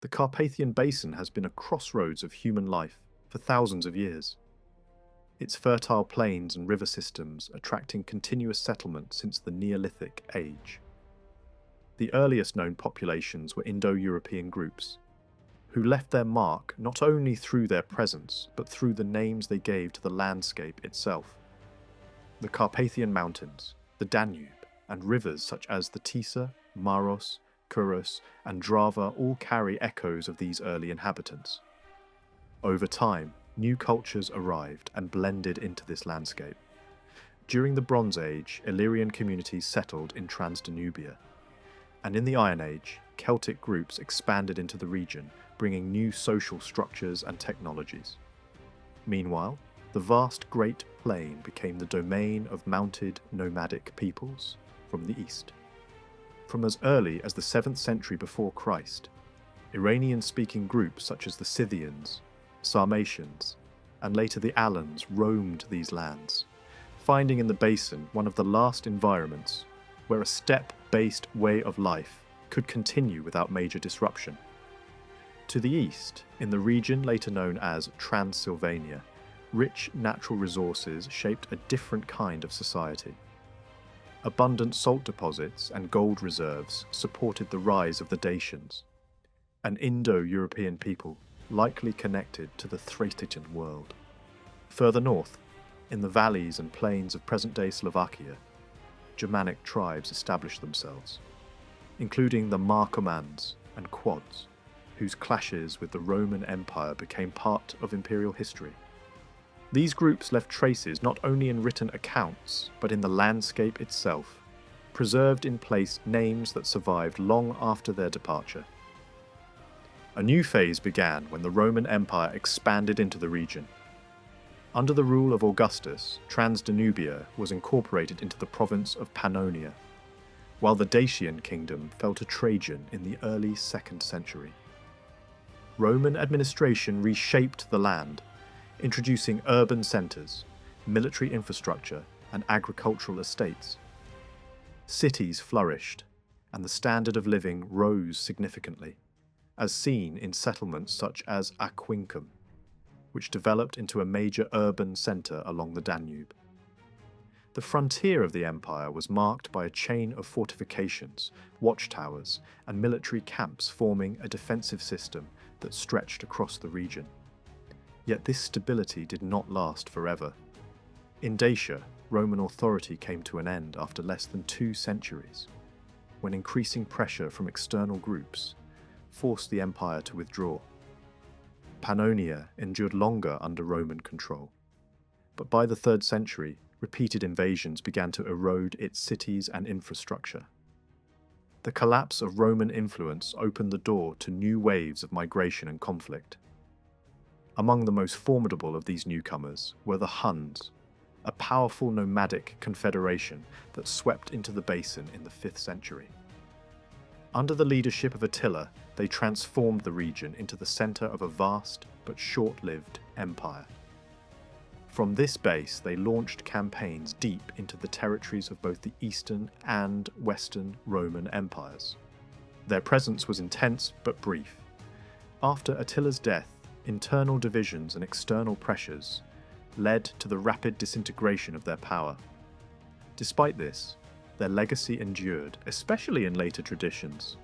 The Carpathian Basin has been a crossroads of human life for thousands of years. Its fertile plains and river systems attracting continuous settlement since the Neolithic age. The earliest known populations were Indo-European groups, who left their mark not only through their presence, but through the names they gave to the landscape itself. The Carpathian Mountains, the Danube, and rivers such as the Tisa, Maros, Kuros, and Drava all carry echoes of these early inhabitants. Over time, new cultures arrived and blended into this landscape. During the Bronze Age, Illyrian communities settled in Transdanubia, and in the Iron Age, Celtic groups expanded into the region, bringing new social structures and technologies. Meanwhile, the vast Great Plain became the domain of mounted nomadic peoples from the east. From as early as the 7th century before Christ, Iranian-speaking groups such as the Scythians, Sarmatians, and later the Alans roamed these lands, finding in the basin one of the last environments where a steppe-based way of life could continue without major disruption. To the east, in the region later known as Transylvania, rich natural resources shaped a different kind of society. Abundant salt deposits and gold reserves supported the rise of the Dacians, an Indo-European people likely connected to the Thracian world. Further north, in the valleys and plains of present-day Slovakia, Germanic tribes established themselves, including the Markomans and Quads, whose clashes with the Roman Empire became part of imperial history. These groups left traces not only in written accounts, but in the landscape itself, preserved in place names that survived long after their departure. A new phase began when the Roman Empire expanded into the region. Under the rule of Augustus, Transdanubia was incorporated into the province of Pannonia, while the Dacian kingdom fell to Trajan in the early 2nd century. Roman administration reshaped the land, introducing urban centres, military infrastructure, and agricultural estates. Cities flourished, and the standard of living rose significantly, as seen in settlements such as Aquincum, which developed into a major urban centre along the Danube. The frontier of the empire was marked by a chain of fortifications, watchtowers, and military camps forming a defensive system that stretched across the region. Yet this stability did not last forever. In Dacia, Roman authority came to an end after less than 2 centuries, when increasing pressure from external groups forced the empire to withdraw. Pannonia endured longer under Roman control, but by the 3rd century, repeated invasions began to erode its cities and infrastructure. The collapse of Roman influence opened the door to new waves of migration and conflict. Among the most formidable of these newcomers were the Huns, a powerful nomadic confederation that swept into the basin in the 5th century. Under the leadership of Attila, they transformed the region into the centre of a vast but short-lived empire. From this base, they launched campaigns deep into the territories of both the Eastern and Western Roman empires. Their presence was intense but brief. After Attila's death, internal divisions and external pressures led to the rapid disintegration of their power. Despite this, their legacy endured, especially in later traditions,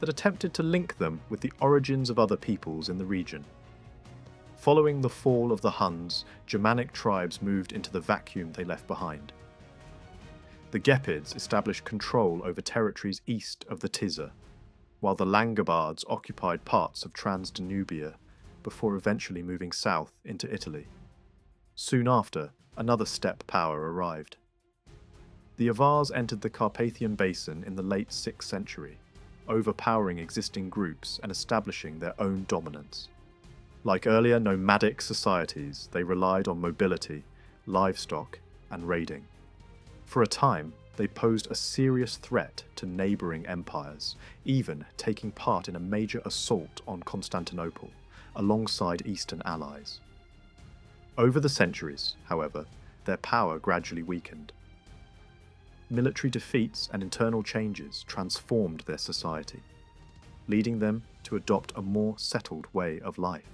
that attempted to link them with the origins of other peoples in the region. Following the fall of the Huns, Germanic tribes moved into the vacuum they left behind. The Gepids established control over territories east of the Tisa, while the Langobards occupied parts of Transdanubia before eventually moving south into Italy. Soon after, another steppe power arrived. The Avars entered the Carpathian Basin in the late 6th century, overpowering existing groups and establishing their own dominance. Like earlier nomadic societies, they relied on mobility, livestock, and raiding. For a time, they posed a serious threat to neighbouring empires, even taking part in a major assault on Constantinople, alongside Eastern allies. Over the centuries, however, their power gradually weakened. Military defeats and internal changes transformed their society, leading them to to adopt a more settled way of life.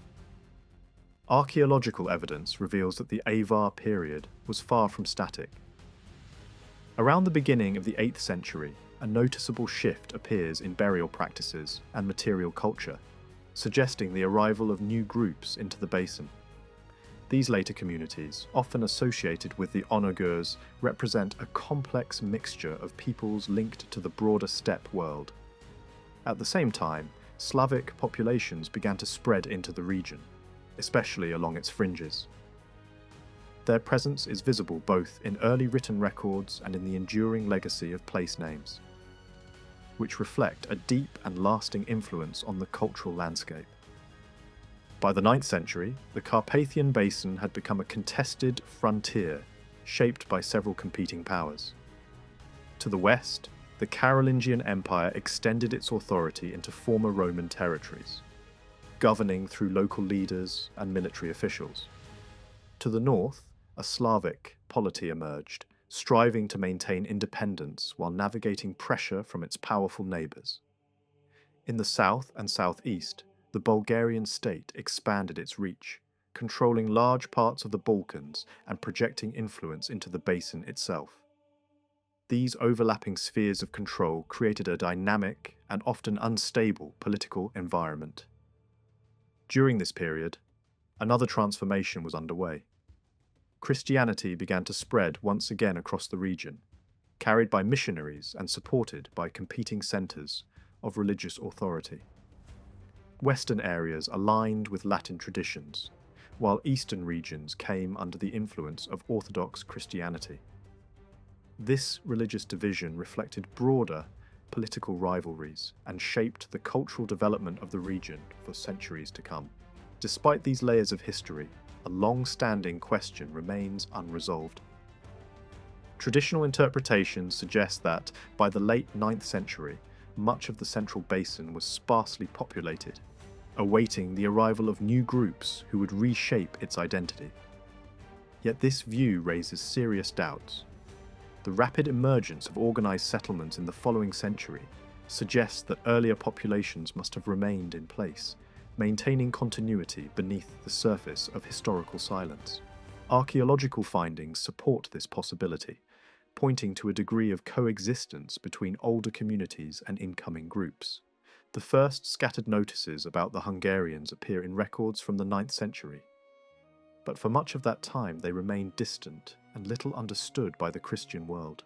Archaeological evidence reveals that the Avar period was far from static. Around the beginning of the 8th century, a noticeable shift appears in burial practices and material culture, suggesting the arrival of new groups into the basin. These later communities, often associated with the onagers, represent a complex mixture of peoples linked to the broader steppe world. At the same time, Slavic populations began to spread into the region, especially along its fringes. Their presence is visible both in early written records and in the enduring legacy of place names, which reflect a deep and lasting influence on the cultural landscape. By the 9th century, the Carpathian Basin had become a contested frontier shaped by several competing powers. To the west, the Carolingian Empire extended its authority into former Roman territories, governing through local leaders and military officials. To the north, a Slavic polity emerged, striving to maintain independence while navigating pressure from its powerful neighbours. In the south and southeast, the Bulgarian state expanded its reach, controlling large parts of the Balkans and projecting influence into the basin itself. These overlapping spheres of control created a dynamic and often unstable political environment. During this period, another transformation was underway. Christianity began to spread once again across the region, carried by missionaries and supported by competing centres of religious authority. Western areas aligned with Latin traditions, while eastern regions came under the influence of Orthodox Christianity. This religious division reflected broader political rivalries and shaped the cultural development of the region for centuries to come. Despite these layers of history, a long-standing question remains unresolved. Traditional interpretations suggest that, by the late 9th century, much of the central basin was sparsely populated, awaiting the arrival of new groups who would reshape its identity. Yet this view raises serious doubts. The rapid emergence of organised settlements in the following century suggests that earlier populations must have remained in place, maintaining continuity beneath the surface of historical silence. Archaeological findings support this possibility, pointing to a degree of coexistence between older communities and incoming groups. The first scattered notices about the Hungarians appear in records from the 9th century, but for much of that time they remained distant and little understood by the Christian world.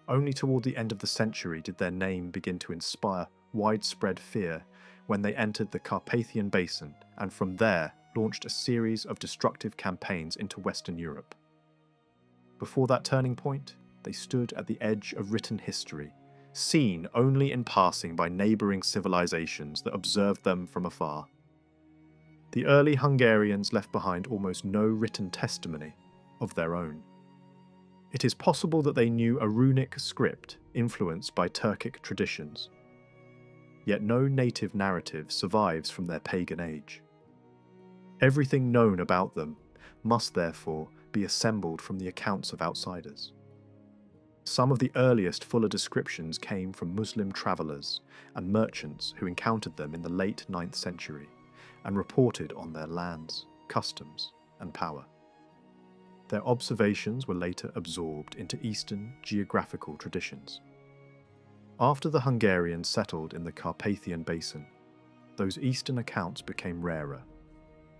Only toward the end of the century did their name begin to inspire widespread fear when they entered the Carpathian Basin and from there launched a series of destructive campaigns into Western Europe. Before that turning point, they stood at the edge of written history, seen only in passing by neighbouring civilizations that observed them from afar. The early Hungarians left behind almost no written testimony of their own. It is possible that they knew a runic script influenced by Turkic traditions, yet no native narrative survives from their pagan age. Everything known about them must therefore be assembled from the accounts of outsiders. Some of the earliest fuller descriptions came from Muslim travellers and merchants who encountered them in the late 9th century and reported on their lands, customs, and power. Their observations were later absorbed into Eastern geographical traditions. After the Hungarians settled in the Carpathian Basin, those Eastern accounts became rarer,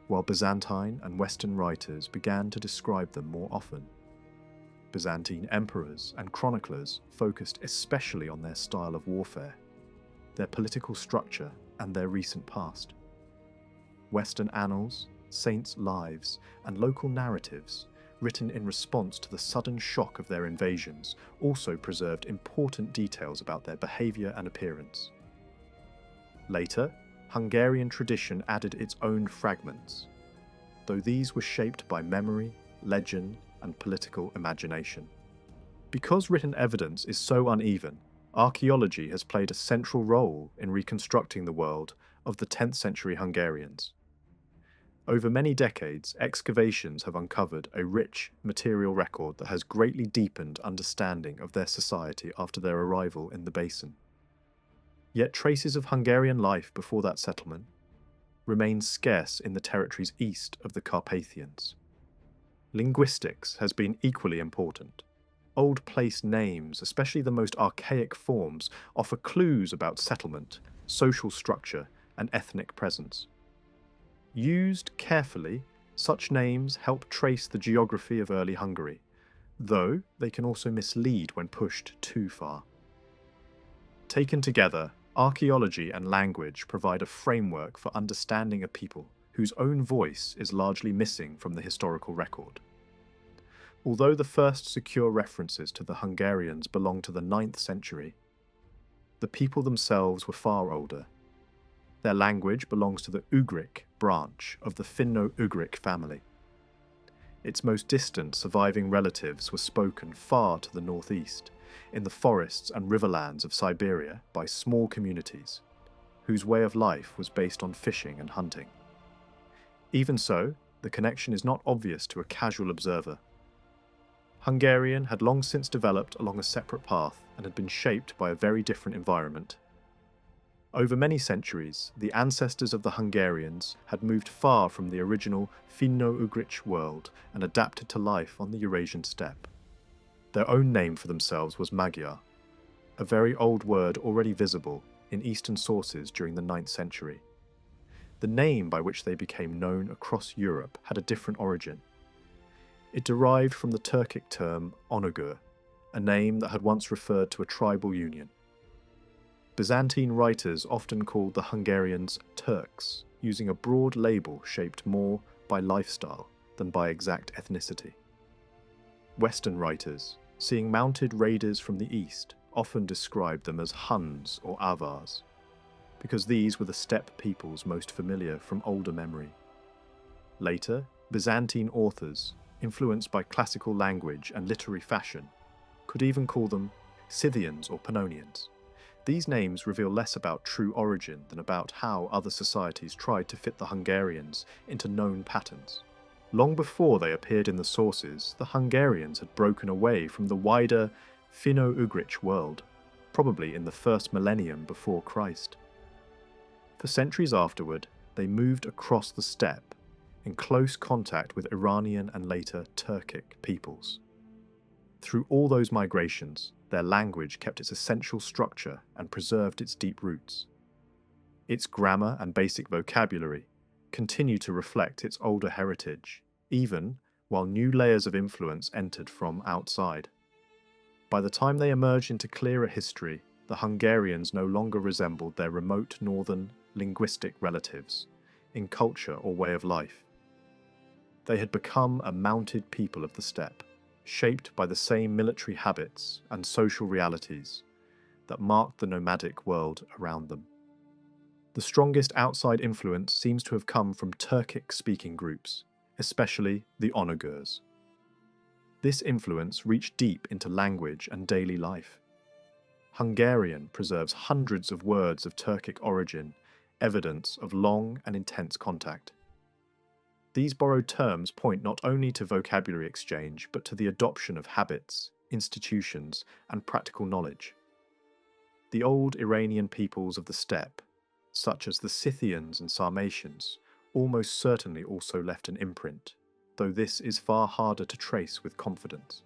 while Byzantine and Western writers began to describe them more often. Byzantine emperors and chroniclers focused especially on their style of warfare, their political structure, and their recent past. Western annals, saints' lives, and local narratives, written in response to the sudden shock of their invasions, also preserved important details about their behaviour and appearance. Later, Hungarian tradition added its own fragments, though these were shaped by memory, legend, and political imagination. Because written evidence is so uneven, archaeology has played a central role in reconstructing the world of the 10th century Hungarians. Over many decades, excavations have uncovered a rich material record that has greatly deepened understanding of their society after their arrival in the basin. Yet traces of Hungarian life before that settlement remain scarce in the territories east of the Carpathians. Linguistics has been equally important. Old place names, especially the most archaic forms, offer clues about settlement, social structure, and ethnic presence. Used carefully, such names help trace the geography of early Hungary, though they can also mislead when pushed too far. Taken together, archaeology and language provide a framework for understanding a people whose own voice is largely missing from the historical record. Although the first secure references to the Hungarians belong to the 9th century, the people themselves were far older. Their language belongs to the Ugric branch of the Finno-Ugric family. Its most distant surviving relatives were spoken far to the northeast, in the forests and riverlands of Siberia by small communities, whose way of life was based on fishing and hunting. Even so, the connection is not obvious to a casual observer. Hungarian had long since developed along a separate path and had been shaped by a very different environment. Over many centuries, the ancestors of the Hungarians had moved far from the original Finno-Ugric world and adapted to life on the Eurasian steppe. Their own name for themselves was Magyar, a very old word already visible in Eastern sources during the 9th century. The name by which they became known across Europe had a different origin. It derived from the Turkic term onagur, a name that had once referred to a tribal union. Byzantine writers often called the Hungarians Turks, using a broad label shaped more by lifestyle than by exact ethnicity. Western writers, seeing mounted raiders from the east, often described them as Huns or Avars, because these were the steppe peoples most familiar from older memory. Later, Byzantine authors, influenced by classical language and literary fashion, could even call them Scythians or Pannonians. These names reveal less about true origin than about how other societies tried to fit the Hungarians into known patterns. Long before they appeared in the sources, the Hungarians had broken away from the wider Finno-Ugric world, probably in the first millennium before Christ. For centuries afterward, they moved across the steppe, in close contact with Iranian and later Turkic peoples. Through all those migrations, their language kept its essential structure and preserved its deep roots. Its grammar and basic vocabulary continue to reflect its older heritage, even while new layers of influence entered from outside. By the time they emerged into clearer history, the Hungarians no longer resembled their remote northern linguistic relatives in culture or way of life. They had become a mounted people of the steppe, shaped by the same military habits and social realities that marked the nomadic world around them. The strongest outside influence seems to have come from Turkic-speaking groups, especially the onagurs. This influence reached deep into language and daily life. Hungarian preserves hundreds of words of Turkic origin, evidence of long and intense contact. These borrowed terms point not only to vocabulary exchange, but to the adoption of habits, institutions, and practical knowledge. The old Iranian peoples of the steppe, such as the Scythians and Sarmatians, almost certainly also left an imprint, though this is far harder to trace with confidence.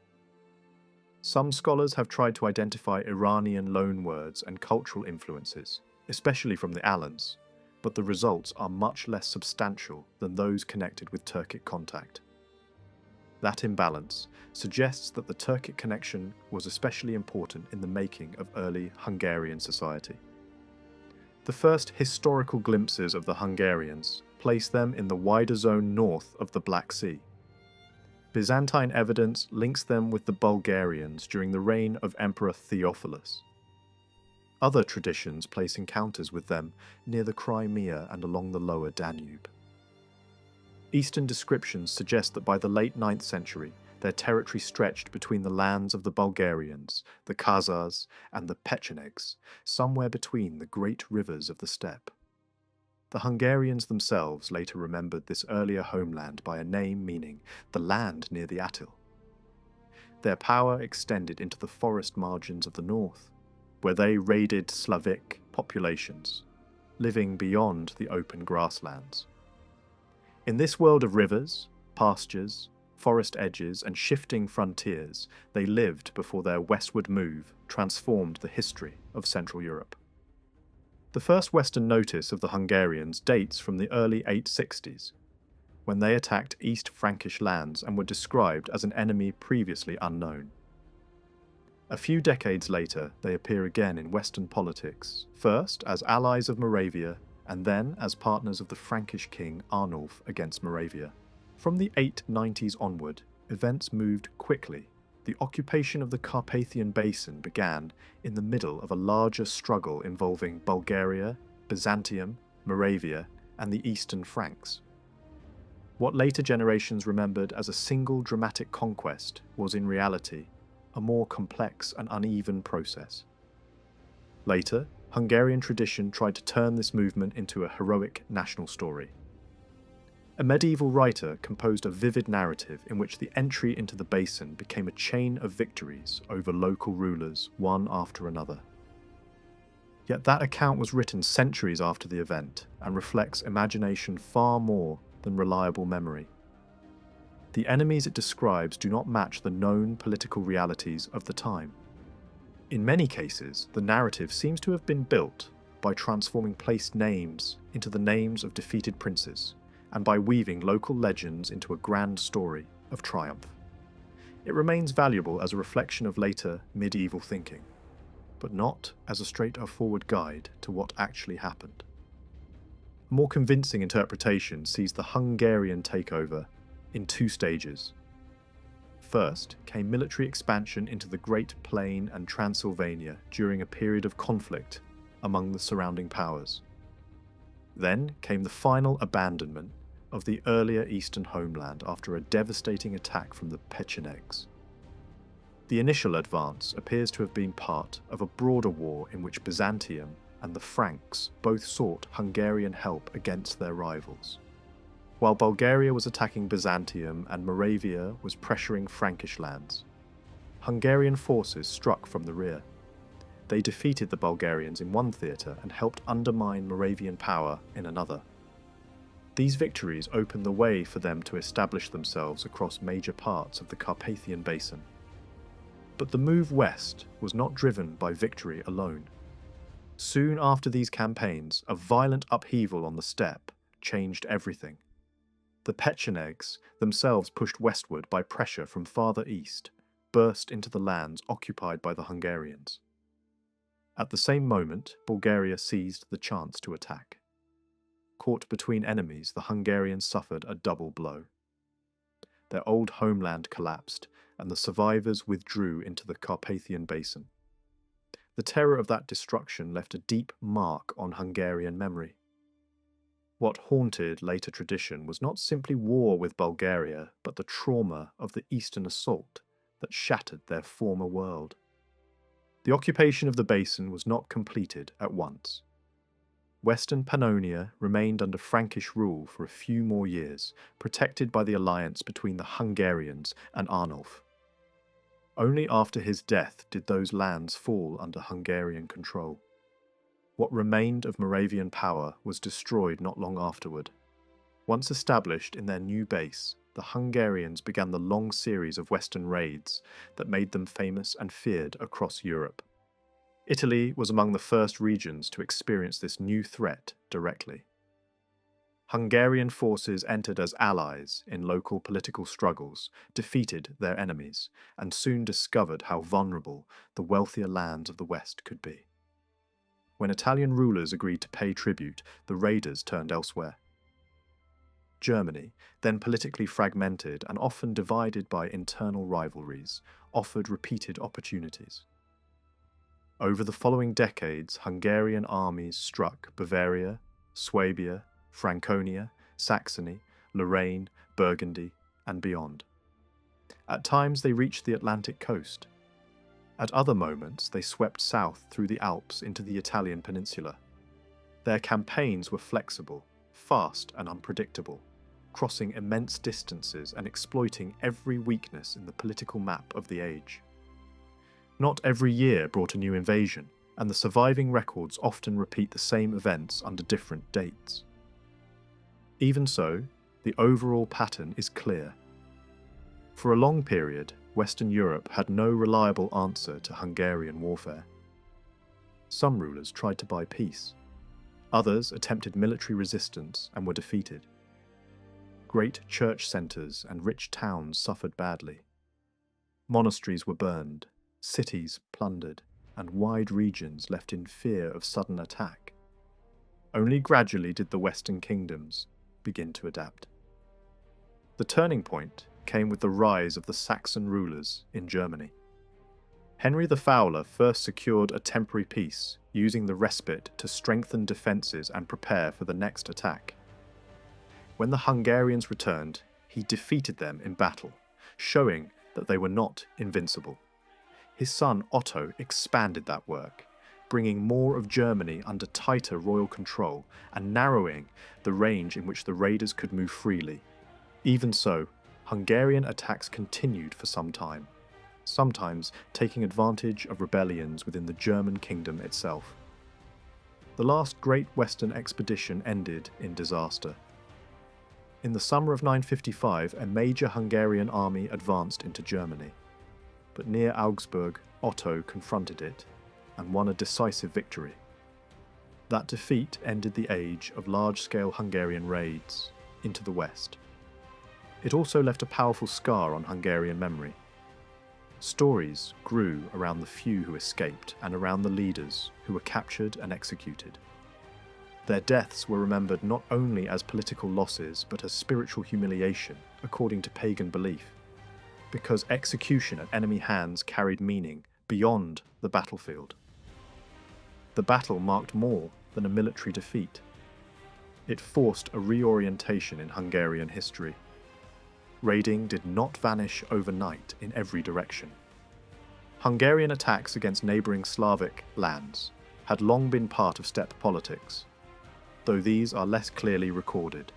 Some scholars have tried to identify Iranian loanwords and cultural influences, especially from the Alans, but the results are much less substantial than those connected with Turkic contact. That imbalance suggests that the Turkic connection was especially important in the making of early Hungarian society. The first historical glimpses of the Hungarians place them in the wider zone north of the Black Sea. Byzantine evidence links them with the Bulgarians during the reign of Emperor Theophilus. Other traditions place encounters with them near the Crimea and along the lower Danube. Eastern descriptions suggest that by the late 9th century, their territory stretched between the lands of the Bulgarians, the Khazars, and the Pechenegs, somewhere between the great rivers of the steppe. The Hungarians themselves later remembered this earlier homeland by a name meaning the land near the Atil. Their power extended into the forest margins of the north, where they raided Slavic populations, living beyond the open grasslands. In this world of rivers, pastures, forest edges, and shifting frontiers, they lived before their westward move transformed the history of Central Europe. The first Western notice of the Hungarians dates from the early 860s, when they attacked East Frankish lands and were described as an enemy previously unknown. A few decades later, they appear again in Western politics, first as allies of Moravia, and then as partners of the Frankish king Arnulf against Moravia. From the 890s onward, events moved quickly. The occupation of the Carpathian Basin began in the middle of a larger struggle involving Bulgaria, Byzantium, Moravia, and the Eastern Franks. What later generations remembered as a single dramatic conquest was in reality a more complex and uneven process. Later, Hungarian tradition tried to turn this movement into a heroic national story. A medieval writer composed a vivid narrative in which the entry into the basin became a chain of victories over local rulers, one after another. Yet that account was written centuries after the event and reflects imagination far more than reliable memory. The enemies it describes do not match the known political realities of the time. In many cases, the narrative seems to have been built by transforming place names into the names of defeated princes, and by weaving local legends into a grand story of triumph. It remains valuable as a reflection of later medieval thinking, but not as a straightforward guide to what actually happened. A more convincing interpretation sees the Hungarian takeover in two stages. First came military expansion into the Great Plain and Transylvania during a period of conflict among the surrounding powers. Then came the final abandonment of the earlier eastern homeland after a devastating attack from the Pechenegs. The initial advance appears to have been part of a broader war in which Byzantium and the Franks both sought Hungarian help against their rivals. While Bulgaria was attacking Byzantium and Moravia was pressuring Frankish lands, Hungarian forces struck from the rear. They defeated the Bulgarians in one theatre and helped undermine Moravian power in another. These victories opened the way for them to establish themselves across major parts of the Carpathian Basin. But the move west was not driven by victory alone. Soon after these campaigns, a violent upheaval on the steppe changed everything. The Pechenegs, themselves pushed westward by pressure from farther east, burst into the lands occupied by the Hungarians. At the same moment, Bulgaria seized the chance to attack. Caught between enemies, the Hungarians suffered a double blow. Their old homeland collapsed, and the survivors withdrew into the Carpathian Basin. The terror of that destruction left a deep mark on Hungarian memory. What haunted later tradition was not simply war with Bulgaria, but the trauma of the Eastern assault that shattered their former world. The occupation of the basin was not completed at once. Western Pannonia remained under Frankish rule for a few more years, protected by the alliance between the Hungarians and Arnulf. Only after his death did those lands fall under Hungarian control. What remained of Moravian power was destroyed not long afterward. Once established in their new base, the Hungarians began the long series of Western raids that made them famous and feared across Europe. Italy was among the first regions to experience this new threat directly. Hungarian forces entered as allies in local political struggles, defeated their enemies, and soon discovered how vulnerable the wealthier lands of the West could be. When Italian rulers agreed to pay tribute, the raiders turned elsewhere. Germany, then politically fragmented and often divided by internal rivalries, offered repeated opportunities. Over the following decades, Hungarian armies struck Bavaria, Swabia, Franconia, Saxony, Lorraine, Burgundy, and beyond. At times they reached the Atlantic coast. At other moments they swept south through the Alps into the Italian peninsula. Their campaigns were flexible, fast and unpredictable, crossing immense distances and exploiting every weakness in the political map of the age. Not every year brought a new invasion, and the surviving records often repeat the same events under different dates. Even so, the overall pattern is clear. For a long period, Western Europe had no reliable answer to Hungarian warfare. Some rulers tried to buy peace. Others attempted military resistance and were defeated. Great church centres and rich towns suffered badly. Monasteries were burned, cities plundered, and wide regions left in fear of sudden attack. Only gradually did the Western kingdoms begin to adapt. The turning point came with the rise of the Saxon rulers in Germany. Henry the Fowler first secured a temporary peace, using the respite to strengthen defences and prepare for the next attack. When the Hungarians returned, he defeated them in battle, showing that they were not invincible. His son Otto expanded that work, bringing more of Germany under tighter royal control and narrowing the range in which the raiders could move freely. Even so, Hungarian attacks continued for some time, sometimes taking advantage of rebellions within the German kingdom itself. The last great Western expedition ended in disaster. In the summer of 955, a major Hungarian army advanced into Germany. But near Augsburg, Otto confronted it and won a decisive victory. That defeat ended the age of large-scale Hungarian raids into the west. It also left a powerful scar on Hungarian memory. Stories grew around the few who escaped and around the leaders who were captured and executed. Their deaths were remembered not only as political losses but as spiritual humiliation, according to pagan belief, because execution at enemy hands carried meaning beyond the battlefield. The battle marked more than a military defeat. It forced a reorientation in Hungarian history. Raiding did not vanish overnight in every direction. Hungarian attacks against neighbouring Slavic lands had long been part of steppe politics, though these are less clearly recorded.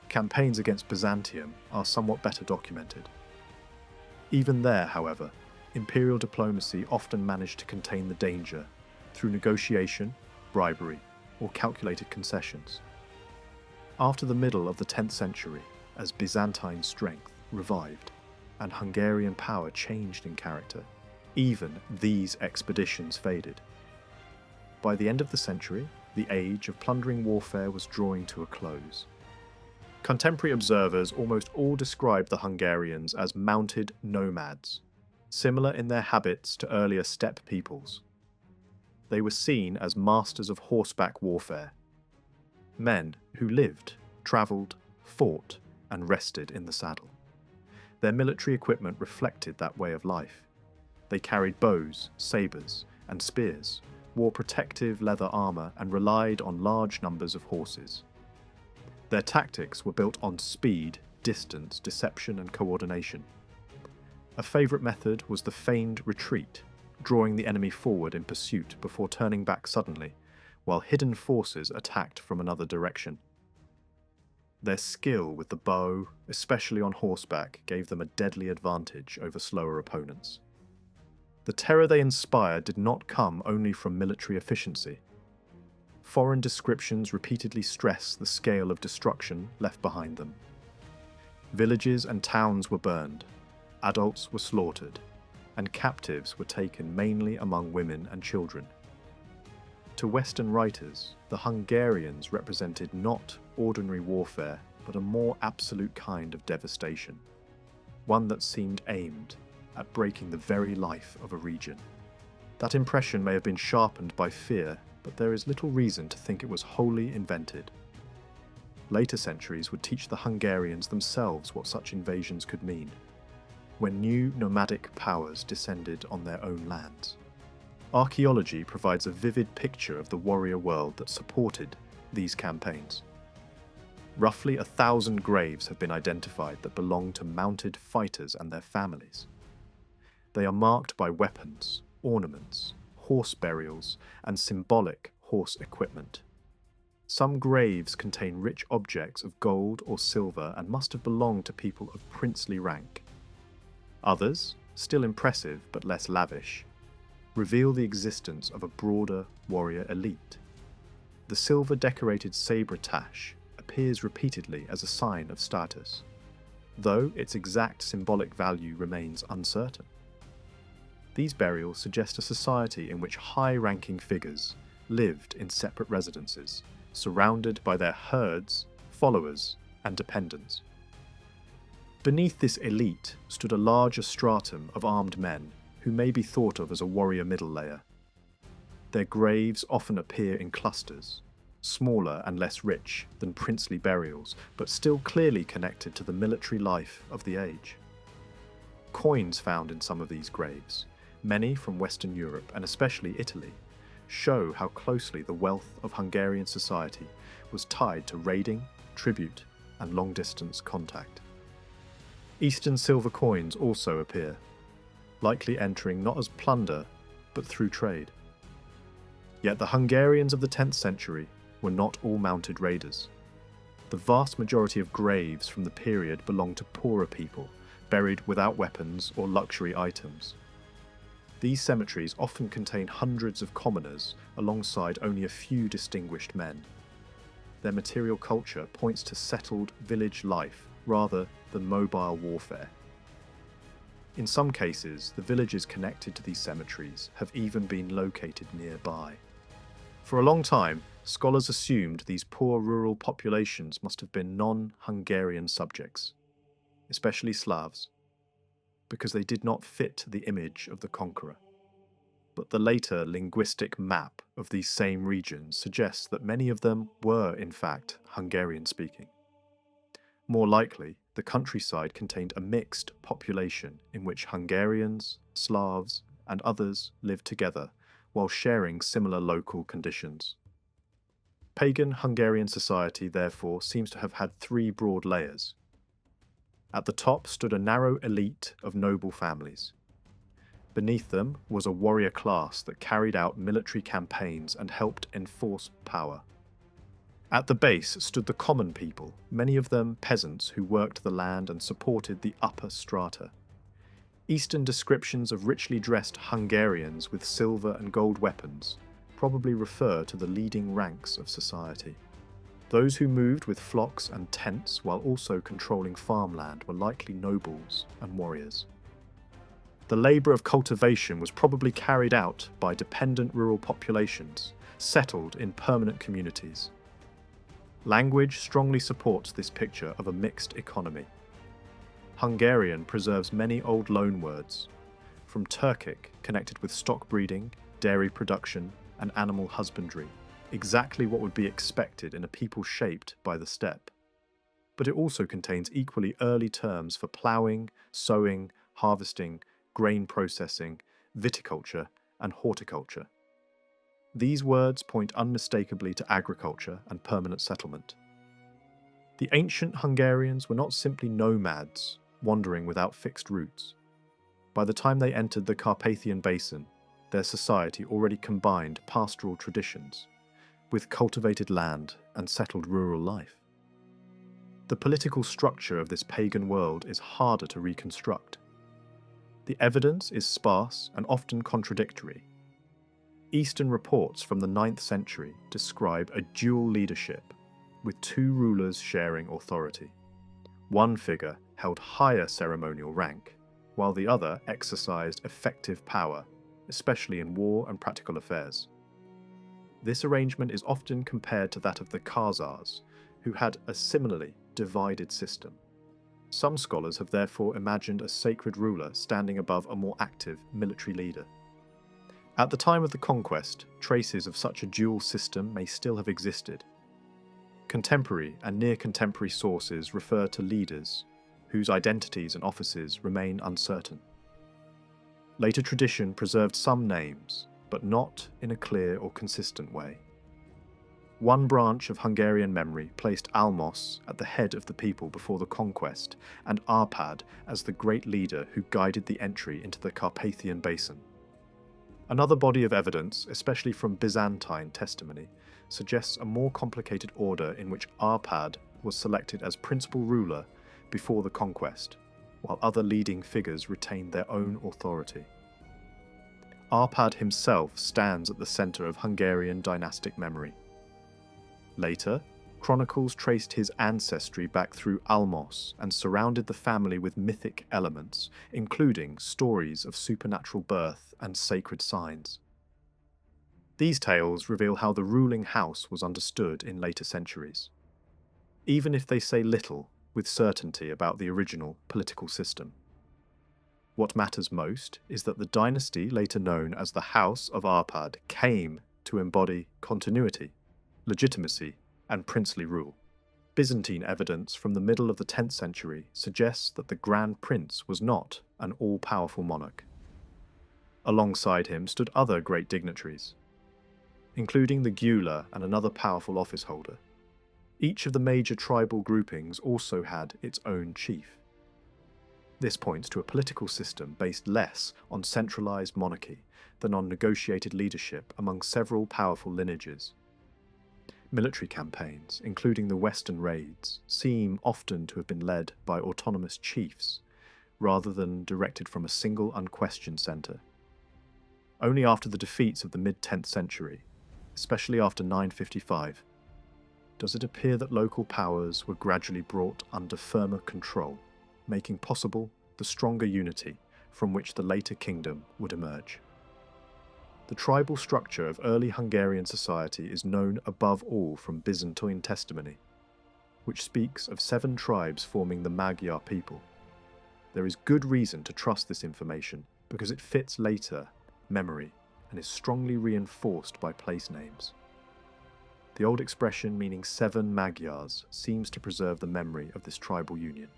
Campaigns against Byzantium are somewhat better documented. Even there, however, imperial diplomacy often managed to contain the danger through negotiation, bribery, or calculated concessions. After the middle of the 10th century, as Byzantine strength revived and Hungarian power changed in character, even these expeditions faded. By the end of the century, the age of plundering warfare was drawing to a close. Contemporary observers almost all describe the Hungarians as mounted nomads, similar in their habits to earlier steppe peoples. They were seen as masters of horseback warfare, men who lived, travelled, fought, and rested in the saddle. Their military equipment reflected that way of life. They carried bows, sabres, and spears, wore protective leather armour, and relied on large numbers of horses. Their tactics were built on speed, distance, deception, and coordination. A favourite method was the feigned retreat, drawing the enemy forward in pursuit before turning back suddenly, while hidden forces attacked from another direction. Their skill with the bow, especially on horseback, gave them a deadly advantage over slower opponents. The terror they inspired did not come only from military efficiency. Foreign descriptions repeatedly stress the scale of destruction left behind them. Villages and towns were burned, adults were slaughtered, and captives were taken mainly among women and children. To Western writers, the Hungarians represented not ordinary warfare, but a more absolute kind of devastation, one that seemed aimed at breaking the very life of a region. That impression may have been sharpened by fear, but there is little reason to think it was wholly invented. Later centuries would teach the Hungarians themselves what such invasions could mean, when new nomadic powers descended on their own lands. Archaeology provides a vivid picture of the warrior world that supported these campaigns. Roughly 1,000 graves have been identified that belong to mounted fighters and their families. They are marked by weapons, ornaments, horse burials, and symbolic horse equipment. Some graves contain rich objects of gold or silver and must have belonged to people of princely rank. Others, still impressive but less lavish, reveal the existence of a broader warrior elite. The silver-decorated sabre tache appears repeatedly as a sign of status, though its exact symbolic value remains uncertain. These burials suggest a society in which high-ranking figures lived in separate residences, surrounded by their herds, followers, and dependents. Beneath this elite stood a larger stratum of armed men who may be thought of as a warrior middle layer. Their graves often appear in clusters, smaller and less rich than princely burials, but still clearly connected to the military life of the age. Coins found in some of these graves, many from Western Europe and especially Italy, show how closely the wealth of Hungarian society was tied to raiding, tribute, and long-distance contact. Eastern silver coins also appear, likely entering not as plunder, but through trade. Yet the Hungarians of the 10th century were not all mounted raiders. The vast majority of graves from the period belonged to poorer people, buried without weapons or luxury items. These cemeteries often contain hundreds of commoners alongside only a few distinguished men. Their material culture points to settled village life rather than mobile warfare. In some cases, the villages connected to these cemeteries have even been located nearby. For a long time, scholars assumed these poor rural populations must have been non-Hungarian subjects, especially Slavs, because they did not fit the image of the conqueror. But the later linguistic map of these same regions suggests that many of them were, in fact, Hungarian-speaking. More likely, the countryside contained a mixed population in which Hungarians, Slavs, and others lived together while sharing similar local conditions. Pagan Hungarian society, therefore, seems to have had three broad layers. At the top stood a narrow elite of noble families. Beneath them was a warrior class that carried out military campaigns and helped enforce power. At the base stood the common people, many of them peasants who worked the land and supported the upper strata. Eastern descriptions of richly dressed Hungarians with silver and gold weapons probably refer to the leading ranks of society. Those who moved with flocks and tents while also controlling farmland were likely nobles and warriors. The labour of cultivation was probably carried out by dependent rural populations, settled in permanent communities. Language strongly supports this picture of a mixed economy. Hungarian preserves many old loanwords, from Turkic connected with stock breeding, dairy production, and animal husbandry, exactly what would be expected in a people shaped by the steppe. But it also contains equally early terms for ploughing, sowing, harvesting, grain processing, viticulture, and horticulture. These words point unmistakably to agriculture and permanent settlement. The ancient Hungarians were not simply nomads, wandering without fixed routes. By the time they entered the Carpathian Basin, their society already combined pastoral traditions with cultivated land and settled rural life. The political structure of this pagan world is harder to reconstruct. The evidence is sparse and often contradictory. Eastern reports from the 9th century describe a dual leadership, with two rulers sharing authority. One figure held higher ceremonial rank, while the other exercised effective power, especially in war and practical affairs. This arrangement is often compared to that of the Khazars, who had a similarly divided system. Some scholars have therefore imagined a sacred ruler standing above a more active military leader. At the time of the conquest, traces of such a dual system may still have existed. Contemporary and near-contemporary sources refer to leaders, whose identities and offices remain uncertain. Later tradition preserved some names, but not in a clear or consistent way. One branch of Hungarian memory placed Almos at the head of the people before the conquest, and Arpad as the great leader who guided the entry into the Carpathian Basin. Another body of evidence, especially from Byzantine testimony, suggests a more complicated order in which Arpad was selected as principal ruler before the conquest, while other leading figures retained their own authority. Arpad himself stands at the centre of Hungarian dynastic memory. Later, chronicles traced his ancestry back through Almos and surrounded the family with mythic elements, including stories of supernatural birth and sacred signs. These tales reveal how the ruling house was understood in later centuries, even if they say little with certainty about the original political system. What matters most is that the dynasty, later known as the House of Arpad, came to embody continuity, legitimacy, and princely rule. Byzantine evidence from the middle of the 10th century suggests that the Grand Prince was not an all-powerful monarch. Alongside him stood other great dignitaries, including the Gyula and another powerful office holder. Each of the major tribal groupings also had its own chief. This points to a political system based less on centralized monarchy than on negotiated leadership among several powerful lineages. Military campaigns, including the Western raids, seem often to have been led by autonomous chiefs, rather than directed from a single unquestioned centre. Only after the defeats of the mid-10th century, especially after 955, does it appear that local powers were gradually brought under firmer control, making possible the stronger unity from which the later kingdom would emerge. The tribal structure of early Hungarian society is known above all from Byzantine testimony, which speaks of 7 tribes forming the Magyar people. There is good reason to trust this information because it fits later memory and is strongly reinforced by place names. The old expression meaning 7 Magyars seems to preserve the memory of this tribal union.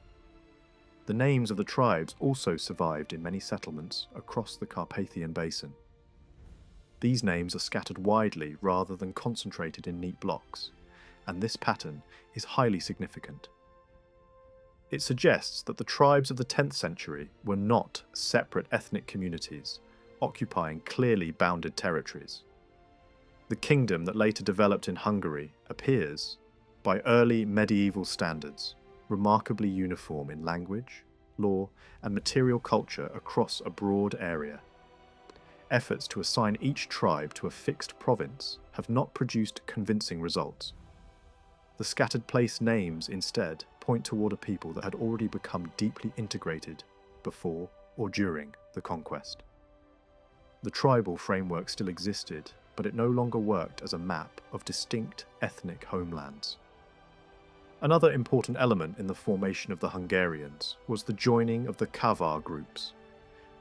The names of the tribes also survived in many settlements across the Carpathian Basin. These names are scattered widely rather than concentrated in neat blocks, and this pattern is highly significant. It suggests that the tribes of the 10th century were not separate ethnic communities, occupying clearly bounded territories. The kingdom that later developed in Hungary appears, by early medieval standards, remarkably uniform in language, law, and material culture across a broad area. Efforts to assign each tribe to a fixed province have not produced convincing results. The scattered place names instead point toward a people that had already become deeply integrated before or during the conquest. The tribal framework still existed, but it no longer worked as a map of distinct ethnic homelands. Another important element in the formation of the Hungarians was the joining of the Kavar groups.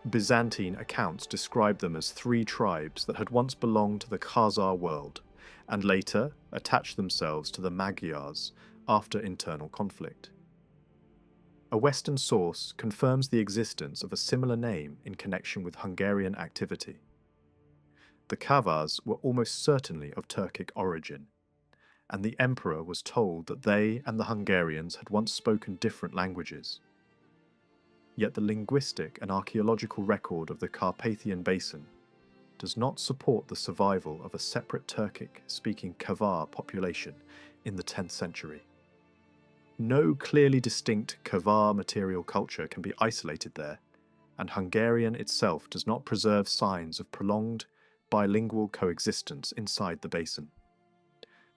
Byzantine accounts describe them as 3 tribes that had once belonged to the Khazar world, and later attached themselves to the Magyars after internal conflict. A Western source confirms the existence of a similar name in connection with Hungarian activity. The Kavars were almost certainly of Turkic origin, and the emperor was told that they and the Hungarians had once spoken different languages. Yet the linguistic and archaeological record of the Carpathian Basin does not support the survival of a separate Turkic-speaking Kavar population in the 10th century. No clearly distinct Kavar material culture can be isolated there, and Hungarian itself does not preserve signs of prolonged bilingual coexistence inside the basin.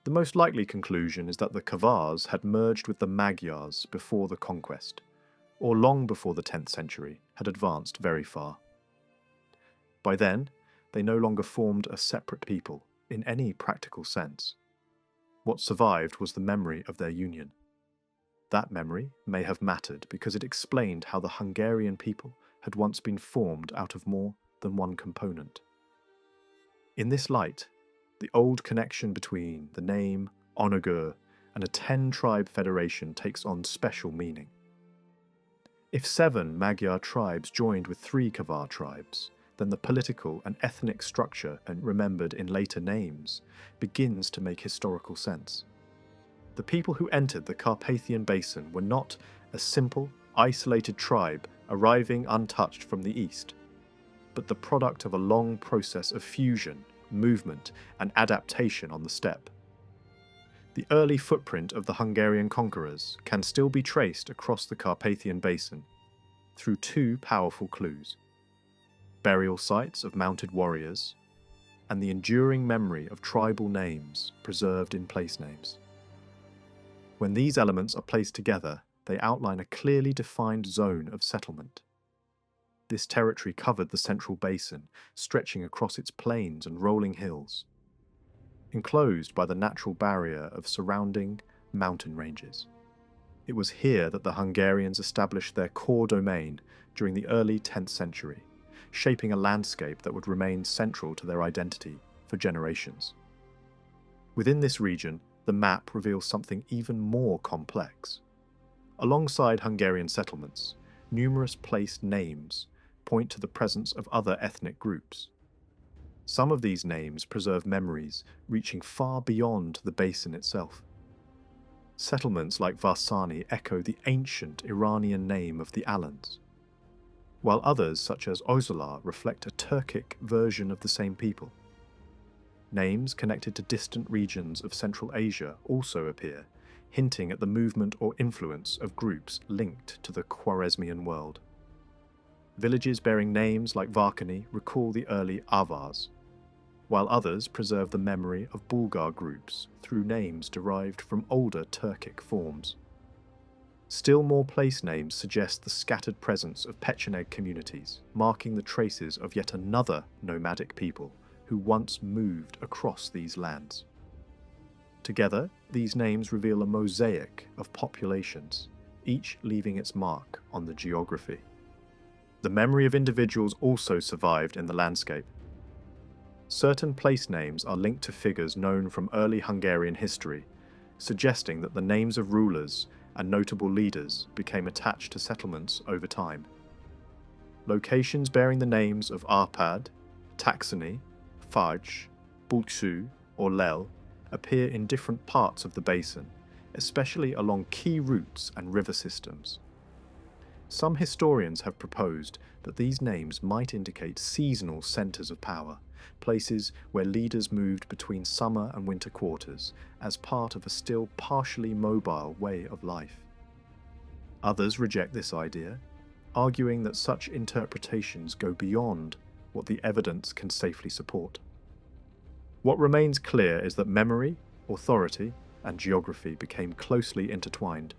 The most likely conclusion is that the Kavars had merged with the Magyars before the conquest, or long before the 10th century had advanced very far. By then, they no longer formed a separate people in any practical sense. What survived was the memory of their union. That memory may have mattered because it explained how the Hungarian people had once been formed out of more than one component. In this light, the old connection between the name Onagur and a 10-tribe federation takes on special meaning. If 7 Magyar tribes joined with 3 Kavar tribes, then the political and ethnic structure remembered in later names begins to make historical sense. The people who entered the Carpathian Basin were not a simple, isolated tribe arriving untouched from the east, but the product of a long process of fusion, movement, and adaptation on the steppe. The early footprint of the Hungarian conquerors can still be traced across the Carpathian Basin through 2 powerful clues. burial sites of mounted warriors, and the enduring memory of tribal names preserved in place names. When these elements are placed together, they outline a clearly defined zone of settlement. This territory covered the central basin, stretching across its plains and rolling hills, enclosed by the natural barrier of surrounding mountain ranges. It was here that the Hungarians established their core domain during the early 10th century, shaping a landscape that would remain central to their identity for generations. Within this region, the map reveals something even more complex. Alongside Hungarian settlements, numerous place names point to the presence of other ethnic groups. Some of these names preserve memories reaching far beyond the basin itself. Settlements like Varsani echo the ancient Iranian name of the Alans, while others, such as Ozolar, reflect a Turkic version of the same people. Names connected to distant regions of Central Asia also appear, hinting at the movement or influence of groups linked to the Khwarezmian world. Villages bearing names like Varkani recall the early Avars, while others preserve the memory of Bulgar groups through names derived from older Turkic forms. Still more place names suggest the scattered presence of Pecheneg communities, marking the traces of yet another nomadic people who once moved across these lands. Together, these names reveal a mosaic of populations, each leaving its mark on the geography. The memory of individuals also survived in the landscape. Certain place names are linked to figures known from early Hungarian history, suggesting that the names of rulers and notable leaders became attached to settlements over time. Locations bearing the names of Arpad, Taxony, Faj, Bulcu, or Lel appear in different parts of the basin, especially along key routes and river systems. Some historians have proposed that these names might indicate seasonal centres of power, places where leaders moved between summer and winter quarters as part of a still partially mobile way of life. Others reject this idea, arguing that such interpretations go beyond what the evidence can safely support. What remains clear is that memory, authority, and geography became closely intertwined.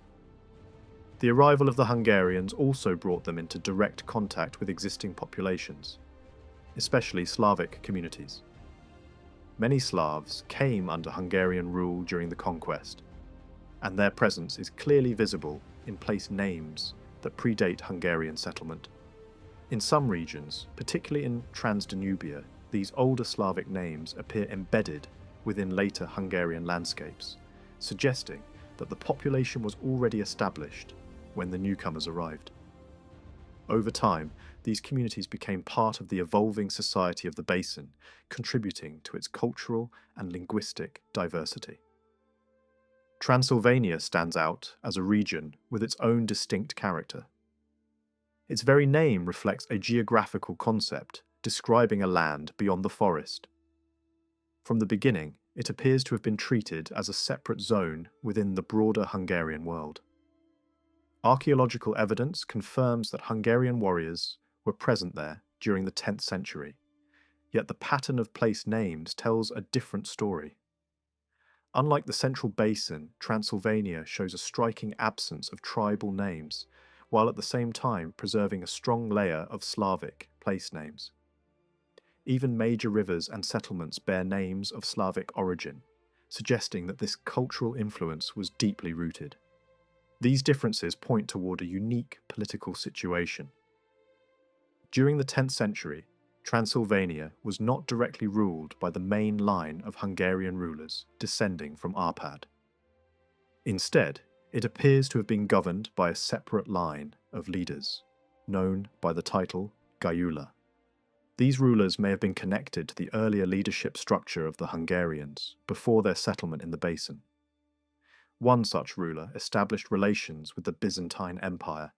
The arrival of the Hungarians also brought them into direct contact with existing populations, especially Slavic communities. Many Slavs came under Hungarian rule during the conquest, and their presence is clearly visible in place names that predate Hungarian settlement. In some regions, particularly in Transdanubia, these older Slavic names appear embedded within later Hungarian landscapes, suggesting that the population was already established when the newcomers arrived. Over time, these communities became part of the evolving society of the basin, contributing to its cultural and linguistic diversity. Transylvania stands out as a region with its own distinct character. Its very name reflects a geographical concept describing a land beyond the forest. From the beginning, it appears to have been treated as a separate zone within the broader Hungarian world. Archaeological evidence confirms that Hungarian warriors were present there during the 10th century, yet the pattern of place names tells a different story. Unlike the central basin, Transylvania shows a striking absence of tribal names, while at the same time preserving a strong layer of Slavic place names. Even major rivers and settlements bear names of Slavic origin, suggesting that this cultural influence was deeply rooted. These differences point toward a unique political situation. During the 10th century, Transylvania was not directly ruled by the main line of Hungarian rulers descending from Arpad. Instead, it appears to have been governed by a separate line of leaders, known by the title Gyula. These rulers may have been connected to the earlier leadership structure of the Hungarians before their settlement in the basin. One such ruler established relations with the Byzantine Empire,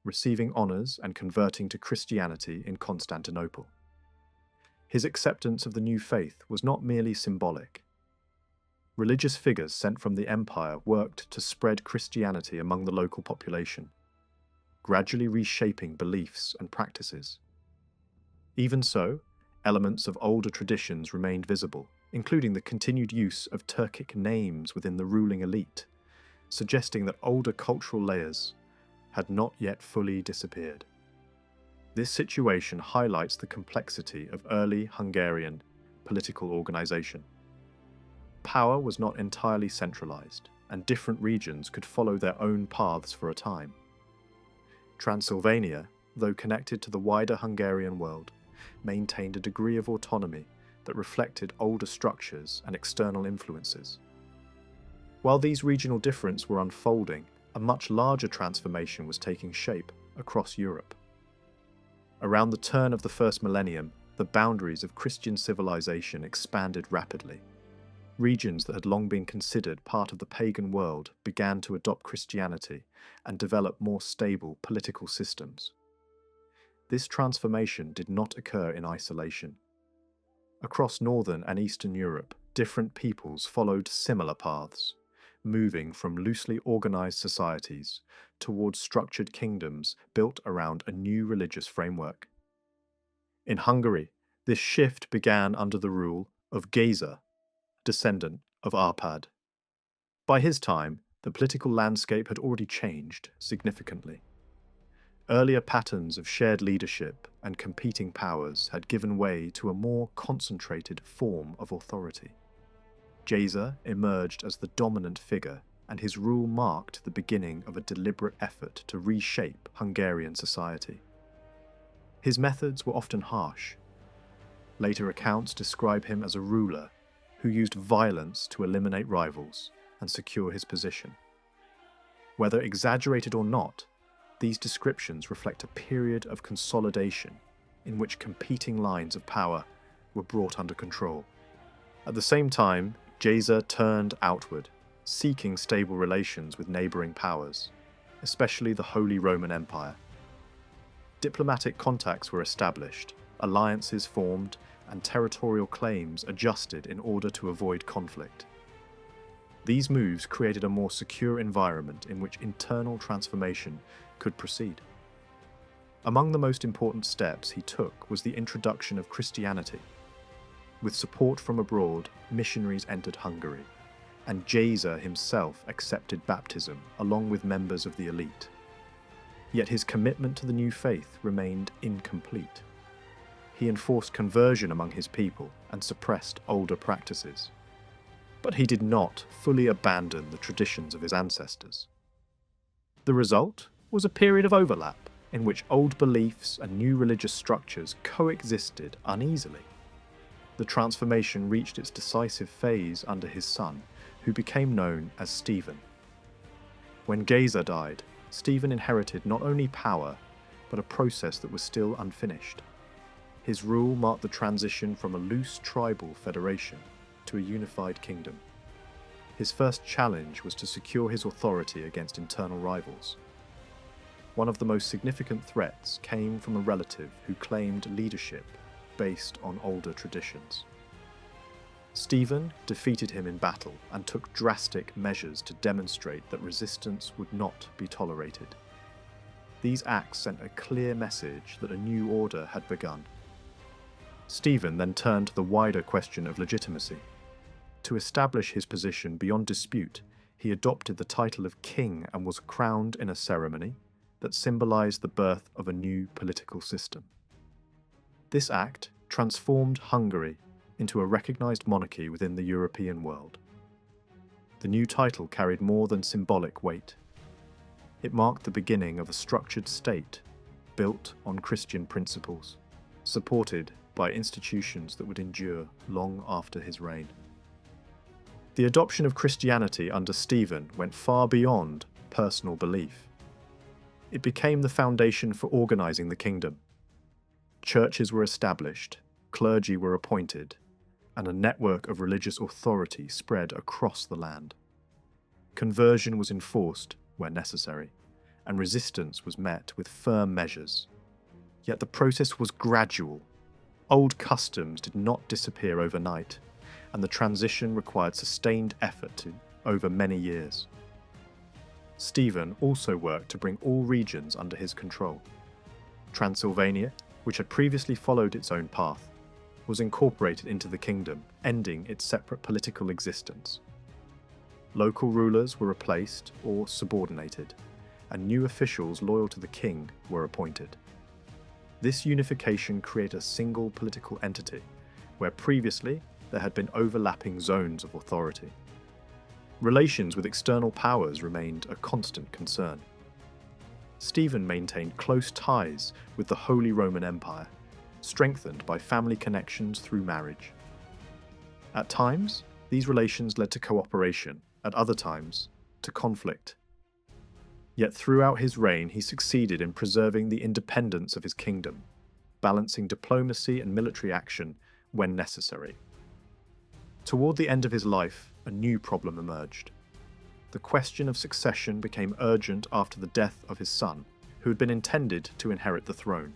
receiving honours and converting to Christianity in Constantinople. His acceptance of the new faith was not merely symbolic. Religious figures sent from the empire worked to spread Christianity among the local population, gradually reshaping beliefs and practices. Even so, elements of older traditions remained visible, including the continued use of Turkic names within the ruling elite, suggesting that older cultural layers had not yet fully disappeared. This situation highlights the complexity of early Hungarian political organization. Power was not entirely centralized, and different regions could follow their own paths for a time. Transylvania, though connected to the wider Hungarian world, maintained a degree of autonomy that reflected older structures and external influences. While these regional differences were unfolding, a much larger transformation was taking shape across Europe. Around the turn of the first millennium, the boundaries of Christian civilization expanded rapidly. Regions that had long been considered part of the pagan world began to adopt Christianity and develop more stable political systems. This transformation did not occur in isolation. Across Northern and Eastern Europe, different peoples followed similar paths, moving from loosely organized societies towards structured kingdoms built around a new religious framework. In Hungary, this shift began under the rule of Géza, descendant of Arpad. By his time, the political landscape had already changed significantly. Earlier patterns of shared leadership and competing powers had given way to a more concentrated form of authority. Géza emerged as the dominant figure, and his rule marked the beginning of a deliberate effort to reshape Hungarian society. His methods were often harsh. Later accounts describe him as a ruler who used violence to eliminate rivals and secure his position. Whether exaggerated or not, these descriptions reflect a period of consolidation in which competing lines of power were brought under control. At the same time, Géza turned outward, seeking stable relations with neighbouring powers, especially the Holy Roman Empire. Diplomatic contacts were established, alliances formed, and territorial claims adjusted in order to avoid conflict. These moves created a more secure environment in which internal transformation could proceed. Among the most important steps he took was the introduction of Christianity. With support from abroad, missionaries entered Hungary, and Géza himself accepted baptism along with members of the elite. Yet his commitment to the new faith remained incomplete. He enforced conversion among his people and suppressed older practices. But he did not fully abandon the traditions of his ancestors. The result was a period of overlap in which old beliefs and new religious structures coexisted uneasily. The transformation reached its decisive phase under his son, who became known as Stephen. When Géza died, Stephen inherited not only power, but a process that was still unfinished. His rule marked the transition from a loose tribal federation to a unified kingdom. His first challenge was to secure his authority against internal rivals. One of the most significant threats came from a relative who claimed leadership based on older traditions. Stephen defeated him in battle and took drastic measures to demonstrate that resistance would not be tolerated. These acts sent a clear message that a new order had begun. Stephen then turned to the wider question of legitimacy. To establish his position beyond dispute, he adopted the title of king and was crowned in a ceremony that symbolized the birth of a new political system. This act transformed Hungary into a recognized monarchy within the European world. The new title carried more than symbolic weight. It marked the beginning of a structured state built on Christian principles, supported by institutions that would endure long after his reign. The adoption of Christianity under Stephen went far beyond personal belief. It became the foundation for organizing the kingdom. Churches were established, clergy were appointed, and a network of religious authority spread across the land. Conversion was enforced where necessary, and resistance was met with firm measures. Yet the process was gradual. Old customs did not disappear overnight, and the transition required sustained effort over many years. Stephen also worked to bring all regions under his control. Transylvania, which had previously followed its own path, was incorporated into the kingdom, ending its separate political existence. Local rulers were replaced or subordinated, and new officials loyal to the king were appointed. This unification created a single political entity, where previously there had been overlapping zones of authority. Relations with external powers remained a constant concern. Stephen maintained close ties with the Holy Roman Empire, strengthened by family connections through marriage. At times, these relations led to cooperation, at other times, to conflict. Yet throughout his reign, he succeeded in preserving the independence of his kingdom, balancing diplomacy and military action when necessary. Toward the end of his life, a new problem emerged. The question of succession became urgent after the death of his son, who had been intended to inherit the throne.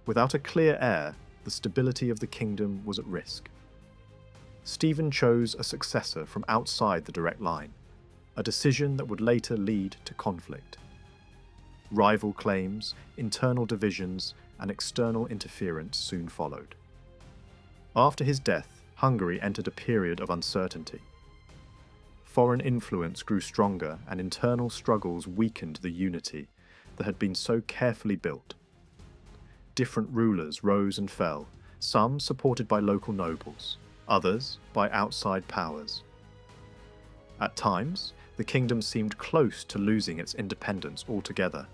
Without a clear heir, the stability of the kingdom was at risk. Stephen chose a successor from outside the direct line, a decision that would later lead to conflict. Rival claims, internal divisions, and external interference soon followed. After his death, Hungary entered a period of uncertainty. Foreign influence grew stronger, and internal struggles weakened the unity that had been so carefully built. Different rulers rose and fell, some supported by local nobles, others by outside powers. At times, the kingdom seemed close to losing its independence altogether.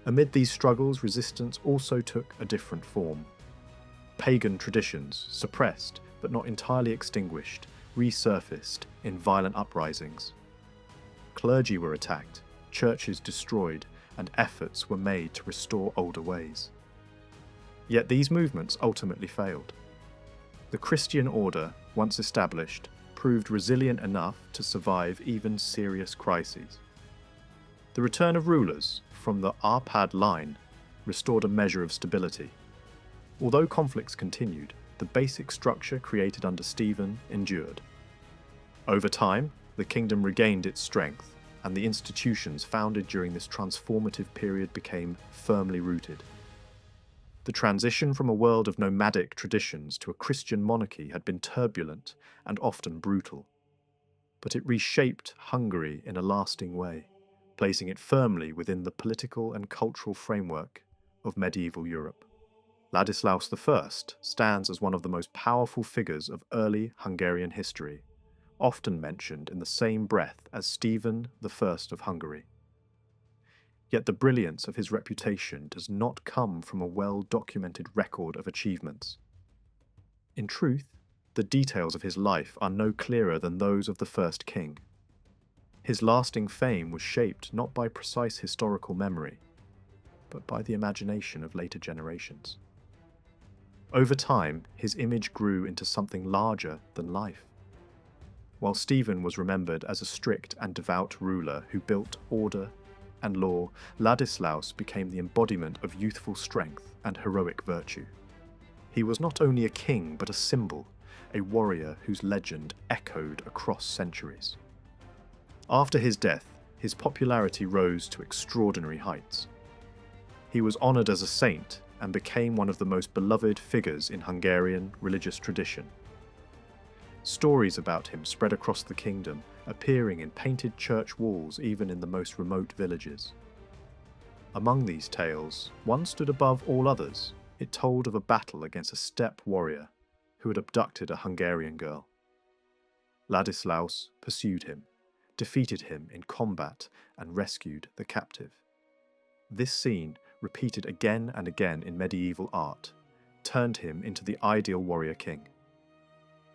Amid these struggles, resistance also took a different form. Pagan traditions, suppressed but not entirely extinguished, resurfaced in violent uprisings. Clergy were attacked, churches destroyed, and efforts were made to restore older ways. Yet these movements ultimately failed. The Christian order, once established, proved resilient enough to survive even serious crises. The return of rulers from the Arpad line restored a measure of stability. Although conflicts continued, the basic structure created under Stephen endured. Over time, the kingdom regained its strength, and the institutions founded during this transformative period became firmly rooted. The transition from a world of nomadic traditions to a Christian monarchy had been turbulent and often brutal, but it reshaped Hungary in a lasting way, placing it firmly within the political and cultural framework of medieval Europe. Ladislaus I stands as one of the most powerful figures of early Hungarian history, often mentioned in the same breath as Stephen I of Hungary. Yet the brilliance of his reputation does not come from a well-documented record of achievements. In truth, the details of his life are no clearer than those of the first king. His lasting fame was shaped not by precise historical memory, but by the imagination of later generations. Over time, his image grew into something larger than life. While Stephen was remembered as a strict and devout ruler who built order and law, Ladislaus became the embodiment of youthful strength and heroic virtue. He was not only a king, but a symbol, a warrior whose legend echoed across centuries. After his death, his popularity rose to extraordinary heights. He was honoured as a saint and became one of the most beloved figures in Hungarian religious tradition. Stories about him spread across the kingdom, appearing in painted church walls even in the most remote villages. Among these tales, one stood above all others. It told of a battle against a steppe warrior who had abducted a Hungarian girl. Ladislaus pursued him, defeated him in combat, and rescued the captive. This scene, repeated again and again in medieval art, turned him into the ideal warrior king.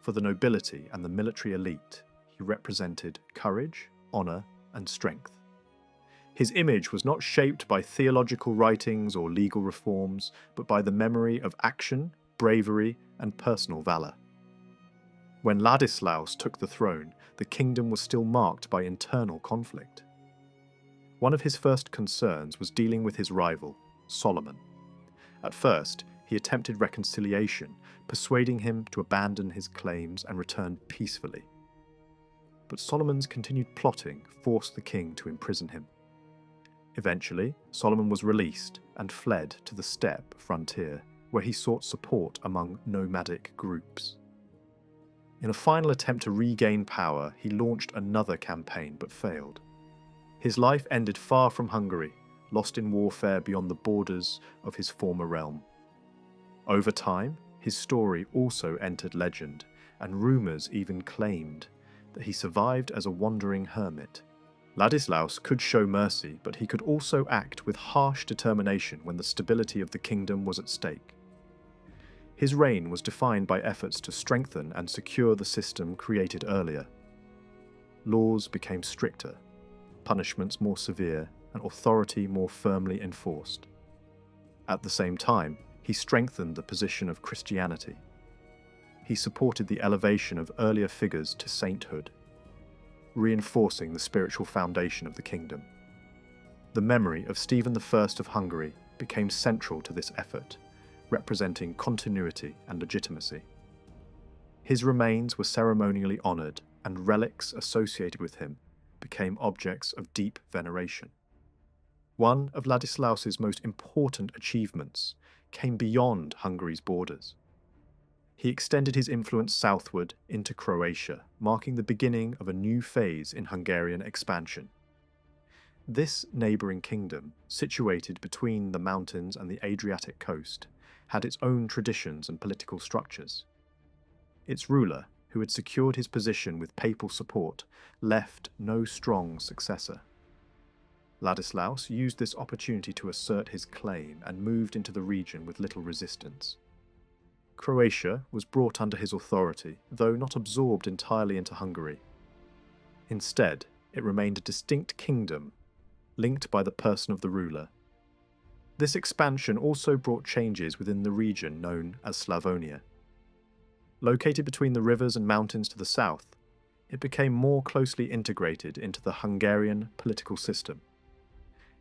For the nobility and the military elite, he represented courage, honour, and strength. His image was not shaped by theological writings or legal reforms, but by the memory of action, bravery, and personal valour. When Ladislaus took the throne, the kingdom was still marked by internal conflict. One of his first concerns was dealing with his rival, Solomon. At first, he attempted reconciliation, persuading him to abandon his claims and return peacefully. But Solomon's continued plotting forced the king to imprison him. Eventually, Solomon was released and fled to the steppe frontier, where he sought support among nomadic groups. In a final attempt to regain power, he launched another campaign but failed. His life ended far from Hungary, lost in warfare beyond the borders of his former realm. Over time, his story also entered legend, and rumours even claimed that he survived as a wandering hermit. Ladislaus could show mercy, but he could also act with harsh determination when the stability of the kingdom was at stake. His reign was defined by efforts to strengthen and secure the system created earlier. Laws became stricter, punishments more severe, and authority more firmly enforced. At the same time, he strengthened the position of Christianity. He supported the elevation of earlier figures to sainthood, reinforcing the spiritual foundation of the kingdom. The memory of Stephen I of Hungary became central to this effort, representing continuity and legitimacy. His remains were ceremonially honoured, and relics associated with him became objects of deep veneration. One of Ladislaus's most important achievements came beyond Hungary's borders. He extended his influence southward into Croatia, marking the beginning of a new phase in Hungarian expansion. This neighbouring kingdom, situated between the mountains and the Adriatic coast, had its own traditions and political structures. Its ruler, who had secured his position with papal support, left no strong successor. Ladislaus used this opportunity to assert his claim and moved into the region with little resistance. Croatia was brought under his authority, though not absorbed entirely into Hungary. Instead, it remained a distinct kingdom, linked by the person of the ruler. This expansion also brought changes within the region known as Slavonia. Located between the rivers and mountains to the south, it became more closely integrated into the Hungarian political system.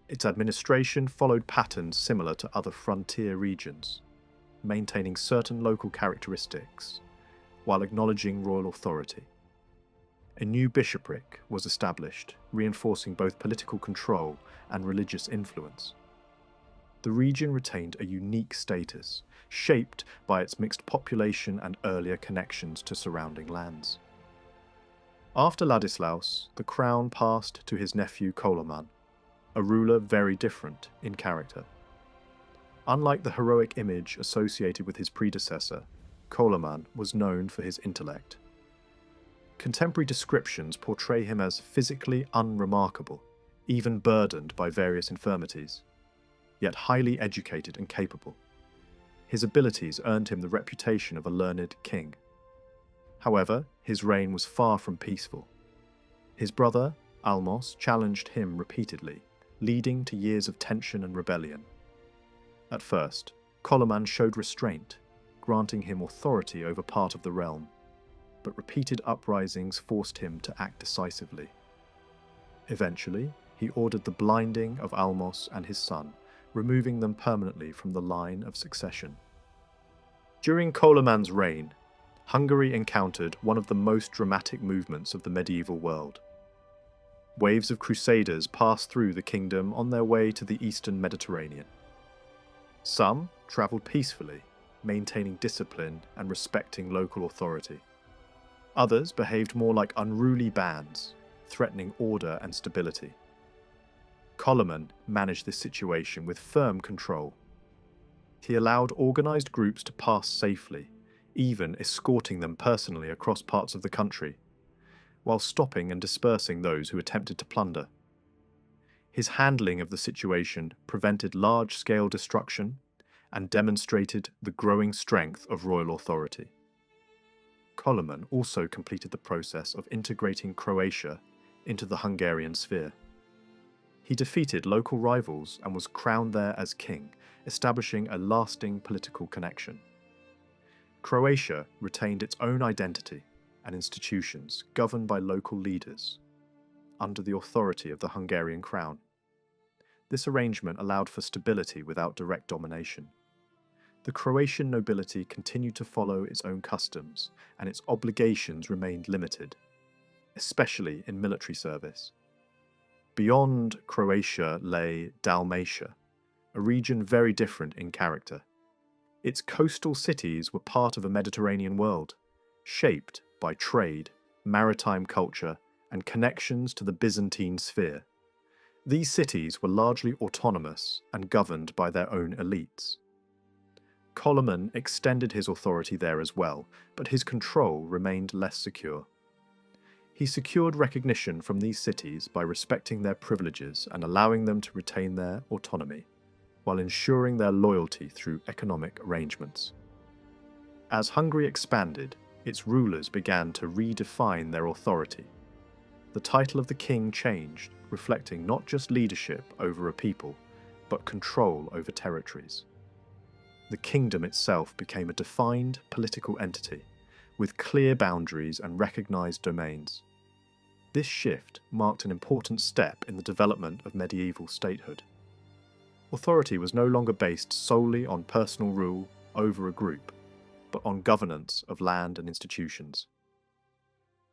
Its administration followed patterns similar to other frontier regions, maintaining certain local characteristics while acknowledging royal authority. A new bishopric was established, reinforcing both political control and religious influence. The region retained a unique status, shaped by its mixed population and earlier connections to surrounding lands. After Ladislaus, the crown passed to his nephew Koloman, a ruler very different in character. Unlike the heroic image associated with his predecessor, Koloman was known for his intellect. Contemporary descriptions portray him as physically unremarkable, even burdened by various infirmities, yet highly educated and capable. His abilities earned him the reputation of a learned king. However, his reign was far from peaceful. His brother, Almos, challenged him repeatedly, leading to years of tension and rebellion. At first, Koloman showed restraint, granting him authority over part of the realm, but repeated uprisings forced him to act decisively. Eventually, he ordered the blinding of Almos and his son, removing them permanently from the line of succession. During Koloman's reign, Hungary encountered one of the most dramatic movements of the medieval world. Waves of crusaders passed through the kingdom on their way to the eastern Mediterranean. Some travelled peacefully, maintaining discipline and respecting local authority. Others behaved more like unruly bands, threatening order and stability. Koloman managed this situation with firm control. He allowed organised groups to pass safely, even escorting them personally across parts of the country, while stopping and dispersing those who attempted to plunder. His handling of the situation prevented large-scale destruction and demonstrated the growing strength of royal authority. Koloman also completed the process of integrating Croatia into the Hungarian sphere. He defeated local rivals and was crowned there as king, establishing a lasting political connection. Croatia retained its own identity and institutions governed by local leaders, under the authority of the Hungarian crown. This arrangement allowed for stability without direct domination. The Croatian nobility continued to follow its own customs, and its obligations remained limited, especially in military service. Beyond Croatia lay Dalmatia, a region very different in character. Its coastal cities were part of a Mediterranean world, shaped by trade, maritime culture, and connections to the Byzantine sphere. These cities were largely autonomous and governed by their own elites. Koloman extended his authority there as well, but his control remained less secure. He secured recognition from these cities by respecting their privileges and allowing them to retain their autonomy, while ensuring their loyalty through economic arrangements. As Hungary expanded, its rulers began to redefine their authority. The title of the king changed, reflecting not just leadership over a people, but control over territories. The kingdom itself became a defined political entity, with clear boundaries and recognized domains. This shift marked an important step in the development of medieval statehood. Authority was no longer based solely on personal rule over a group, but on governance of land and institutions.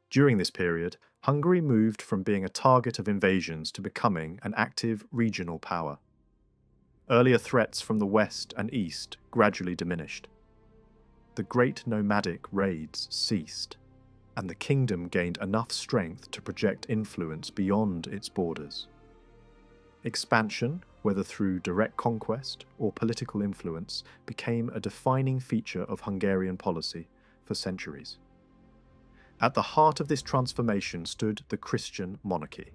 During this period, Hungary moved from being a target of invasions to becoming an active regional power. Earlier threats from the west and east gradually diminished. The great nomadic raids ceased, and the kingdom gained enough strength to project influence beyond its borders. Expansion, whether through direct conquest or political influence, became a defining feature of Hungarian policy for centuries. At the heart of this transformation stood the Christian monarchy.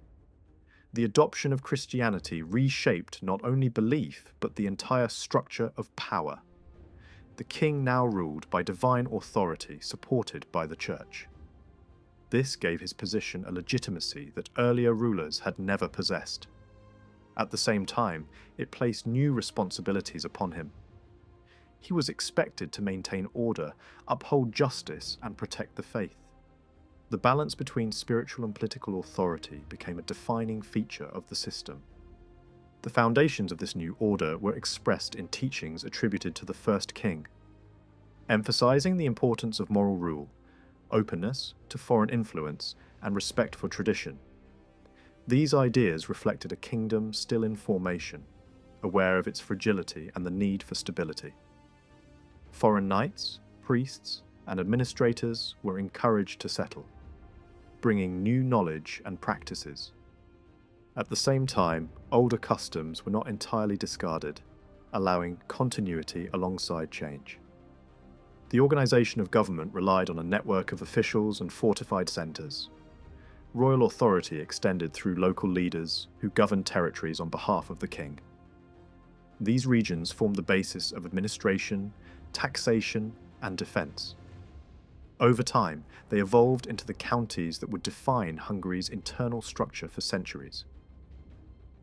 The adoption of Christianity reshaped not only belief, but the entire structure of power. The king now ruled by divine authority supported by the church. This gave his position a legitimacy that earlier rulers had never possessed. At the same time, it placed new responsibilities upon him. He was expected to maintain order, uphold justice, and protect the faith. The balance between spiritual and political authority became a defining feature of the system. The foundations of this new order were expressed in teachings attributed to the first king, emphasizing the importance of moral rule, openness to foreign influence, and respect for tradition. These ideas reflected a kingdom still in formation, aware of its fragility and the need for stability. Foreign knights, priests, and administrators were encouraged to settle, bringing new knowledge and practices. At the same time, older customs were not entirely discarded, allowing continuity alongside change. The organization of government relied on a network of officials and fortified centers. Royal authority extended through local leaders who governed territories on behalf of the king. These regions formed the basis of administration, taxation, and defense. Over time, they evolved into the counties that would define Hungary's internal structure for centuries.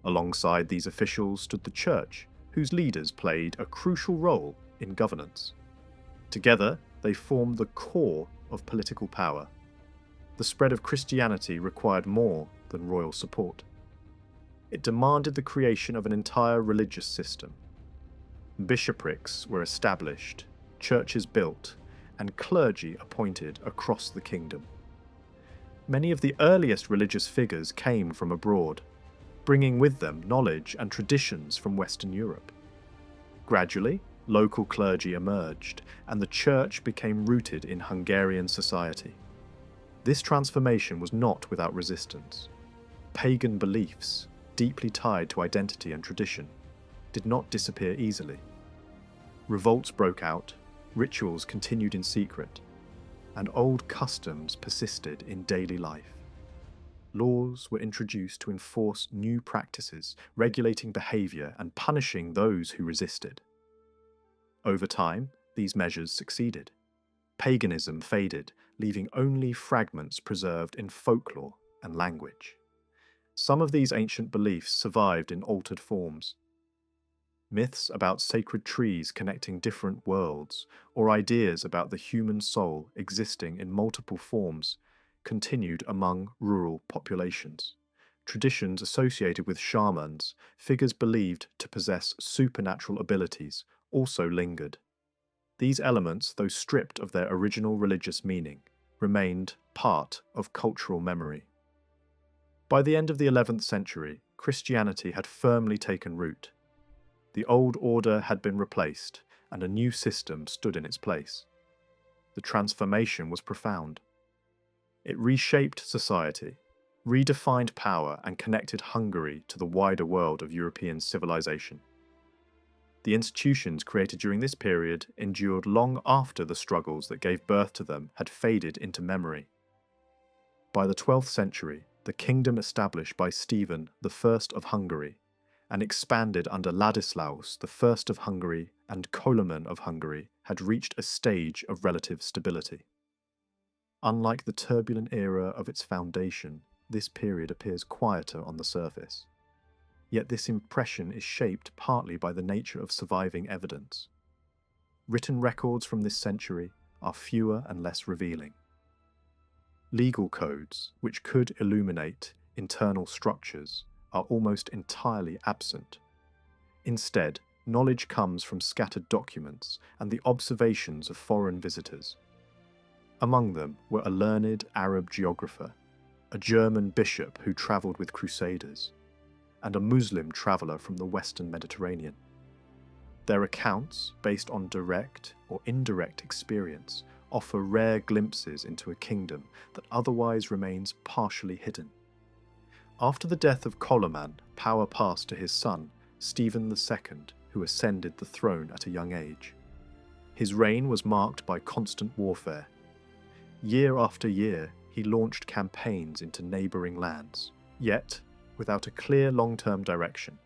Alongside these officials stood the church, whose leaders played a crucial role in governance. Together, they formed the core of political power. The spread of Christianity required more than royal support. It demanded the creation of an entire religious system. Bishoprics were established, churches built, and clergy appointed across the kingdom. Many of the earliest religious figures came from abroad, bringing with them knowledge and traditions from Western Europe. Gradually, local clergy emerged, and the church became rooted in Hungarian society. This transformation was not without resistance. Pagan beliefs, deeply tied to identity and tradition, did not disappear easily. Revolts broke out, rituals continued in secret, and old customs persisted in daily life. Laws were introduced to enforce new practices, regulating behavior and punishing those who resisted. Over time, these measures succeeded. Paganism faded, leaving only fragments preserved in folklore and language. Some of these ancient beliefs survived in altered forms. Myths about sacred trees connecting different worlds, or ideas about the human soul existing in multiple forms, continued among rural populations. Traditions associated with shamans, figures believed to possess supernatural abilities, also lingered. These elements, though stripped of their original religious meaning, remained part of cultural memory. By the end of the 11th century, Christianity had firmly taken root. The old order had been replaced, and a new system stood in its place. The transformation was profound. It reshaped society, redefined power, and connected Hungary to the wider world of European civilization. The institutions created during this period endured long after the struggles that gave birth to them had faded into memory. By the 12th century, the kingdom established by Stephen I of Hungary and expanded under Ladislaus I of Hungary and Koloman of Hungary had reached a stage of relative stability. Unlike the turbulent era of its foundation, this period appears quieter on the surface. Yet this impression is shaped partly by the nature of surviving evidence. Written records from this century are fewer and less revealing. Legal codes, which could illuminate internal structures, are almost entirely absent. Instead, knowledge comes from scattered documents and the observations of foreign visitors. Among them were a learned Arab geographer, a German bishop who travelled with crusaders, and a Muslim traveller from the Western Mediterranean. Their accounts, based on direct or indirect experience, offer rare glimpses into a kingdom that otherwise remains partially hidden. After the death of Koloman, power passed to his son, Stephen II, who ascended the throne at a young age. His reign was marked by constant warfare. Year after year, he launched campaigns into neighbouring lands, yet without a clear long-term direction.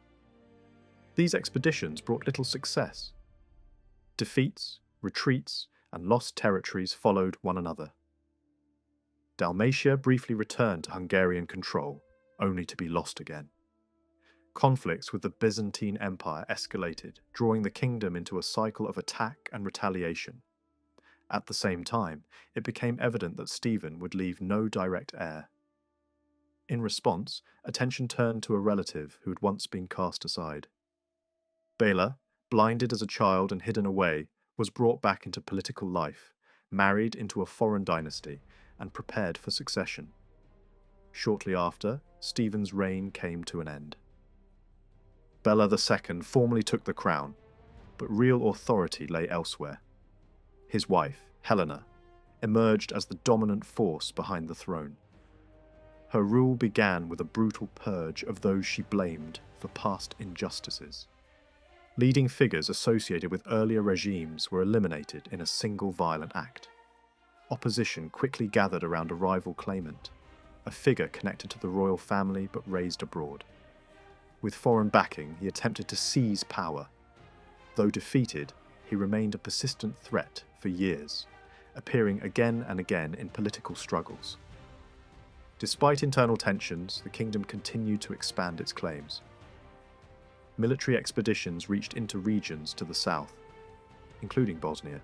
These expeditions brought little success. Defeats, retreats, and lost territories followed one another. Dalmatia briefly returned to Hungarian control, only to be lost again. Conflicts with the Byzantine Empire escalated, drawing the kingdom into a cycle of attack and retaliation. At the same time, it became evident that Stephen would leave no direct heir. In response, attention turned to a relative who had once been cast aside. Bela, blinded as a child and hidden away, was brought back into political life, married into a foreign dynasty, and prepared for succession. Shortly after, Stephen's reign came to an end. Bela II formally took the crown, but real authority lay elsewhere. His wife, Helena, emerged as the dominant force behind the throne. Her rule began with a brutal purge of those she blamed for past injustices. Leading figures associated with earlier regimes were eliminated in a single violent act. Opposition quickly gathered around a rival claimant, a figure connected to the royal family but raised abroad. With foreign backing, he attempted to seize power. Though defeated, he remained a persistent threat for years, appearing again and again in political struggles. Despite internal tensions, the kingdom continued to expand its claims. Military expeditions reached into regions to the south, including Bosnia.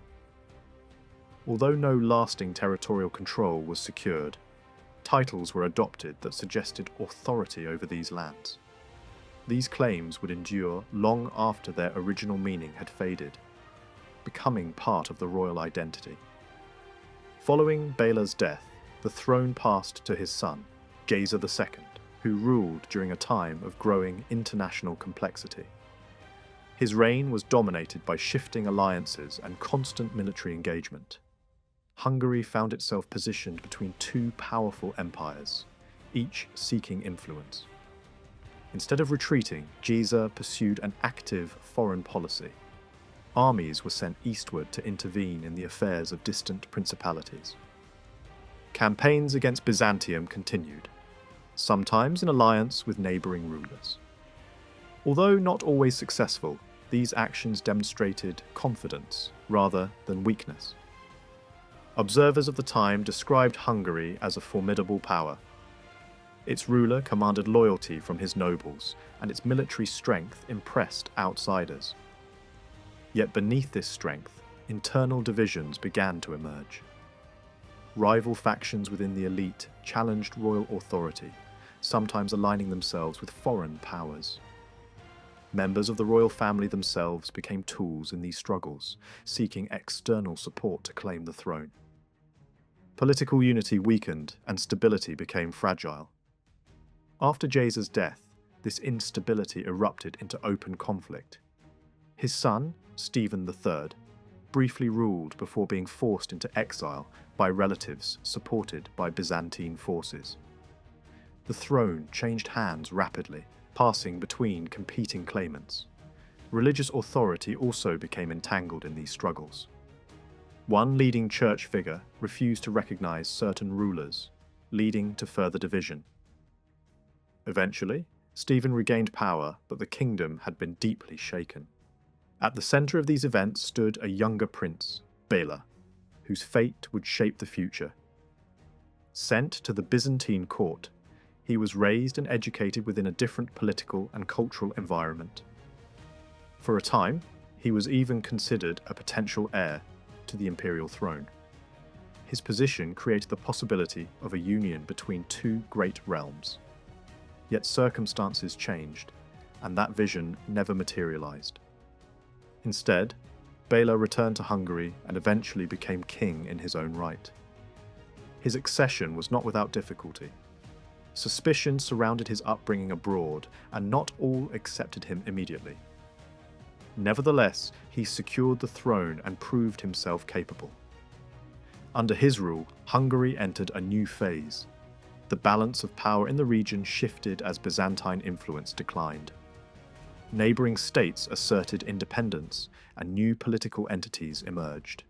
Although no lasting territorial control was secured, titles were adopted that suggested authority over these lands. These claims would endure long after their original meaning had faded, becoming part of the royal identity. Following Bela's death, the throne passed to his son, Geza II, who ruled during a time of growing international complexity. His reign was dominated by shifting alliances and constant military engagement. Hungary found itself positioned between two powerful empires, each seeking influence. Instead of retreating, Geza pursued an active foreign policy. Armies were sent eastward to intervene in the affairs of distant principalities. Campaigns against Byzantium continued, sometimes in alliance with neighbouring rulers. Although not always successful, these actions demonstrated confidence rather than weakness. Observers of the time described Hungary as a formidable power. Its ruler commanded loyalty from his nobles, and its military strength impressed outsiders. Yet beneath this strength, internal divisions began to emerge. Rival factions within the elite challenged royal authority, sometimes aligning themselves with foreign powers. Members of the royal family themselves became tools in these struggles, seeking external support to claim the throne. Political unity weakened and stability became fragile. After Géza's death, this instability erupted into open conflict. His son, Stephen III, briefly ruled before being forced into exile by relatives supported by Byzantine forces. The throne changed hands rapidly, passing between competing claimants. Religious authority also became entangled in these struggles. One leading church figure refused to recognize certain rulers, leading to further division. Eventually, Stephen regained power, but the kingdom had been deeply shaken. At the center of these events stood a younger prince, Bela, whose fate would shape the future. Sent to the Byzantine court, he was raised and educated within a different political and cultural environment. For a time, he was even considered a potential heir to the imperial throne. His position created the possibility of a union between two great realms. Yet circumstances changed, and that vision never materialized. Instead, Bela returned to Hungary and eventually became king in his own right. His accession was not without difficulty. Suspicion surrounded his upbringing abroad, and not all accepted him immediately. Nevertheless, he secured the throne and proved himself capable. Under his rule, Hungary entered a new phase. The balance of power in the region shifted as Byzantine influence declined. Neighboring states asserted independence, and new political entities emerged.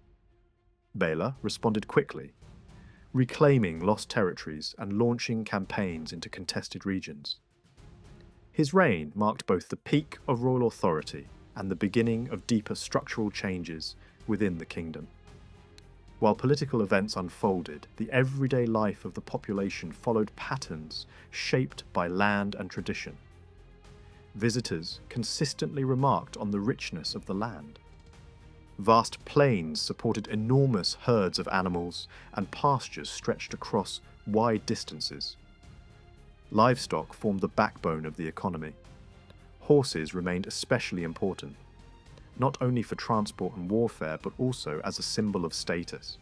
Bela responded quickly, reclaiming lost territories and launching campaigns into contested regions. His reign marked both the peak of royal authority and the beginning of deeper structural changes within the kingdom. While political events unfolded, the everyday life of the population followed patterns shaped by land and tradition. Visitors consistently remarked on the richness of the land. Vast plains supported enormous herds of animals, and pastures stretched across wide distances. Livestock formed the backbone of the economy. Horses remained especially important, not only for transport and warfare, but also as a symbol of status.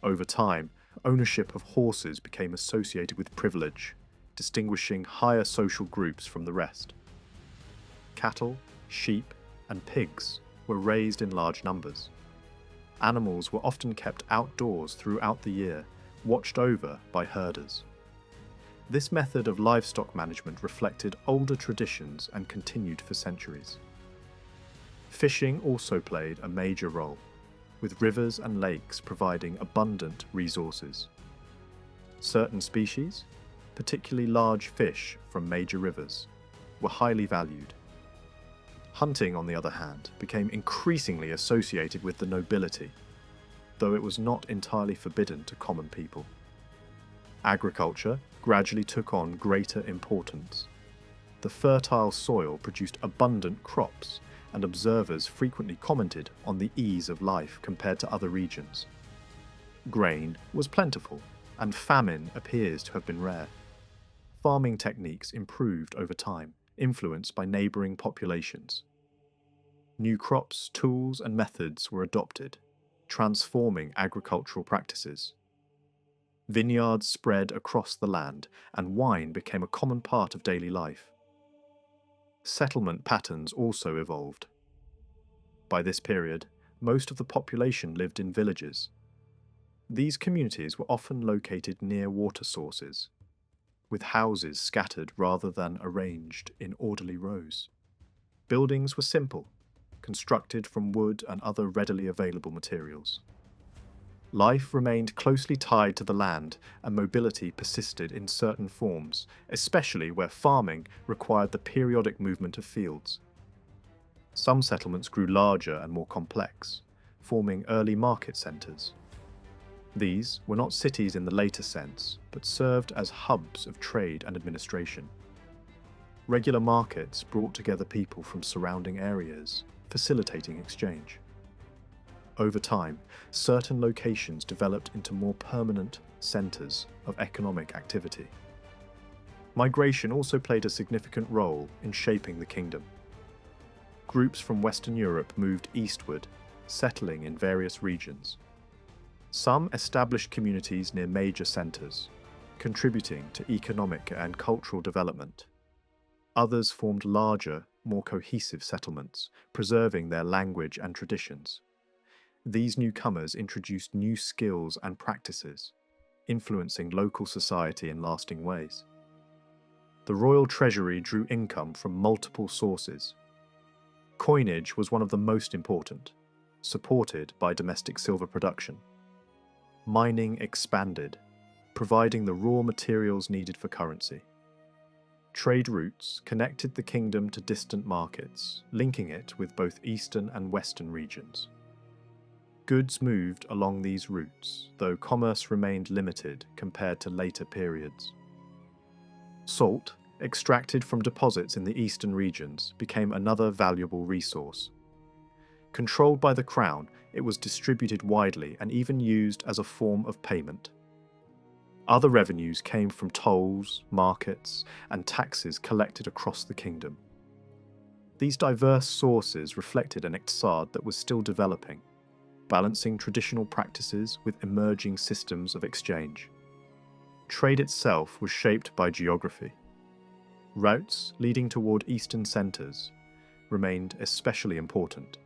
Over time, ownership of horses became associated with privilege, distinguishing higher social groups from the rest. Cattle, sheep, and pigs were raised in large numbers. Animals were often kept outdoors throughout the year, watched over by herders. This method of livestock management reflected older traditions and continued for centuries. Fishing also played a major role, with rivers and lakes providing abundant resources. Certain species, particularly large fish from major rivers, were highly valued. Hunting, on the other hand, became increasingly associated with the nobility, though it was not entirely forbidden to common people. Agriculture gradually took on greater importance. The fertile soil produced abundant crops, and observers frequently commented on the ease of life compared to other regions. Grain was plentiful, and famine appears to have been rare. Farming techniques improved over time, influenced by neighbouring populations. New crops, tools, and methods were adopted, transforming agricultural practices. Vineyards spread across the land, and wine became a common part of daily life. Settlement patterns also evolved. By this period, most of the population lived in villages. These communities were often located near water sources, with houses scattered rather than arranged in orderly rows. Buildings were simple, constructed from wood and other readily available materials. Life remained closely tied to the land, and mobility persisted in certain forms, especially where farming required the periodic movement of fields. Some settlements grew larger and more complex, forming early market centres. These were not cities in the later sense, but served as hubs of trade and administration. Regular markets brought together people from surrounding areas, facilitating exchange. Over time, certain locations developed into more permanent centres of economic activity. Migration also played a significant role in shaping the kingdom. Groups from Western Europe moved eastward, settling in various regions. Some established communities near major centres, contributing to economic and cultural development. Others formed larger, more cohesive settlements, preserving their language and traditions. These newcomers introduced new skills and practices, influencing local society in lasting ways. The royal treasury drew income from multiple sources. Coinage was one of the most important, supported by domestic silver production. Mining expanded, providing the raw materials needed for currency. Trade routes connected the kingdom to distant markets, linking it with both eastern and western regions. Goods moved along these routes, though commerce remained limited compared to later periods. Salt, extracted from deposits in the eastern regions, became another valuable resource. Controlled by the crown, it was distributed widely and even used as a form of payment. Other revenues came from tolls, markets, and taxes collected across the kingdom. These diverse sources reflected an iqtisad that was still developing, balancing traditional practices with emerging systems of exchange. Trade itself was shaped by geography. Routes leading toward eastern centres remained especially important,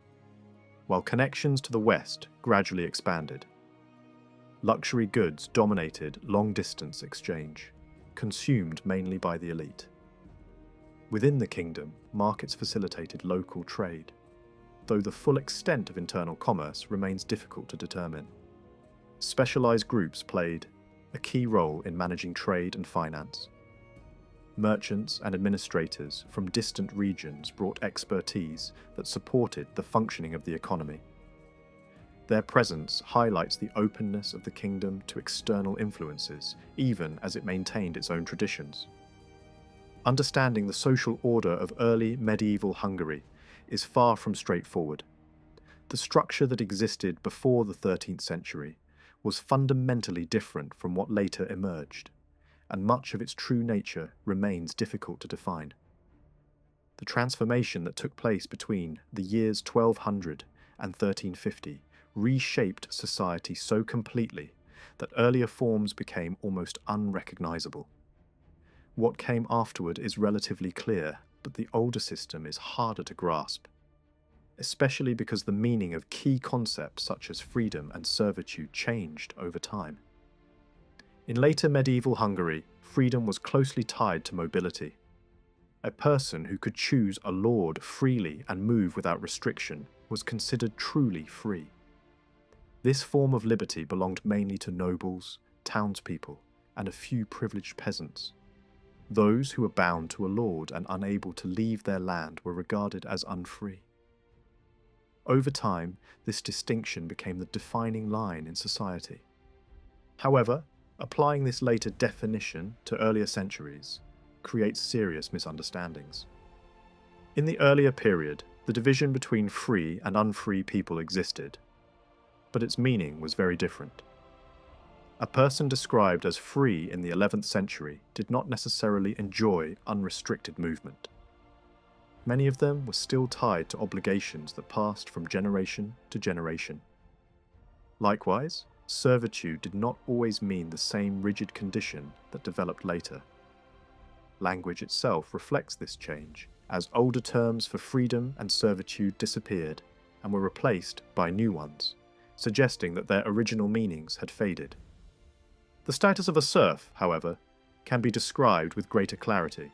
while connections to the west gradually expanded. Luxury goods dominated long-distance exchange, consumed mainly by the elite. Within the kingdom, markets facilitated local trade, though the full extent of internal commerce remains difficult to determine. Specialized groups played a key role in managing trade and finance. Merchants and administrators from distant regions brought expertise that supported the functioning of the economy. Their presence highlights the openness of the kingdom to external influences, even as it maintained its own traditions. Understanding the social order of early medieval Hungary is far from straightforward. The structure that existed before the 13th century was fundamentally different from what later emerged, and much of its true nature remains difficult to define. The transformation that took place between the years 1200 and 1350 reshaped society so completely that earlier forms became almost unrecognizable. What came afterward is relatively clear, but the older system is harder to grasp, especially because the meaning of key concepts such as freedom and servitude changed over time. In later medieval Hungary, freedom was closely tied to mobility. A person who could choose a lord freely and move without restriction was considered truly free. This form of liberty belonged mainly to nobles, townspeople, and a few privileged peasants. Those who were bound to a lord and unable to leave their land were regarded as unfree. Over time, this distinction became the defining line in society. However, applying this later definition to earlier centuries creates serious misunderstandings. In the earlier period, the division between free and unfree people existed, but its meaning was very different. A person described as free in the 11th century did not necessarily enjoy unrestricted movement. Many of them were still tied to obligations that passed from generation to generation. Likewise, servitude did not always mean the same rigid condition that developed later. Language itself reflects this change, as older terms for freedom and servitude disappeared and were replaced by new ones, suggesting that their original meanings had faded. The status of a serf, however, can be described with greater clarity.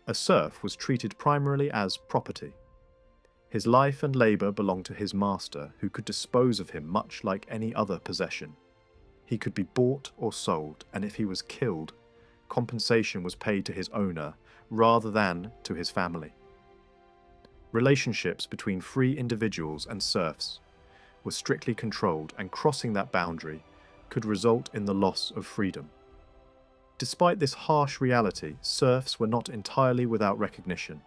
A serf was treated primarily as property. His life and labour belonged to his master, who could dispose of him much like any other possession. He could be bought or sold, and if he was killed, compensation was paid to his owner rather than to his family. Relationships between free individuals and serfs were strictly controlled, and crossing that boundary could result in the loss of freedom. Despite this harsh reality, serfs were not entirely without recognition.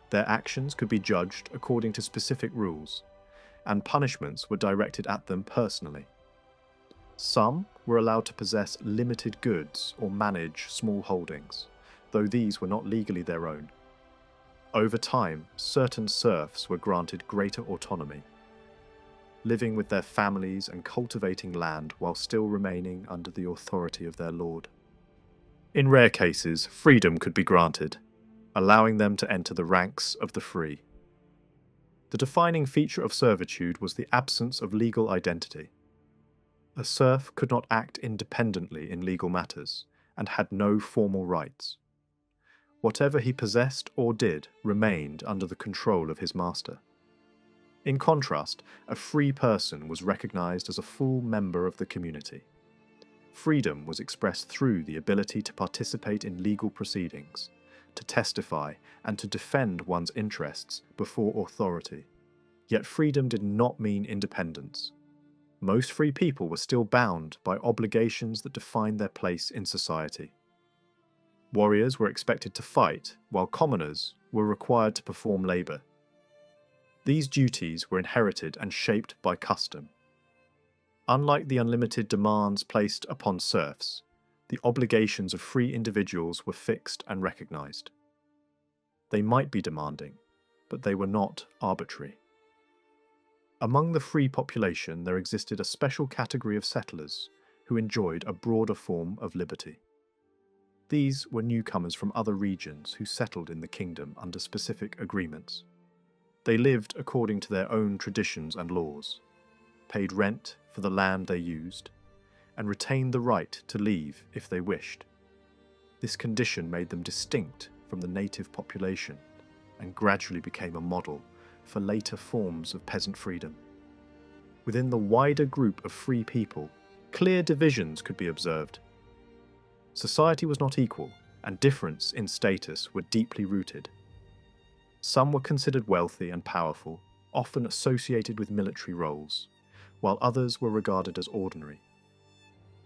Their actions could be judged according to specific rules, and punishments were directed at them personally. Some were allowed to possess limited goods or manage small holdings, though these were not legally their own. Over time, certain serfs were granted greater autonomy. living with their families and cultivating land while still remaining under the authority of their lord. In rare cases, freedom could be granted, allowing them to enter the ranks of the free. The defining feature of servitude was the absence of legal identity. A serf could not act independently in legal matters and had no formal rights. Whatever he possessed or did remained under the control of his master. In contrast, a free person was recognized as a full member of the community. Freedom was expressed through the ability to participate in legal proceedings, to testify, and to defend one's interests before authority. Yet freedom did not mean independence. Most free people were still bound by obligations that defined their place in society. Warriors were expected to fight, while commoners were required to perform labour. These duties were inherited and shaped by custom. Unlike the unlimited demands placed upon serfs, the obligations of free individuals were fixed and recognised. They might be demanding, but they were not arbitrary. Among the free population there existed a special category of settlers who enjoyed a broader form of liberty. These were newcomers from other regions who settled in the kingdom under specific agreements. They lived according to their own traditions and laws, paid rent for the land they used, and retained the right to leave if they wished. This condition made them distinct from the native population and gradually became a model for later forms of peasant freedom. Within the wider group of free people, clear divisions could be observed. Society was not equal, and difference in status were deeply rooted. Some were considered wealthy and powerful, often associated with military roles, while others were regarded as ordinary.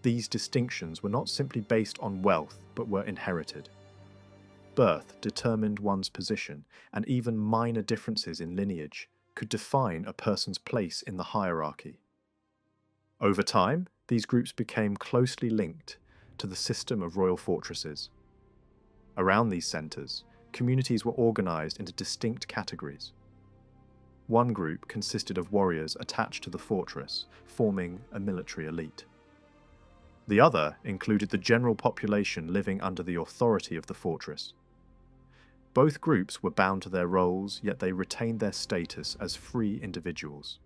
These distinctions were not simply based on wealth, but were inherited. Birth determined one's position, and even minor differences in lineage could define a person's place in the hierarchy. Over time, these groups became closely linked to the system of royal fortresses. Around these centres, communities were organised into distinct categories. One group consisted of warriors attached to the fortress, forming a military elite. The other included the general population living under the authority of the fortress. Both groups were bound to their roles, yet they retained their status as free individuals.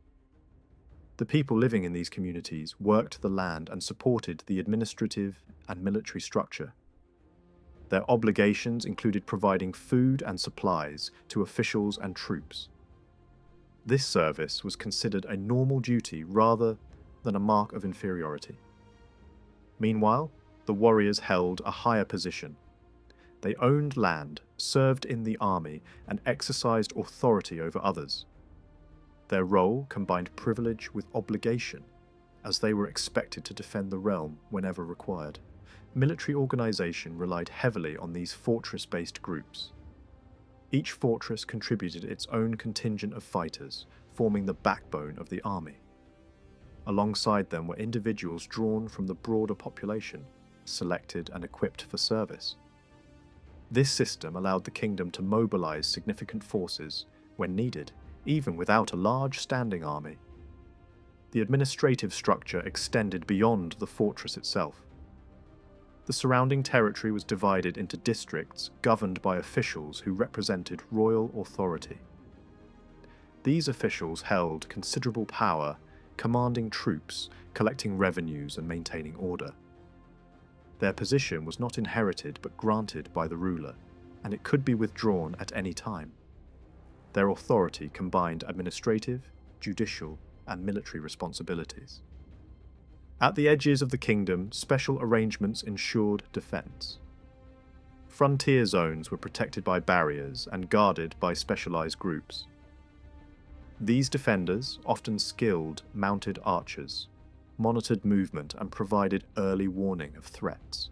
The people living in these communities worked the land and supported the administrative and military structure. Their obligations included providing food and supplies to officials and troops. This service was considered a normal duty rather than a mark of inferiority. Meanwhile, the warriors held a higher position. They owned land, served in the army, and exercised authority over others. Their role combined privilege with obligation, as they were expected to defend the realm whenever required. Military organisation relied heavily on these fortress-based groups. Each fortress contributed its own contingent of fighters, forming the backbone of the army. Alongside them were individuals drawn from the broader population, selected and equipped for service. This system allowed the kingdom to mobilise significant forces when needed, even without a large standing army. The administrative structure extended beyond the fortress itself. The surrounding territory was divided into districts governed by officials who represented royal authority. These officials held considerable power, commanding troops, collecting revenues and maintaining order. Their position was not inherited but granted by the ruler, and it could be withdrawn at any time. Their authority combined administrative, judicial, and military responsibilities. At the edges of the kingdom, special arrangements ensured defence. Frontier zones were protected by barriers and guarded by specialised groups. These defenders, often skilled mounted archers, monitored movement and provided early warning of threats.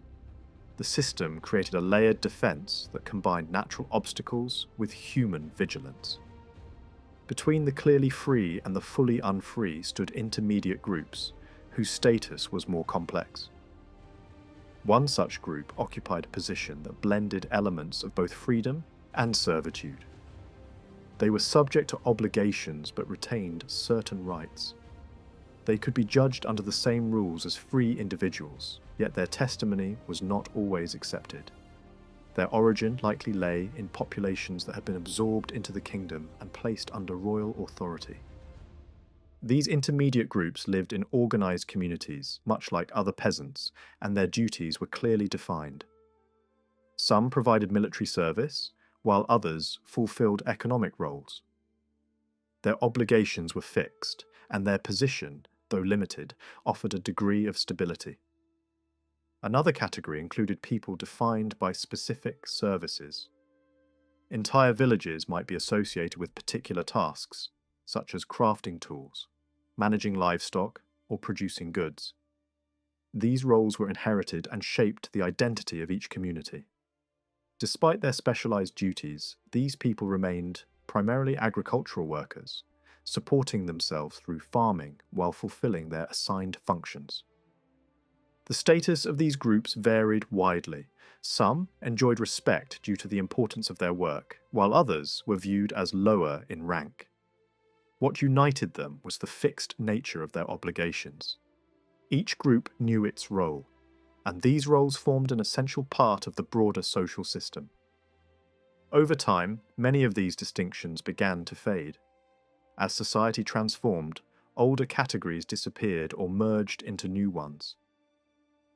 The system created a layered defence that combined natural obstacles with human vigilance. Between the clearly free and the fully unfree stood intermediate groups, whose status was more complex. One such group occupied a position that blended elements of both freedom and servitude. They were subject to obligations but retained certain rights. They could be judged under the same rules as free individuals, yet their testimony was not always accepted. Their origin likely lay in populations that had been absorbed into the kingdom and placed under royal authority. These intermediate groups lived in organized communities, much like other peasants, and their duties were clearly defined. Some provided military service, while others fulfilled economic roles. Their obligations were fixed, and their position, though limited, offered a degree of stability. Another category included people defined by specific services. Entire villages might be associated with particular tasks, such as crafting tools, managing livestock, or producing goods. These roles were inherited and shaped the identity of each community. Despite their specialized duties, these people remained primarily agricultural workers, supporting themselves through farming while fulfilling their assigned functions. The status of these groups varied widely. Some enjoyed respect due to the importance of their work, while others were viewed as lower in rank. What united them was the fixed nature of their obligations. Each group knew its role, and these roles formed an essential part of the broader social system. Over time, many of these distinctions began to fade. As society transformed, older categories disappeared or merged into new ones.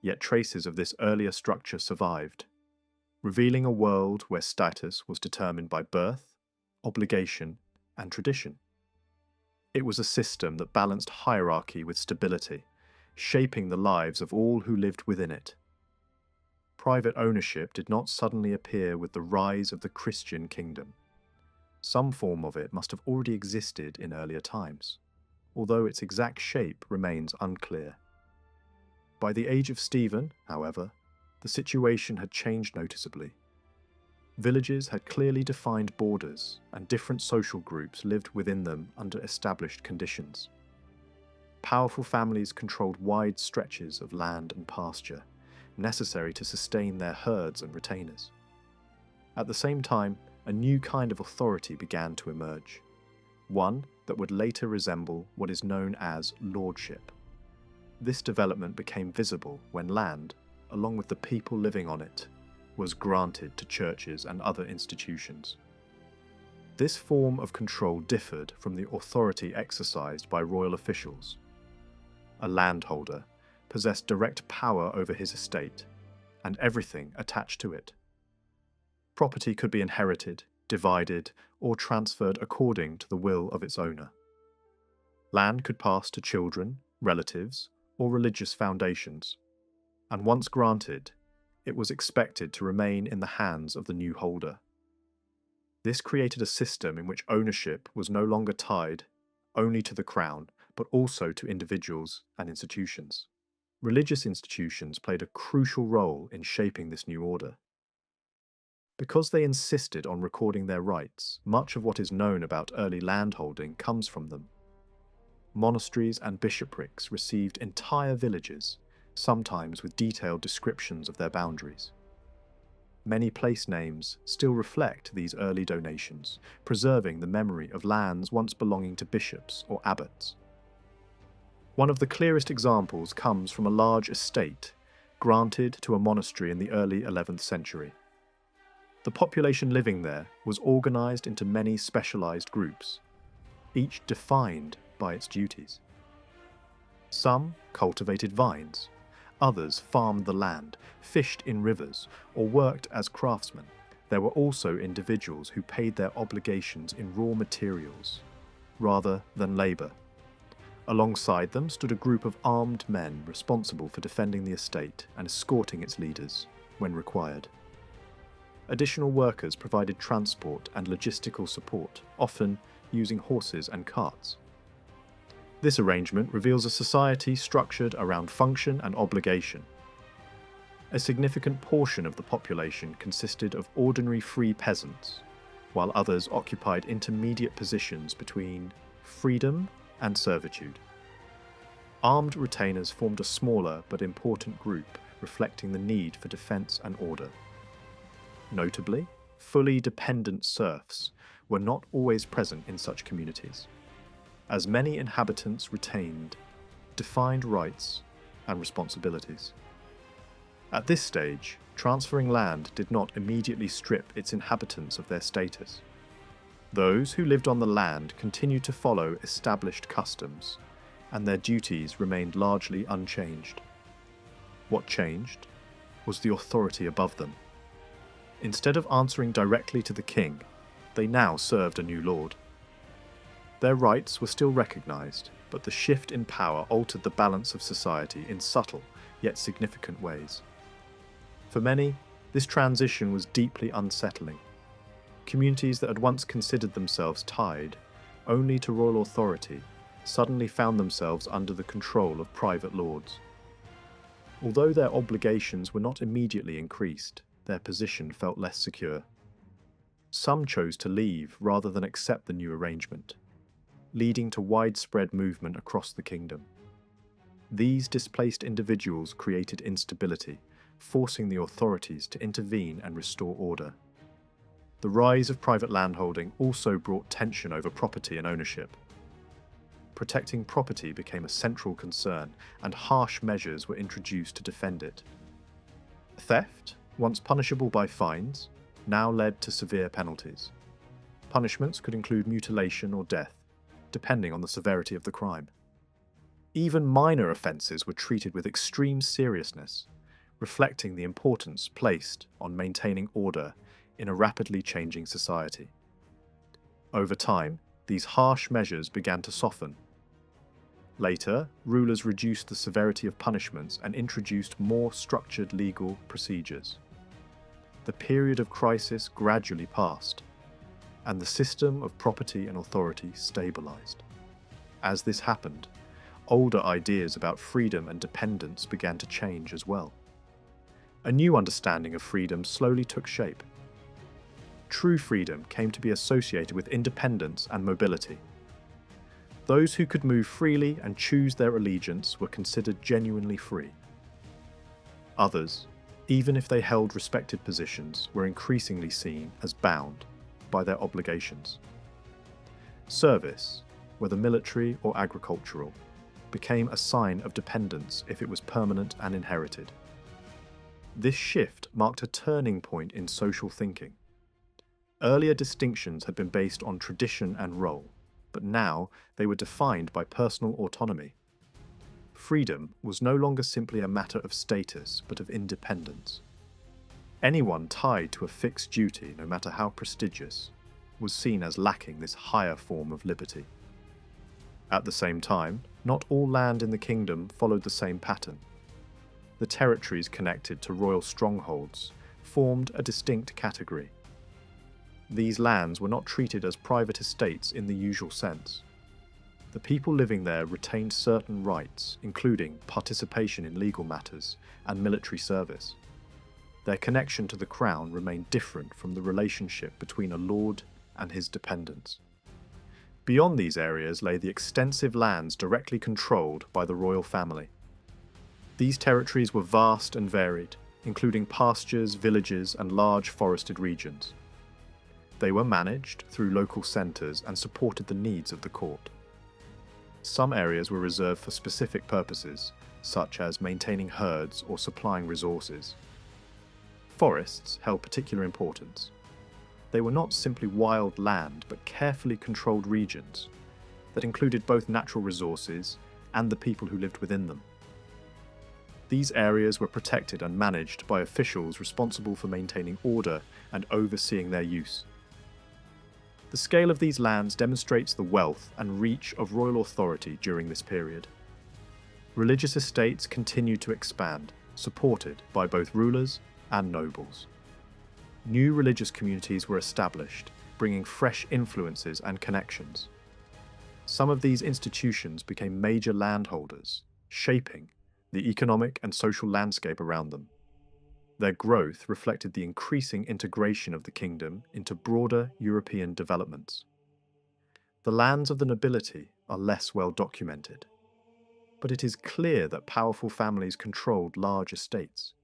Yet traces of this earlier structure survived, revealing a world where status was determined by birth, obligation, and tradition. It was a system that balanced hierarchy with stability, shaping the lives of all who lived within it. Private ownership did not suddenly appear with the rise of the Christian kingdom. Some form of it must have already existed in earlier times, although its exact shape remains unclear. By the age of Stephen, however, the situation had changed noticeably. Villages had clearly defined borders, and different social groups lived within them under established conditions. Powerful families controlled wide stretches of land and pasture, necessary to sustain their herds and retainers. At the same time, a new kind of authority began to emerge, one that would later resemble what is known as lordship. This development became visible when land, along with the people living on it, was granted to churches and other institutions. This form of control differed from the authority exercised by royal officials. A landholder possessed direct power over his estate, and everything attached to it. Property could be inherited, divided, or transferred according to the will of its owner. Land could pass to children, relatives, or religious foundations, and once granted, it was expected to remain in the hands of the new holder. This created a system in which ownership was no longer tied only to the crown, but also to individuals and institutions. Religious institutions played a crucial role in shaping this new order. Because they insisted on recording their rights, much of what is known about early landholding comes from them. Monasteries and bishoprics received entire villages, sometimes with detailed descriptions of their boundaries. Many place names still reflect these early donations, preserving the memory of lands once belonging to bishops or abbots. One of the clearest examples comes from a large estate granted to a monastery in the early 11th century. The population living there was organized into many specialized groups, each defined by its duties. Some cultivated vines, others farmed the land, fished in rivers, or worked as craftsmen. There were also individuals who paid their obligations in raw materials, rather than labor. Alongside them stood a group of armed men responsible for defending the estate and escorting its leaders when required. Additional workers provided transport and logistical support, often using horses and carts. This arrangement reveals a society structured around function and obligation. A significant portion of the population consisted of ordinary free peasants, while others occupied intermediate positions between freedom and servitude. Armed retainers formed a smaller but important group, reflecting the need for defense and order. Notably, fully dependent serfs were not always present in such communities, as many inhabitants retained defined rights and responsibilities. At this stage, transferring land did not immediately strip its inhabitants of their status. Those who lived on the land continued to follow established customs, and their duties remained largely unchanged. What changed was the authority above them. Instead of answering directly to the king, they now served a new lord. Their rights were still recognized, but the shift in power altered the balance of society in subtle yet significant ways. For many, this transition was deeply unsettling. Communities that had once considered themselves tied only to royal authority suddenly found themselves under the control of private lords. Although their obligations were not immediately increased, their position felt less secure. Some chose to leave rather than accept the new arrangement, leading to widespread movement across the kingdom. These displaced individuals created instability, forcing the authorities to intervene and restore order. The rise of private landholding also brought tension over property and ownership. Protecting property became a central concern, and harsh measures were introduced to defend it. Theft, once punishable by fines, now led to severe penalties. Punishments could include mutilation or death, depending on the severity of the crime. Even minor offences were treated with extreme seriousness, reflecting the importance placed on maintaining order in a rapidly changing society. Over time, these harsh measures began to soften. Later, rulers reduced the severity of punishments and introduced more structured legal procedures. The period of crisis gradually passed, and the system of property and authority stabilized. As this happened, older ideas about freedom and dependence began to change as well. A new understanding of freedom slowly took shape. True freedom came to be associated with independence and mobility. Those who could move freely and choose their allegiance were considered genuinely free. Others, even if they held respected positions, were increasingly seen as bound by their obligations. Service, whether military or agricultural, became a sign of dependence if it was permanent and inherited. This shift marked a turning point in social thinking. Earlier distinctions had been based on tradition and role, but now they were defined by personal autonomy. Freedom was no longer simply a matter of status, but of independence. Anyone tied to a fixed duty, no matter how prestigious, was seen as lacking this higher form of liberty. At the same time, not all land in the kingdom followed the same pattern. The territories connected to royal strongholds formed a distinct category. These lands were not treated as private estates in the usual sense. The people living there retained certain rights, including participation in legal matters and military service. Their connection to the crown remained different from the relationship between a lord and his dependents. Beyond these areas lay the extensive lands directly controlled by the royal family. These territories were vast and varied, including pastures, villages, and large forested regions. They were managed through local centres and supported the needs of the court. Some areas were reserved for specific purposes, such as maintaining herds or supplying resources. Forests held particular importance. They were not simply wild land, but carefully controlled regions that included both natural resources and the people who lived within them. These areas were protected and managed by officials responsible for maintaining order and overseeing their use. The scale of these lands demonstrates the wealth and reach of royal authority during this period. Religious estates continued to expand, supported by both rulers and nobles. New religious communities were established, bringing fresh influences and connections. Some of these institutions became major landholders, shaping the economic and social landscape around them. Their growth reflected the increasing integration of the kingdom into broader European developments. The lands of the nobility are less well documented, but it is clear that powerful families controlled large estates.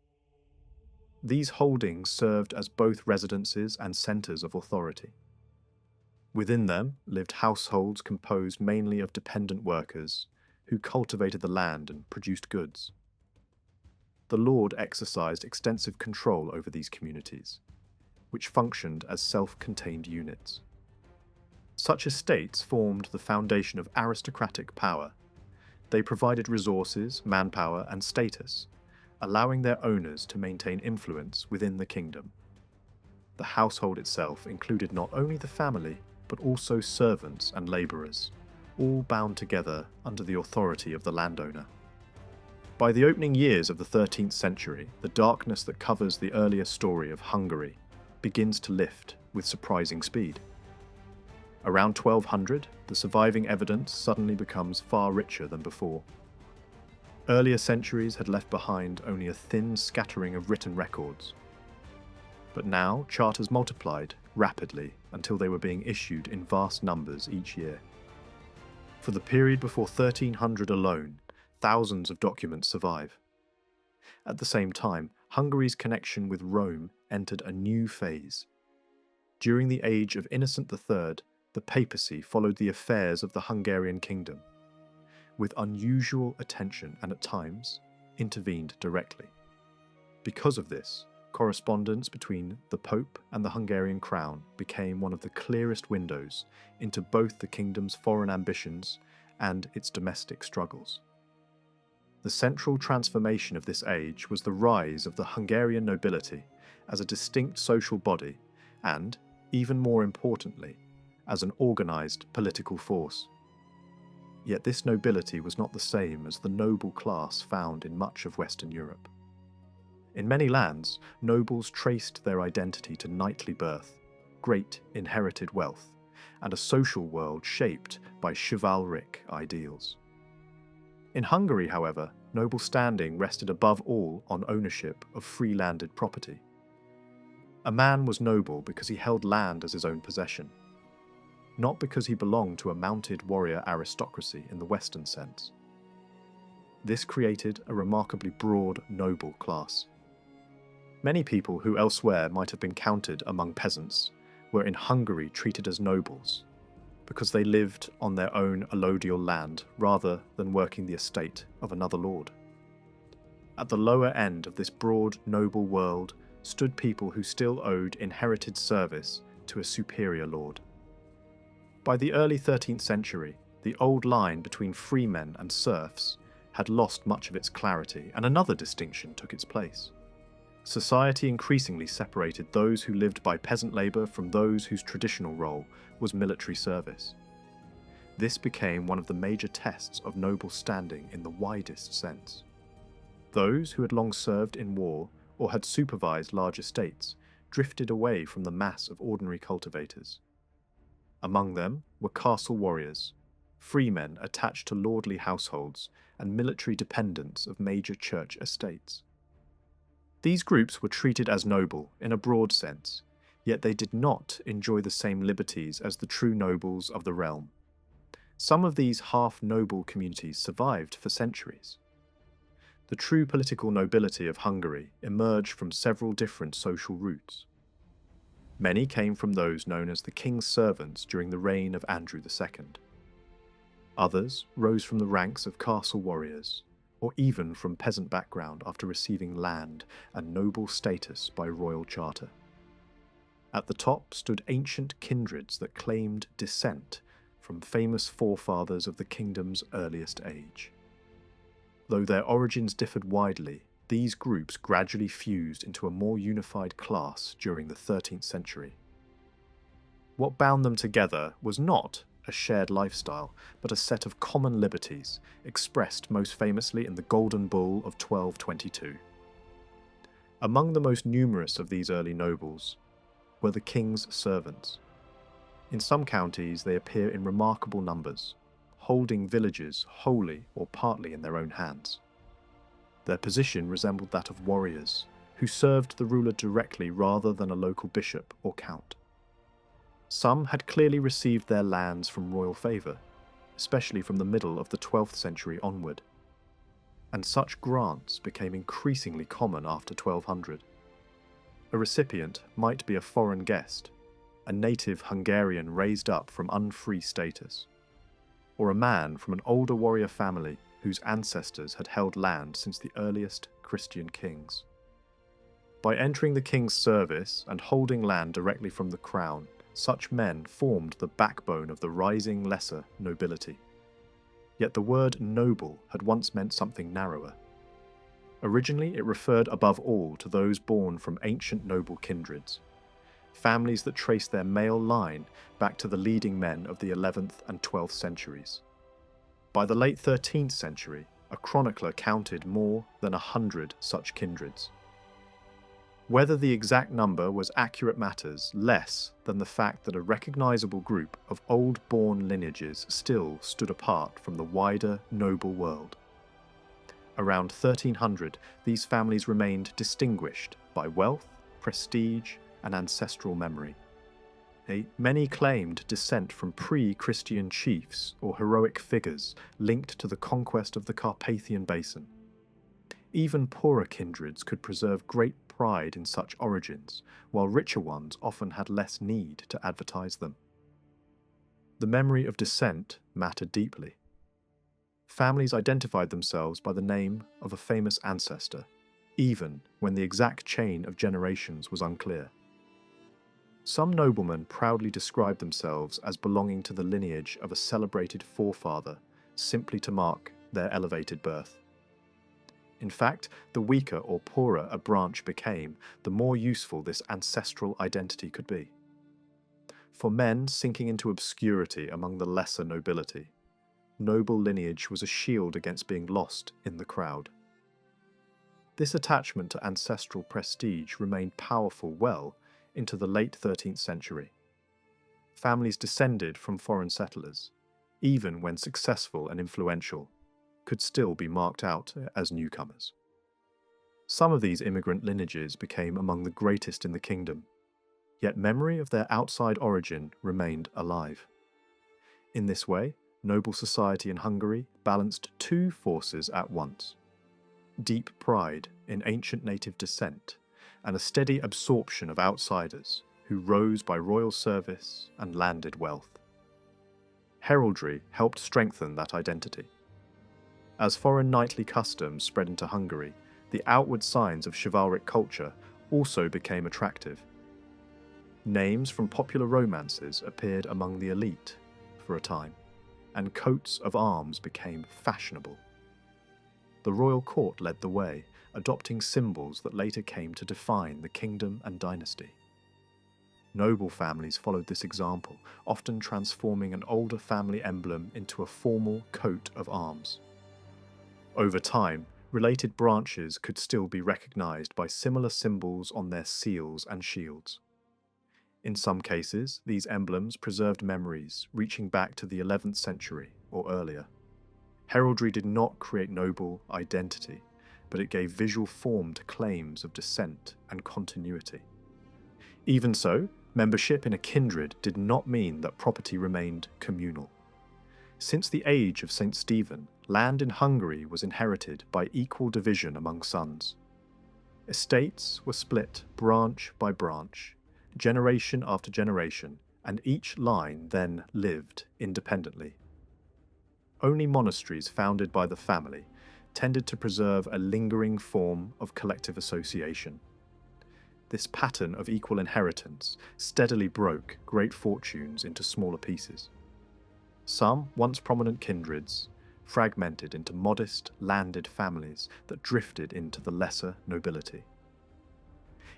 These holdings served as both residences and centres of authority. Within them lived households composed mainly of dependent workers, who cultivated the land and produced goods. The lord exercised extensive control over these communities, which functioned as self-contained units. Such estates formed the foundation of aristocratic power. They provided resources, manpower, and status, allowing their owners to maintain influence within the kingdom. The household itself included not only the family, but also servants and labourers, all bound together under the authority of the landowner. By the opening years of the 13th century, the darkness that covers the earlier story of Hungary begins to lift with surprising speed. Around 1200, the surviving evidence suddenly becomes far richer than before. Earlier centuries had left behind only a thin scattering of written records. But now, charters multiplied rapidly until they were being issued in vast numbers each year. For the period before 1300 alone, thousands of documents survive. At the same time, Hungary's connection with Rome entered a new phase. During the age of Innocent III, the papacy followed the affairs of the Hungarian Kingdom, with unusual attention and at times intervened directly. Because of this, correspondence between the Pope and the Hungarian crown became one of the clearest windows into both the kingdom's foreign ambitions and its domestic struggles. The central transformation of this age was the rise of the Hungarian nobility as a distinct social body and, even more importantly, as an organised political force. Yet this nobility was not the same as the noble class found in much of Western Europe. In many lands, nobles traced their identity to knightly birth, great inherited wealth, and a social world shaped by chivalric ideals. In Hungary, however, noble standing rested above all on ownership of free landed property. A man was noble because he held land as his own possession, not because he belonged to a mounted warrior aristocracy in the Western sense. This created a remarkably broad noble class. Many people who elsewhere might have been counted among peasants were in Hungary treated as nobles, because they lived on their own allodial land rather than working the estate of another lord. At the lower end of this broad noble world stood people who still owed inherited service to a superior lord. By the early 13th century, the old line between freemen and serfs had lost much of its clarity, and another distinction took its place. Society increasingly separated those who lived by peasant labour from those whose traditional role was military service. This became one of the major tests of noble standing in the widest sense. Those who had long served in war or had supervised large estates drifted away from the mass of ordinary cultivators. Among them were castle warriors, freemen attached to lordly households, and military dependents of major church estates. These groups were treated as noble in a broad sense, yet they did not enjoy the same liberties as the true nobles of the realm. Some of these half-noble communities survived for centuries. The true political nobility of Hungary emerged from several different social roots. Many came from those known as the king's servants during the reign of Andrew II. Others rose from the ranks of castle warriors, or even from peasant background after receiving land and noble status by royal charter. At the top stood ancient kindreds that claimed descent from famous forefathers of the kingdom's earliest age. Though their origins differed widely, these groups gradually fused into a more unified class during the 13th century. What bound them together was not a shared lifestyle, but a set of common liberties, expressed most famously in the Golden Bull of 1222. Among the most numerous of these early nobles were the king's servants. In some counties they appear in remarkable numbers, holding villages wholly or partly in their own hands. Their position resembled that of warriors, who served the ruler directly rather than a local bishop or count. Some had clearly received their lands from royal favour, especially from the middle of the 12th century onward, and such grants became increasingly common after 1200. A recipient might be a foreign guest, a native Hungarian raised up from unfree status. or a man from an older warrior family whose ancestors had held land since the earliest Christian kings. By entering the king's service and holding land directly from the crown, such men formed the backbone of the rising lesser nobility. Yet the word noble had once meant something narrower. Originally, it referred above all to those born from ancient noble kindreds, families that traced their male line back to the leading men of the 11th and 12th centuries. By the late 13th century, a chronicler counted more than 100 such kindreds. Whether the exact number was accurate matters less than the fact that a recognizable group of old-born lineages still stood apart from the wider noble world. Around 1300, these families remained distinguished by wealth, prestige, and ancestral memory. Many claimed descent from pre-Christian chiefs or heroic figures linked to the conquest of the Carpathian Basin. Even poorer kindreds could preserve great pride in such origins, while richer ones often had less need to advertise them. The memory of descent mattered deeply. Families identified themselves by the name of a famous ancestor, even when the exact chain of generations was unclear. Some noblemen proudly described themselves as belonging to the lineage of a celebrated forefather, simply to mark their elevated birth. In fact, the weaker or poorer a branch became, the more useful this ancestral identity could be. For men sinking into obscurity among the lesser nobility, noble lineage was a shield against being lost in the crowd. This attachment to ancestral prestige remained powerful well into the late 13th century. Families descended from foreign settlers, even when successful and influential, could still be marked out as newcomers. Some of these immigrant lineages became among the greatest in the kingdom, yet memory of their outside origin remained alive. In this way, noble society in Hungary balanced two forces at once: deep pride in ancient native descent and a steady absorption of outsiders who rose by royal service and landed wealth. Heraldry helped strengthen that identity. As foreign knightly customs spread into Hungary, the outward signs of chivalric culture also became attractive. Names from popular romances appeared among the elite for a time, and coats of arms became fashionable. The royal court led the way, adopting symbols that later came to define the kingdom and dynasty. Noble families followed this example, often transforming an older family emblem into a formal coat of arms. Over time, related branches could still be recognized by similar symbols on their seals and shields. In some cases, these emblems preserved memories reaching back to the 11th century or earlier. Heraldry did not create noble identity, but it gave visual form to claims of descent and continuity. Even so, membership in a kindred did not mean that property remained communal. Since the age of St. Stephen, land in Hungary was inherited by equal division among sons. Estates were split branch by branch, generation after generation, and each line then lived independently. Only monasteries founded by the family tended to preserve a lingering form of collective association. This pattern of equal inheritance steadily broke great fortunes into smaller pieces. Some once prominent kindreds fragmented into modest, landed families that drifted into the lesser nobility.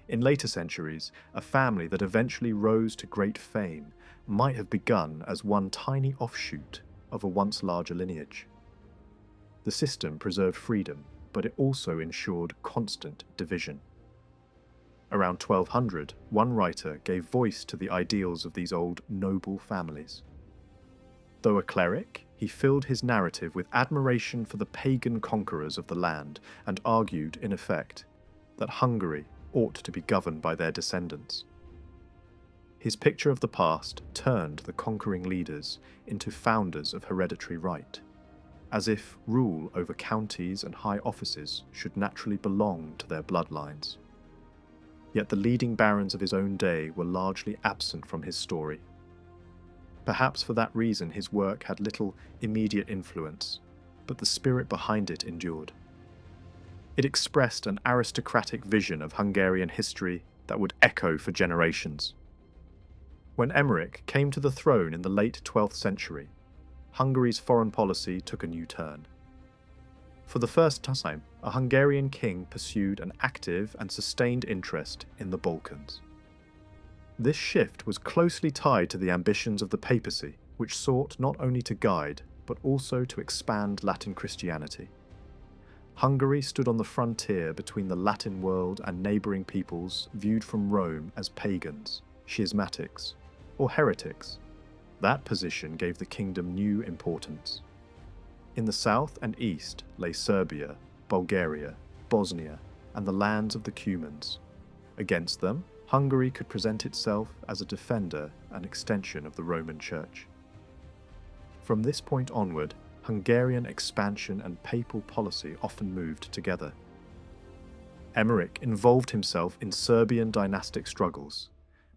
In later centuries, a family that eventually rose to great fame might have begun as one tiny offshoot of a once larger lineage. The system preserved freedom, but it also ensured constant division. Around 1200, one writer gave voice to the ideals of these old noble families. Though a cleric, he filled his narrative with admiration for the pagan conquerors of the land and argued, in effect, that Hungary ought to be governed by their descendants. His picture of the past turned the conquering leaders into founders of hereditary right, as if rule over counties and high offices should naturally belong to their bloodlines. Yet the leading barons of his own day were largely absent from his story. Perhaps for that reason his work had little immediate influence, but the spirit behind it endured. It expressed an aristocratic vision of Hungarian history that would echo for generations. When Emmerich came to the throne in the late 12th century, Hungary's foreign policy took a new turn. For the first time, a Hungarian king pursued an active and sustained interest in the Balkans. This shift was closely tied to the ambitions of the papacy, which sought not only to guide, but also to expand Latin Christianity. Hungary stood on the frontier between the Latin world and neighbouring peoples viewed from Rome as pagans, schismatics, or heretics. That position gave the kingdom new importance. In the south and east lay Serbia, Bulgaria, Bosnia, and the lands of the Cumans. Against them, Hungary could present itself as a defender and extension of the Roman Church. From this point onward, Hungarian expansion and papal policy often moved together. Emmerich involved himself in Serbian dynastic struggles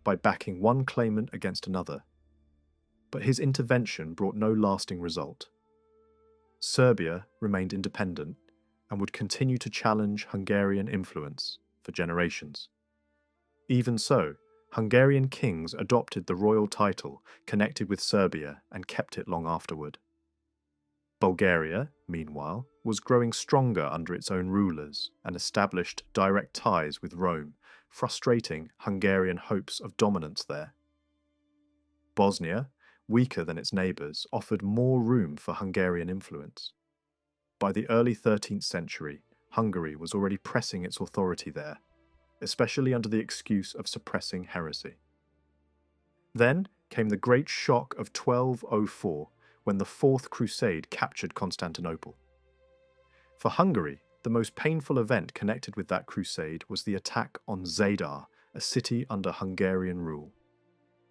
by backing one claimant against another, but his intervention brought no lasting result. Serbia remained independent and would continue to challenge Hungarian influence for generations. Even so, Hungarian kings adopted the royal title connected with Serbia and kept it long afterward. Bulgaria, meanwhile, was growing stronger under its own rulers and established direct ties with Rome, frustrating Hungarian hopes of dominance there. Bosnia, weaker than its neighbours, offered more room for Hungarian influence. By the early 13th century, Hungary was already pressing its authority there, especially under the excuse of suppressing heresy. Then came the great shock of 1204, when the Fourth Crusade captured Constantinople. For Hungary, the most painful event connected with that crusade was the attack on Zadar, a city under Hungarian rule.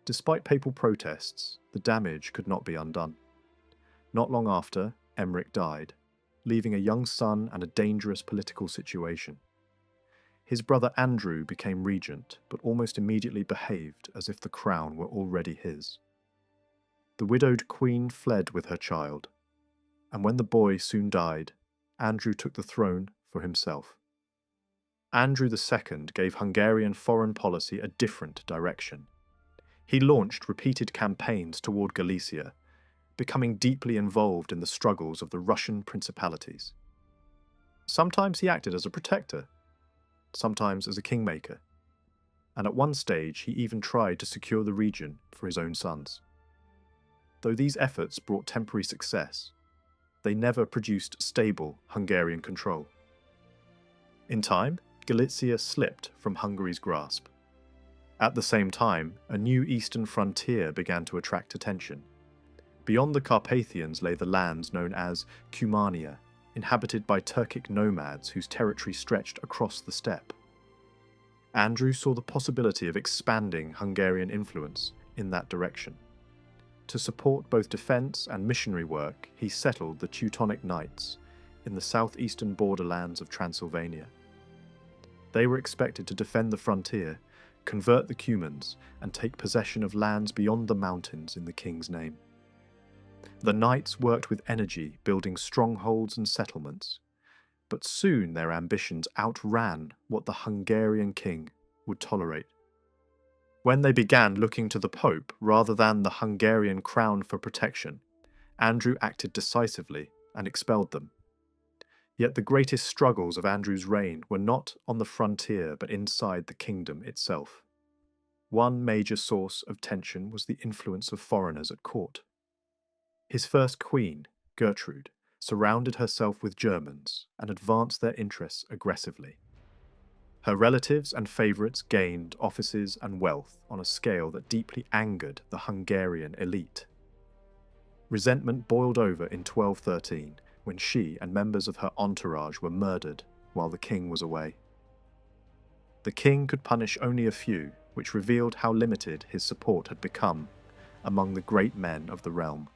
Despite papal protests, the damage could not be undone. Not long after, Emmerich died, leaving a young son and a dangerous political situation. His brother Andrew became regent, but almost immediately behaved as if the crown were already his. The widowed queen fled with her child, and when the boy soon died, Andrew took the throne for himself. Andrew II gave Hungarian foreign policy a different direction. He launched repeated campaigns toward Galicia, becoming deeply involved in the struggles of the Russian principalities. Sometimes he acted as a protector, sometimes as a kingmaker, and at one stage he even tried to secure the region for his own sons. Though these efforts brought temporary success, they never produced stable Hungarian control. In time, Galicia slipped from Hungary's grasp. At the same time, a new eastern frontier began to attract attention. Beyond the Carpathians lay the lands known as Cumania, inhabited by Turkic nomads whose territory stretched across the steppe. Andrew saw the possibility of expanding Hungarian influence in that direction. To support both defence and missionary work, he settled the Teutonic Knights in the southeastern borderlands of Transylvania. They were expected to defend the frontier, convert the Cumans, and take possession of lands beyond the mountains in the king's name. The knights worked with energy, building strongholds and settlements, but soon their ambitions outran what the Hungarian king would tolerate. When they began looking to the Pope rather than the Hungarian crown for protection, Andrew acted decisively and expelled them. Yet the greatest struggles of Andrew's reign were not on the frontier but inside the kingdom itself. One major source of tension was the influence of foreigners at court. His first queen, Gertrude, surrounded herself with Germans and advanced their interests aggressively. Her relatives and favourites gained offices and wealth on a scale that deeply angered the Hungarian elite. Resentment boiled over in 1213 when she and members of her entourage were murdered while the king was away. The king could punish only a few, which revealed how limited his support had become among the great men of the realm.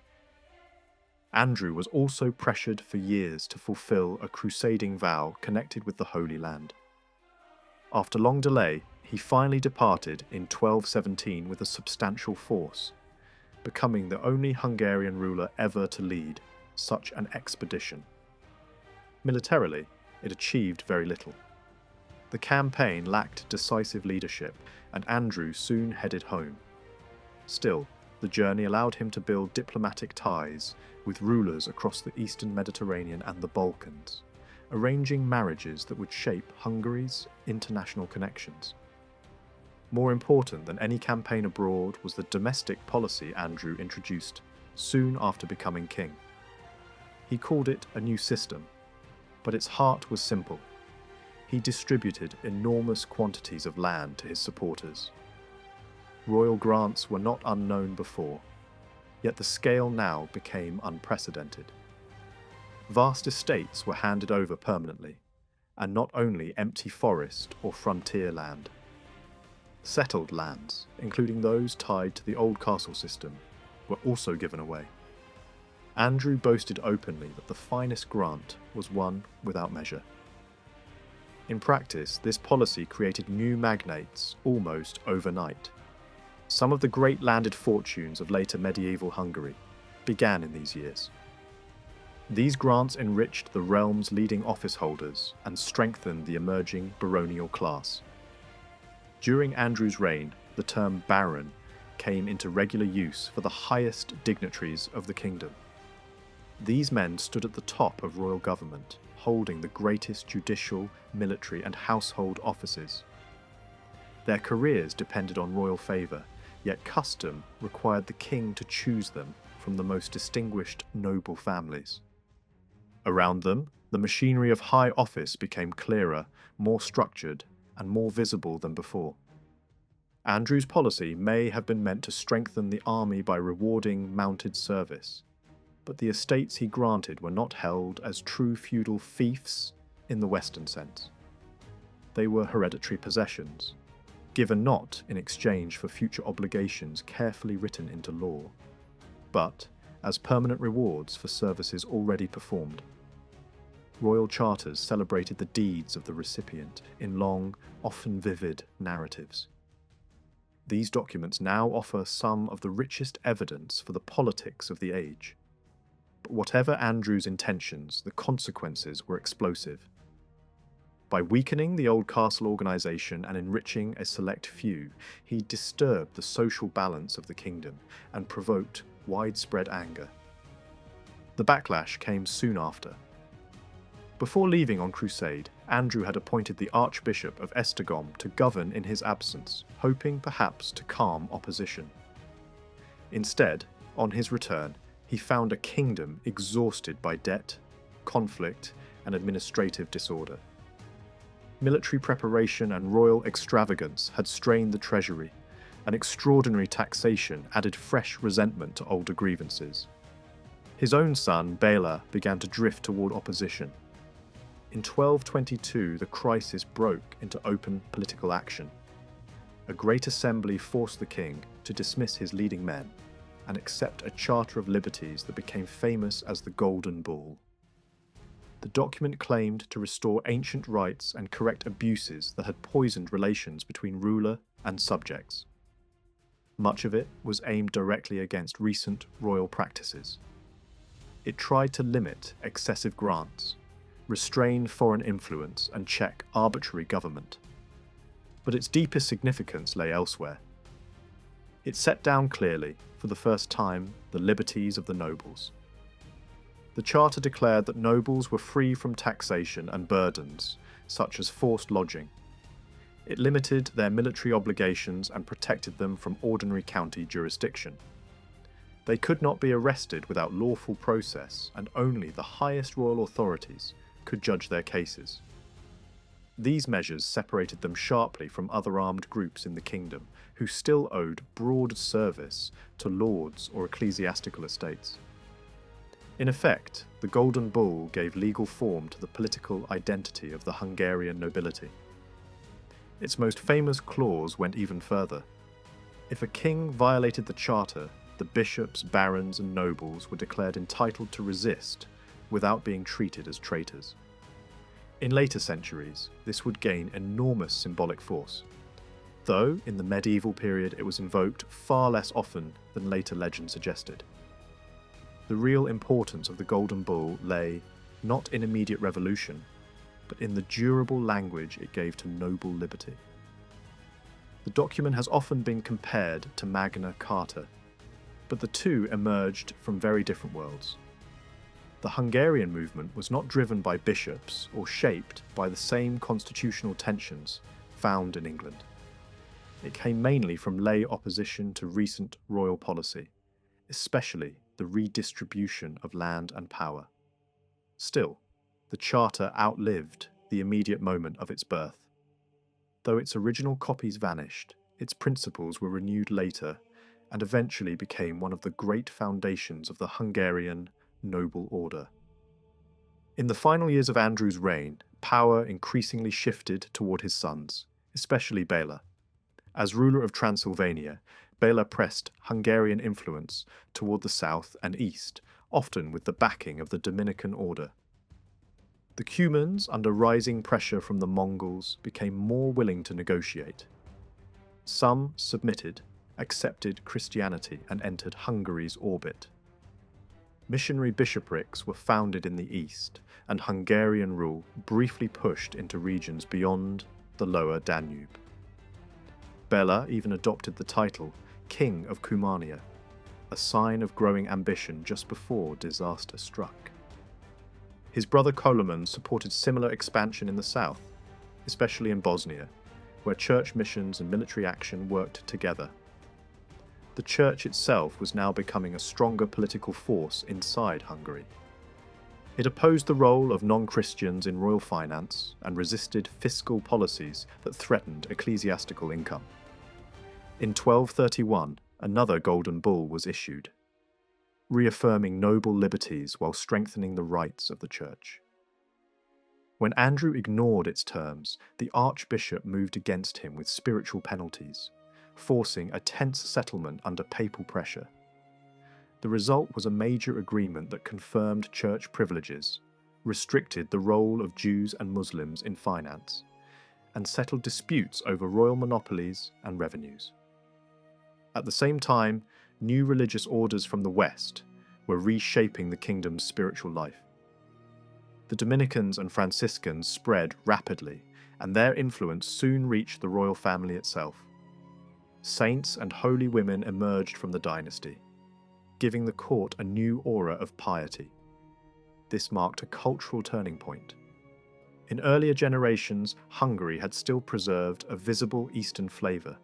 Andrew was also pressured for years to fulfill a crusading vow connected with the Holy Land. After long delay, he finally departed in 1217 with a substantial force, becoming the only Hungarian ruler ever to lead such an expedition. Militarily, it achieved very little. The campaign lacked decisive leadership, and Andrew soon headed home. Still, the journey allowed him to build diplomatic ties with rulers across the eastern Mediterranean and the Balkans, arranging marriages that would shape Hungary's international connections. More important than any campaign abroad was the domestic policy Andrew introduced soon after becoming king. He called it a new system, but its heart was simple. He distributed enormous quantities of land to his supporters. Royal grants were not unknown before, yet the scale now became unprecedented. Vast estates were handed over permanently, and not only empty forest or frontier land. Settled lands, including those tied to the old castle system, were also given away. Andrew boasted openly that the finest grant was one without measure. In practice, this policy created new magnates almost overnight. Some of the great landed fortunes of later medieval Hungary began in these years. These grants enriched the realm's leading office holders and strengthened the emerging baronial class. During Andrew's reign, the term baron came into regular use for the highest dignitaries of the kingdom. These men stood at the top of royal government, holding the greatest judicial, military and household offices. Their careers depended on royal favour, yet custom required the king to choose them from the most distinguished noble families. Around them, the machinery of high office became clearer, more structured, and more visible than before. Andrew's policy may have been meant to strengthen the army by rewarding mounted service, but the estates he granted were not held as true feudal fiefs in the Western sense. They were hereditary possessions, given not in exchange for future obligations carefully written into law, but as permanent rewards for services already performed. Royal charters celebrated the deeds of the recipient in long, often vivid narratives. These documents now offer some of the richest evidence for the politics of the age. But whatever Andrew's intentions, the consequences were explosive. By weakening the old castle organisation and enriching a select few, he disturbed the social balance of the kingdom and provoked widespread anger. The backlash came soon after. Before leaving on crusade, Andrew had appointed the Archbishop of Esztergom to govern in his absence, hoping perhaps to calm opposition. Instead, on his return, he found a kingdom exhausted by debt, conflict, and administrative disorder. Military preparation and royal extravagance had strained the treasury, and extraordinary taxation added fresh resentment to older grievances. His own son, Bela, began to drift toward opposition. In 1222, the crisis broke into open political action. A great assembly forced the king to dismiss his leading men and accept a charter of liberties that became famous as the Golden Bull. The document claimed to restore ancient rights and correct abuses that had poisoned relations between ruler and subjects. Much of it was aimed directly against recent royal practices. It tried to limit excessive grants, restrain foreign influence, and check arbitrary government. But its deepest significance lay elsewhere. It set down clearly, for the first time, the liberties of the nobles. The charter declared that nobles were free from taxation and burdens, such as forced lodging. It limited their military obligations and protected them from ordinary county jurisdiction. They could not be arrested without lawful process, and only the highest royal authorities could judge their cases. These measures separated them sharply from other armed groups in the kingdom, who still owed broad service to lords or ecclesiastical estates. In effect, the Golden Bull gave legal form to the political identity of the Hungarian nobility. Its most famous clause went even further. If a king violated the charter, the bishops, barons, and nobles were declared entitled to resist without being treated as traitors. In later centuries, this would gain enormous symbolic force. though in the medieval period it was invoked far less often than later legend suggested. The real importance of the Golden Bull lay not in immediate revolution, but in the durable language it gave to noble liberty. The document has often been compared to Magna Carta, but the two emerged from very different worlds. The Hungarian movement was not driven by bishops or shaped by the same constitutional tensions found in England. It came mainly from lay opposition to recent royal policy, especially the redistribution of land and power. Still, the charter outlived the immediate moment of its birth. Though its original copies vanished, its principles were renewed later and eventually became one of the great foundations of the Hungarian noble order. In the final years of Andrew's reign, power increasingly shifted toward his sons, especially Béla. As ruler of Transylvania, Béla pressed Hungarian influence toward the south and east, often with the backing of the Dominican order. The Cumans, under rising pressure from the Mongols, became more willing to negotiate. Some submitted, accepted Christianity, and entered Hungary's orbit. Missionary bishoprics were founded in the east, and Hungarian rule briefly pushed into regions beyond the lower Danube. Béla even adopted the title King of Cumania, a sign of growing ambition just before disaster struck. His brother Koloman supported similar expansion in the south, especially in Bosnia, where church missions and military action worked together. The church itself was now becoming a stronger political force inside Hungary. It opposed the role of non-Christians in royal finance and resisted fiscal policies that threatened ecclesiastical income. In 1231, another Golden Bull was issued, reaffirming noble liberties while strengthening the rights of the church. When Andrew ignored its terms, the archbishop moved against him with spiritual penalties, forcing a tense settlement under papal pressure. The result was a major agreement that confirmed church privileges, restricted the role of Jews and Muslims in finance, and settled disputes over royal monopolies and revenues. At the same time, new religious orders from the West were reshaping the kingdom's spiritual life. The Dominicans and Franciscans spread rapidly, and their influence soon reached the royal family itself. Saints and holy women emerged from the dynasty, giving the court a new aura of piety. This marked a cultural turning point. In earlier generations, Hungary had still preserved a visible Eastern flavour,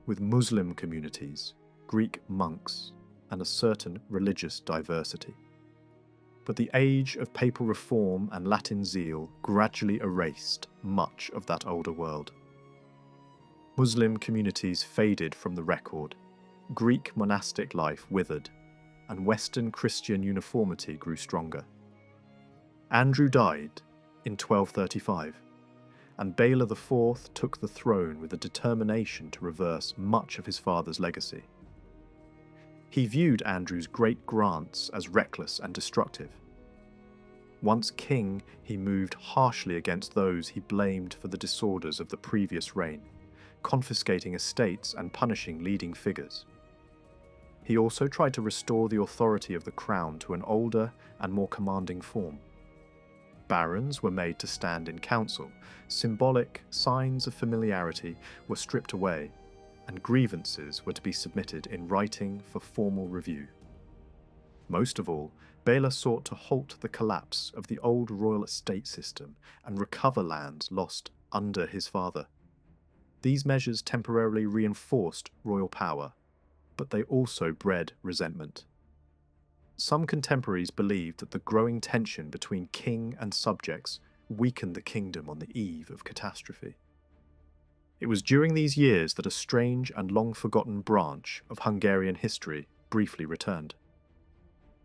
with Muslim communities, Greek monks, and a certain religious diversity. But the age of papal reform and Latin zeal gradually erased much of that older world. Muslim communities faded from the record, Greek monastic life withered, and Western Christian uniformity grew stronger. Andrew died in 1235, and Béla IV took the throne with a determination to reverse much of his father's legacy. He viewed Andrew's great grants as reckless and destructive. Once king, he moved harshly against those he blamed for the disorders of the previous reign, confiscating estates and punishing leading figures. He also tried to restore the authority of the crown to an older and more commanding form. Barons were made to stand in council, symbolic signs of familiarity were stripped away, and grievances were to be submitted in writing for formal review. Most of all, Béla sought to halt the collapse of the old royal estate system and recover lands lost under his father. These measures temporarily reinforced royal power, but they also bred resentment. Some contemporaries believed that the growing tension between king and subjects weakened the kingdom on the eve of catastrophe. It was during these years that a strange and long-forgotten branch of Hungarian history briefly returned.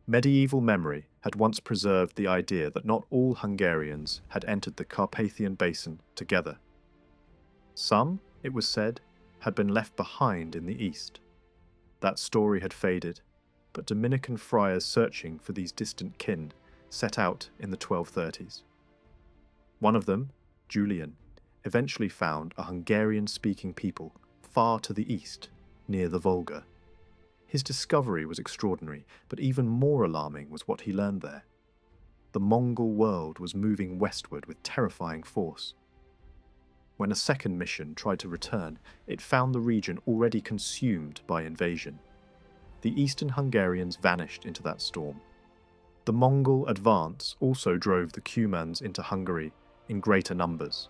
Medieval memory had once preserved the idea that not all Hungarians had entered the Carpathian Basin together. Some, it was said, had been left behind in the east. That story had faded, but Dominican friars searching for these distant kin set out in the 1230s. One of them, Julian, eventually found a Hungarian-speaking people far to the east, near the Volga. His discovery was extraordinary, but even more alarming was what he learned there. The Mongol world was moving westward with terrifying force. When a second mission tried to return, it found the region already consumed by invasion. The Eastern Hungarians vanished into that storm. The Mongol advance also drove the Cumans into Hungary in greater numbers.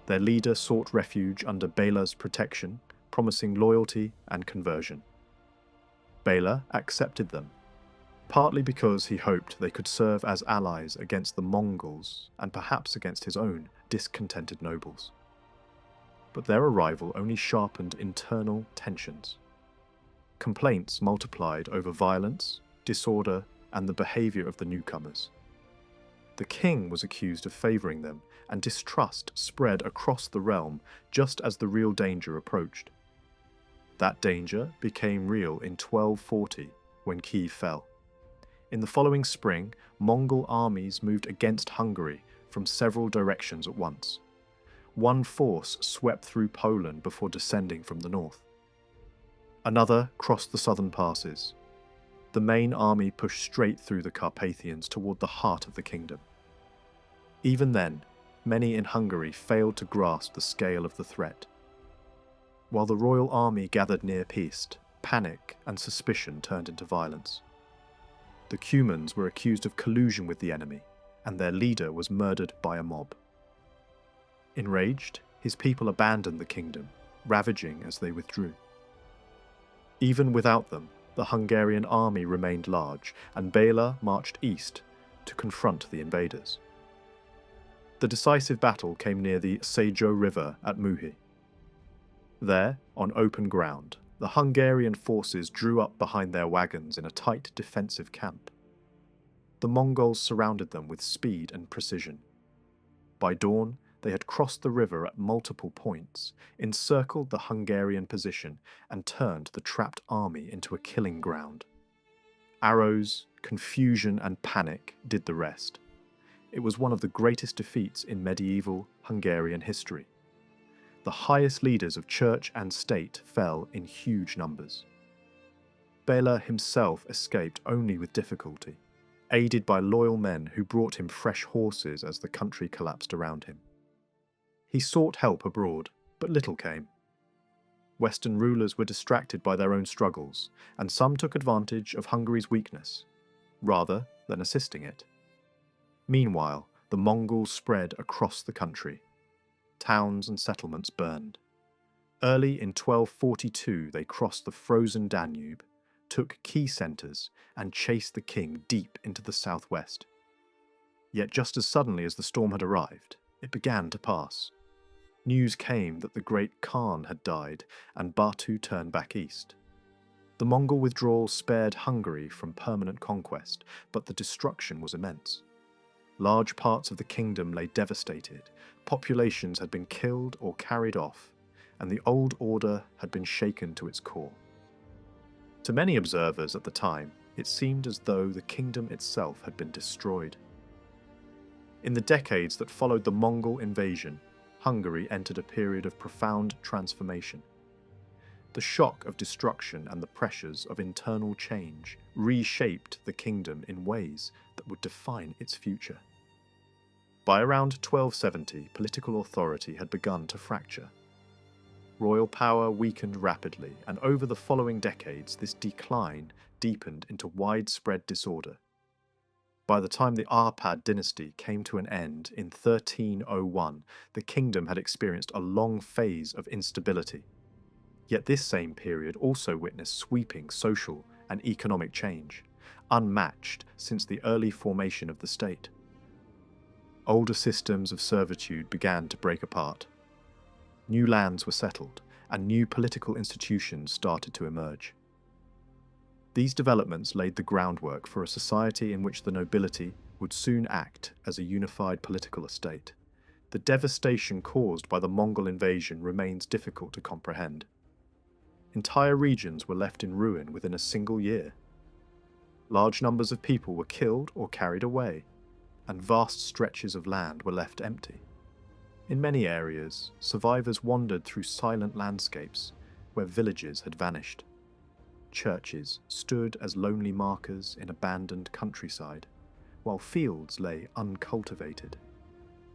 Their leader sought refuge under Béla's protection, promising loyalty and conversion. Béla accepted them, partly because he hoped they could serve as allies against the Mongols and perhaps against his own discontented nobles. But their arrival only sharpened internal tensions. Complaints multiplied over violence, disorder, and the behaviour of the newcomers. The king was accused of favouring them, and distrust spread across the realm just as the real danger approached. That danger became real in 1240, when Kiev fell. In the following spring, Mongol armies moved against Hungary from several directions at once. One force swept through Poland before descending from the north. Another crossed the southern passes. The main army pushed straight through the Carpathians toward the heart of the kingdom. Even then, many in Hungary failed to grasp the scale of the threat. While the royal army gathered near Pest, panic and suspicion turned into violence. The Cumans were accused of collusion with the enemy, and their leader was murdered by a mob. Enraged, his people abandoned the kingdom, ravaging as they withdrew. Even without them, the Hungarian army remained large, and Béla marched east to confront the invaders. The decisive battle came near the Sejo River at Muhi. There, on open ground, the Hungarian forces drew up behind their wagons in a tight defensive camp. The Mongols surrounded them with speed and precision. By dawn, they had crossed the river at multiple points, encircled the Hungarian position, and turned the trapped army into a killing ground. Arrows, confusion, and panic did the rest. It was one of the greatest defeats in medieval Hungarian history. The highest leaders of church and state fell in huge numbers. Béla himself escaped only with difficulty, aided by loyal men who brought him fresh horses as the country collapsed around him. He sought help abroad, but little came. Western rulers were distracted by their own struggles, and some took advantage of Hungary's weakness, rather than assisting it. Meanwhile, the Mongols spread across the country. Towns and settlements burned. Early in 1242 they crossed the frozen Danube, took key centres, and chased the king deep into the southwest. Yet just as suddenly as the storm had arrived, it began to pass. News came that the great Khan had died, and Batu turned back east. The Mongol withdrawal spared Hungary from permanent conquest, but the destruction was immense. Large parts of the kingdom lay devastated, populations had been killed or carried off, and the old order had been shaken to its core. To many observers at the time, it seemed as though the kingdom itself had been destroyed. In the decades that followed the Mongol invasion, Hungary entered a period of profound transformation. The shock of destruction and the pressures of internal change reshaped the kingdom in ways that would define its future. By around 1270, political authority had begun to fracture. Royal power weakened rapidly, and over the following decades, this decline deepened into widespread disorder. By the time the Arpad dynasty came to an end in 1301, the kingdom had experienced a long phase of instability. Yet this same period also witnessed sweeping social and economic change, unmatched since the early formation of the state. Older systems of servitude began to break apart. New lands were settled, and new political institutions started to emerge. These developments laid the groundwork for a society in which the nobility would soon act as a unified political estate. The devastation caused by the Mongol invasion remains difficult to comprehend. Entire regions were left in ruin within a single year. Large numbers of people were killed or carried away, and vast stretches of land were left empty. In many areas, survivors wandered through silent landscapes where villages had vanished. Churches stood as lonely markers in abandoned countryside, while fields lay uncultivated.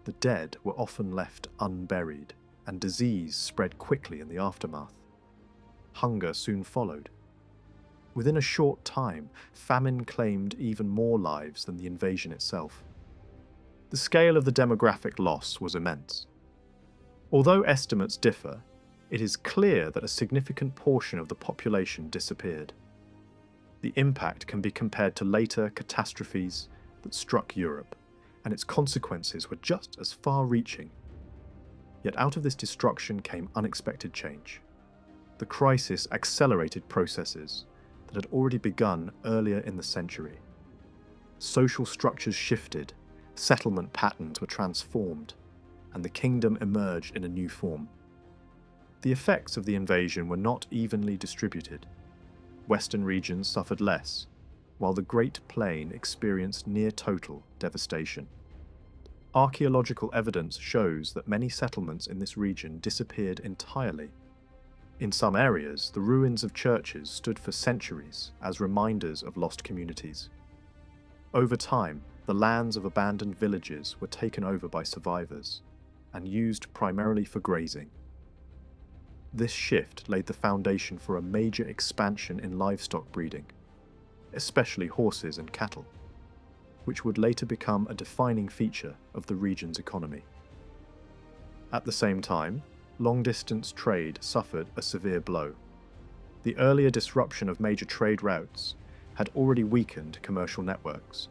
The dead were often left unburied, and disease spread quickly in the aftermath. Hunger soon followed. Within a short time, famine claimed even more lives than the invasion itself. The scale of the demographic loss was immense. Although estimates differ, it is clear that a significant portion of the population disappeared. The impact can be compared to later catastrophes that struck Europe, and its consequences were just as far-reaching. Yet out of this destruction came unexpected change. The crisis accelerated processes that had already begun earlier in the century. Social structures shifted, settlement patterns were transformed, and the kingdom emerged in a new form. The effects of the invasion were not evenly distributed. Western regions suffered less, while the Great Plain experienced near-total devastation. Archaeological evidence shows that many settlements in this region disappeared entirely. In some areas, the ruins of churches stood for centuries as reminders of lost communities. Over time, the lands of abandoned villages were taken over by survivors and used primarily for grazing. This shift laid the foundation for a major expansion in livestock breeding, especially horses and cattle, which would later become a defining feature of the region's economy. At the same time, long-distance trade suffered a severe blow. The earlier disruption of major trade routes had already weakened commercial networks,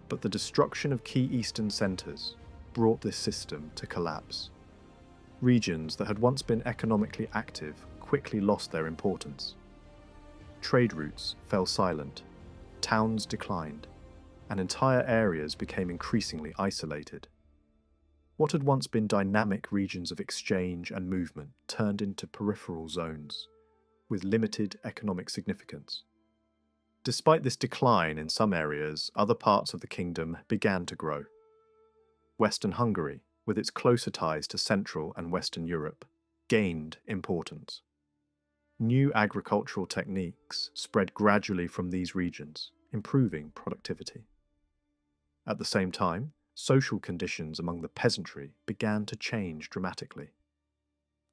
but the destruction of key eastern centres brought this system to collapse. Regions that had once been economically active quickly lost their importance. Trade routes fell silent, towns declined, and entire areas became increasingly isolated. What had once been dynamic regions of exchange and movement turned into peripheral zones, with limited economic significance. Despite this decline in some areas, other parts of the kingdom began to grow. Western Hungary, with its closer ties to Central and Western Europe, gained importance. New agricultural techniques spread gradually from these regions, improving productivity. At the same time, social conditions among the peasantry began to change dramatically.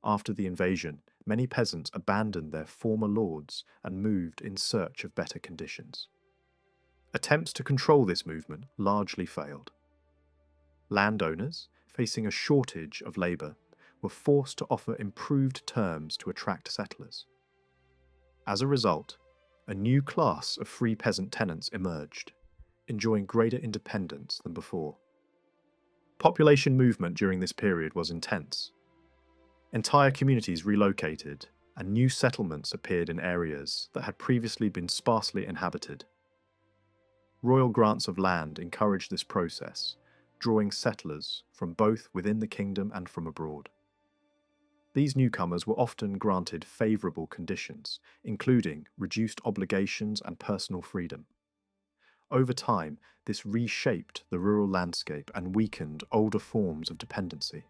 After the invasion, many peasants abandoned their former lords and moved in search of better conditions. Attempts to control this movement largely failed. Landowners, facing a shortage of labour, were forced to offer improved terms to attract settlers. As a result, a new class of free peasant tenants emerged, enjoying greater independence than before. Population movement during this period was intense. Entire communities relocated, and new settlements appeared in areas that had previously been sparsely inhabited. Royal grants of land encouraged this process, drawing settlers from both within the kingdom and from abroad. These newcomers were often granted favourable conditions, including reduced obligations and personal freedom. Over time, this reshaped the rural landscape and weakened older forms of dependency.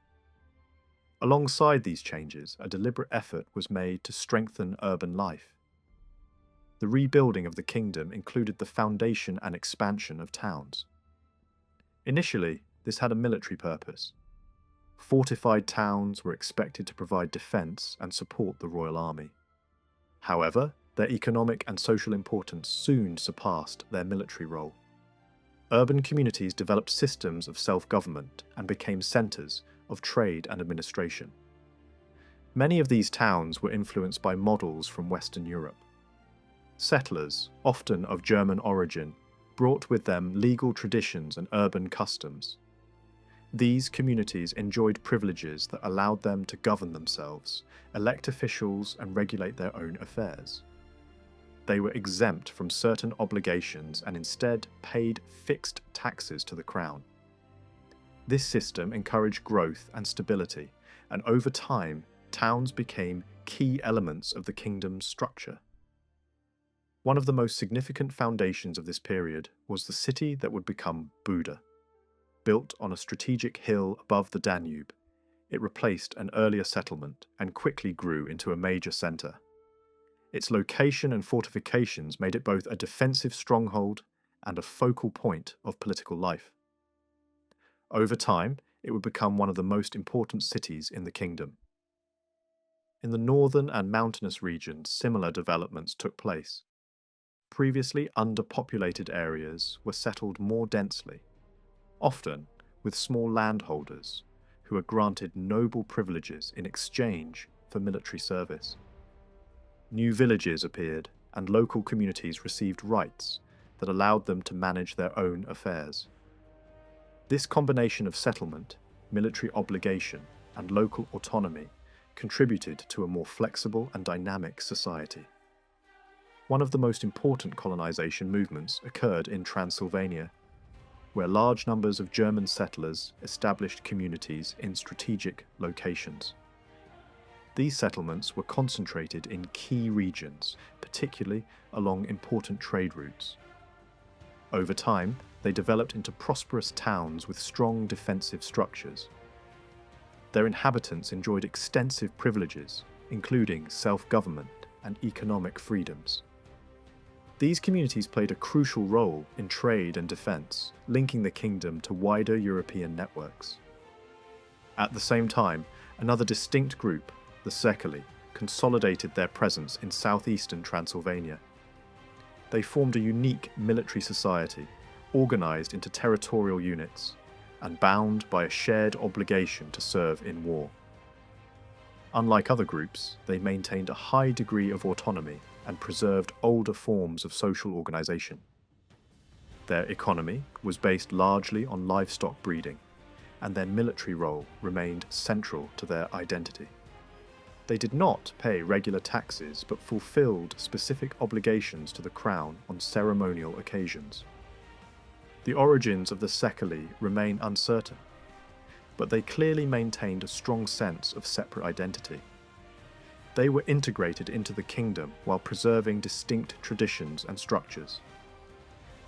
Alongside these changes, a deliberate effort was made to strengthen urban life. The rebuilding of the kingdom included the foundation and expansion of towns. Initially, this had a military purpose. Fortified towns were expected to provide defence and support the royal army. However, their economic and social importance soon surpassed their military role. Urban communities developed systems of self-government and became centres of trade and administration. Many of these towns were influenced by models from Western Europe. Settlers, often of German origin, brought with them legal traditions and urban customs. These communities enjoyed privileges that allowed them to govern themselves, elect officials, and regulate their own affairs. They were exempt from certain obligations and instead paid fixed taxes to the crown. This system encouraged growth and stability, and over time, towns became key elements of the kingdom's structure. One of the most significant foundations of this period was the city that would become Buda. Built on a strategic hill above the Danube, It replaced an earlier settlement and quickly grew into a major centre. Its location and fortifications made it both a defensive stronghold and a focal point of political life. Over time, it would become one of the most important cities in the kingdom. In the northern and mountainous regions, similar developments took place. Previously underpopulated areas were settled more densely, often with small landholders who were granted noble privileges in exchange for military service. New villages appeared, and local communities received rights that allowed them to manage their own affairs. This combination of settlement, military obligation, and local autonomy contributed to a more flexible and dynamic society. One of the most important colonization movements occurred in Transylvania, where large numbers of German settlers established communities in strategic locations. These settlements were concentrated in key regions, particularly along important trade routes. Over time, they developed into prosperous towns with strong defensive structures. Their inhabitants enjoyed extensive privileges, including self-government and economic freedoms. These communities played a crucial role in trade and defense, linking the kingdom to wider European networks. At the same time, another distinct group, the Sekeli, consolidated their presence in southeastern Transylvania. They formed a unique military society, organized into territorial units, and bound by a shared obligation to serve in war. Unlike other groups, they maintained a high degree of autonomy and preserved older forms of social organization. Their economy was based largely on livestock breeding, and their military role remained central to their identity. They did not pay regular taxes but fulfilled specific obligations to the crown on ceremonial occasions. The origins of the Sekeli remain uncertain, but they clearly maintained a strong sense of separate identity. They were integrated into the kingdom while preserving distinct traditions and structures.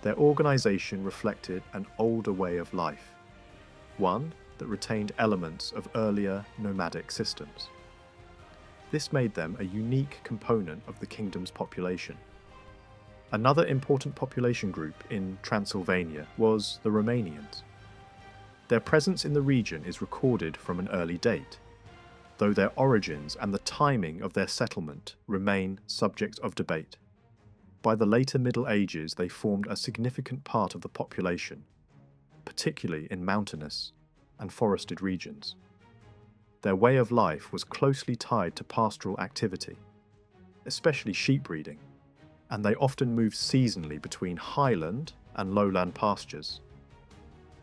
Their organization reflected an older way of life, one that retained elements of earlier nomadic systems. This made them a unique component of the kingdom's population. Another important population group in Transylvania was the Romanians. Their presence in the region is recorded from an early date, though their origins and the timing of their settlement remain subject of debate. By the later Middle Ages, they formed a significant part of the population, particularly in mountainous and forested regions. Their way of life was closely tied to pastoral activity, especially sheep breeding, and they often moved seasonally between highland and lowland pastures.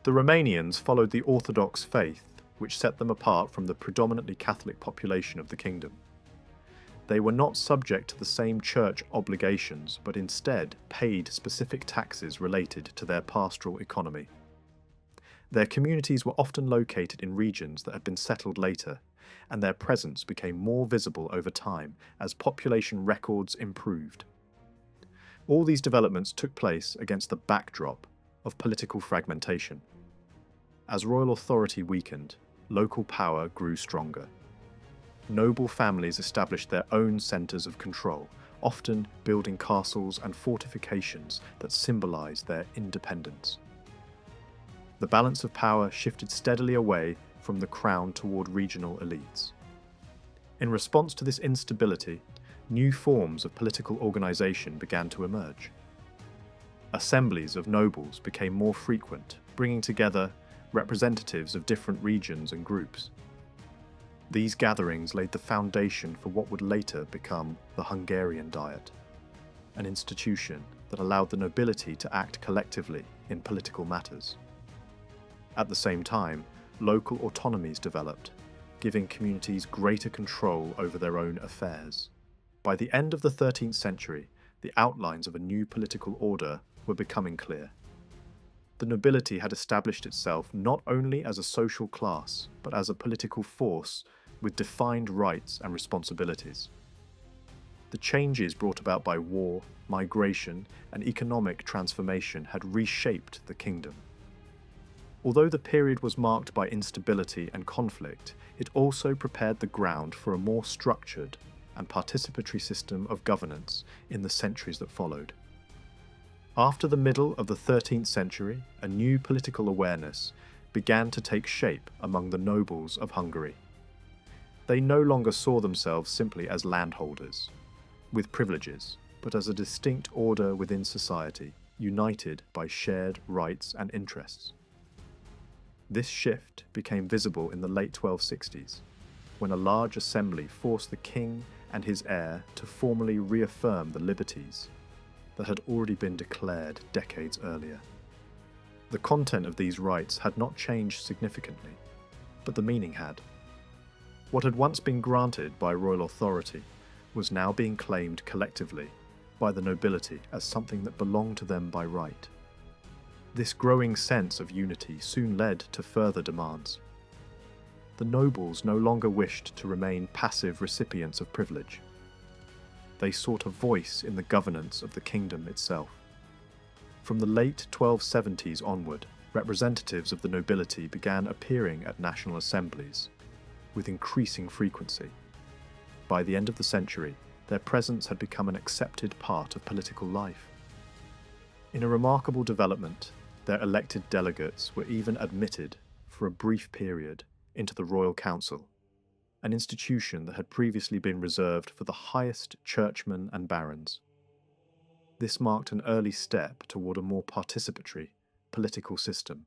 The Romanians followed the Orthodox faith, which set them apart from the predominantly Catholic population of the kingdom. They were not subject to the same church obligations, but instead paid specific taxes related to their pastoral economy. Their communities were often located in regions that had been settled later, and their presence became more visible over time as population records improved. All these developments took place against the backdrop of political fragmentation. As royal authority weakened, local power grew stronger. Noble families established their own centres of control, often building castles and fortifications that symbolised their independence. The balance of power shifted steadily away from the crown toward regional elites. In response to this instability, new forms of political organisation began to emerge. Assemblies of nobles became more frequent, bringing together representatives of different regions and groups. These gatherings laid the foundation for what would later become the Hungarian Diet, an institution that allowed the nobility to act collectively in political matters. At the same time, local autonomies developed, giving communities greater control over their own affairs. By the end of the 13th century, the outlines of a new political order were becoming clear. The nobility had established itself not only as a social class, but as a political force with defined rights and responsibilities. The changes brought about by war, migration, and economic transformation had reshaped the kingdom. Although the period was marked by instability and conflict, it also prepared the ground for a more structured and participatory system of governance in the centuries that followed. After the middle of the 13th century, a new political awareness began to take shape among the nobles of Hungary. They no longer saw themselves simply as landholders, with privileges, but as a distinct order within society, united by shared rights and interests. This shift became visible in the late 1260s, when a large assembly forced the king and his heir to formally reaffirm the liberties that had already been declared decades earlier. The content of these rights had not changed significantly, but the meaning had. What had once been granted by royal authority was now being claimed collectively by the nobility as something that belonged to them by right. This growing sense of unity soon led to further demands. The nobles no longer wished to remain passive recipients of privilege. They sought a voice in the governance of the kingdom itself. From the late 1270s onward, representatives of the nobility began appearing at national assemblies with increasing frequency. By the end of the century, their presence had become an accepted part of political life. In a remarkable development, their elected delegates were even admitted for a brief period into the Royal Council, an institution that had previously been reserved for the highest churchmen and barons. This marked an early step toward a more participatory political system,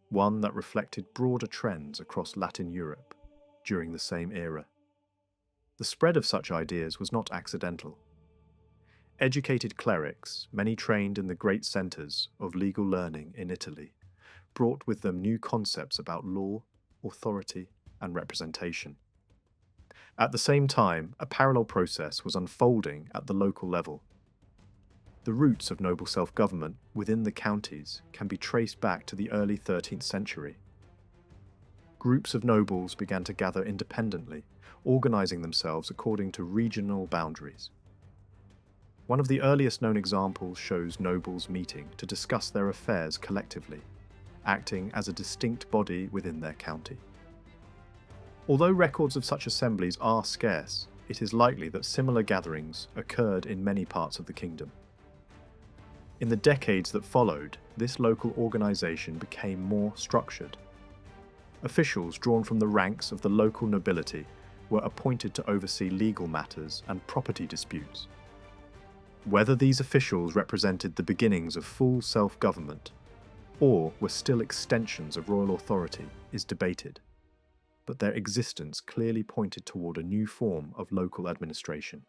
one that reflected broader trends across Latin Europe during the same era. The spread of such ideas was not accidental. Educated clerics, many trained in the great centres of legal learning in Italy, brought with them new concepts about law, authority, and representation. At the same time, a parallel process was unfolding at the local level. The roots of noble self-government within the counties can be traced back to the early 13th century. Groups of nobles began to gather independently, organising themselves according to regional boundaries. One of the earliest known examples shows nobles meeting to discuss their affairs collectively, acting as a distinct body within their county. Although records of such assemblies are scarce, it is likely that similar gatherings occurred in many parts of the kingdom. In the decades that followed, this local organisation became more structured. Officials drawn from the ranks of the local nobility were appointed to oversee legal matters and property disputes. Whether these officials represented the beginnings of full self-government or were still extensions of royal authority is debated, but their existence clearly pointed toward a new form of local administration.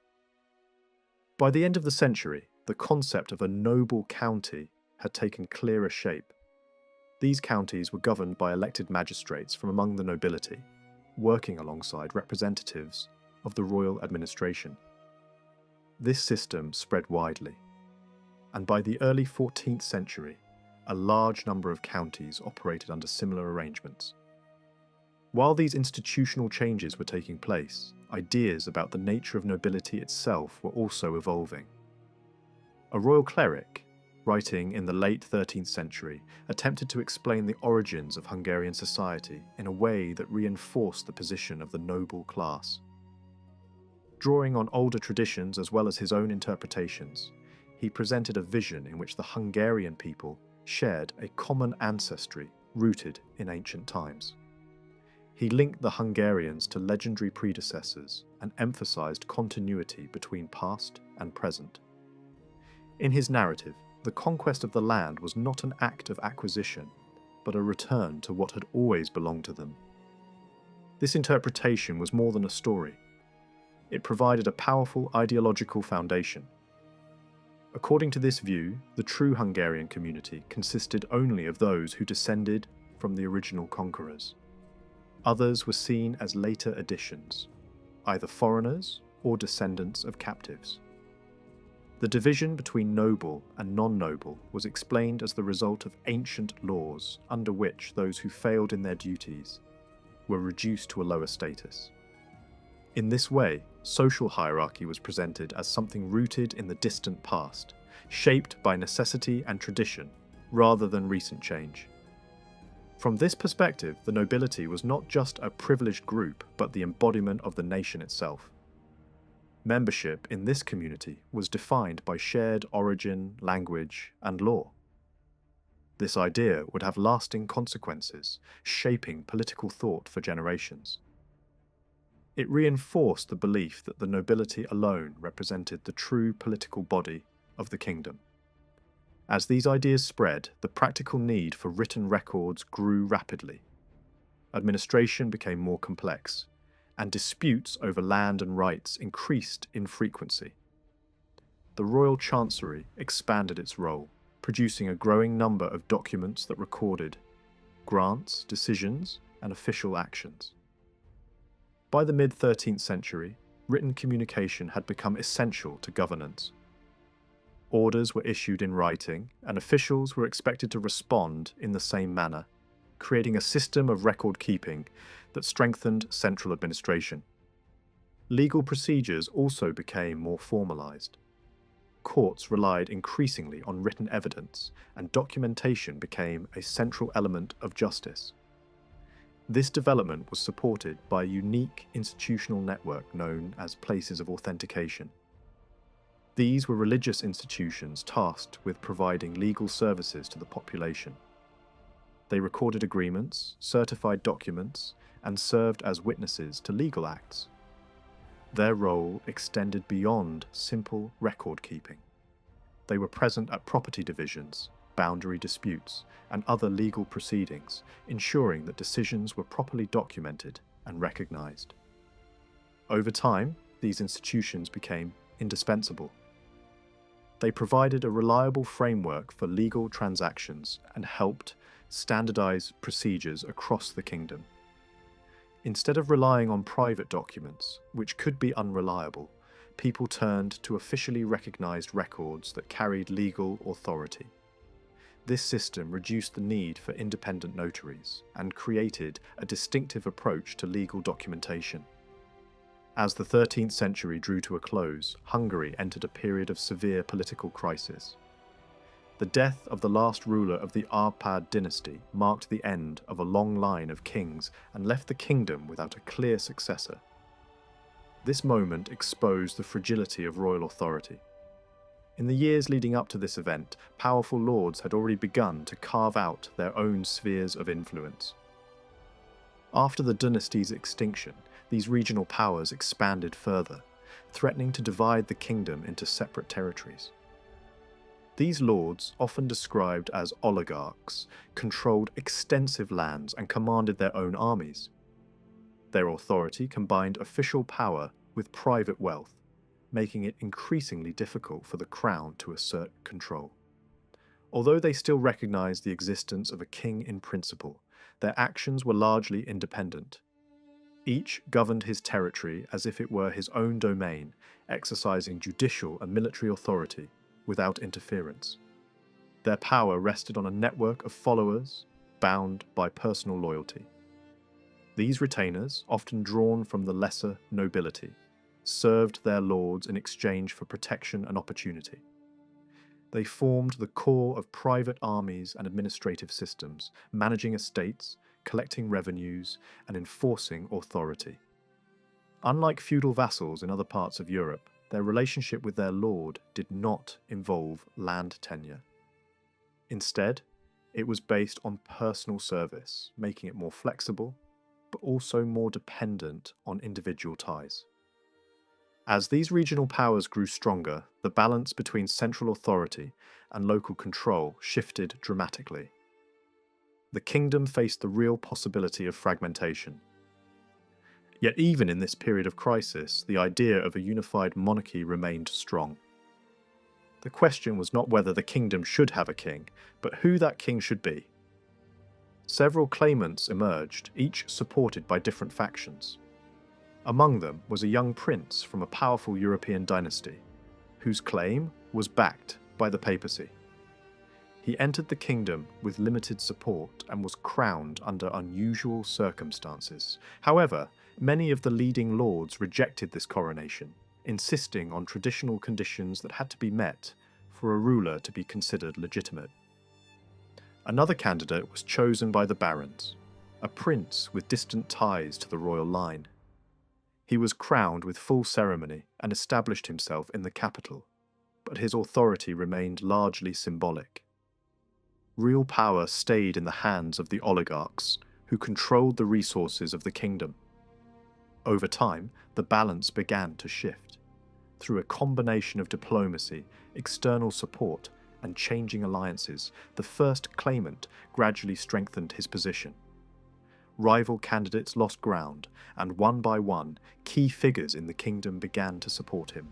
By the end of the century, the concept of a noble county had taken clearer shape. These counties were governed by elected magistrates from among the nobility, working alongside representatives of the royal administration. This system spread widely, and by the early 14th century, a large number of counties operated under similar arrangements. While these institutional changes were taking place, ideas about the nature of nobility itself were also evolving. A royal cleric, writing in the late 13th century, attempted to explain the origins of Hungarian society in a way that reinforced the position of the noble class. Drawing on older traditions as well as his own interpretations, he presented a vision in which the Hungarian people shared a common ancestry rooted in ancient times. He linked the Hungarians to legendary predecessors and emphasized continuity between past and present. In his narrative, the conquest of the land was not an act of acquisition, but a return to what had always belonged to them. This interpretation was more than a story. It provided a powerful ideological foundation. According to this view, the true Hungarian community consisted only of those who descended from the original conquerors. Others were seen as later additions, either foreigners or descendants of captives. The division between noble and non-noble was explained as the result of ancient laws under which those who failed in their duties were reduced to a lower status. In this way, social hierarchy was presented as something rooted in the distant past, shaped by necessity and tradition rather than recent change. From this perspective, the nobility was not just a privileged group, but the embodiment of the nation itself. Membership in this community was defined by shared origin, language, and law. This idea would have lasting consequences, shaping political thought for generations. It reinforced the belief that the nobility alone represented the true political body of the kingdom. As these ideas spread, the practical need for written records grew rapidly. Administration became more complex, and disputes over land and rights increased in frequency. The royal chancery expanded its role, producing a growing number of documents that recorded grants, decisions, and official actions. By the mid-13th century, written communication had become essential to governance. Orders were issued in writing, and officials were expected to respond in the same manner, creating a system of record-keeping that strengthened central administration. Legal procedures also became more formalized. Courts relied increasingly on written evidence, and documentation became a central element of justice. This development was supported by a unique institutional network known as places of authentication. These were religious institutions tasked with providing legal services to the population. They recorded agreements, certified documents, and served as witnesses to legal acts. Their role extended beyond simple record-keeping. They were present at property divisions, boundary disputes, and other legal proceedings, ensuring that decisions were properly documented and recognized. Over time, these institutions became indispensable. They provided a reliable framework for legal transactions and helped standardize procedures across the kingdom. Instead of relying on private documents, which could be unreliable, people turned to officially recognized records that carried legal authority. This system reduced the need for independent notaries and created a distinctive approach to legal documentation. As the 13th century drew to a close, Hungary entered a period of severe political crisis. The death of the last ruler of the Árpád dynasty marked the end of a long line of kings and left the kingdom without a clear successor. This moment exposed the fragility of royal authority. In the years leading up to this event, powerful lords had already begun to carve out their own spheres of influence. After the dynasty's extinction, these regional powers expanded further, threatening to divide the kingdom into separate territories. These lords, often described as oligarchs, controlled extensive lands and commanded their own armies. Their authority combined official power with private wealth, making it increasingly difficult for the crown to assert control. Although they still recognized the existence of a king in principle, their actions were largely independent. Each governed his territory as if it were his own domain, exercising judicial and military authority without interference. Their power rested on a network of followers bound by personal loyalty. These retainers, often drawn from the lesser nobility, served their lords in exchange for protection and opportunity. They formed the core of private armies and administrative systems, managing estates, collecting revenues, and enforcing authority. Unlike feudal vassals in other parts of Europe, their relationship with their lord did not involve land tenure. Instead, it was based on personal service, making it more flexible, but also more dependent on individual ties. As these regional powers grew stronger, the balance between central authority and local control shifted dramatically. The kingdom faced the real possibility of fragmentation. Yet even in this period of crisis, the idea of a unified monarchy remained strong. The question was not whether the kingdom should have a king, but who that king should be. Several claimants emerged, each supported by different factions. Among them was a young prince from a powerful European dynasty, whose claim was backed by the papacy. He entered the kingdom with limited support and was crowned under unusual circumstances. However, many of the leading lords rejected this coronation, insisting on traditional conditions that had to be met for a ruler to be considered legitimate. Another candidate was chosen by the barons, a prince with distant ties to the royal line. He was crowned with full ceremony and established himself in the capital, but his authority remained largely symbolic. Real power stayed in the hands of the oligarchs, who controlled the resources of the kingdom. Over time, the balance began to shift. Through a combination of diplomacy, external support, and changing alliances, the first claimant gradually strengthened his position. Rival candidates lost ground, and one by one, key figures in the kingdom began to support him.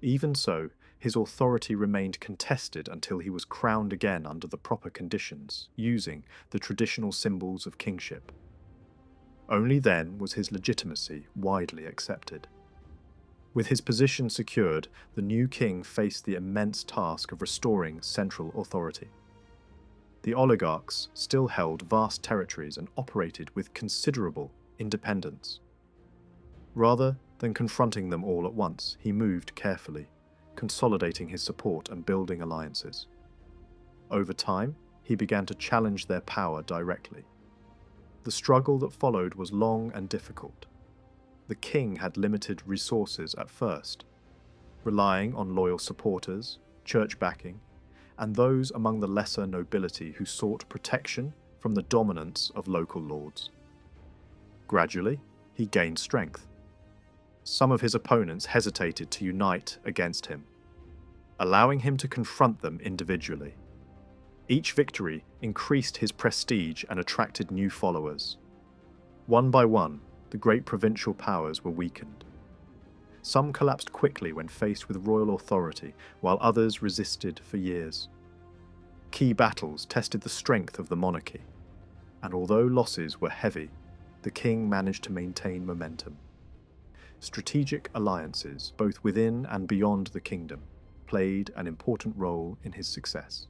Even so, his authority remained contested until he was crowned again under the proper conditions, using the traditional symbols of kingship. Only then was his legitimacy widely accepted. With his position secured, the new king faced the immense task of restoring central authority. The oligarchs still held vast territories and operated with considerable independence. Rather than confronting them all at once, he moved carefully, consolidating his support and building alliances. Over time, he began to challenge their power directly. The struggle that followed was long and difficult. The king had limited resources at first, relying on loyal supporters, church backing, and those among the lesser nobility who sought protection from the dominance of local lords. Gradually, he gained strength. Some of his opponents hesitated to unite against him, allowing him to confront them individually. Each victory increased his prestige and attracted new followers. One by one, the great provincial powers were weakened. Some collapsed quickly when faced with royal authority, while others resisted for years. Key battles tested the strength of the monarchy, and although losses were heavy, the king managed to maintain momentum. Strategic alliances, both within and beyond the kingdom, played an important role in his success.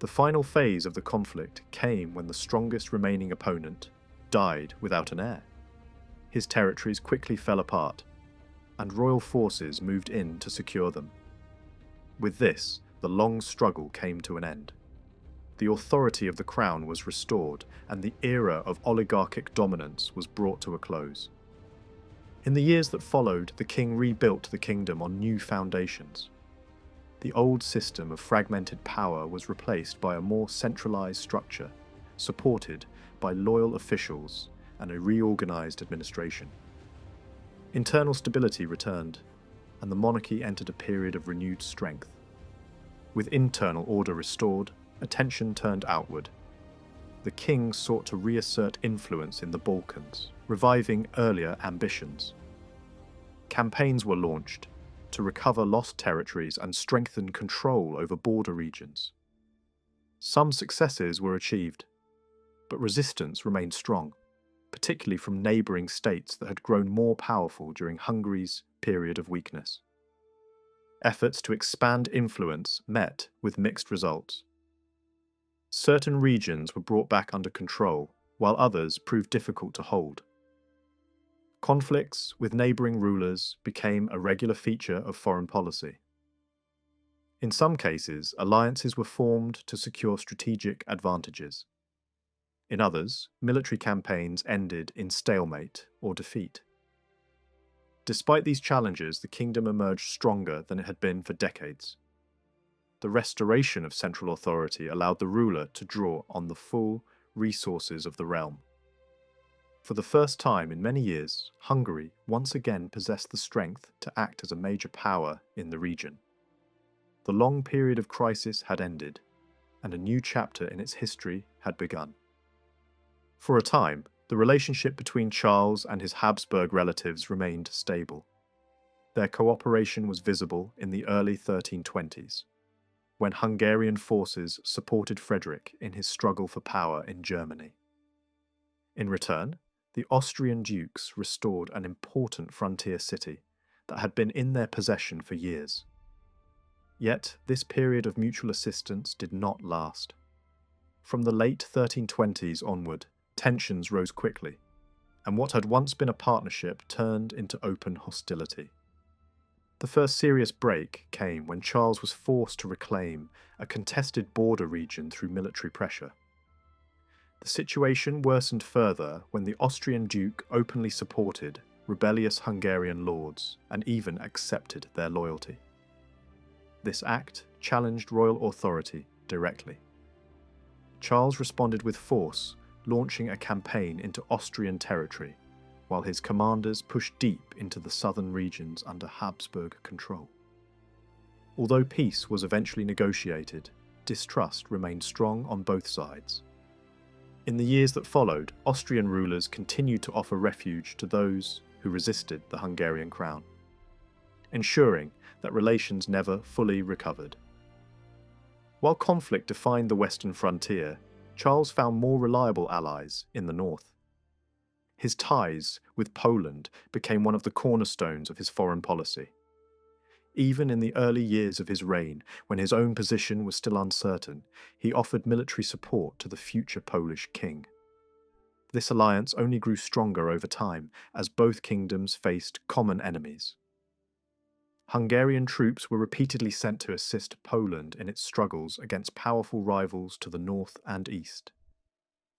The final phase of the conflict came when the strongest remaining opponent died without an heir. His territories quickly fell apart, and royal forces moved in to secure them. With this, the long struggle came to an end. The authority of the crown was restored, and the era of oligarchic dominance was brought to a close. In the years that followed, the king rebuilt the kingdom on new foundations. The old system of fragmented power was replaced by a more centralized structure, supported by loyal officials and a reorganized administration. Internal stability returned, and the monarchy entered a period of renewed strength. With internal order restored, attention turned outward. The king sought to reassert influence in the Balkans, reviving earlier ambitions. Campaigns were launched to recover lost territories and strengthen control over border regions. Some successes were achieved, but resistance remained strong, particularly from neighbouring states that had grown more powerful during Hungary's period of weakness. Efforts to expand influence met with mixed results. Certain regions were brought back under control, while others proved difficult to hold. Conflicts with neighbouring rulers became a regular feature of foreign policy. In some cases, alliances were formed to secure strategic advantages. In others, military campaigns ended in stalemate or defeat. Despite these challenges, the kingdom emerged stronger than it had been for decades. The restoration of central authority allowed the ruler to draw on the full resources of the realm. For the first time in many years, Hungary once again possessed the strength to act as a major power in the region. The long period of crisis had ended, and a new chapter in its history had begun. For a time, the relationship between Charles and his Habsburg relatives remained stable. Their cooperation was visible in the early 1320s, when Hungarian forces supported Frederick in his struggle for power in Germany. In return, the Austrian dukes restored an important frontier city that had been in their possession for years. Yet, this period of mutual assistance did not last. From the late 1320s onward, tensions rose quickly, and what had once been a partnership turned into open hostility. The first serious break came when Charles was forced to reclaim a contested border region through military pressure. The situation worsened further when the Austrian Duke openly supported rebellious Hungarian lords and even accepted their loyalty. This act challenged royal authority directly. Charles responded with force, launching a campaign into Austrian territory, while his commanders pushed deep into the southern regions under Habsburg control. Although peace was eventually negotiated, distrust remained strong on both sides. In the years that followed, Austrian rulers continued to offer refuge to those who resisted the Hungarian crown, ensuring that relations never fully recovered. While conflict defined the western frontier, Charles found more reliable allies in the north. His ties with Poland became one of the cornerstones of his foreign policy. Even in the early years of his reign, when his own position was still uncertain, he offered military support to the future Polish king. This alliance only grew stronger over time as both kingdoms faced common enemies. Hungarian troops were repeatedly sent to assist Poland in its struggles against powerful rivals to the north and east.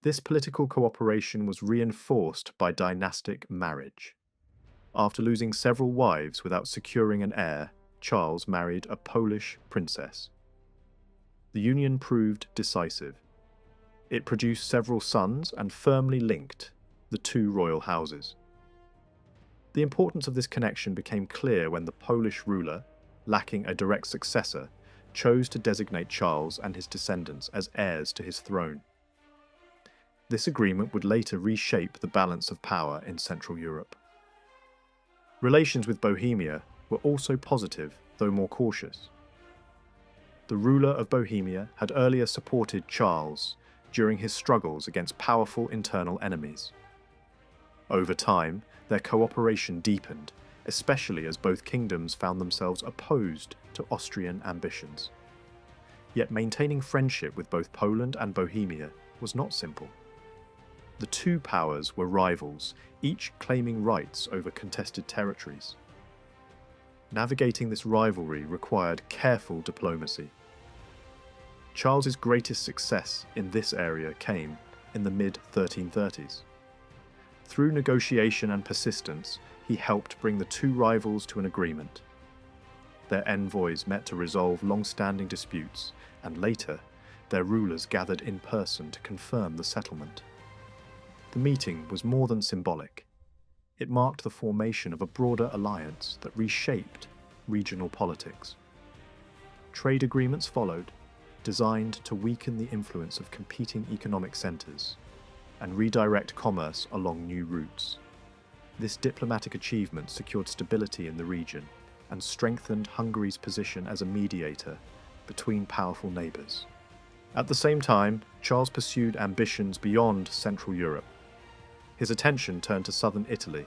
This political cooperation was reinforced by dynastic marriage. After losing several wives without securing an heir, Charles married a Polish princess. The union proved decisive. It produced several sons and firmly linked the two royal houses. The importance of this connection became clear when the Polish ruler, lacking a direct successor, chose to designate Charles and his descendants as heirs to his throne. This agreement would later reshape the balance of power in Central Europe. Relations with Bohemia were also positive, though more cautious. The ruler of Bohemia had earlier supported Charles during his struggles against powerful internal enemies. Over time, their cooperation deepened, especially as both kingdoms found themselves opposed to Austrian ambitions. Yet maintaining friendship with both Poland and Bohemia was not simple. The two powers were rivals, each claiming rights over contested territories. Navigating this rivalry required careful diplomacy. Charles's greatest success in this area came in the mid-1330s. Through negotiation and persistence, he helped bring the two rivals to an agreement. Their envoys met to resolve long-standing disputes, and later, their rulers gathered in person to confirm the settlement. The meeting was more than symbolic. It marked the formation of a broader alliance that reshaped regional politics. Trade agreements followed, designed to weaken the influence of competing economic centres and redirect commerce along new routes. This diplomatic achievement secured stability in the region and strengthened Hungary's position as a mediator between powerful neighbours. At the same time, Charles pursued ambitions beyond Central Europe. His attention turned to southern Italy,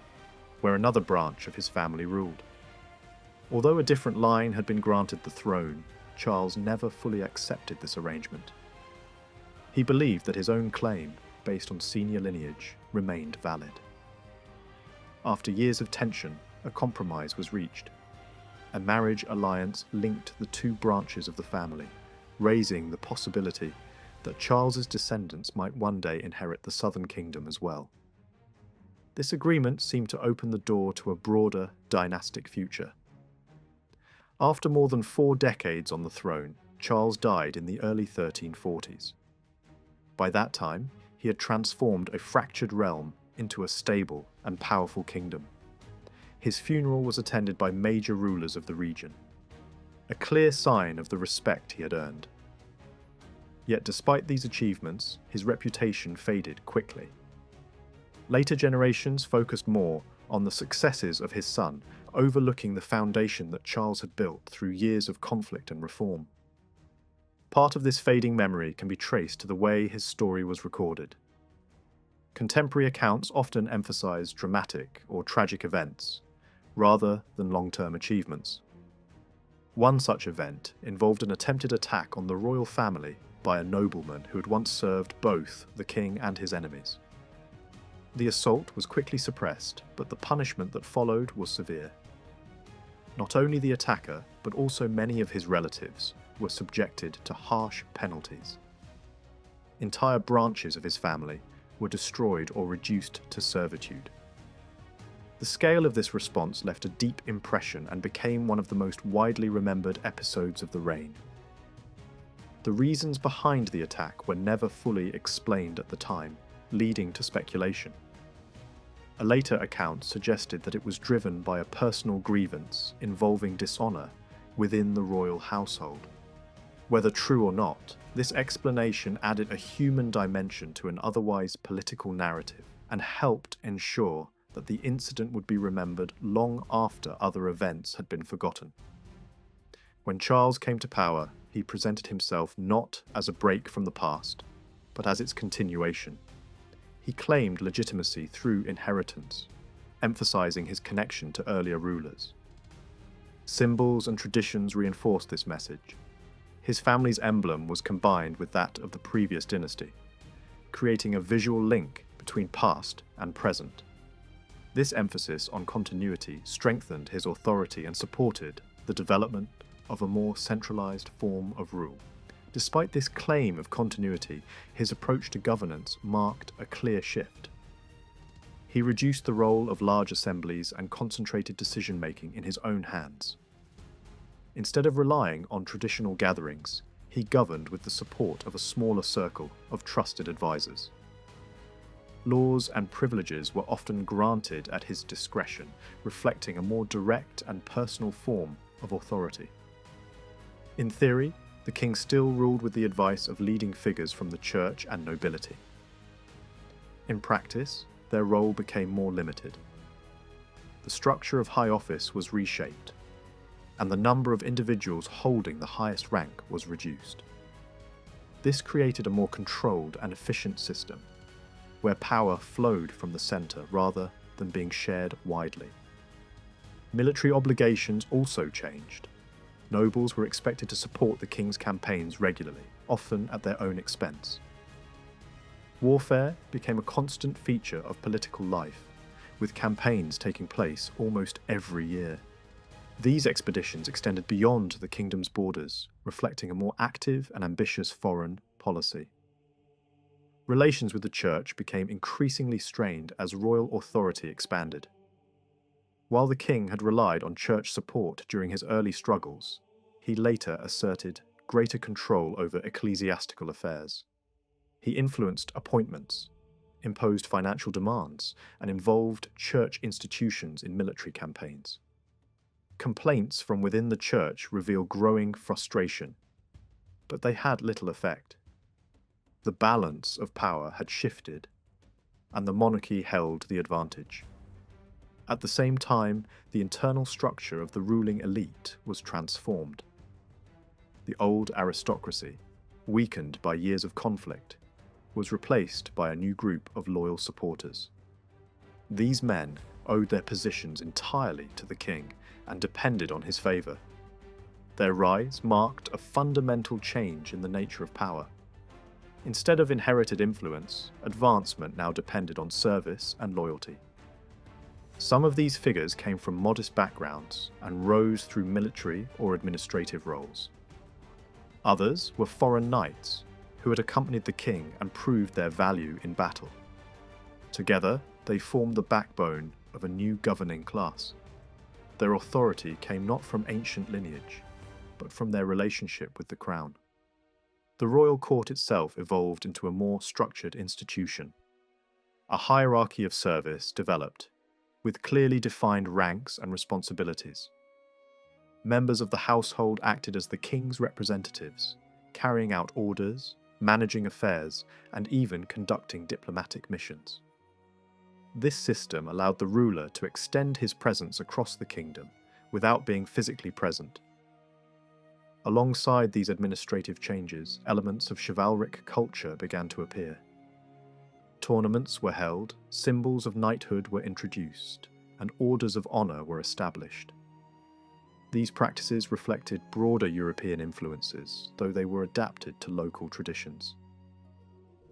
where another branch of his family ruled. Although a different line had been granted the throne, Charles never fully accepted this arrangement. He believed that his own claim, based on senior lineage, remained valid. After years of tension, a compromise was reached. A marriage alliance linked the two branches of the family, raising the possibility that Charles's descendants might one day inherit the southern kingdom as well. This agreement seemed to open the door to a broader dynastic future. After more than 4 decades on the throne, Charles died in the early 1340s. By that time, he had transformed a fractured realm into a stable and powerful kingdom. His funeral was attended by major rulers of the region, a clear sign of the respect he had earned. Yet despite these achievements, his reputation faded quickly. Later generations focused more on the successes of his son, overlooking the foundation that Charles had built through years of conflict and reform. Part of this fading memory can be traced to the way his story was recorded. Contemporary accounts often emphasize dramatic or tragic events, rather than long-term achievements. One such event involved an attempted attack on the royal family by a nobleman who had once served both the king and his enemies. The assault was quickly suppressed, but the punishment that followed was severe. Not only the attacker, but also many of his relatives were subjected to harsh penalties. Entire branches of his family were destroyed or reduced to servitude. The scale of this response left a deep impression and became one of the most widely remembered episodes of the reign. The reasons behind the attack were never fully explained at the time, leading to speculation. A later account suggested that it was driven by a personal grievance involving dishonour within the royal household. Whether true or not, this explanation added a human dimension to an otherwise political narrative and helped ensure that the incident would be remembered long after other events had been forgotten. When Charles came to power, he presented himself not as a break from the past, but as its continuation. He claimed legitimacy through inheritance, emphasizing his connection to earlier rulers. Symbols and traditions reinforced this message. His family's emblem was combined with that of the previous dynasty, creating a visual link between past and present. This emphasis on continuity strengthened his authority and supported the development of a more centralized form of rule. Despite this claim of continuity, his approach to governance marked a clear shift. He reduced the role of large assemblies and concentrated decision-making in his own hands. Instead of relying on traditional gatherings, he governed with the support of a smaller circle of trusted advisors. Laws and privileges were often granted at his discretion, reflecting a more direct and personal form of authority. In theory, the king still ruled with the advice of leading figures from the church and nobility. In practice, their role became more limited. The structure of high office was reshaped, and the number of individuals holding the highest rank was reduced. This created a more controlled and efficient system, where power flowed from the centre rather than being shared widely. Military obligations also changed. Nobles were expected to support the king's campaigns regularly, often at their own expense. Warfare became a constant feature of political life, with campaigns taking place almost every year. These expeditions extended beyond the kingdom's borders, reflecting a more active and ambitious foreign policy. Relations with the church became increasingly strained as royal authority expanded. While the king had relied on church support during his early struggles, he later asserted greater control over ecclesiastical affairs. He influenced appointments, imposed financial demands, and involved church institutions in military campaigns. Complaints from within the church reveal growing frustration, but they had little effect. The balance of power had shifted, and the monarchy held the advantage. At the same time, the internal structure of the ruling elite was transformed. The old aristocracy, weakened by years of conflict, was replaced by a new group of loyal supporters. These men owed their positions entirely to the king and depended on his favour. Their rise marked a fundamental change in the nature of power. Instead of inherited influence, advancement now depended on service and loyalty. Some of these figures came from modest backgrounds and rose through military or administrative roles. Others were foreign knights who had accompanied the king and proved their value in battle. Together, they formed the backbone of a new governing class. Their authority came not from ancient lineage, but from their relationship with the crown. The royal court itself evolved into a more structured institution. A hierarchy of service developed, with clearly defined ranks and responsibilities. Members of the household acted as the king's representatives, carrying out orders, managing affairs, and even conducting diplomatic missions. This system allowed the ruler to extend his presence across the kingdom without being physically present. Alongside these administrative changes, elements of chivalric culture began to appear. Tournaments were held, symbols of knighthood were introduced, and orders of honour were established. These practices reflected broader European influences, though they were adapted to local traditions.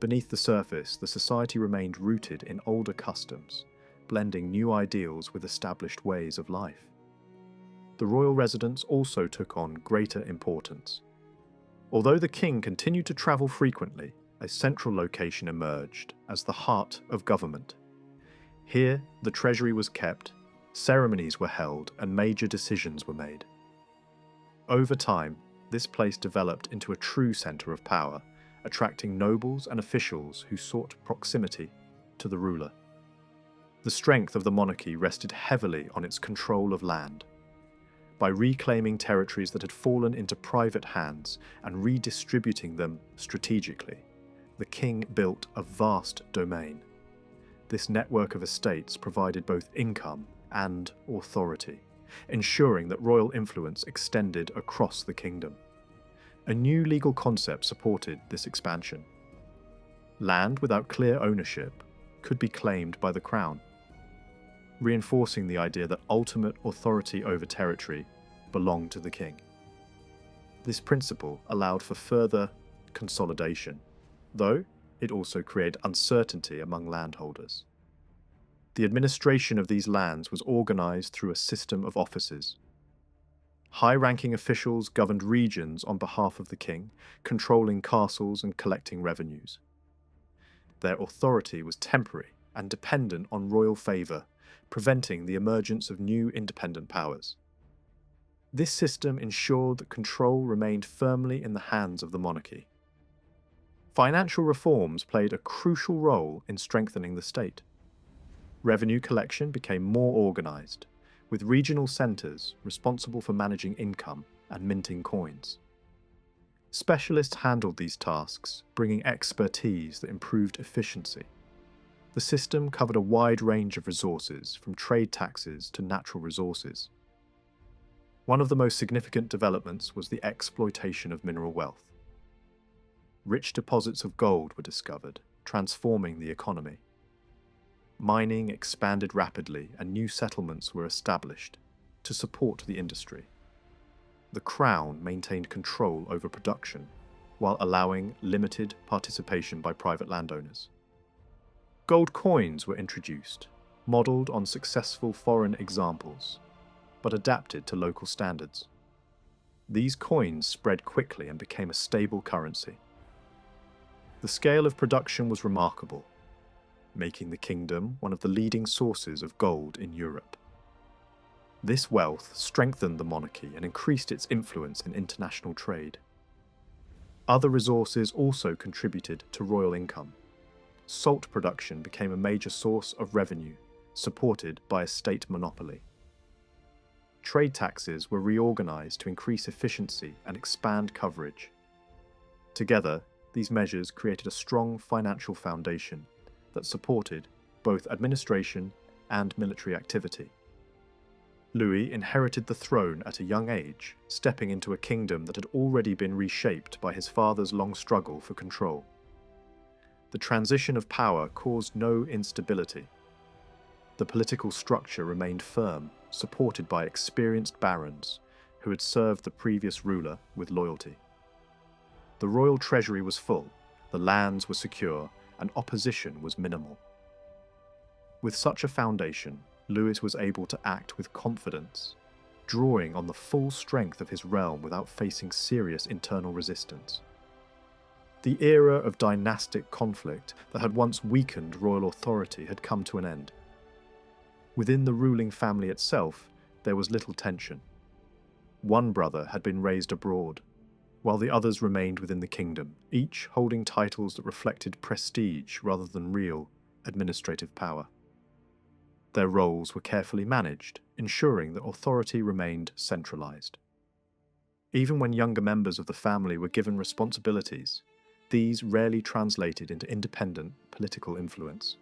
Beneath the surface, the society remained rooted in older customs, blending new ideals with established ways of life. the royal residence also took on greater importance. Although the king continued to travel frequently, a central location emerged as the heart of government. Here, the treasury was kept, ceremonies were held, and major decisions were made. Over time, this place developed into a true centre of power, attracting nobles and officials who sought proximity to the ruler. The strength of the monarchy rested heavily on its control of land. By reclaiming territories that had fallen into private hands and redistributing them strategically, the king built a vast domain. This network of estates provided both income and authority, ensuring that royal influence extended across the kingdom. A new legal concept supported this expansion. Land without clear ownership could be claimed by the crown, reinforcing the idea that ultimate authority over territory belonged to the king. This principle allowed for further consolidation, though it also created uncertainty among landholders. The administration of these lands was organized through a system of offices. High-ranking officials governed regions on behalf of the king, controlling castles and collecting revenues. Their authority was temporary and dependent on royal favour, preventing the emergence of new independent powers. This system ensured that control remained firmly in the hands of the monarchy. Financial reforms played a crucial role in strengthening the state. Revenue collection became more organised, with regional centres responsible for managing income and minting coins. Specialists handled these tasks, bringing expertise that improved efficiency. The system covered a wide range of resources, from trade taxes to natural resources. One of the most significant developments was the exploitation of mineral wealth. Rich deposits of gold were discovered, transforming the economy. Mining expanded rapidly and new settlements were established to support the industry. The crown maintained control over production, while allowing limited participation by private landowners. Gold coins were introduced, modelled on successful foreign examples, but adapted to local standards. These coins spread quickly and became a stable currency. The scale of production was remarkable, making the kingdom one of the leading sources of gold in Europe. This wealth strengthened the monarchy and increased its influence in international trade. Other resources also contributed to royal income. Salt production became a major source of revenue, supported by a state monopoly. Trade taxes were reorganized to increase efficiency and expand coverage. Together, these measures created a strong financial foundation that supported both administration and military activity. Louis inherited the throne at a young age, stepping into a kingdom that had already been reshaped by his father's long struggle for control. The transition of power caused no instability. The political structure remained firm, supported by experienced barons who had served the previous ruler with loyalty. The royal treasury was full, the lands were secure, and opposition was minimal. With such a foundation, Louis was able to act with confidence, drawing on the full strength of his realm without facing serious internal resistance. The era of dynastic conflict that had once weakened royal authority had come to an end. Within the ruling family itself, there was little tension. One brother had been raised abroad, while the others remained within the kingdom, each holding titles that reflected prestige rather than real administrative power. Their roles were carefully managed, ensuring that authority remained centralized. Even when younger members of the family were given responsibilities, these rarely translated into independent political influence.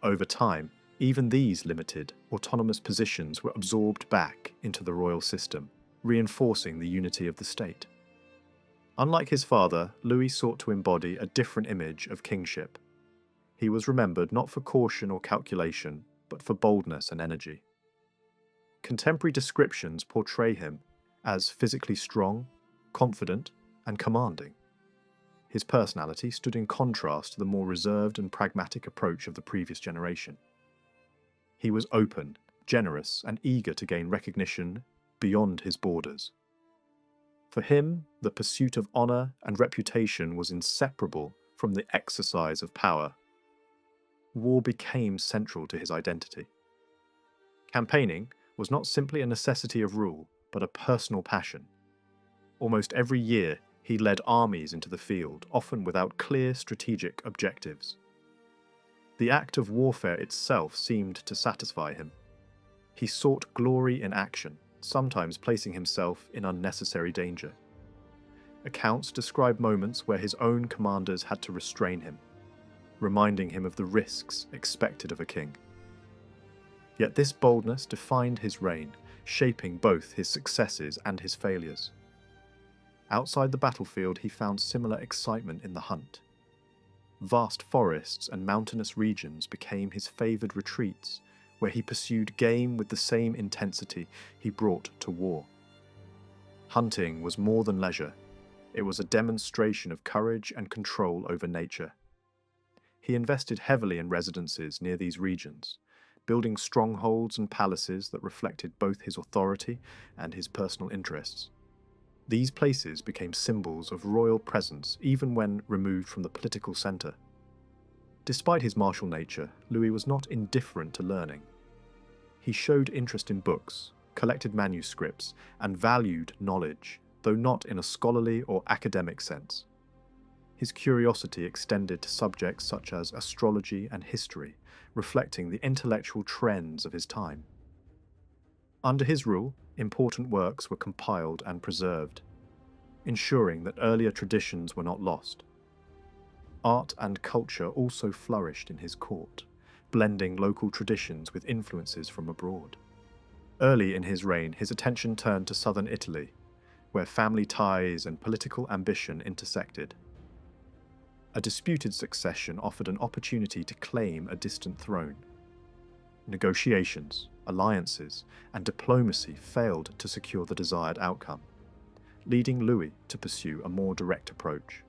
Over time, even these limited, autonomous positions were absorbed back into the royal system, reinforcing the unity of the state. Unlike his father, Louis sought to embody a different image of kingship. He was remembered not for caution or calculation, but for boldness and energy. Contemporary descriptions portray him as physically strong, confident, and commanding. His personality stood in contrast to the more reserved and pragmatic approach of the previous generation. He was open, generous, and eager to gain recognition beyond his borders. For him, the pursuit of honor and reputation was inseparable from the exercise of power. War became central to his identity. Campaigning was not simply a necessity of rule, but a personal passion. Almost every year, he led armies into the field, often without clear strategic objectives. The act of warfare itself seemed to satisfy him. He sought glory in action, sometimes placing himself in unnecessary danger. Accounts describe moments where his own commanders had to restrain him, reminding him of the risks expected of a king. Yet this boldness defined his reign, shaping both his successes and his failures. Outside the battlefield, he found similar excitement in the hunt. Vast forests and mountainous regions became his favoured retreats, where he pursued game with the same intensity he brought to war. Hunting was more than leisure. It was a demonstration of courage and control over nature. He invested heavily in residences near these regions, building strongholds and palaces that reflected both his authority and his personal interests. These places became symbols of royal presence even when removed from the political centre. Despite his martial nature, Louis was not indifferent to learning. He showed interest in books, collected manuscripts, and valued knowledge, though not in a scholarly or academic sense. His curiosity extended to subjects such as astrology and history, reflecting the intellectual trends of his time. Under his rule, important works were compiled and preserved, ensuring that earlier traditions were not lost. Art and culture also flourished in his court, blending local traditions with influences from abroad. Early in his reign, his attention turned to southern Italy, where family ties and political ambition intersected. A disputed succession offered an opportunity to claim a distant throne. Negotiations, alliances, and diplomacy failed to secure the desired outcome, leading Louis to pursue a more direct approach.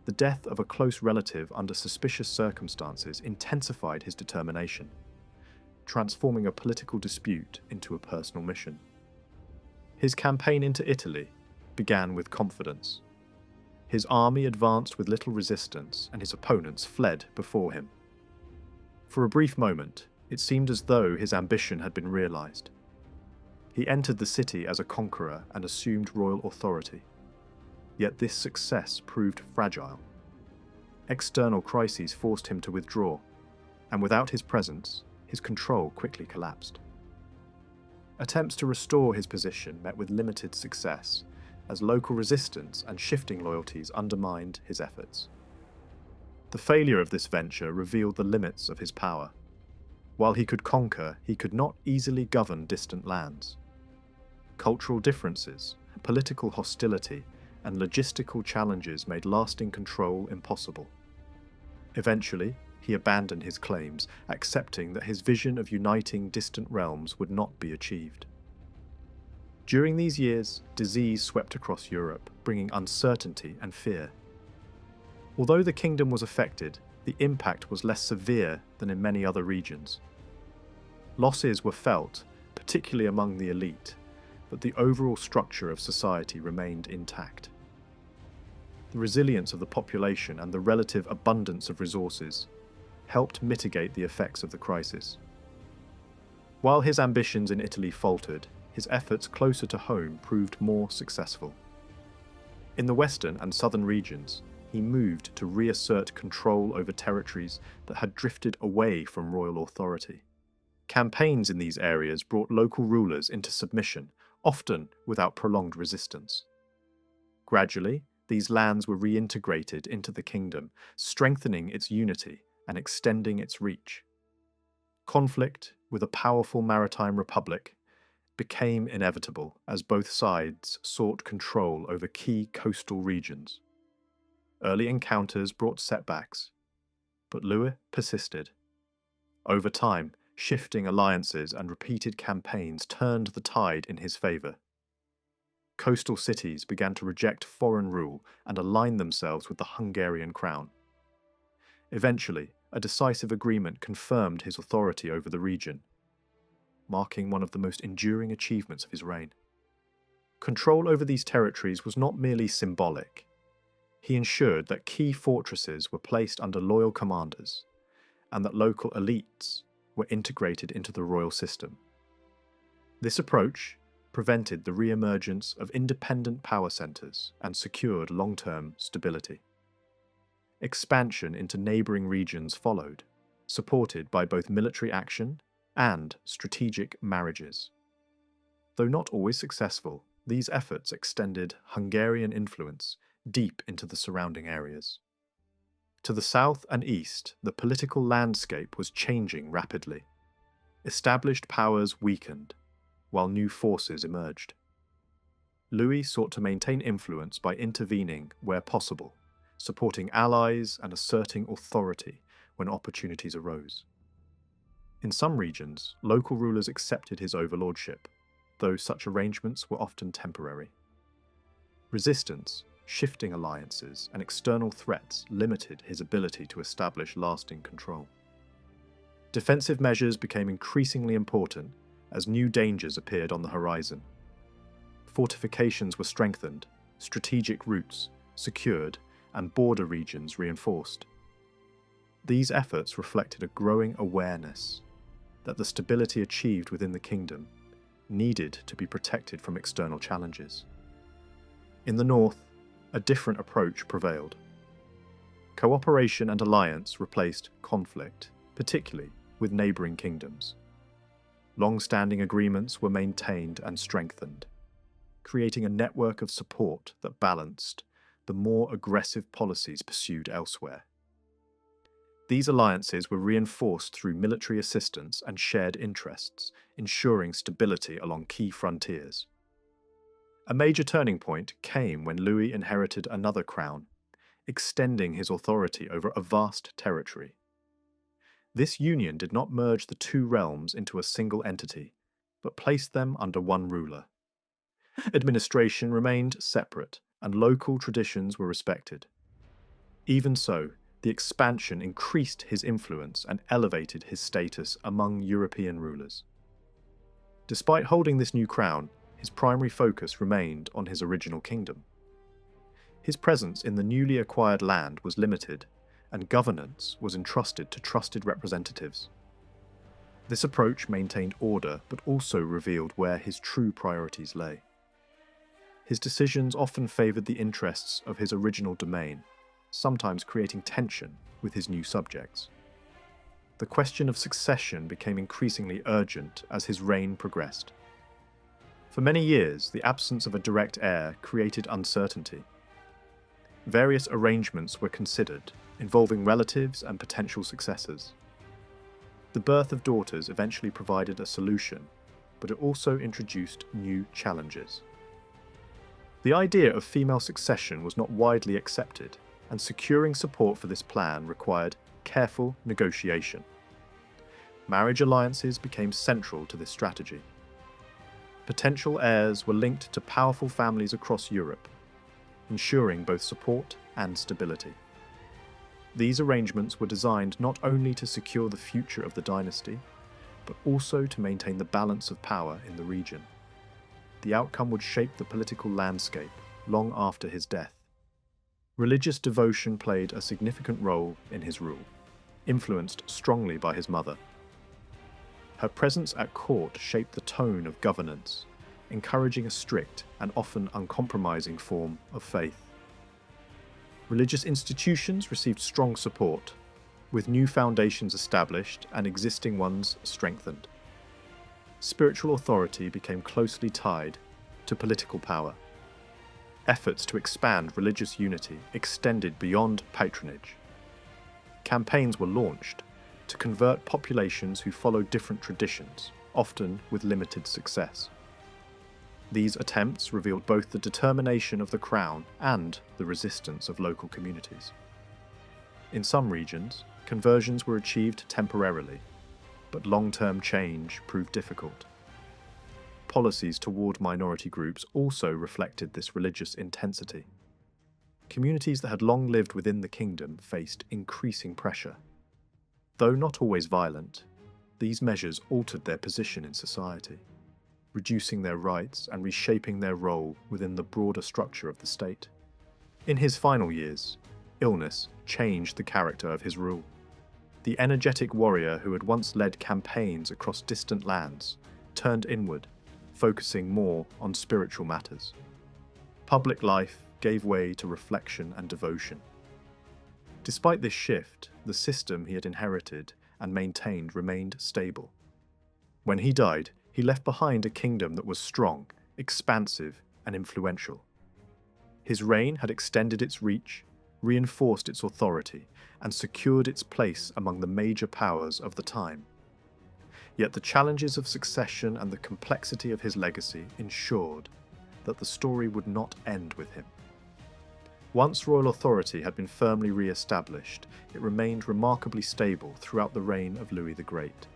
The death of a close relative under suspicious circumstances intensified his determination, transforming a political dispute into a personal mission. His campaign into Italy began with confidence. His army advanced with little resistance, and his opponents fled before him. For a brief moment, it seemed as though his ambition had been realized. He entered the city as a conqueror and assumed royal authority. Yet this success proved fragile. External crises forced him to withdraw, and without his presence, his control quickly collapsed. Attempts to restore his position met with limited success, as local resistance and shifting loyalties undermined his efforts. The failure of this venture revealed the limits of his power. While he could conquer, he could not easily govern distant lands. Cultural differences, political hostility, and logistical challenges made lasting control impossible. Eventually, he abandoned his claims, accepting that his vision of uniting distant realms would not be achieved. During these years, disease swept across Europe, bringing uncertainty and fear. Although the kingdom was affected, the impact was less severe than in many other regions. Losses were felt, particularly among the elite, but the overall structure of society remained intact. The resilience of the population and the relative abundance of resources helped mitigate the effects of the crisis. While his ambitions in Italy faltered, his efforts closer to home proved more successful. In the western and southern regions, he moved to reassert control over territories that had drifted away from royal authority. Campaigns in these areas brought local rulers into submission, often without prolonged resistance. Gradually, these lands were reintegrated into the kingdom, strengthening its unity and extending its reach. Conflict with a powerful maritime republic became inevitable as both sides sought control over key coastal regions. Early encounters brought setbacks, but Louis persisted. Over time, shifting alliances and repeated campaigns turned the tide in his favour. Coastal cities began to reject foreign rule and align themselves with the Hungarian crown. Eventually, a decisive agreement confirmed his authority over the region. marking one of the most enduring achievements of his reign. Control over these territories was not merely symbolic. He ensured that key fortresses were placed under loyal commanders, and that local elites were integrated into the royal system. This approach prevented the re-emergence of independent power centres and secured long-term stability. Expansion into neighbouring regions followed, supported by both military action and strategic marriages. Though not always successful, these efforts extended Hungarian influence deep into the surrounding areas. To the south and east, the political landscape was changing rapidly. Established powers weakened, while new forces emerged. Louis sought to maintain influence by intervening where possible, supporting allies and asserting authority when opportunities arose. In some regions, local rulers accepted his overlordship, though such arrangements were often temporary. Resistance, shifting alliances, and external threats limited his ability to establish lasting control. Defensive measures became increasingly important as new dangers appeared on the horizon. Fortifications were strengthened, strategic routes secured, and border regions reinforced. These efforts reflected a growing awareness that the stability achieved within the kingdom needed to be protected from external challenges. In the north, a different approach prevailed. Cooperation and alliance replaced conflict, particularly with neighbouring kingdoms. Long-standing agreements were maintained and strengthened, creating a network of support that balanced the more aggressive policies pursued elsewhere. These alliances were reinforced through military assistance and shared interests, ensuring stability along key frontiers. A major turning point came when Louis inherited another crown, extending his authority over a vast territory. This union did not merge the two realms into a single entity, but placed them under one ruler. Administration remained separate, and local traditions were respected. Even so, the expansion increased his influence and elevated his status among European rulers. Despite holding this new crown, his primary focus remained on his original kingdom. His presence in the newly acquired land was limited, and governance was entrusted to trusted representatives. This approach maintained order but also revealed where his true priorities lay. His decisions often favoured the interests of his original domain, sometimes creating tension with his new subjects. The question of succession became increasingly urgent as his reign progressed. For many years, the absence of a direct heir created uncertainty. Various arrangements were considered, involving relatives and potential successors. The birth of daughters eventually provided a solution, but it also introduced new challenges. The idea of female succession was not widely accepted, and securing support for this plan required careful negotiation. Marriage alliances became central to this strategy. Potential heirs were linked to powerful families across Europe, ensuring both support and stability. These arrangements were designed not only to secure the future of the dynasty, but also to maintain the balance of power in the region. The outcome would shape the political landscape long after his death. Religious devotion played a significant role in his rule, influenced strongly by his mother. Her presence at court shaped the tone of governance, encouraging a strict and often uncompromising form of faith. Religious institutions received strong support, with new foundations established and existing ones strengthened. Spiritual authority became closely tied to political power. Efforts to expand religious unity extended beyond patronage. Campaigns were launched to convert populations who followed different traditions, often with limited success. These attempts revealed both the determination of the crown and the resistance of local communities. In some regions, conversions were achieved temporarily, but long-term change proved difficult. Policies toward minority groups also reflected this religious intensity. Communities that had long lived within the kingdom faced increasing pressure. Though not always violent, These measures altered their position in society, reducing their rights and reshaping their role within the broader structure of the state. In his final years, illness changed the character of his rule. The energetic warrior who had once led campaigns across distant lands turned inward, focusing more on spiritual matters. Public life gave way to reflection and devotion. Despite this shift, the system he had inherited and maintained remained stable. When he died, he left behind a kingdom that was strong, expansive, and influential. His reign had extended its reach, reinforced its authority, and secured its place among the major powers of the time. Yet the challenges of succession and the complexity of his legacy ensured that the story would not end with him. Once royal authority had been firmly re-established, it remained remarkably stable throughout the reign of Louis the Great.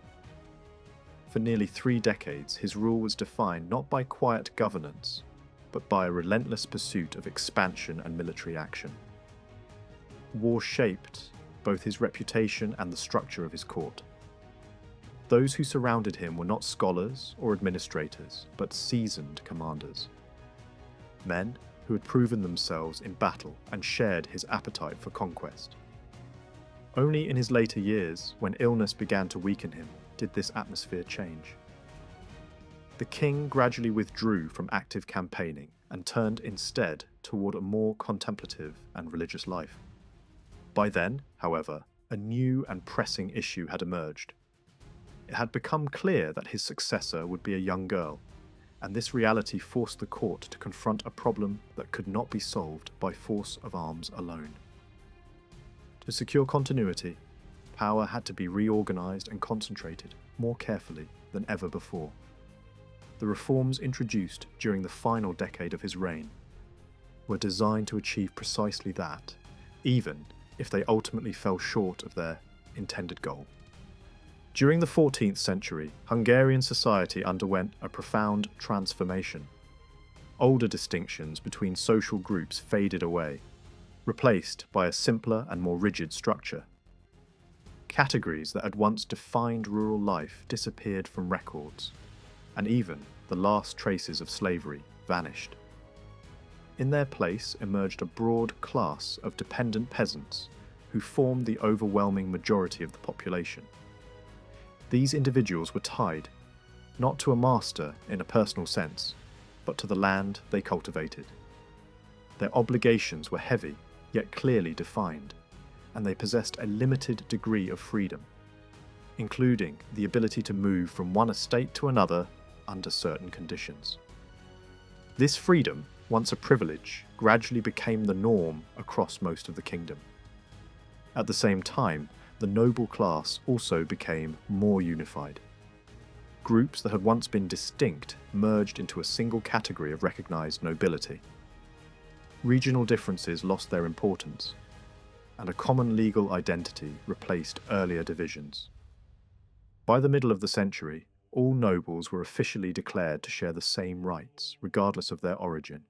For nearly 3 decades, his rule was defined not by quiet governance, but by a relentless pursuit of expansion and military action. War shaped both his reputation and the structure of his court. Those who surrounded him were not scholars or administrators, but seasoned commanders. Men who had proven themselves in battle and shared his appetite for conquest. Only in his later years, when illness began to weaken him, did this atmosphere change. The king gradually withdrew from active campaigning and turned instead toward a more contemplative and religious life. By then, however, a new and pressing issue had emerged. It had become clear that his successor would be a young girl, and this reality forced the court to confront a problem that could not be solved by force of arms alone. To secure continuity, power had to be reorganized and concentrated more carefully than ever before. The reforms introduced during the final decade of his reign were designed to achieve precisely that, even if they ultimately fell short of their intended goal. During the 14th century, Hungarian society underwent a profound transformation. Older distinctions between social groups faded away, replaced by a simpler and more rigid structure. Categories that had once defined rural life disappeared from records, and even the last traces of slavery vanished. In their place emerged a broad class of dependent peasants who formed the overwhelming majority of the population. These individuals were tied, not to a master in a personal sense, but to the land they cultivated. Their obligations were heavy, yet clearly defined, and they possessed a limited degree of freedom, including the ability to move from one estate to another under certain conditions. This freedom, once a privilege, gradually became the norm across most of the kingdom. At the same time, the noble class also became more unified. Groups that had once been distinct merged into a single category of recognized nobility. Regional differences lost their importance, and a common legal identity replaced earlier divisions. By the middle of the century, all nobles were officially declared to share the same rights, regardless of their origin.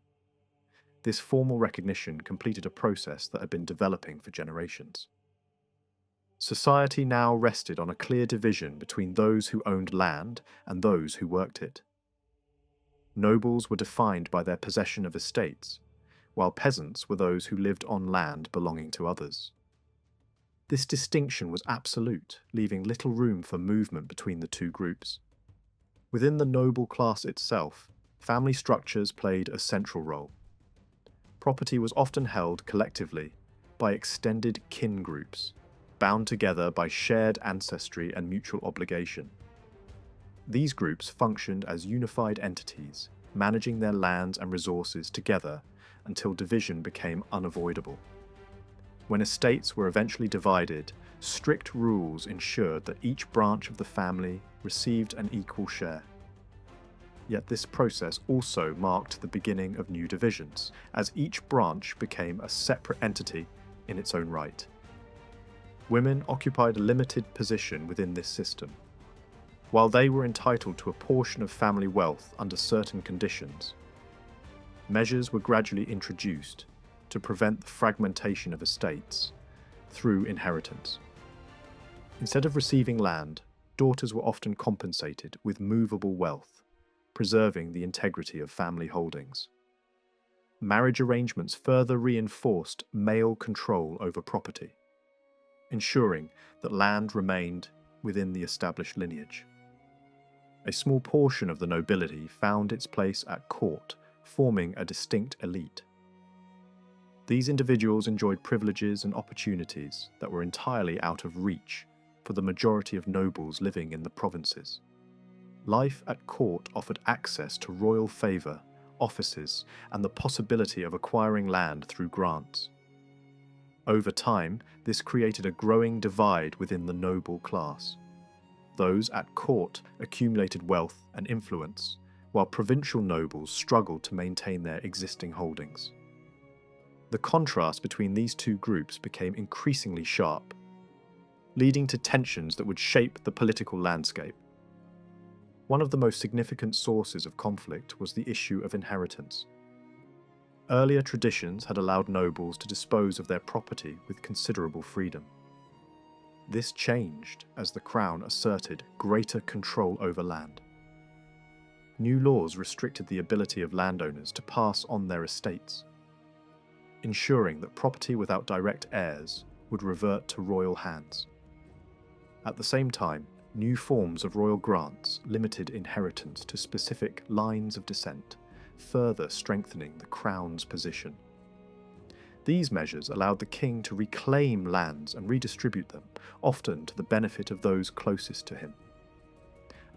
This formal recognition completed a process that had been developing for generations. Society now rested on a clear division between those who owned land and those who worked it. Nobles were defined by their possession of estates, while peasants were those who lived on land belonging to others. This distinction was absolute, leaving little room for movement between the two groups. Within the noble class itself, family structures played a central role. Property was often held collectively by extended kin groups, bound together by shared ancestry and mutual obligation. These groups functioned as unified entities, managing their lands and resources together until division became unavoidable. When estates were eventually divided, strict rules ensured that each branch of the family received an equal share. Yet this process also marked the beginning of new divisions, as each branch became a separate entity in its own right. Women occupied a limited position within this system. While they were entitled to a portion of family wealth under certain conditions, measures were gradually introduced to prevent the fragmentation of estates through inheritance. Instead of receiving land, daughters were often compensated with movable wealth, preserving the integrity of family holdings. Marriage arrangements further reinforced male control over property, ensuring that land remained within the established lineage. A small portion of the nobility found its place at court, forming a distinct elite. These individuals enjoyed privileges and opportunities that were entirely out of reach for the majority of nobles living in the provinces. Life at court offered access to royal favour, offices, and the possibility of acquiring land through grants. Over time, this created a growing divide within the noble class. Those at court accumulated wealth and influence, while provincial nobles struggled to maintain their existing holdings. The contrast between these two groups became increasingly sharp, leading to tensions that would shape the political landscape. One of the most significant sources of conflict was the issue of inheritance. Earlier traditions had allowed nobles to dispose of their property with considerable freedom. This changed as the crown asserted greater control over land. New laws restricted the ability of landowners to pass on their estates, ensuring that property without direct heirs would revert to royal hands. At the same time, new forms of royal grants limited inheritance to specific lines of descent, further strengthening the crown's position. These measures allowed the king to reclaim lands and redistribute them, often to the benefit of those closest to him.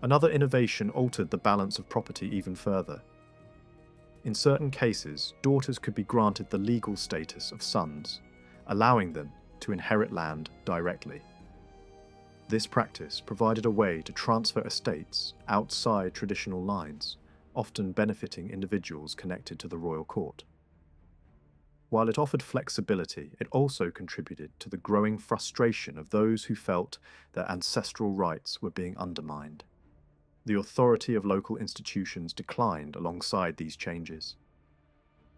Another innovation altered the balance of property even further. In certain cases, daughters could be granted the legal status of sons, allowing them to inherit land directly. This practice provided a way to transfer estates outside traditional lines, often benefiting individuals connected to the royal court. While it offered flexibility, it also contributed to the growing frustration of those who felt their ancestral rights were being undermined. The authority of local institutions declined alongside these changes.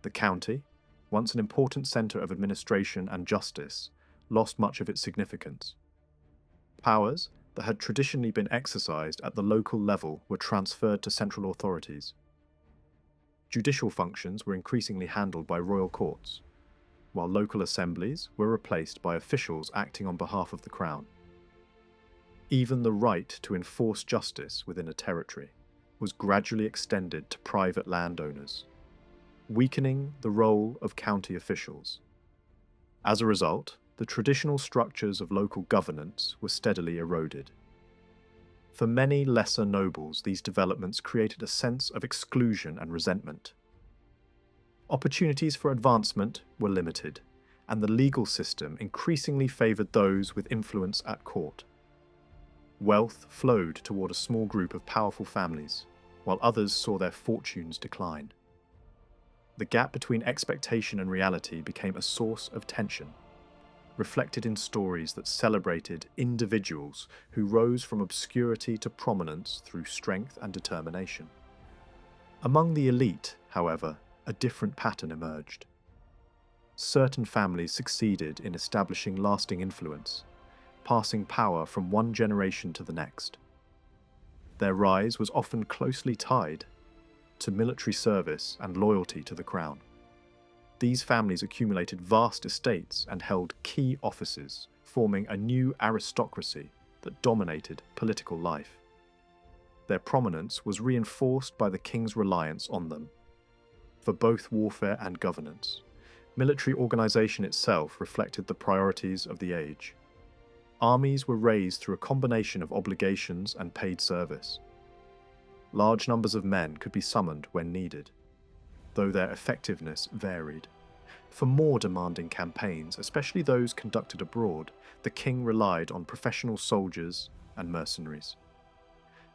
The county, once an important centre of administration and justice, lost much of its significance. Powers that had traditionally been exercised at the local level were transferred to central authorities. Judicial functions were increasingly handled by royal courts, while local assemblies were replaced by officials acting on behalf of the crown. Even the right to enforce justice within a territory was gradually extended to private landowners, weakening the role of county officials. As a result, the traditional structures of local governance were steadily eroded. For many lesser nobles, these developments created a sense of exclusion and resentment. Opportunities for advancement were limited, and the legal system increasingly favoured those with influence at court. Wealth flowed toward a small group of powerful families, while others saw their fortunes decline. The gap between expectation and reality became a source of tension, reflected in stories that celebrated individuals who rose from obscurity to prominence through strength and determination. Among the elite, however, a different pattern emerged. Certain families succeeded in establishing lasting influence, passing power from one generation to the next. Their rise was often closely tied to military service and loyalty to the crown. These families accumulated vast estates and held key offices, forming a new aristocracy that dominated political life. Their prominence was reinforced by the king's reliance on them for both warfare and governance. Military organization itself reflected the priorities of the age. Armies were raised through a combination of obligations and paid service. Large numbers of men could be summoned when needed, though their effectiveness varied. For more demanding campaigns, especially those conducted abroad, the king relied on professional soldiers and mercenaries.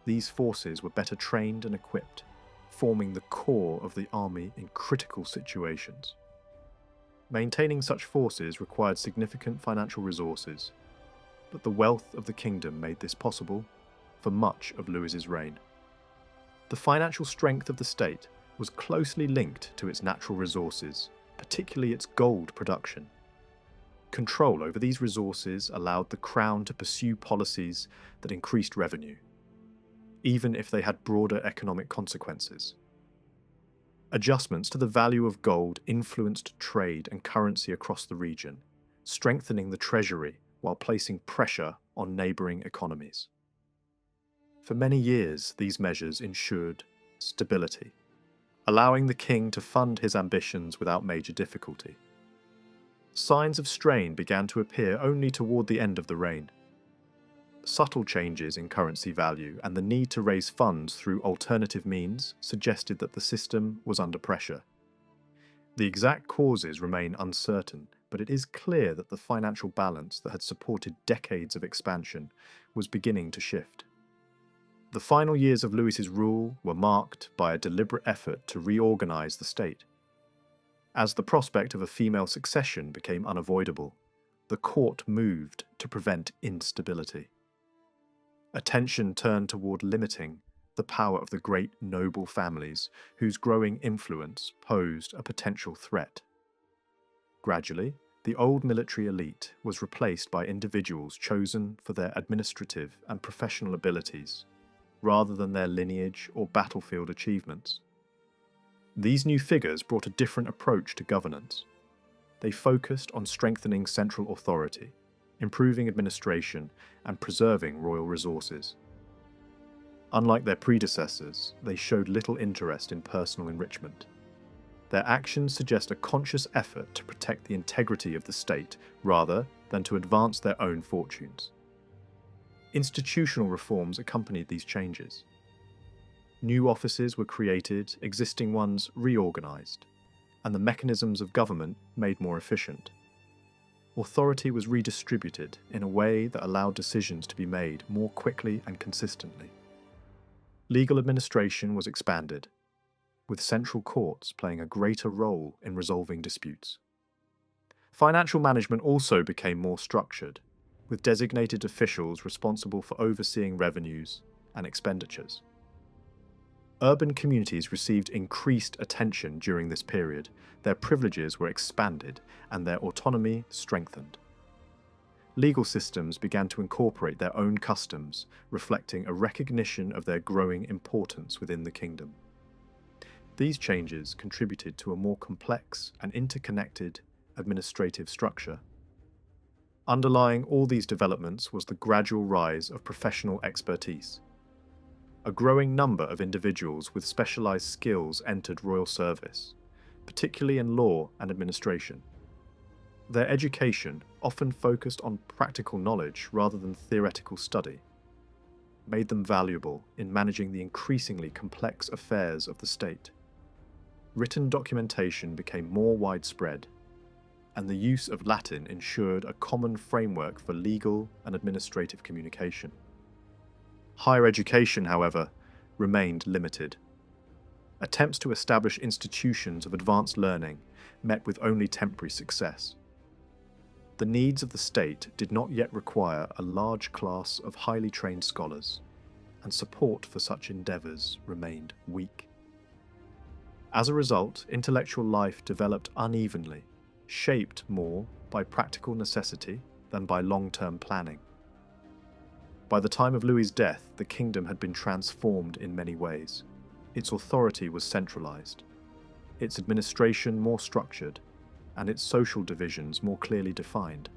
These forces were better trained and equipped, forming the core of the army in critical situations. Maintaining such forces required significant financial resources, but the wealth of the kingdom made this possible for much of Louis's reign. The financial strength of the state was closely linked to its natural resources, particularly its gold production. Control over these resources allowed the crown to pursue policies that increased revenue, even if they had broader economic consequences. Adjustments to the value of gold influenced trade and currency across the region, strengthening the treasury while placing pressure on neighbouring economies. For many years, these measures ensured stability, allowing the king to fund his ambitions without major difficulty. Signs of strain began to appear only toward the end of the reign. Subtle changes in currency value and the need to raise funds through alternative means suggested that the system was under pressure. The exact causes remain uncertain, but it is clear that the financial balance that had supported decades of expansion was beginning to shift. The final years of Louis's rule were marked by a deliberate effort to reorganize the state. As the prospect of a female succession became unavoidable, the court moved to prevent instability. Attention turned toward limiting the power of the great noble families whose growing influence posed a potential threat. Gradually, the old military elite was replaced by individuals chosen for their administrative and professional abilities, rather than their lineage or battlefield achievements. These new figures brought a different approach to governance. They focused on strengthening central authority, improving administration, and preserving royal resources. Unlike their predecessors, they showed little interest in personal enrichment. Their actions suggest a conscious effort to protect the integrity of the state rather than to advance their own fortunes. Institutional reforms accompanied these changes. New offices were created, existing ones reorganized, and the mechanisms of government made more efficient. Authority was redistributed in a way that allowed decisions to be made more quickly and consistently. Legal administration was expanded, with central courts playing a greater role in resolving disputes. Financial management also became more structured, with designated officials responsible for overseeing revenues and expenditures. Urban communities received increased attention during this period. Their privileges were expanded and their autonomy strengthened. Legal systems began to incorporate their own customs, reflecting a recognition of their growing importance within the kingdom. These changes contributed to a more complex and interconnected administrative structure. Underlying all these developments was the gradual rise of professional expertise. A growing number of individuals with specialized skills entered royal service, particularly in law and administration. Their education, often focused on practical knowledge rather than theoretical study, made them valuable in managing the increasingly complex affairs of the state. Written documentation became more widespread, and the use of Latin ensured a common framework for legal and administrative communication. Higher education, however, remained limited. Attempts to establish institutions of advanced learning met with only temporary success. The needs of the state did not yet require a large class of highly trained scholars, and support for such endeavours remained weak. As a result, intellectual life developed unevenly, shaped more by practical necessity than by long-term planning. By the time of Louis's death, the kingdom had been transformed in many ways. Its authority was centralized, its administration more structured, and its social divisions more clearly defined.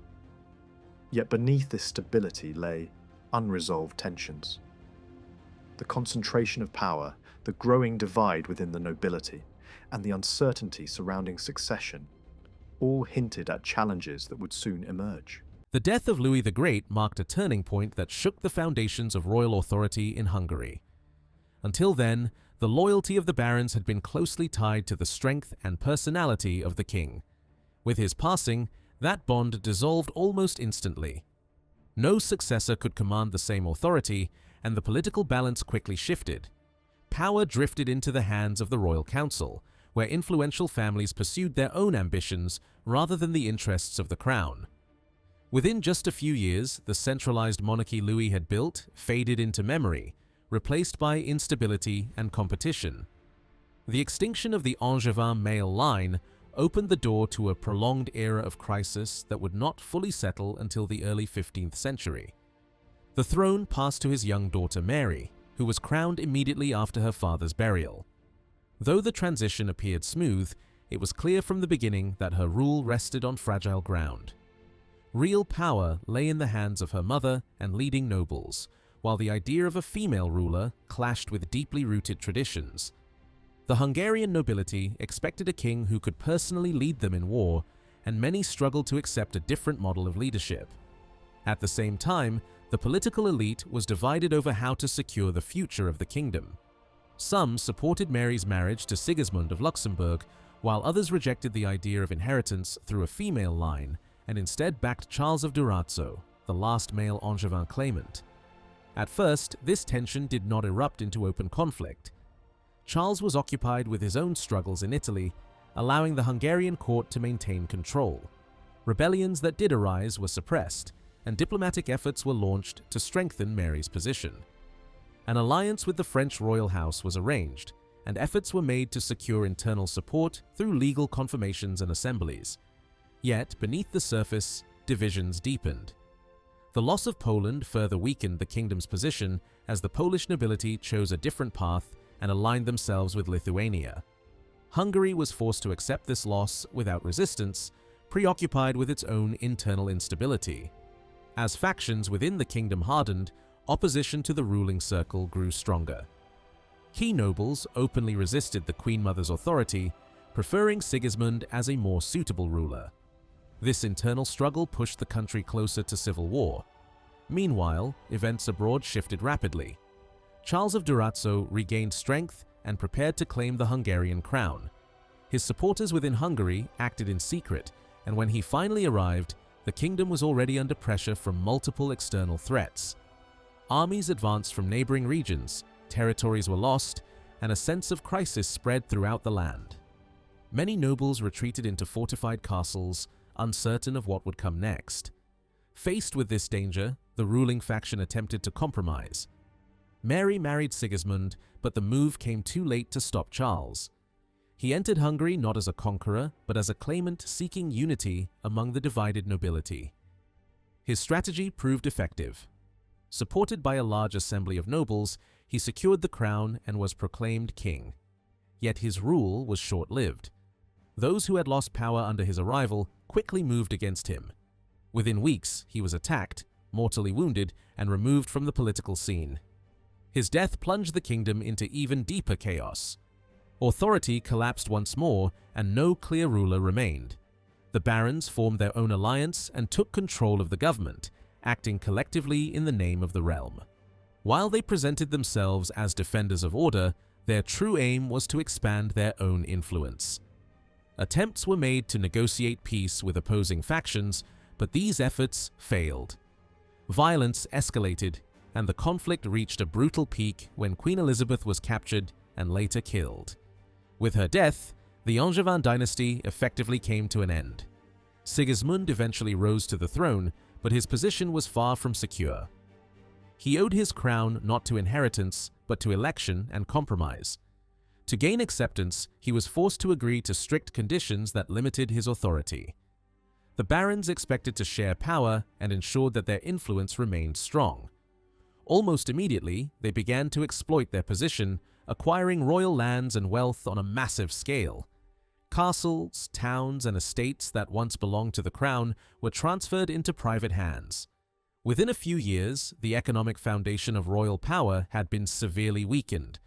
Yet beneath this stability lay unresolved tensions. The concentration of power, the growing divide within the nobility, and the uncertainty surrounding succession all hinted at challenges that would soon emerge. The death of Louis the Great marked a turning point that shook the foundations of royal authority in Hungary. Until then, the loyalty of the barons had been closely tied to the strength and personality of the king. With his passing, that bond dissolved almost instantly. No successor could command the same authority, and the political balance quickly shifted. Power drifted into the hands of the royal council, where influential families pursued their own ambitions rather than the interests of the crown. Within just a few years, the centralized monarchy Louis had built faded into memory, replaced by instability and competition. The extinction of the Angevin male line opened the door to a prolonged era of crisis that would not fully settle until the early 15th century. The throne passed to his young daughter Mary, who was crowned immediately after her father's burial. Though the transition appeared smooth, it was clear from the beginning that her rule rested on fragile ground. Real power lay in the hands of her mother and leading nobles, while the idea of a female ruler clashed with deeply rooted traditions. The Hungarian nobility expected a king who could personally lead them in war, and many struggled to accept a different model of leadership. At the same time, the political elite was divided over how to secure the future of the kingdom. Some supported Mary's marriage to Sigismund of Luxembourg, while others rejected the idea of inheritance through a female line and instead backed Charles of Durazzo, the last male Angevin claimant. At first, this tension did not erupt into open conflict. Charles was occupied with his own struggles in Italy, allowing the Hungarian court to maintain control. Rebellions that did arise were suppressed, and diplomatic efforts were launched to strengthen Mary's position. An alliance with the French royal house was arranged, and efforts were made to secure internal support through legal confirmations and assemblies. Yet, beneath the surface, divisions deepened. The loss of Poland further weakened the kingdom's position as the Polish nobility chose a different path and aligned themselves with Lithuania. Hungary was forced to accept this loss without resistance, preoccupied with its own internal instability. As factions within the kingdom hardened, opposition to the ruling circle grew stronger. Key nobles openly resisted the Queen Mother's authority, preferring Sigismund as a more suitable ruler. This internal struggle pushed the country closer to civil war. Meanwhile, events abroad shifted rapidly. Charles of Durazzo regained strength and prepared to claim the Hungarian crown. His supporters within Hungary acted in secret, and when he finally arrived, the kingdom was already under pressure from multiple external threats. Armies advanced from neighboring regions, territories were lost, and a sense of crisis spread throughout the land. Many nobles retreated into fortified castles, uncertain of what would come next. Faced with this danger, the ruling faction attempted to compromise. Mary married Sigismund, but the move came too late to stop Charles. He entered Hungary not as a conqueror, but as a claimant seeking unity among the divided nobility. His strategy proved effective. Supported by a large assembly of nobles, he secured the crown and was proclaimed king. Yet his rule was short-lived. Those who had lost power under his arrival quickly moved against him. Within weeks, he was attacked, mortally wounded, and removed from the political scene. His death plunged the kingdom into even deeper chaos. Authority collapsed once more, and no clear ruler remained. The barons formed their own alliance and took control of the government, acting collectively in the name of the realm. While they presented themselves as defenders of order, their true aim was to expand their own influence. Attempts were made to negotiate peace with opposing factions, but these efforts failed. Violence escalated, and the conflict reached a brutal peak when Queen Elizabeth was captured and later killed. With her death, the Angevin dynasty effectively came to an end. Sigismund eventually rose to the throne, but his position was far from secure. He owed his crown not to inheritance, but to election and compromise. To gain acceptance, he was forced to agree to strict conditions that limited his authority. The barons expected to share power and ensured that their influence remained strong. Almost immediately, they began to exploit their position, acquiring royal lands and wealth on a massive scale. Castles, towns, and estates that once belonged to the crown were transferred into private hands. Within a few years, the economic foundation of royal power had been severely weakened.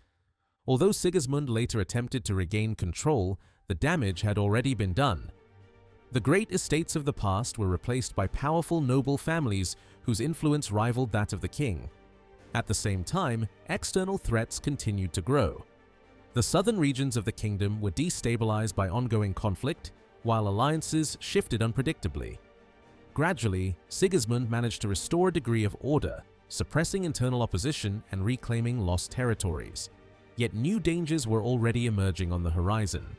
Although Sigismund later attempted to regain control, the damage had already been done. The great estates of the past were replaced by powerful noble families whose influence rivaled that of the king. At the same time, external threats continued to grow. The southern regions of the kingdom were destabilized by ongoing conflict, while alliances shifted unpredictably. Gradually, Sigismund managed to restore a degree of order, suppressing internal opposition and reclaiming lost territories. Yet new dangers were already emerging on the horizon.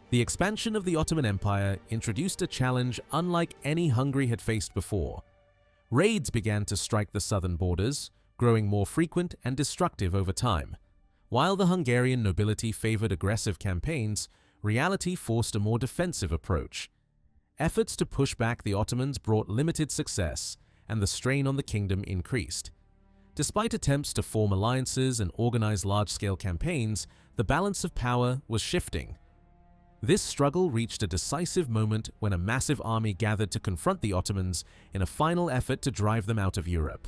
The expansion of the Ottoman Empire introduced a challenge unlike any Hungary had faced before. Raids began to strike the southern borders, growing more frequent and destructive over time. While the Hungarian nobility favored aggressive campaigns, reality forced a more defensive approach. Efforts to push back the Ottomans brought limited success, and the strain on the kingdom increased. Despite attempts to form alliances and organize large-scale campaigns, the balance of power was shifting. This struggle reached a decisive moment when a massive army gathered to confront the Ottomans in a final effort to drive them out of Europe.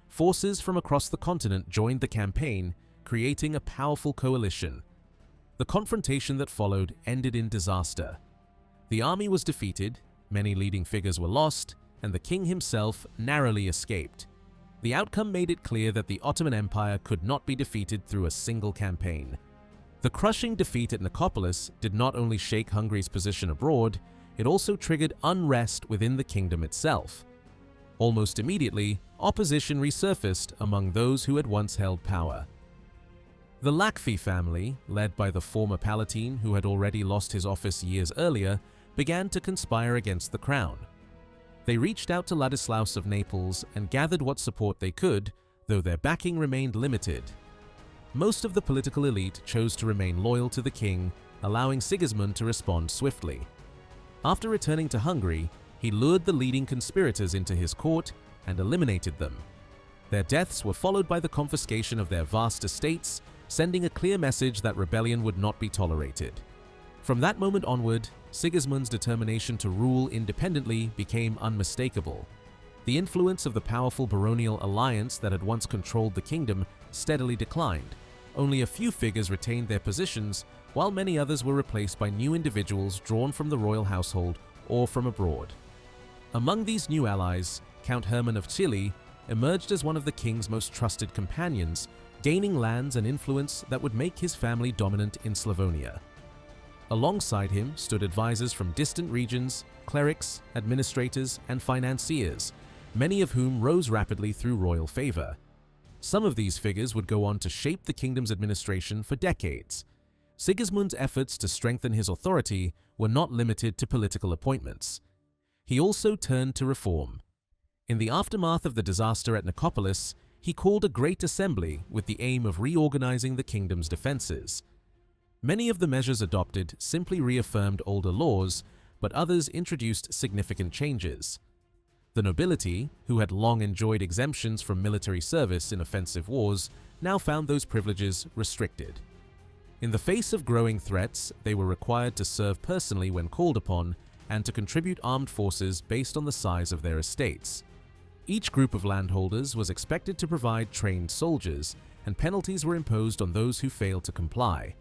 Forces from across the continent joined the campaign, creating a powerful coalition. The confrontation that followed ended in disaster. The army was defeated, many leading figures were lost, and the king himself narrowly escaped. The outcome made it clear that the Ottoman Empire could not be defeated through a single campaign. The crushing defeat at Nicopolis did not only shake Hungary's position abroad, it also triggered unrest within the kingdom itself. Almost immediately, opposition resurfaced among those who had once held power. The Lachfy family, led by the former Palatine who had already lost his office years earlier, began to conspire against the crown. They reached out to Ladislaus of Naples and gathered what support they could, though their backing remained limited. Most of the political elite chose to remain loyal to the king, allowing Sigismund to respond swiftly. After returning to Hungary, he lured the leading conspirators into his court and eliminated them. Their deaths were followed by the confiscation of their vast estates, sending a clear message that rebellion would not be tolerated. From that moment onward, Sigismund's determination to rule independently became unmistakable. The influence of the powerful baronial alliance that had once controlled the kingdom steadily declined. Only a few figures retained their positions, while many others were replaced by new individuals drawn from the royal household or from abroad. Among these new allies, Count Hermann of Chile emerged as one of the king's most trusted companions, gaining lands and influence that would make his family dominant in Slavonia. Alongside him stood advisors from distant regions, clerics, administrators, and financiers, many of whom rose rapidly through royal favor. Some of these figures would go on to shape the kingdom's administration for decades. Sigismund's efforts to strengthen his authority were not limited to political appointments. He also turned to reform. In the aftermath of the disaster at Nicopolis, he called a great assembly with the aim of reorganizing the kingdom's defenses. Many of the measures adopted simply reaffirmed older laws, but others introduced significant changes. The nobility, who had long enjoyed exemptions from military service in offensive wars, now found those privileges restricted. In the face of growing threats, they were required to serve personally when called upon and to contribute armed forces based on the size of their estates. Each group of landholders was expected to provide trained soldiers, and penalties were imposed on those who failed to comply.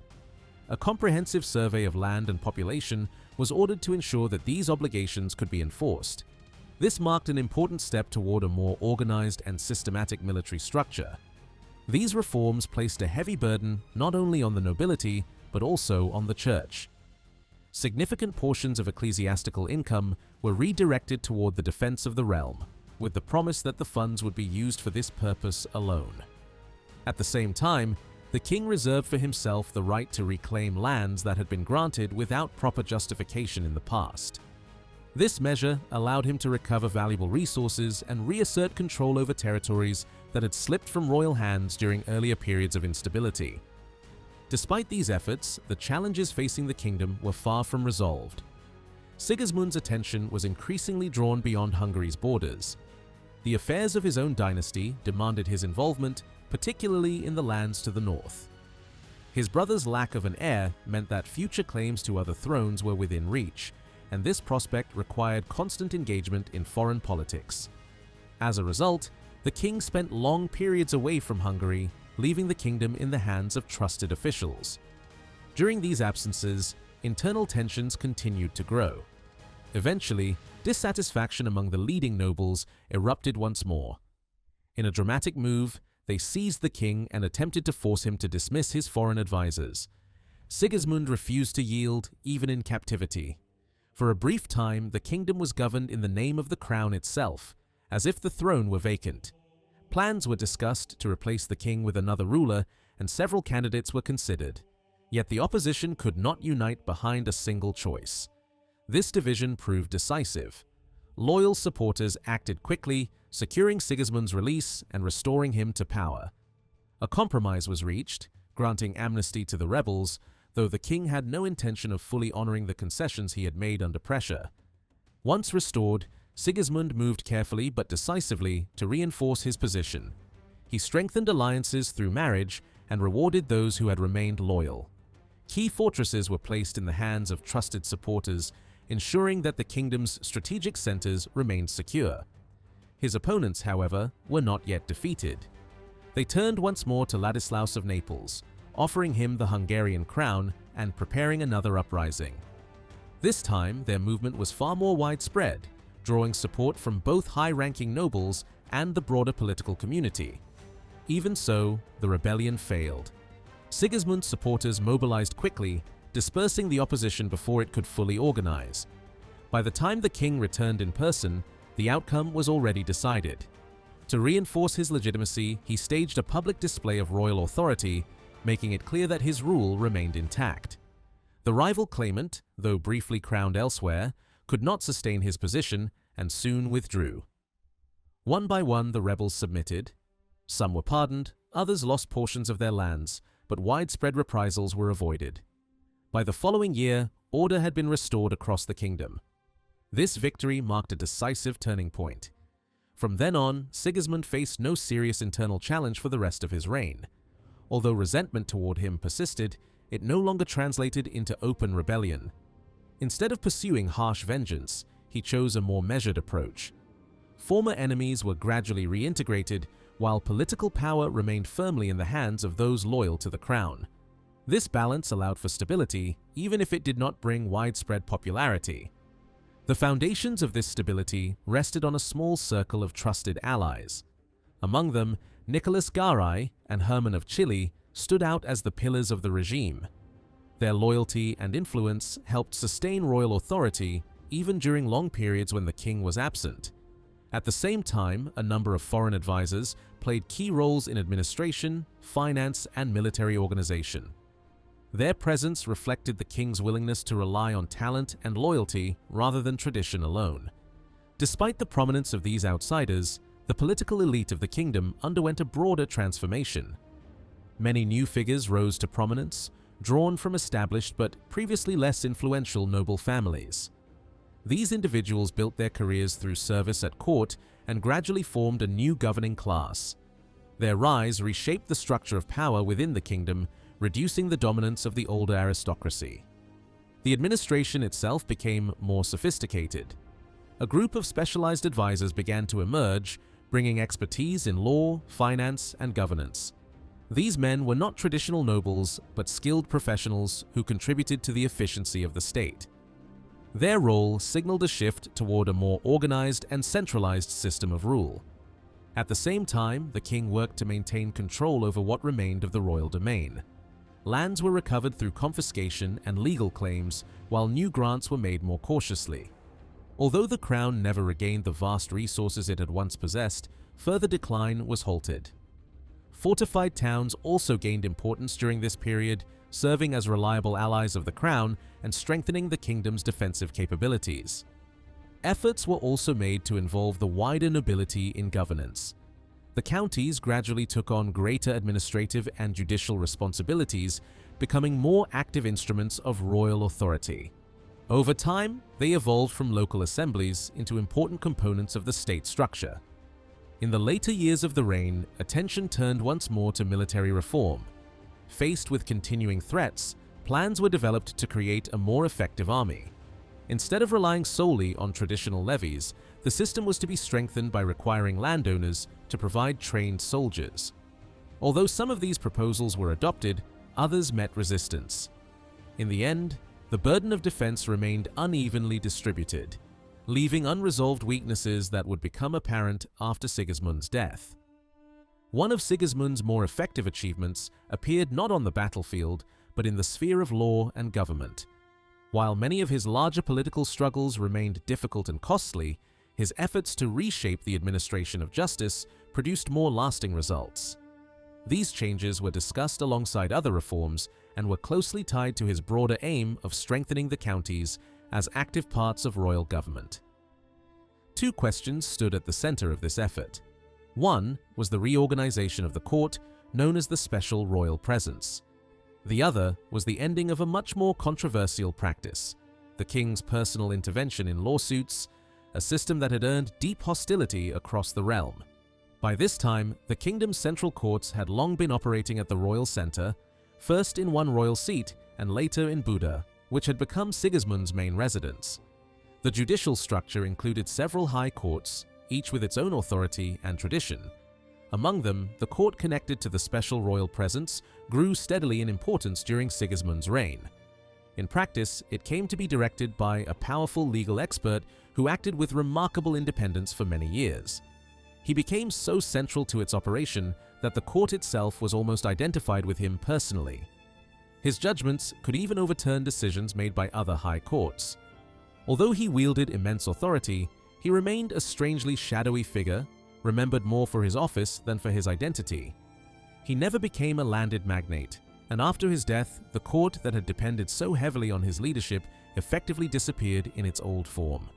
A comprehensive survey of land and population was ordered to ensure that these obligations could be enforced. This marked an important step toward a more organized and systematic military structure. These reforms placed a heavy burden not only on the nobility, but also on the church. Significant portions of ecclesiastical income were redirected toward the defense of the realm, with the promise that the funds would be used for this purpose alone. At the same time, the king reserved for himself the right to reclaim lands that had been granted without proper justification in the past. This measure allowed him to recover valuable resources and reassert control over territories that had slipped from royal hands during earlier periods of instability. Despite these efforts, the challenges facing the kingdom were far from resolved. Sigismund's attention was increasingly drawn beyond Hungary's borders. The affairs of his own dynasty demanded his involvement, particularly in the lands to the north. His brother's lack of an heir meant that future claims to other thrones were within reach, and this prospect required constant engagement in foreign politics. As a result, the king spent long periods away from Hungary, leaving the kingdom in the hands of trusted officials. During these absences, internal tensions continued to grow. Eventually, dissatisfaction among the leading nobles erupted once more. In a dramatic move, they seized the king and attempted to force him to dismiss his foreign advisors. Sigismund refused to yield, even in captivity. For a brief time, the kingdom was governed in the name of the crown itself, as if the throne were vacant. Plans were discussed to replace the king with another ruler, and several candidates were considered. Yet the opposition could not unite behind a single choice. This division proved decisive. Loyal supporters acted quickly, securing Sigismund's release and restoring him to power. A compromise was reached, granting amnesty to the rebels, though the king had no intention of fully honoring the concessions he had made under pressure. Once restored, Sigismund moved carefully but decisively to reinforce his position. He strengthened alliances through marriage and rewarded those who had remained loyal. Key fortresses were placed in the hands of trusted supporters, ensuring that the kingdom's strategic centers remained secure. His opponents, however, were not yet defeated. They turned once more to Ladislaus of Naples, offering him the Hungarian crown and preparing another uprising. This time, their movement was far more widespread, drawing support from both high-ranking nobles and the broader political community. Even so, the rebellion failed. Sigismund's supporters mobilized quickly, dispersing the opposition before it could fully organize. By the time the king returned in person, the outcome was already decided. To reinforce his legitimacy, he staged a public display of royal authority, making it clear that his rule remained intact. The rival claimant, though briefly crowned elsewhere, could not sustain his position and soon withdrew. One by one, the rebels submitted. Some were pardoned, others lost portions of their lands, but widespread reprisals were avoided. By the following year, order had been restored across the kingdom. This victory marked a decisive turning point. From then on, Sigismund faced no serious internal challenge for the rest of his reign. Although resentment toward him persisted, it no longer translated into open rebellion. Instead of pursuing harsh vengeance, he chose a more measured approach. Former enemies were gradually reintegrated, while political power remained firmly in the hands of those loyal to the crown. This balance allowed for stability, even if it did not bring widespread popularity. The foundations of this stability rested on a small circle of trusted allies. Among them, Nicholas Garai and Hermann of Chile stood out as the pillars of the regime. Their loyalty and influence helped sustain royal authority even during long periods when the king was absent. At the same time, a number of foreign advisors played key roles in administration, finance, and military organization. Their presence reflected the king's willingness to rely on talent and loyalty rather than tradition alone. Despite the prominence of these outsiders, the political elite of the kingdom underwent a broader transformation. Many new figures rose to prominence, drawn from established but previously less influential noble families. These individuals built their careers through service at court and gradually formed a new governing class. Their rise reshaped the structure of power within the kingdom, reducing the dominance of the older aristocracy. The administration itself became more sophisticated. A group of specialized advisors began to emerge, bringing expertise in law, finance, and governance. These men were not traditional nobles, but skilled professionals who contributed to the efficiency of the state. Their role signaled a shift toward a more organized and centralized system of rule. At the same time, the king worked to maintain control over what remained of the royal domain. Lands were recovered through confiscation and legal claims, while new grants were made more cautiously. Although the crown never regained the vast resources it had once possessed, further decline was halted. Fortified towns also gained importance during this period, serving as reliable allies of the crown and strengthening the kingdom's defensive capabilities. Efforts were also made to involve the wider nobility in governance. The counties gradually took on greater administrative and judicial responsibilities, becoming more active instruments of royal authority. Over time, they evolved from local assemblies into important components of the state structure. In the later years of the reign, attention turned once more to military reform. Faced with continuing threats, plans were developed to create a more effective army. Instead of relying solely on traditional levies, the system was to be strengthened by requiring landowners to provide trained soldiers. Although some of these proposals were adopted, others met resistance. In the end, the burden of defense remained unevenly distributed, leaving unresolved weaknesses that would become apparent after Sigismund's death. One of Sigismund's more effective achievements appeared not on the battlefield, but in the sphere of law and government. While many of his larger political struggles remained difficult and costly, his efforts to reshape the administration of justice produced more lasting results. These changes were discussed alongside other reforms and were closely tied to his broader aim of strengthening the counties as active parts of royal government. Two questions stood at the center of this effort. One was the reorganization of the court, known as the Special Royal Presence. The other was the ending of a much more controversial practice, the king's personal intervention in lawsuits, a system that had earned deep hostility across the realm. By this time, the kingdom's central courts had long been operating at the royal center, first in one royal seat and later in Buda, which had become Sigismund's main residence. The judicial structure included several high courts, each with its own authority and tradition. Among them, the court connected to the special royal presence grew steadily in importance during Sigismund's reign. In practice, it came to be directed by a powerful legal expert who acted with remarkable independence for many years. He became so central to its operation that the court itself was almost identified with him personally. His judgments could even overturn decisions made by other high courts. Although he wielded immense authority, he remained a strangely shadowy figure, remembered more for his office than for his identity. He never became a landed magnate, and after his death, the court that had depended so heavily on his leadership effectively disappeared in its old form.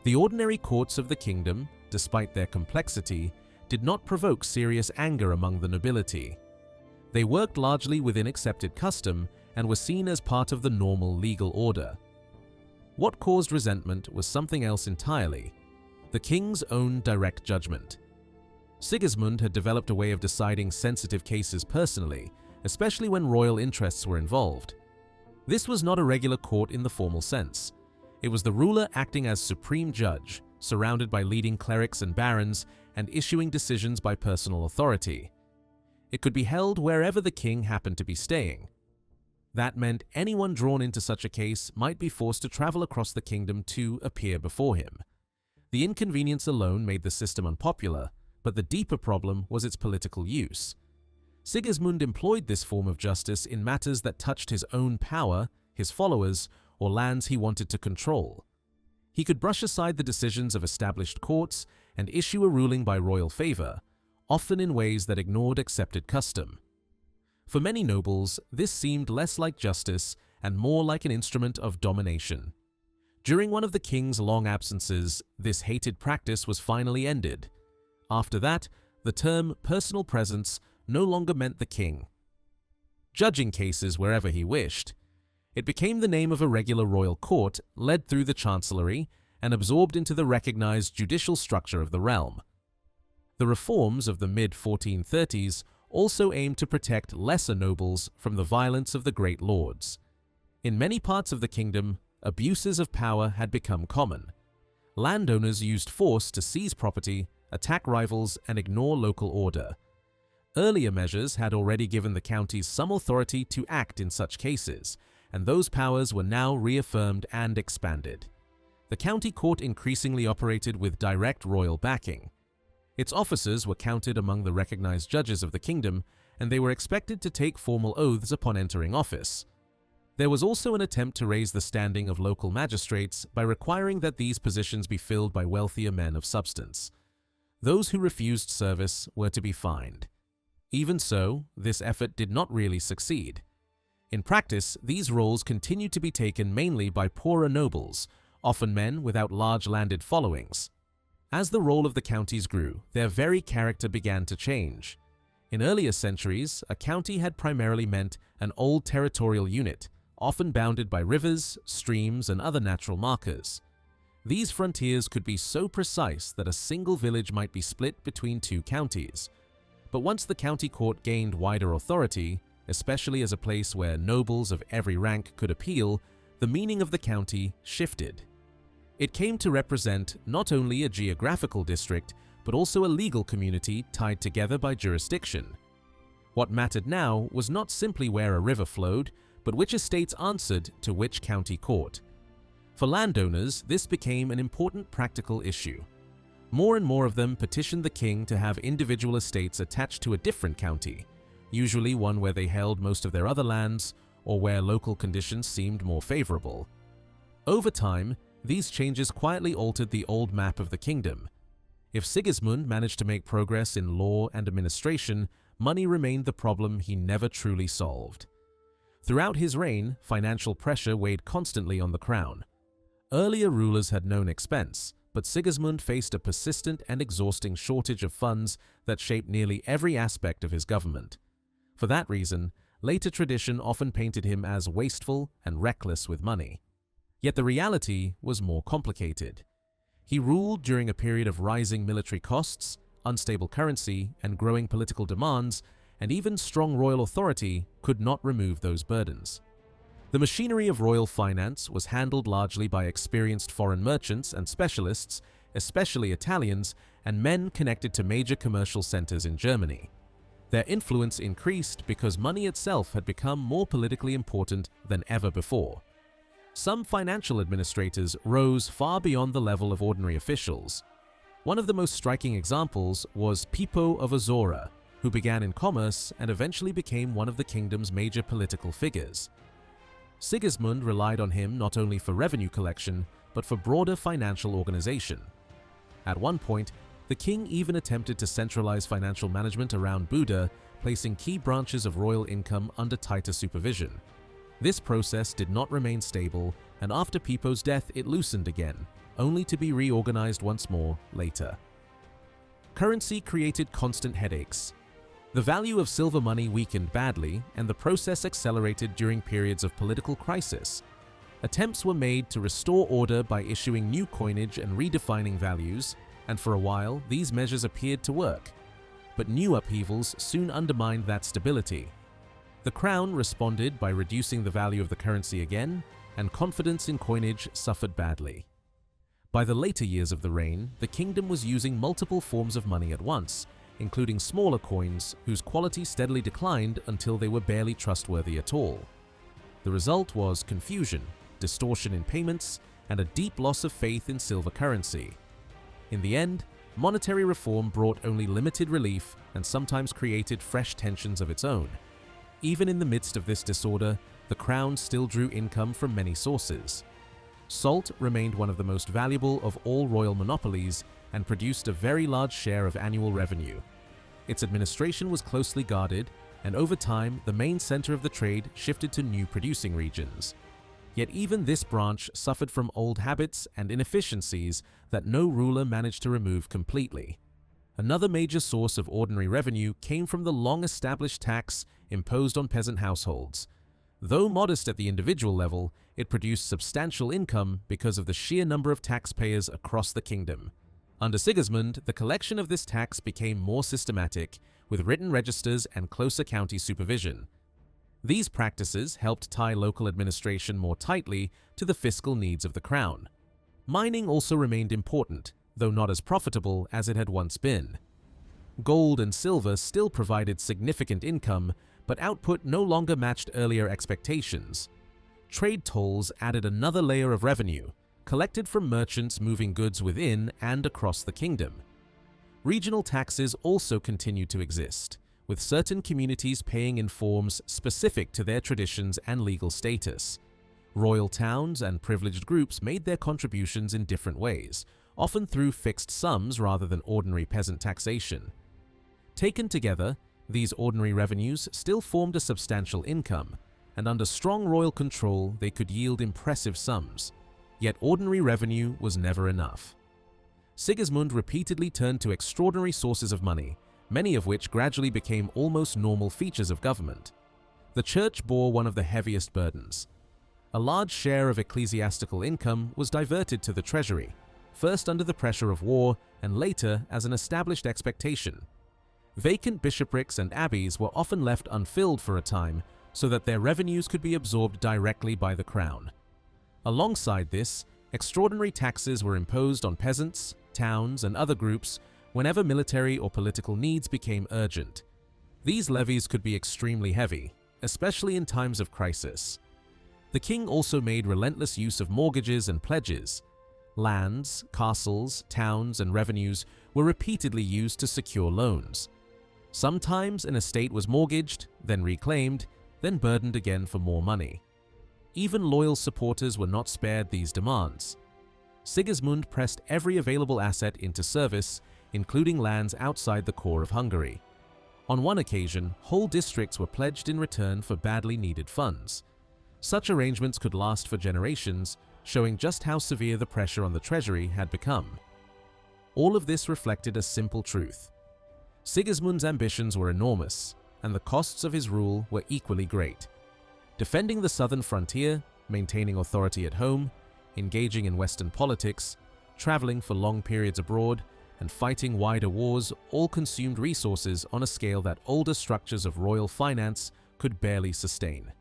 The ordinary courts of the kingdom, despite their complexity, did not provoke serious anger among the nobility. They worked largely within accepted custom and were seen as part of the normal legal order. What caused resentment was something else entirely: the king's own direct judgment. Sigismund had developed a way of deciding sensitive cases personally, especially when royal interests were involved. This was not a regular court in the formal sense. It was the ruler acting as supreme judge, surrounded by leading clerics and barons, and issuing decisions by personal authority. It could be held wherever the king happened to be staying. That meant anyone drawn into such a case might be forced to travel across the kingdom to appear before him. The inconvenience alone made the system unpopular, but the deeper problem was its political use. Sigismund employed this form of justice in matters that touched his own power, his followers, or lands he wanted to control. He could brush aside the decisions of established courts and issue a ruling by royal favor, often in ways that ignored accepted custom. For many nobles, this seemed less like justice and more like an instrument of domination. During one of the king's long absences, this hated practice was finally ended. After that, the term personal presence no longer meant the king judging cases wherever he wished. It became the name of a regular royal court led through the chancellery and absorbed into the recognized judicial structure of the realm. The reforms of the mid-1430s also aimed to protect lesser nobles from the violence of the great lords. In many parts of the kingdom, abuses of power had become common. Landowners used force to seize property, attack rivals, and ignore local order. Earlier measures had already given the counties some authority to act in such cases, and those powers were now reaffirmed and expanded. The county court increasingly operated with direct royal backing. Its officers were counted among the recognized judges of the kingdom, and they were expected to take formal oaths upon entering office. There was also an attempt to raise the standing of local magistrates by requiring that these positions be filled by wealthier men of substance. Those who refused service were to be fined. Even so, this effort did not really succeed. In practice, these roles continued to be taken mainly by poorer nobles, often men without large landed followings. As the role of the counties grew, their very character began to change. In earlier centuries, a county had primarily meant an old territorial unit, often bounded by rivers, streams, and other natural markers. These frontiers could be so precise that a single village might be split between two counties. But once the county court gained wider authority, especially as a place where nobles of every rank could appeal, the meaning of the county shifted. It came to represent not only a geographical district, but also a legal community tied together by jurisdiction. What mattered now was not simply where a river flowed, but which estates answered to which county court. For landowners, this became an important practical issue. More and more of them petitioned the king to have individual estates attached to a different county, usually one where they held most of their other lands or where local conditions seemed more favorable. Over time, these changes quietly altered the old map of the kingdom. If Sigismund managed to make progress in law and administration, money remained the problem he never truly solved. Throughout his reign, financial pressure weighed constantly on the crown. Earlier rulers had known expense, but Sigismund faced a persistent and exhausting shortage of funds that shaped nearly every aspect of his government. For that reason, later tradition often painted him as wasteful and reckless with money. Yet the reality was more complicated. He ruled during a period of rising military costs, unstable currency, and growing political demands, and even strong royal authority could not remove those burdens. The machinery of royal finance was handled largely by experienced foreign merchants and specialists, especially Italians, and men connected to major commercial centers in Germany. Their influence increased because money itself had become more politically important than ever before. Some financial administrators rose far beyond the level of ordinary officials. One of the most striking examples was Pipo of Azora, who began in commerce and eventually became one of the kingdom's major political figures. Sigismund relied on him not only for revenue collection, but for broader financial organization. At one point, the king even attempted to centralize financial management around Buda, placing key branches of royal income under tighter supervision. This process did not remain stable, and after Pipo's death it loosened again, only to be reorganized once more later. Currency created constant headaches. The value of silver money weakened badly, and the process accelerated during periods of political crisis. Attempts were made to restore order by issuing new coinage and redefining values, and for a while these measures appeared to work. But new upheavals soon undermined that stability. The crown responded by reducing the value of the currency again, and confidence in coinage suffered badly. By the later years of the reign, the kingdom was using multiple forms of money at once, including smaller coins whose quality steadily declined until they were barely trustworthy at all. The result was confusion, distortion in payments, and a deep loss of faith in silver currency. In the end, monetary reform brought only limited relief and sometimes created fresh tensions of its own. Even in the midst of this disorder, the crown still drew income from many sources. Salt remained one of the most valuable of all royal monopolies and produced a very large share of annual revenue. Its administration was closely guarded, and over time, the main center of the trade shifted to new producing regions. Yet even this branch suffered from old habits and inefficiencies that no ruler managed to remove completely. Another major source of ordinary revenue came from the long-established tax imposed on peasant households. Though modest at the individual level, it produced substantial income because of the sheer number of taxpayers across the kingdom. Under Sigismund, the collection of this tax became more systematic, with written registers and closer county supervision. These practices helped tie local administration more tightly to the fiscal needs of the crown. Mining also remained important, though not as profitable as it had once been. Gold and silver still provided significant income, but output no longer matched earlier expectations. Trade tolls added another layer of revenue, collected from merchants moving goods within and across the kingdom. Regional taxes also continued to exist, with certain communities paying in forms specific to their traditions and legal status. Royal towns and privileged groups made their contributions in different ways, often through fixed sums rather than ordinary peasant taxation. Taken together, these ordinary revenues still formed a substantial income, and under strong royal control they could yield impressive sums. Yet ordinary revenue was never enough. Sigismund repeatedly turned to extraordinary sources of money, many of which gradually became almost normal features of government. The church bore one of the heaviest burdens. A large share of ecclesiastical income was diverted to the treasury, first under the pressure of war and later as an established expectation. Vacant bishoprics and abbeys were often left unfilled for a time so that their revenues could be absorbed directly by the crown. Alongside this, extraordinary taxes were imposed on peasants, towns, and other groups whenever military or political needs became urgent. These levies could be extremely heavy, especially in times of crisis. The king also made relentless use of mortgages and pledges. Lands, castles, towns, and revenues were repeatedly used to secure loans. Sometimes an estate was mortgaged, then reclaimed, then burdened again for more money. Even loyal supporters were not spared these demands. Sigismund pressed every available asset into service, including lands outside the core of Hungary. On one occasion, whole districts were pledged in return for badly needed funds. Such arrangements could last for generations, showing just how severe the pressure on the treasury had become. All of this reflected a simple truth. Sigismund's ambitions were enormous, and the costs of his rule were equally great. Defending the southern frontier, maintaining authority at home, engaging in Western politics, traveling for long periods abroad, and fighting wider wars all consumed resources on a scale that older structures of royal finance could barely sustain.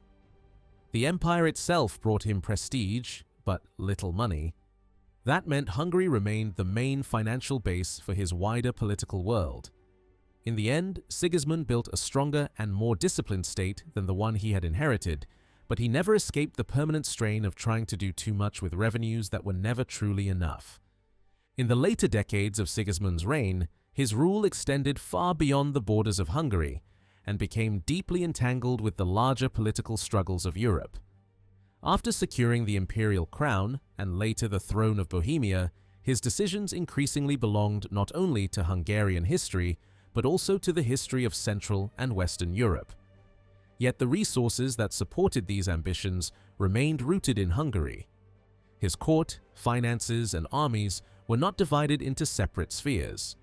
The empire itself brought him prestige, but little money. That meant Hungary remained the main financial base for his wider political world. In the end, Sigismund built a stronger and more disciplined state than the one he had inherited, but he never escaped the permanent strain of trying to do too much with revenues that were never truly enough. In the later decades of Sigismund's reign, his rule extended far beyond the borders of Hungary and became deeply entangled with the larger political struggles of Europe. After securing the imperial crown and later the throne of Bohemia, his decisions increasingly belonged not only to Hungarian history, but also to the history of Central and Western Europe. Yet the resources that supported these ambitions remained rooted in Hungary. His court, finances, and armies were not divided into separate spheres.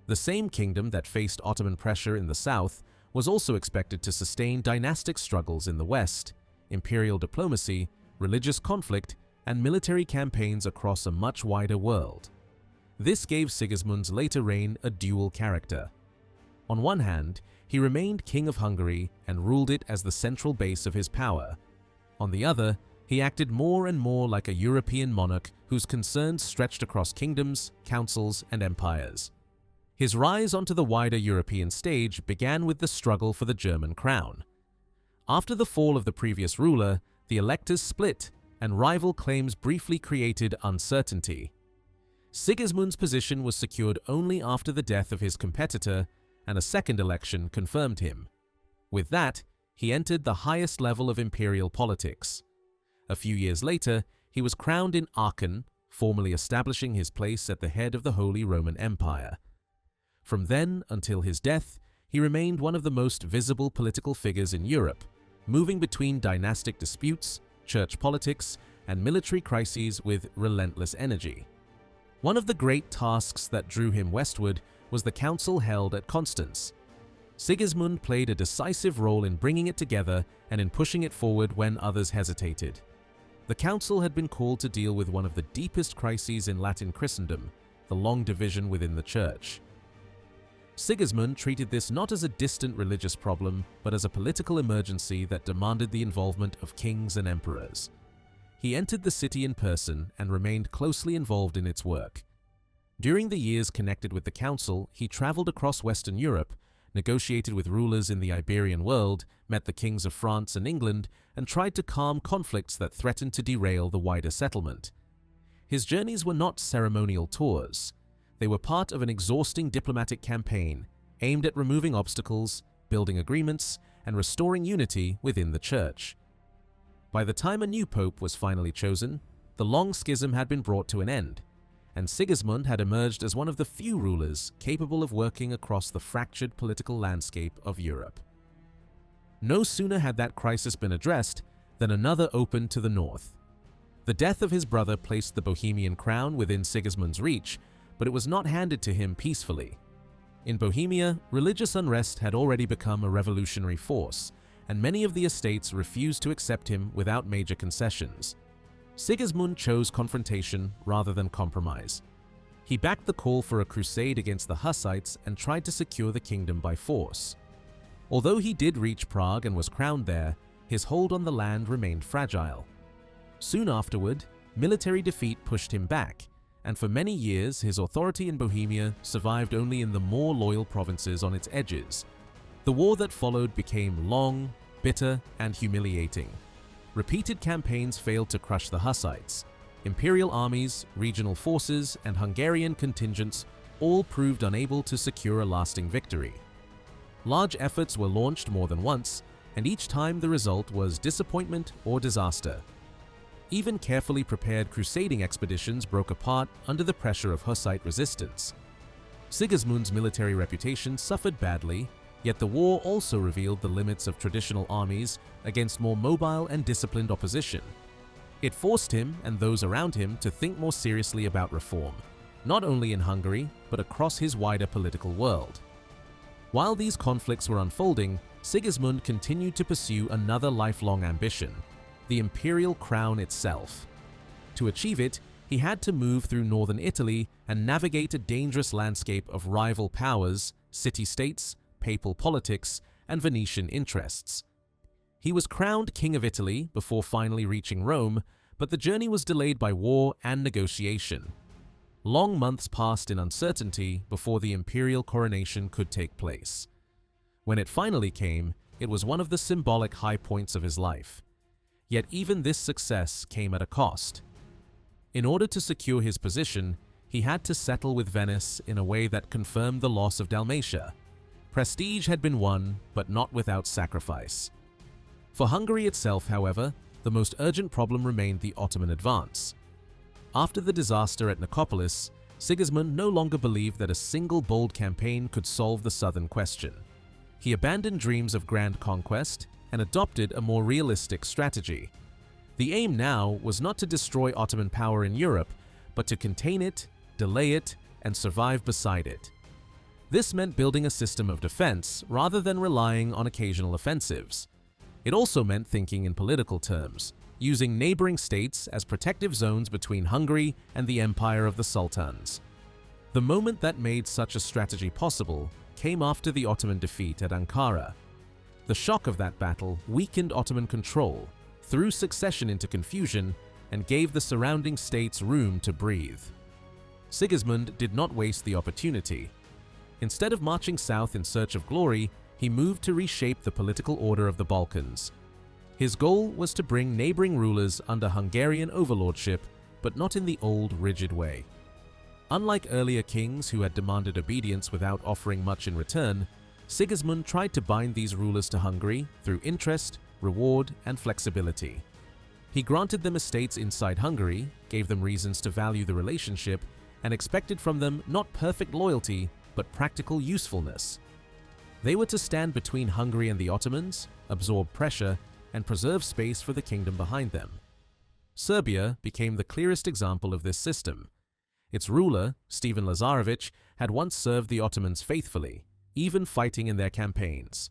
The same kingdom that faced Ottoman pressure in the south was also expected to sustain dynastic struggles in the west, imperial diplomacy, religious conflict, and military campaigns across a much wider world. This gave Sigismund's later reign a dual character. On one hand, he remained king of Hungary and ruled it as the central base of his power. On the other, he acted more and more like a European monarch whose concerns stretched across kingdoms, councils, and empires. His rise onto the wider European stage began with the struggle for the German crown. After the fall of the previous ruler, the electors split, and rival claims briefly created uncertainty. Sigismund's position was secured only after the death of his competitor, and a second election confirmed him. With that, he entered the highest level of imperial politics. A few years later, he was crowned in Aachen, formally establishing his place at the head of the Holy Roman Empire. From then until his death, he remained one of the most visible political figures in Europe, moving between dynastic disputes, church politics, and military crises with relentless energy. One of the great tasks that drew him westward was the council held at Constance. Sigismund played a decisive role in bringing it together and in pushing it forward when others hesitated. The council had been called to deal with one of the deepest crises in Latin Christendom, the long division within the church. Sigismund treated this not as a distant religious problem, but as a political emergency that demanded the involvement of kings and emperors. He entered the city in person and remained closely involved in its work. During the years connected with the council, he traveled across Western Europe, negotiated with rulers in the Iberian world, met the kings of France and England, and tried to calm conflicts that threatened to derail the wider settlement. His journeys were not ceremonial tours. They were part of an exhausting diplomatic campaign aimed at removing obstacles, building agreements, and restoring unity within the church. By the time a new pope was finally chosen, the long schism had been brought to an end, and Sigismund had emerged as one of the few rulers capable of working across the fractured political landscape of Europe. No sooner had that crisis been addressed than another opened to the north. The death of his brother placed the Bohemian crown within Sigismund's reach, but it was not handed to him peacefully. In Bohemia, religious unrest had already become a revolutionary force, and many of the estates refused to accept him without major concessions. Sigismund chose confrontation rather than compromise. He backed the call for a crusade against the Hussites and tried to secure the kingdom by force. Although he did reach Prague and was crowned there, his hold on the land remained fragile. Soon afterward, military defeat pushed him back, and for many years his authority in Bohemia survived only in the more loyal provinces on its edges. The war that followed became long, bitter, and humiliating. Repeated campaigns failed to crush the Hussites. Imperial armies, regional forces, and Hungarian contingents all proved unable to secure a lasting victory. Large efforts were launched more than once, and each time the result was disappointment or disaster. Even carefully prepared crusading expeditions broke apart under the pressure of Hussite resistance. Sigismund's military reputation suffered badly, yet the war also revealed the limits of traditional armies against more mobile and disciplined opposition. It forced him and those around him to think more seriously about reform, not only in Hungary, but across his wider political world. While these conflicts were unfolding, Sigismund continued to pursue another lifelong ambition, the imperial crown itself. To achieve it, he had to move through northern Italy and navigate a dangerous landscape of rival powers, city-states, papal politics, and Venetian interests. He was crowned King of Italy before finally reaching Rome, but the journey was delayed by war and negotiation. Long months passed in uncertainty before the imperial coronation could take place. When it finally came, it was one of the symbolic high points of his life. Yet even this success came at a cost. In order to secure his position, he had to settle with Venice in a way that confirmed the loss of Dalmatia. Prestige had been won, but not without sacrifice. For Hungary itself, however, the most urgent problem remained the Ottoman advance. After the disaster at Nicopolis, Sigismund no longer believed that a single bold campaign could solve the southern question. He abandoned dreams of grand conquest and adopted a more realistic strategy. The aim now was not to destroy Ottoman power in Europe, but to contain it, delay it, and survive beside it. This meant building a system of defense rather than relying on occasional offensives. It also meant thinking in political terms, using neighboring states as protective zones between Hungary and the empire of the sultans. The moment that made such a strategy possible came after the Ottoman defeat at Ankara. The shock of that battle weakened Ottoman control, threw succession into confusion, and gave the surrounding states room to breathe. Sigismund did not waste the opportunity. Instead of marching south in search of glory, he moved to reshape the political order of the Balkans. His goal was to bring neighboring rulers under Hungarian overlordship, but not in the old, rigid way. Unlike earlier kings who had demanded obedience without offering much in return, Sigismund tried to bind these rulers to Hungary through interest, reward, and flexibility. He granted them estates inside Hungary, gave them reasons to value the relationship, and expected from them not perfect loyalty, but practical usefulness. They were to stand between Hungary and the Ottomans, absorb pressure, and preserve space for the kingdom behind them. Serbia became the clearest example of this system. Its ruler, Stephen Lazarevic, had once served the Ottomans faithfully, even fighting in their campaigns.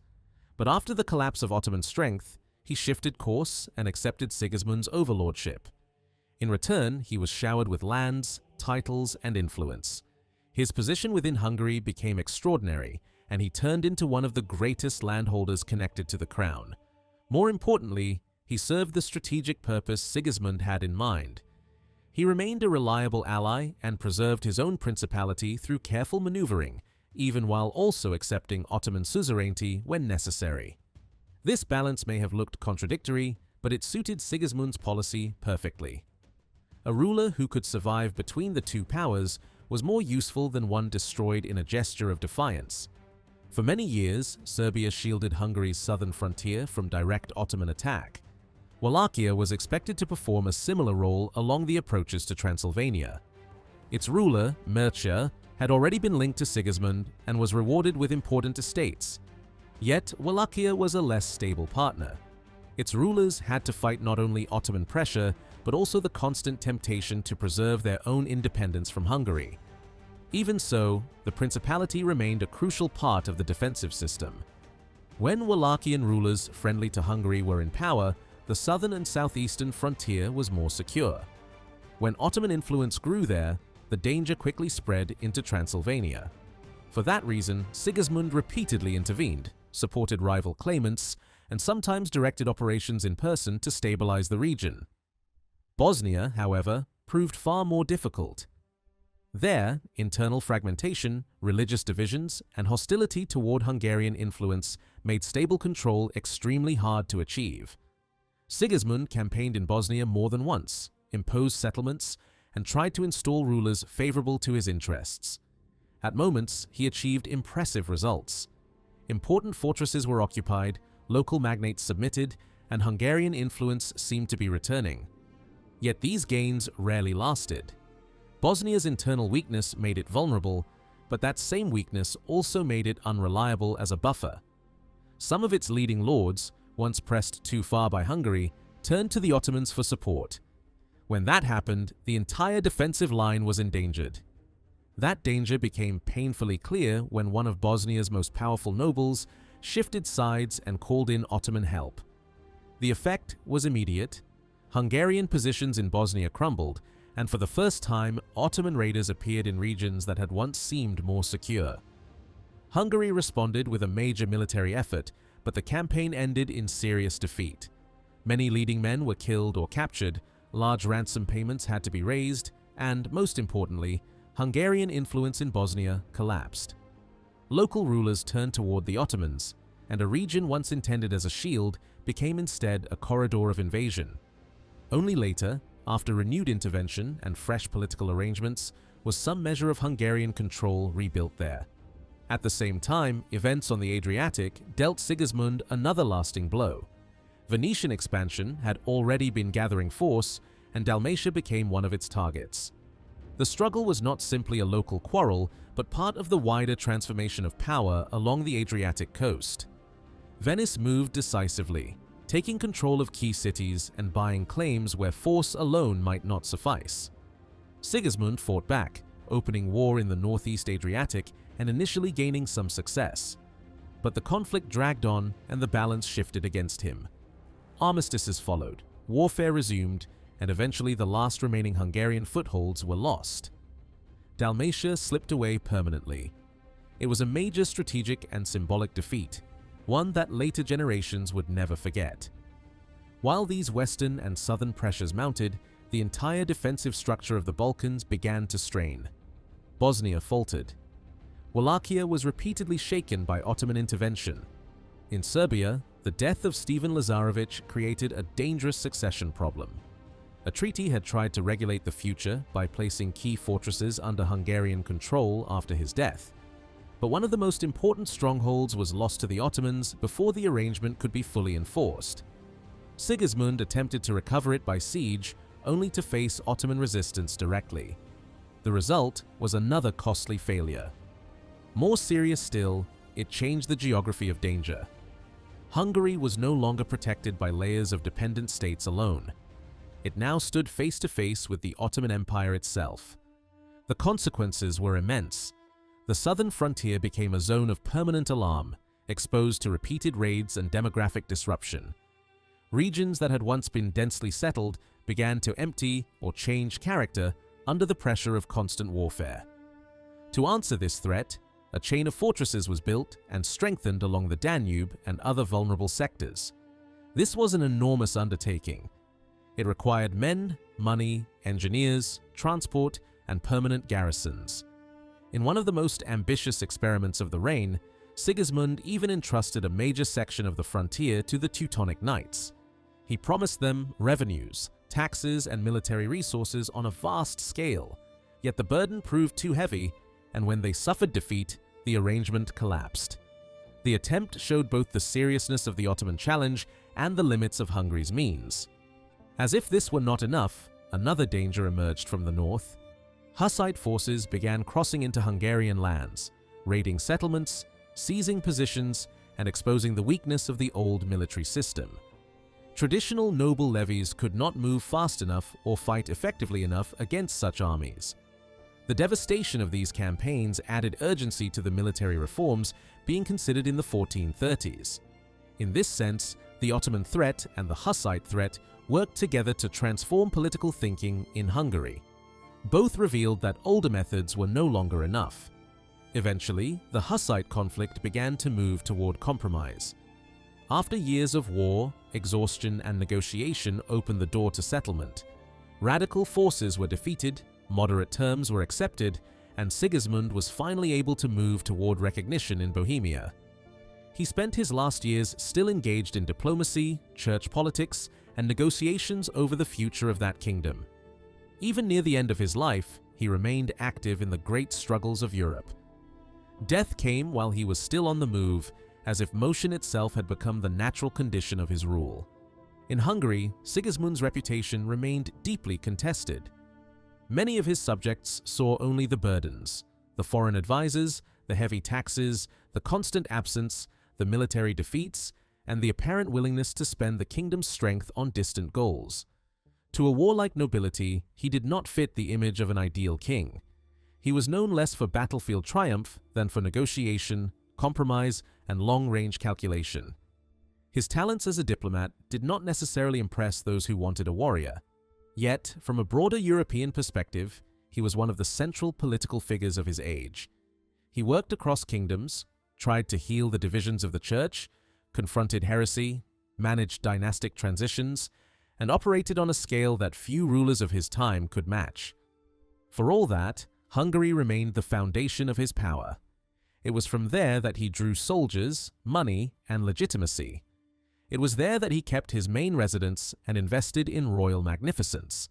But after the collapse of Ottoman strength, he shifted course and accepted Sigismund's overlordship. In return, he was showered with lands, titles, and influence. His position within Hungary became extraordinary, and he turned into one of the greatest landholders connected to the crown. More importantly, he served the strategic purpose Sigismund had in mind. He remained a reliable ally and preserved his own principality through careful maneuvering, even while also accepting Ottoman suzerainty when necessary. This balance may have looked contradictory, but it suited Sigismund's policy perfectly. A ruler who could survive between the two powers was more useful than one destroyed in a gesture of defiance. For many years, Serbia shielded Hungary's southern frontier from direct Ottoman attack. Wallachia was expected to perform a similar role along the approaches to Transylvania. Its ruler, Magyar, had already been linked to Sigismund and was rewarded with important estates. Yet, Wallachia was a less stable partner. Its rulers had to fight not only Ottoman pressure, but also the constant temptation to preserve their own independence from Hungary. Even so, the principality remained a crucial part of the defensive system. When Wallachian rulers friendly to Hungary were in power, the southern and southeastern frontier was more secure. When Ottoman influence grew there, the danger quickly spread into Transylvania. For that reason, Sigismund repeatedly intervened, supported rival claimants, and sometimes directed operations in person to stabilize the region. Bosnia, however, proved far more difficult. There, internal fragmentation, religious divisions, and hostility toward Hungarian influence made stable control extremely hard to achieve. Sigismund campaigned in Bosnia more than once, imposed settlements, and tried to install rulers favorable to his interests. At moments, he achieved impressive results. Important fortresses were occupied, local magnates submitted, and Hungarian influence seemed to be returning. Yet these gains rarely lasted. Bosnia's internal weakness made it vulnerable, but that same weakness also made it unreliable as a buffer. Some of its leading lords, once pressed too far by Hungary, turned to the Ottomans for support. When that happened, the entire defensive line was endangered. That danger became painfully clear when one of Bosnia's most powerful nobles, shifted sides and called in Ottoman help. The effect was immediate. Hungarian positions in Bosnia crumbled, and for the first time, Ottoman raiders appeared in regions that had once seemed more secure. Hungary responded with a major military effort, but the campaign ended in serious defeat. Many leading men were killed or captured, large ransom payments had to be raised, and, most importantly, Hungarian influence in Bosnia collapsed. Local rulers turned toward the Ottomans, and a region once intended as a shield became instead a corridor of invasion. Only later, after renewed intervention and fresh political arrangements, was some measure of Hungarian control rebuilt there. At the same time, events on the Adriatic dealt Sigismund another lasting blow. Venetian expansion had already been gathering force, and Dalmatia became one of its targets. The struggle was not simply a local quarrel, but part of the wider transformation of power along the Adriatic coast. Venice moved decisively, taking control of key cities and buying claims where force alone might not suffice. Sigismund fought back, opening war in the northeast Adriatic and initially gaining some success. But the conflict dragged on and the balance shifted against him. Armistices followed, warfare resumed, and eventually the last remaining Hungarian footholds were lost. Dalmatia slipped away permanently. It was a major strategic and symbolic defeat, one that later generations would never forget. While these western and southern pressures mounted, the entire defensive structure of the Balkans began to strain. Bosnia faltered. Wallachia was repeatedly shaken by Ottoman intervention. In Serbia, the death of Stephen Lazarevic created a dangerous succession problem. A treaty had tried to regulate the future by placing key fortresses under Hungarian control after his death. But one of the most important strongholds was lost to the Ottomans before the arrangement could be fully enforced. Sigismund attempted to recover it by siege, only to face Ottoman resistance directly. The result was another costly failure. More serious still, it changed the geography of danger. Hungary was no longer protected by layers of dependent states alone. It now stood face to face with the Ottoman Empire itself. The consequences were immense. The southern frontier became a zone of permanent alarm, exposed to repeated raids and demographic disruption. Regions that had once been densely settled began to empty or change character under the pressure of constant warfare. To answer this threat, a chain of fortresses was built and strengthened along the Danube and other vulnerable sectors. This was an enormous undertaking. It required men, money, engineers, transport, and permanent garrisons. In one of the most ambitious experiments of the reign, Sigismund even entrusted a major section of the frontier to the Teutonic Knights. He promised them revenues, taxes, and military resources on a vast scale, yet the burden proved too heavy, and when they suffered defeat, the arrangement collapsed. The attempt showed both the seriousness of the Ottoman challenge and the limits of Hungary's means. As if this were not enough, another danger emerged from the north. Hussite forces began crossing into Hungarian lands, raiding settlements, seizing positions, and exposing the weakness of the old military system. Traditional noble levies could not move fast enough or fight effectively enough against such armies. The devastation of these campaigns added urgency to the military reforms being considered in the 1430s. In this sense, the Ottoman threat and the Hussite threat worked together to transform political thinking in Hungary. Both revealed that older methods were no longer enough. Eventually, the Hussite conflict began to move toward compromise. After years of war, exhaustion, and negotiation opened the door to settlement. Radical forces were defeated, moderate terms were accepted, and Sigismund was finally able to move toward recognition in Bohemia. He spent his last years still engaged in diplomacy, church politics, and negotiations over the future of that kingdom. Even near the end of his life, he remained active in the great struggles of Europe. Death came while he was still on the move, as if motion itself had become the natural condition of his rule. In Hungary, Sigismund's reputation remained deeply contested. Many of his subjects saw only the burdens, the foreign advisors, the heavy taxes, the constant absence, the military defeats, and the apparent willingness to spend the kingdom's strength on distant goals. To a warlike nobility, he did not fit the image of an ideal king. He was known less for battlefield triumph than for negotiation, compromise, and long-range calculation. His talents as a diplomat did not necessarily impress those who wanted a warrior. Yet, from a broader European perspective, he was one of the central political figures of his age. He worked across kingdoms, tried to heal the divisions of the church, confronted heresy, managed dynastic transitions, and operated on a scale that few rulers of his time could match. For all that, Hungary remained the foundation of his power. It was from there that he drew soldiers, money, and legitimacy. It was there that he kept his main residence and invested in royal magnificence.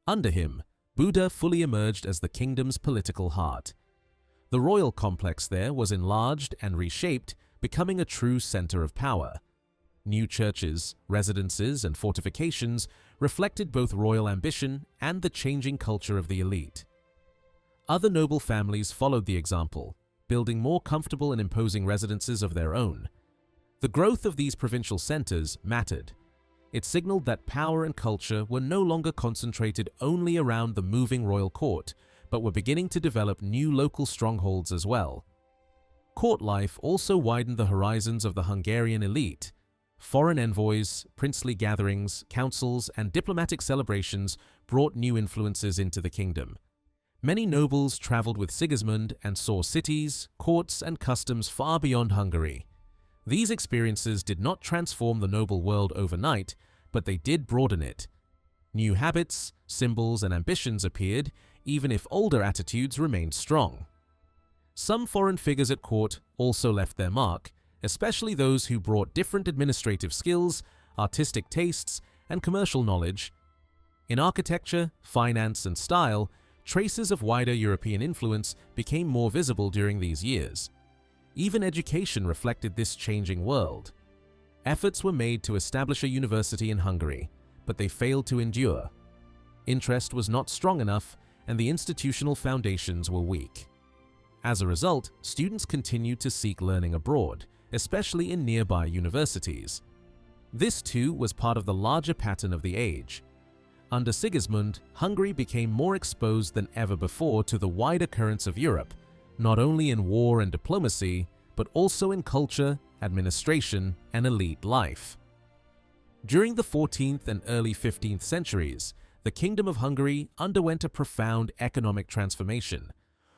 Under him, Buda fully emerged as the kingdom's political heart. The royal complex there was enlarged and reshaped, becoming a true center of power. New churches, residences, and fortifications reflected both royal ambition and the changing culture of the elite. Other noble families followed the example, building more comfortable and imposing residences of their own. The growth of these provincial centers mattered. It signaled that power and culture were no longer concentrated only around the moving royal court, but were beginning to develop new local strongholds as well. Court life also widened the horizons of the Hungarian elite. Foreign envoys, princely gatherings, councils, and diplomatic celebrations brought new influences into the kingdom. Many nobles traveled with Sigismund and saw cities, courts, and customs far beyond Hungary. These experiences did not transform the noble world overnight, but they did broaden it. New habits, symbols, and ambitions appeared, even if older attitudes remained strong. Some foreign figures at court also left their mark, especially those who brought different administrative skills, artistic tastes, and commercial knowledge. In architecture, finance, and style, traces of wider European influence became more visible during these years. Even education reflected this changing world. Efforts were made to establish a university in Hungary, but they failed to endure. Interest was not strong enough, and the institutional foundations were weak. As a result, students continued to seek learning abroad, especially in nearby universities. This too was part of the larger pattern of the age. Under Sigismund, Hungary became more exposed than ever before to the wider currents of Europe, not only in war and diplomacy, but also in culture, administration, and elite life. During the 14th and early 15th centuries, the Kingdom of Hungary underwent a profound economic transformation,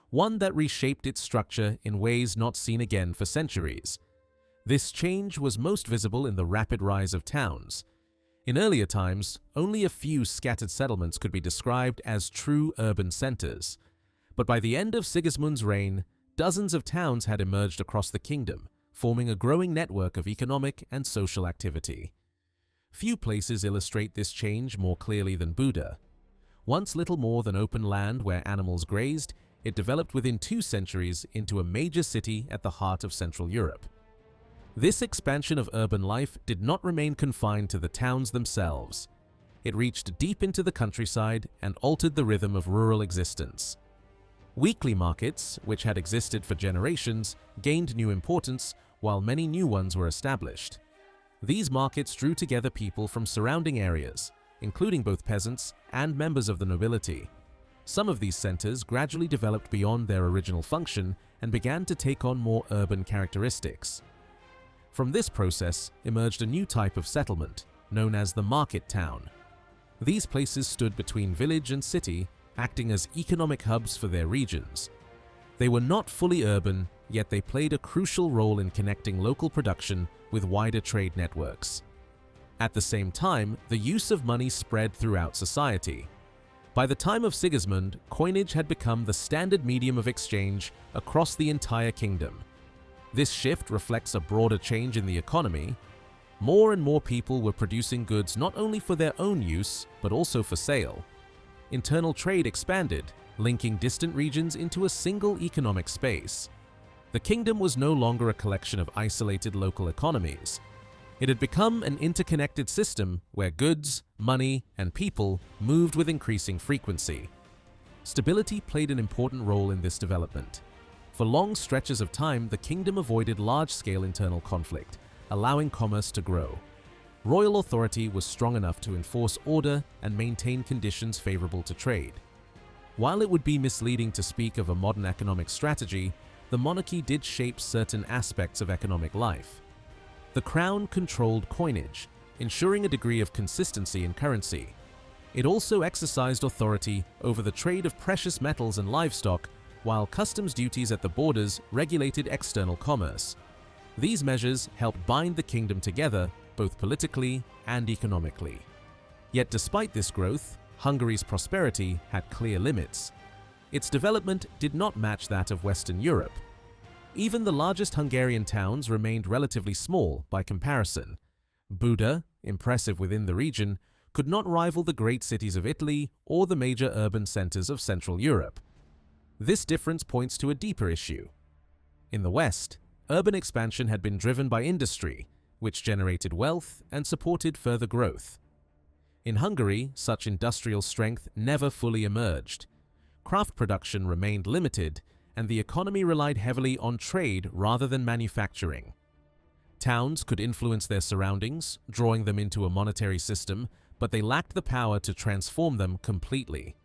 one that reshaped its structure in ways not seen again for centuries. This change was most visible in the rapid rise of towns. In earlier times, only a few scattered settlements could be described as true urban centers. But by the end of Sigismund's reign, dozens of towns had emerged across the kingdom, forming a growing network of economic and social activity. Few places illustrate this change more clearly than Buda. Once little more than open land where animals grazed, it developed within 2 centuries into a major city at the heart of Central Europe. This expansion of urban life did not remain confined to the towns themselves. It reached deep into the countryside and altered the rhythm of rural existence. Weekly markets, which had existed for generations, gained new importance, while many new ones were established. These markets drew together people from surrounding areas, including both peasants and members of the nobility. Some of these centers gradually developed beyond their original function and began to take on more urban characteristics. From this process emerged a new type of settlement, known as the market town. These places stood between village and city, acting as economic hubs for their regions. They were not fully urban, yet they played a crucial role in connecting local production with wider trade networks. At the same time, the use of money spread throughout society. By the time of Sigismund, coinage had become the standard medium of exchange across the entire kingdom. This shift reflects a broader change in the economy. More and more people were producing goods not only for their own use, but also for sale. Internal trade expanded, linking distant regions into a single economic space. The kingdom was no longer a collection of isolated local economies. It had become an interconnected system where goods, money, and people moved with increasing frequency. Stability played an important role in this development. For long stretches of time, the kingdom avoided large-scale internal conflict, allowing commerce to grow. Royal authority was strong enough to enforce order and maintain conditions favorable to trade. While it would be misleading to speak of a modern economic strategy, the monarchy did shape certain aspects of economic life. The crown controlled coinage, ensuring a degree of consistency in currency. It also exercised authority over the trade of precious metals and livestock, while customs duties at the borders regulated external commerce. These measures helped bind the kingdom together, both politically and economically. Yet despite this growth, Hungary's prosperity had clear limits. Its development did not match that of Western Europe. Even the largest Hungarian towns remained relatively small by comparison. Buda, impressive within the region, could not rival the great cities of Italy or the major urban centers of Central Europe. This difference points to a deeper issue. In the West, urban expansion had been driven by industry, which generated wealth and supported further growth. In Hungary, such industrial strength never fully emerged. Craft production remained limited, and the economy relied heavily on trade rather than manufacturing. Towns could influence their surroundings, drawing them into a monetary system, but they lacked the power to transform them completely.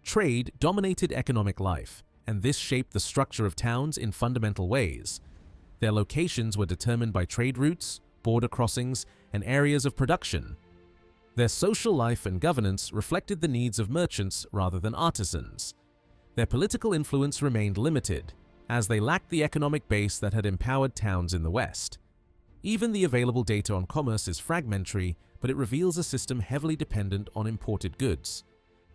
Trade dominated economic life, and this shaped the structure of towns in fundamental ways. Their locations were determined by trade routes, border crossings, and areas of production. Their social life and governance reflected the needs of merchants rather than artisans. Their political influence remained limited, as they lacked the economic base that had empowered towns in the West. Even the available data on commerce is fragmentary, but it reveals a system heavily dependent on imported goods.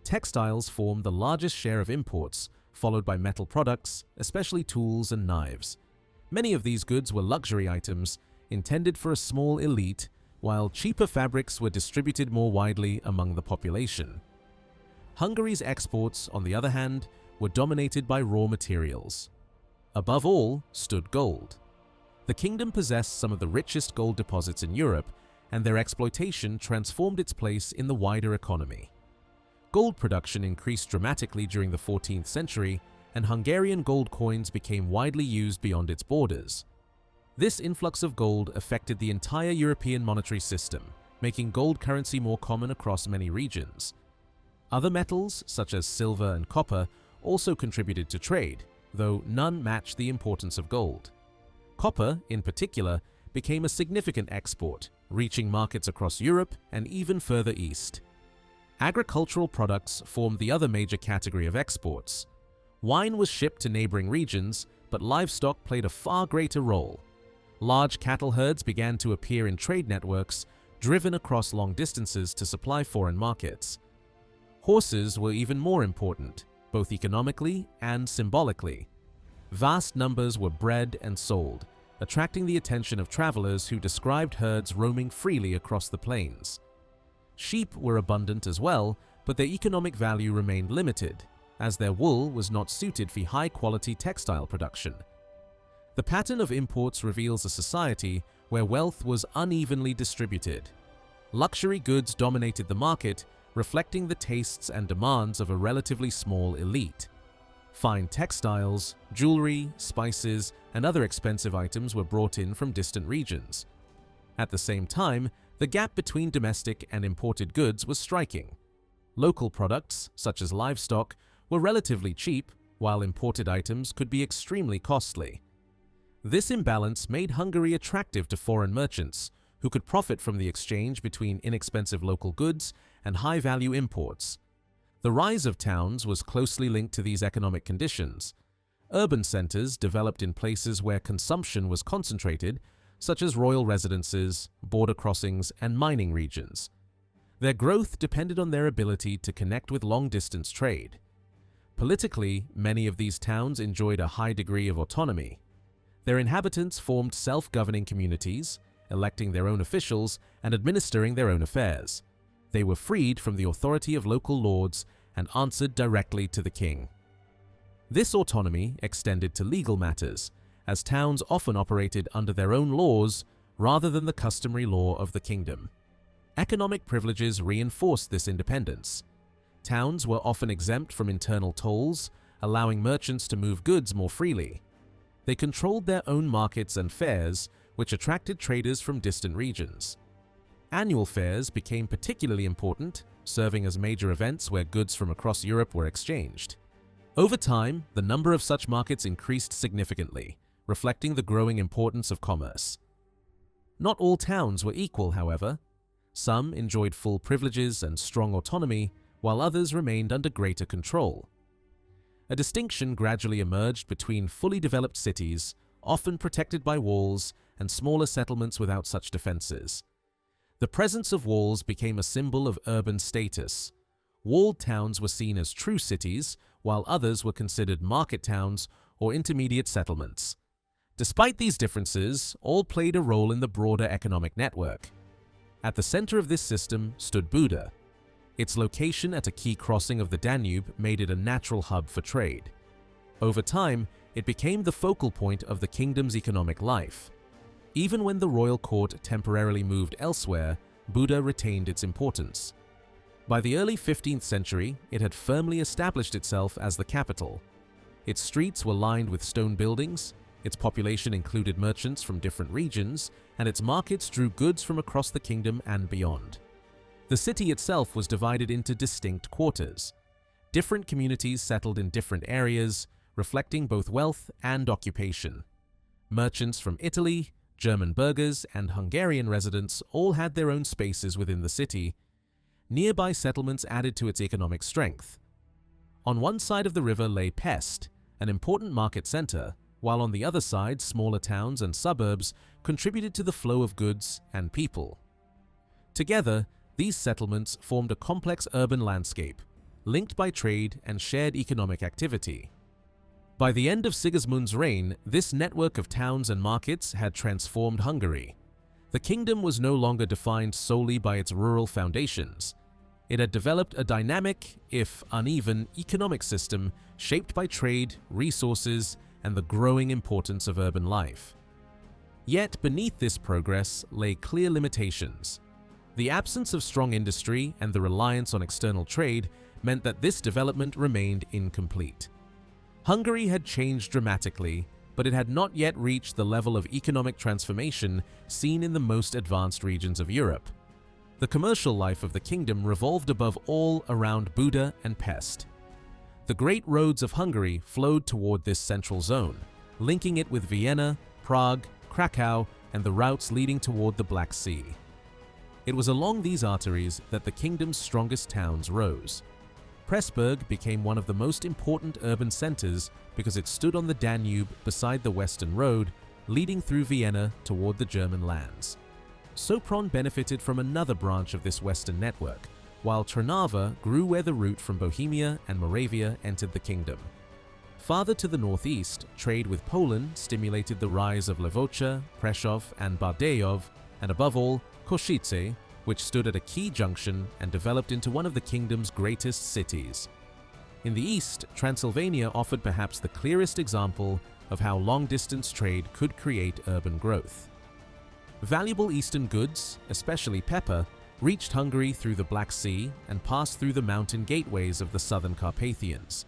Textiles formed the largest share of imports, followed by metal products, especially tools and knives. Many of these goods were luxury items, intended for a small elite, while cheaper fabrics were distributed more widely among the population. Hungary's exports, on the other hand, were dominated by raw materials. Above all stood gold. The kingdom possessed some of the richest gold deposits in Europe, and their exploitation transformed its place in the wider economy. Gold production increased dramatically during the 14th century, and Hungarian gold coins became widely used beyond its borders. This influx of gold affected the entire European monetary system, making gold currency more common across many regions. Other metals, such as silver and copper, also contributed to trade, though none matched the importance of gold. Copper, in particular, became a significant export, reaching markets across Europe and even further east. Agricultural products formed the other major category of exports. Wine was shipped to neighboring regions, but livestock played a far greater role. Large cattle herds began to appear in trade networks, driven across long distances to supply foreign markets. Horses were even more important, both economically and symbolically. Vast numbers were bred and sold, attracting the attention of travelers who described herds roaming freely across the plains. Sheep were abundant as well, but their economic value remained limited, as their wool was not suited for high-quality textile production. The pattern of imports reveals a society where wealth was unevenly distributed. Luxury goods dominated the market, reflecting the tastes and demands of a relatively small elite. Fine textiles, jewelry, spices, and other expensive items were brought in from distant regions. At the same time, the gap between domestic and imported goods was striking. Local products, such as livestock, were relatively cheap, while imported items could be extremely costly. This imbalance made Hungary attractive to foreign merchants, who could profit from the exchange between inexpensive local goods and high-value imports. The rise of towns was closely linked to these economic conditions. Urban centers developed in places where consumption was concentrated, such as royal residences, border crossings, and mining regions. Their growth depended on their ability to connect with long-distance trade. Politically, many of these towns enjoyed a high degree of autonomy. Their inhabitants formed self-governing communities, electing their own officials and administering their own affairs. They were freed from the authority of local lords and answered directly to the king. This autonomy extended to legal matters, as towns often operated under their own laws rather than the customary law of the kingdom. Economic privileges reinforced this independence. Towns were often exempt from internal tolls, allowing merchants to move goods more freely. They controlled their own markets and fairs, which attracted traders from distant regions. Annual fairs became particularly important, serving as major events where goods from across Europe were exchanged. Over time, the number of such markets increased significantly, reflecting the growing importance of commerce. Not all towns were equal, however. Some enjoyed full privileges and strong autonomy, while others remained under greater control. A distinction gradually emerged between fully developed cities, often protected by walls, and smaller settlements without such defenses. The presence of walls became a symbol of urban status. Walled towns were seen as true cities, while others were considered market towns or intermediate settlements. Despite these differences, all played a role in the broader economic network. At the center of this system stood Buda. Its location at a key crossing of the Danube made it a natural hub for trade. Over time, it became the focal point of the kingdom's economic life. Even when the royal court temporarily moved elsewhere, Buda retained its importance. By the early 15th century, it had firmly established itself as the capital. Its streets were lined with stone buildings, its population included merchants from different regions, and its markets drew goods from across the kingdom and beyond. The city itself was divided into distinct quarters. Different communities settled in different areas, reflecting both wealth and occupation. Merchants from Italy, German burghers, and Hungarian residents all had their own spaces within the city. Nearby settlements added to its economic strength. On one side of the river lay Pest, an important market center, while on the other side smaller towns and suburbs contributed to the flow of goods and people. Together, these settlements formed a complex urban landscape, linked by trade and shared economic activity. By the end of Sigismund's reign, this network of towns and markets had transformed Hungary. The kingdom was no longer defined solely by its rural foundations. It had developed a dynamic, if uneven, economic system shaped by trade, resources, and the growing importance of urban life. Yet beneath this progress lay clear limitations. The absence of strong industry and the reliance on external trade meant that this development remained incomplete. Hungary had changed dramatically, but it had not yet reached the level of economic transformation seen in the most advanced regions of Europe. The commercial life of the kingdom revolved above all around Buda and Pest. The great roads of Hungary flowed toward this central zone, linking it with Vienna, Prague, Krakow, and the routes leading toward the Black Sea. It was along these arteries that the kingdom's strongest towns rose. Pressburg became one of the most important urban centers because it stood on the Danube beside the Western Road, leading through Vienna toward the German lands. Sopron benefited from another branch of this western network, while Trnava grew where the route from Bohemia and Moravia entered the kingdom. Farther to the northeast, trade with Poland stimulated the rise of Levocha, Prešov, and Bardejov, and above all, Košice, which stood at a key junction and developed into one of the kingdom's greatest cities. In the east, Transylvania offered perhaps the clearest example of how long-distance trade could create urban growth. Valuable eastern goods, especially pepper, reached Hungary through the Black Sea and passed through the mountain gateways of the southern Carpathians.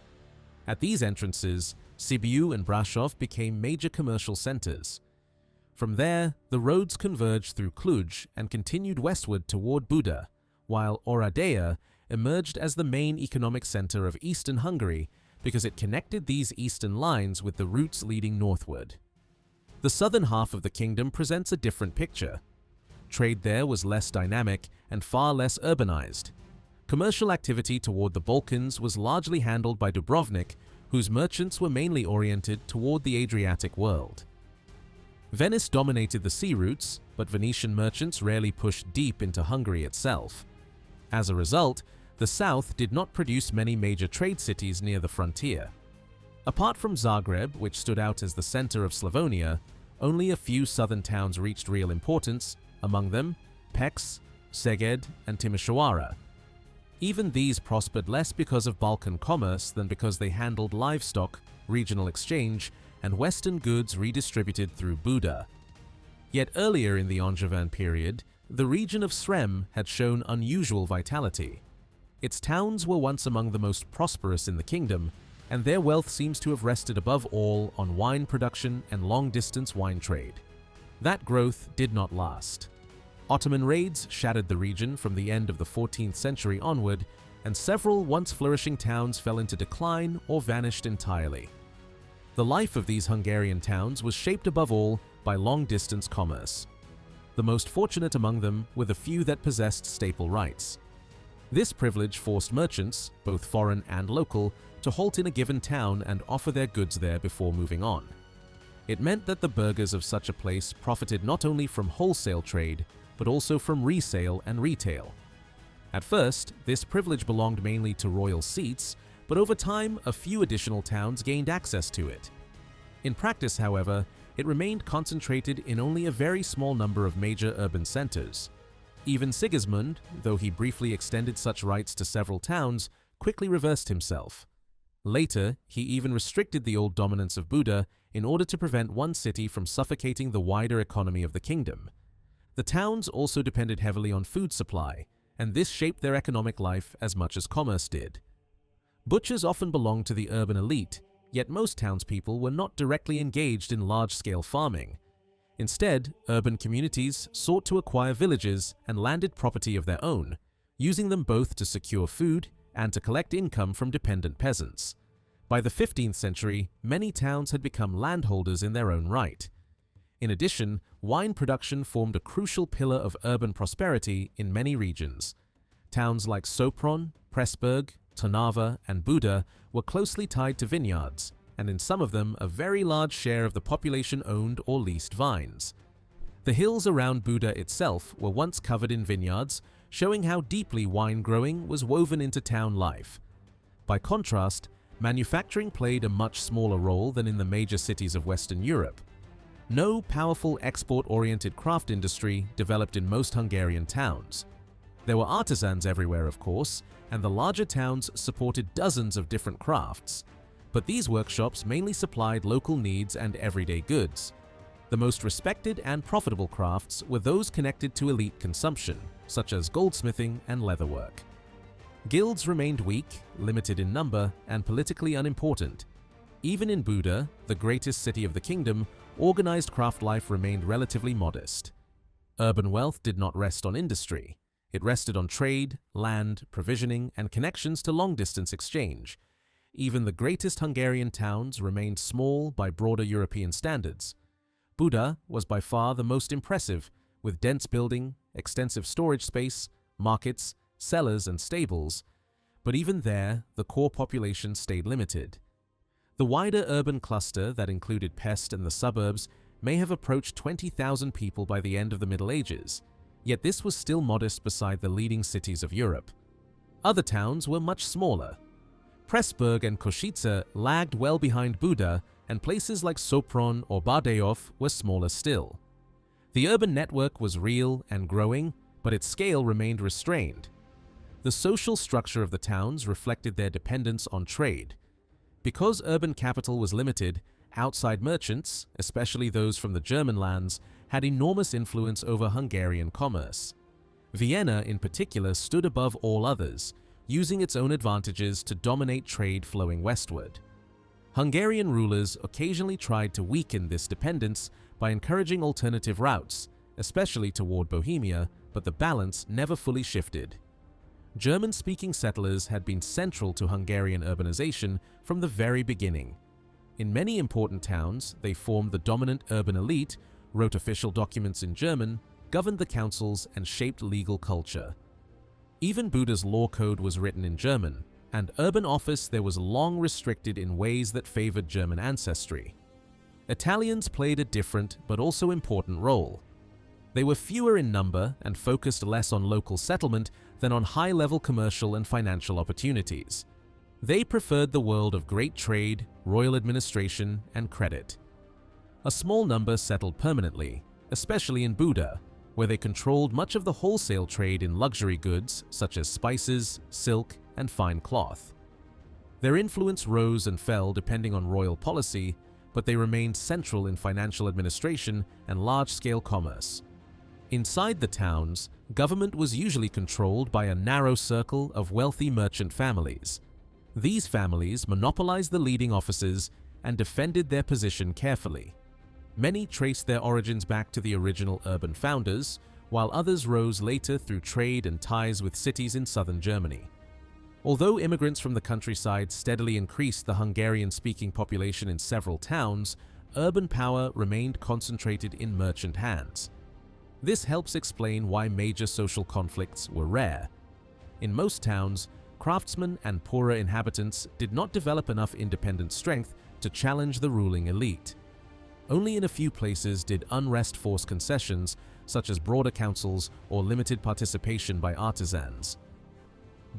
At these entrances, Sibiu and Brasov became major commercial centers. From there, the roads converged through Cluj and continued westward toward Buda, while Oradea emerged as the main economic center of eastern Hungary because it connected these eastern lines with the routes leading northward. The southern half of the kingdom presents a different picture. Trade there was less dynamic and far less urbanized. Commercial activity toward the Balkans was largely handled by Dubrovnik, whose merchants were mainly oriented toward the Adriatic world. Venice dominated the sea routes, but Venetian merchants rarely pushed deep into Hungary itself. As a result, the south did not produce many major trade cities near the frontier. Apart from Zagreb, which stood out as the center of Slavonia, only a few southern towns reached real importance, among them Pécs, Szeged, and Timisoara. Even these prospered less because of Balkan commerce than because they handled livestock, regional exchange, and Western goods redistributed through Buda. Yet earlier in the Angevin period, the region of Srem had shown unusual vitality. Its towns were once among the most prosperous in the kingdom, and their wealth seems to have rested above all on wine production and long-distance wine trade. That growth did not last. Ottoman raids shattered the region from the end of the 14th century onward, and several once flourishing towns fell into decline or vanished entirely. The life of these Hungarian towns was shaped above all by long-distance commerce. The most fortunate among them were the few that possessed staple rights. This privilege forced merchants, both foreign and local, to halt in a given town and offer their goods there before moving on. It meant that the burghers of such a place profited not only from wholesale trade, but also from resale and retail. At first, this privilege belonged mainly to royal seats, but over time, a few additional towns gained access to it. In practice, however, it remained concentrated in only a very small number of major urban centers. Even Sigismund, though he briefly extended such rights to several towns, quickly reversed himself. Later, he even restricted the old dominance of Buda in order to prevent one city from suffocating the wider economy of the kingdom. The towns also depended heavily on food supply, and this shaped their economic life as much as commerce did. Butchers often belonged to the urban elite, yet most townspeople were not directly engaged in large-scale farming. Instead, urban communities sought to acquire villages and landed property of their own, using them both to secure food and to collect income from dependent peasants. By the 15th century, many towns had become landholders in their own right. In addition, wine production formed a crucial pillar of urban prosperity in many regions. Towns like Sopron, Pressburg, Trnava, and Buda were closely tied to vineyards, and in some of them a very large share of the population owned or leased vines. The hills around Buda itself were once covered in vineyards, showing how deeply wine growing was woven into town life. By contrast, manufacturing played a much smaller role than in the major cities of Western Europe. No powerful export-oriented craft industry developed in most Hungarian towns. There were artisans everywhere, of course, and the larger towns supported dozens of different crafts. But these workshops mainly supplied local needs and everyday goods. The most respected and profitable crafts were those connected to elite consumption, such as goldsmithing and leatherwork. Guilds remained weak, limited in number, and politically unimportant. Even in Buda, the greatest city of the kingdom, organized craft life remained relatively modest. Urban wealth did not rest on industry. It rested on trade, land, provisioning, and connections to long-distance exchange. Even the greatest Hungarian towns remained small by broader European standards. Buda was by far the most impressive, with dense building, extensive storage space, markets, cellars, and stables. But even there, the core population stayed limited. The wider urban cluster that included Pest and the suburbs may have approached 20,000 people by the end of the Middle Ages, yet this was still modest beside the leading cities of Europe. Other towns were much smaller. Pressburg and Košice lagged well behind Buda, and places like Sopron or Bardejov were smaller still. The urban network was real and growing, but its scale remained restrained. The social structure of the towns reflected their dependence on trade. Because urban capital was limited, outside merchants, especially those from the German lands, had enormous influence over Hungarian commerce. Vienna in particular stood above all others, using its own advantages to dominate trade flowing westward. Hungarian rulers occasionally tried to weaken this dependence by encouraging alternative routes, especially toward Bohemia, but the balance never fully shifted. German-speaking settlers had been central to Hungarian urbanization from the very beginning. In many important towns, they formed the dominant urban elite, wrote official documents in German, governed the councils, and shaped legal culture. Even Buda's law code was written in German, and urban office there was long restricted in ways that favored German ancestry. Italians played a different but also important role. They were fewer in number and focused less on local settlement than on high-level commercial and financial opportunities. They preferred the world of great trade, royal administration, and credit. A small number settled permanently, especially in Buda, where they controlled much of the wholesale trade in luxury goods such as spices, silk, and fine cloth. Their influence rose and fell depending on royal policy, but they remained central in financial administration and large-scale commerce. Inside the towns, government was usually controlled by a narrow circle of wealthy merchant families. These families monopolized the leading offices and defended their position carefully. Many traced their origins back to the original urban founders, while others rose later through trade and ties with cities in southern Germany. Although immigrants from the countryside steadily increased the Hungarian-speaking population in several towns, urban power remained concentrated in merchant hands. This helps explain why major social conflicts were rare. In most towns, craftsmen and poorer inhabitants did not develop enough independent strength to challenge the ruling elite. Only in a few places did unrest force concessions, such as broader councils or limited participation by artisans.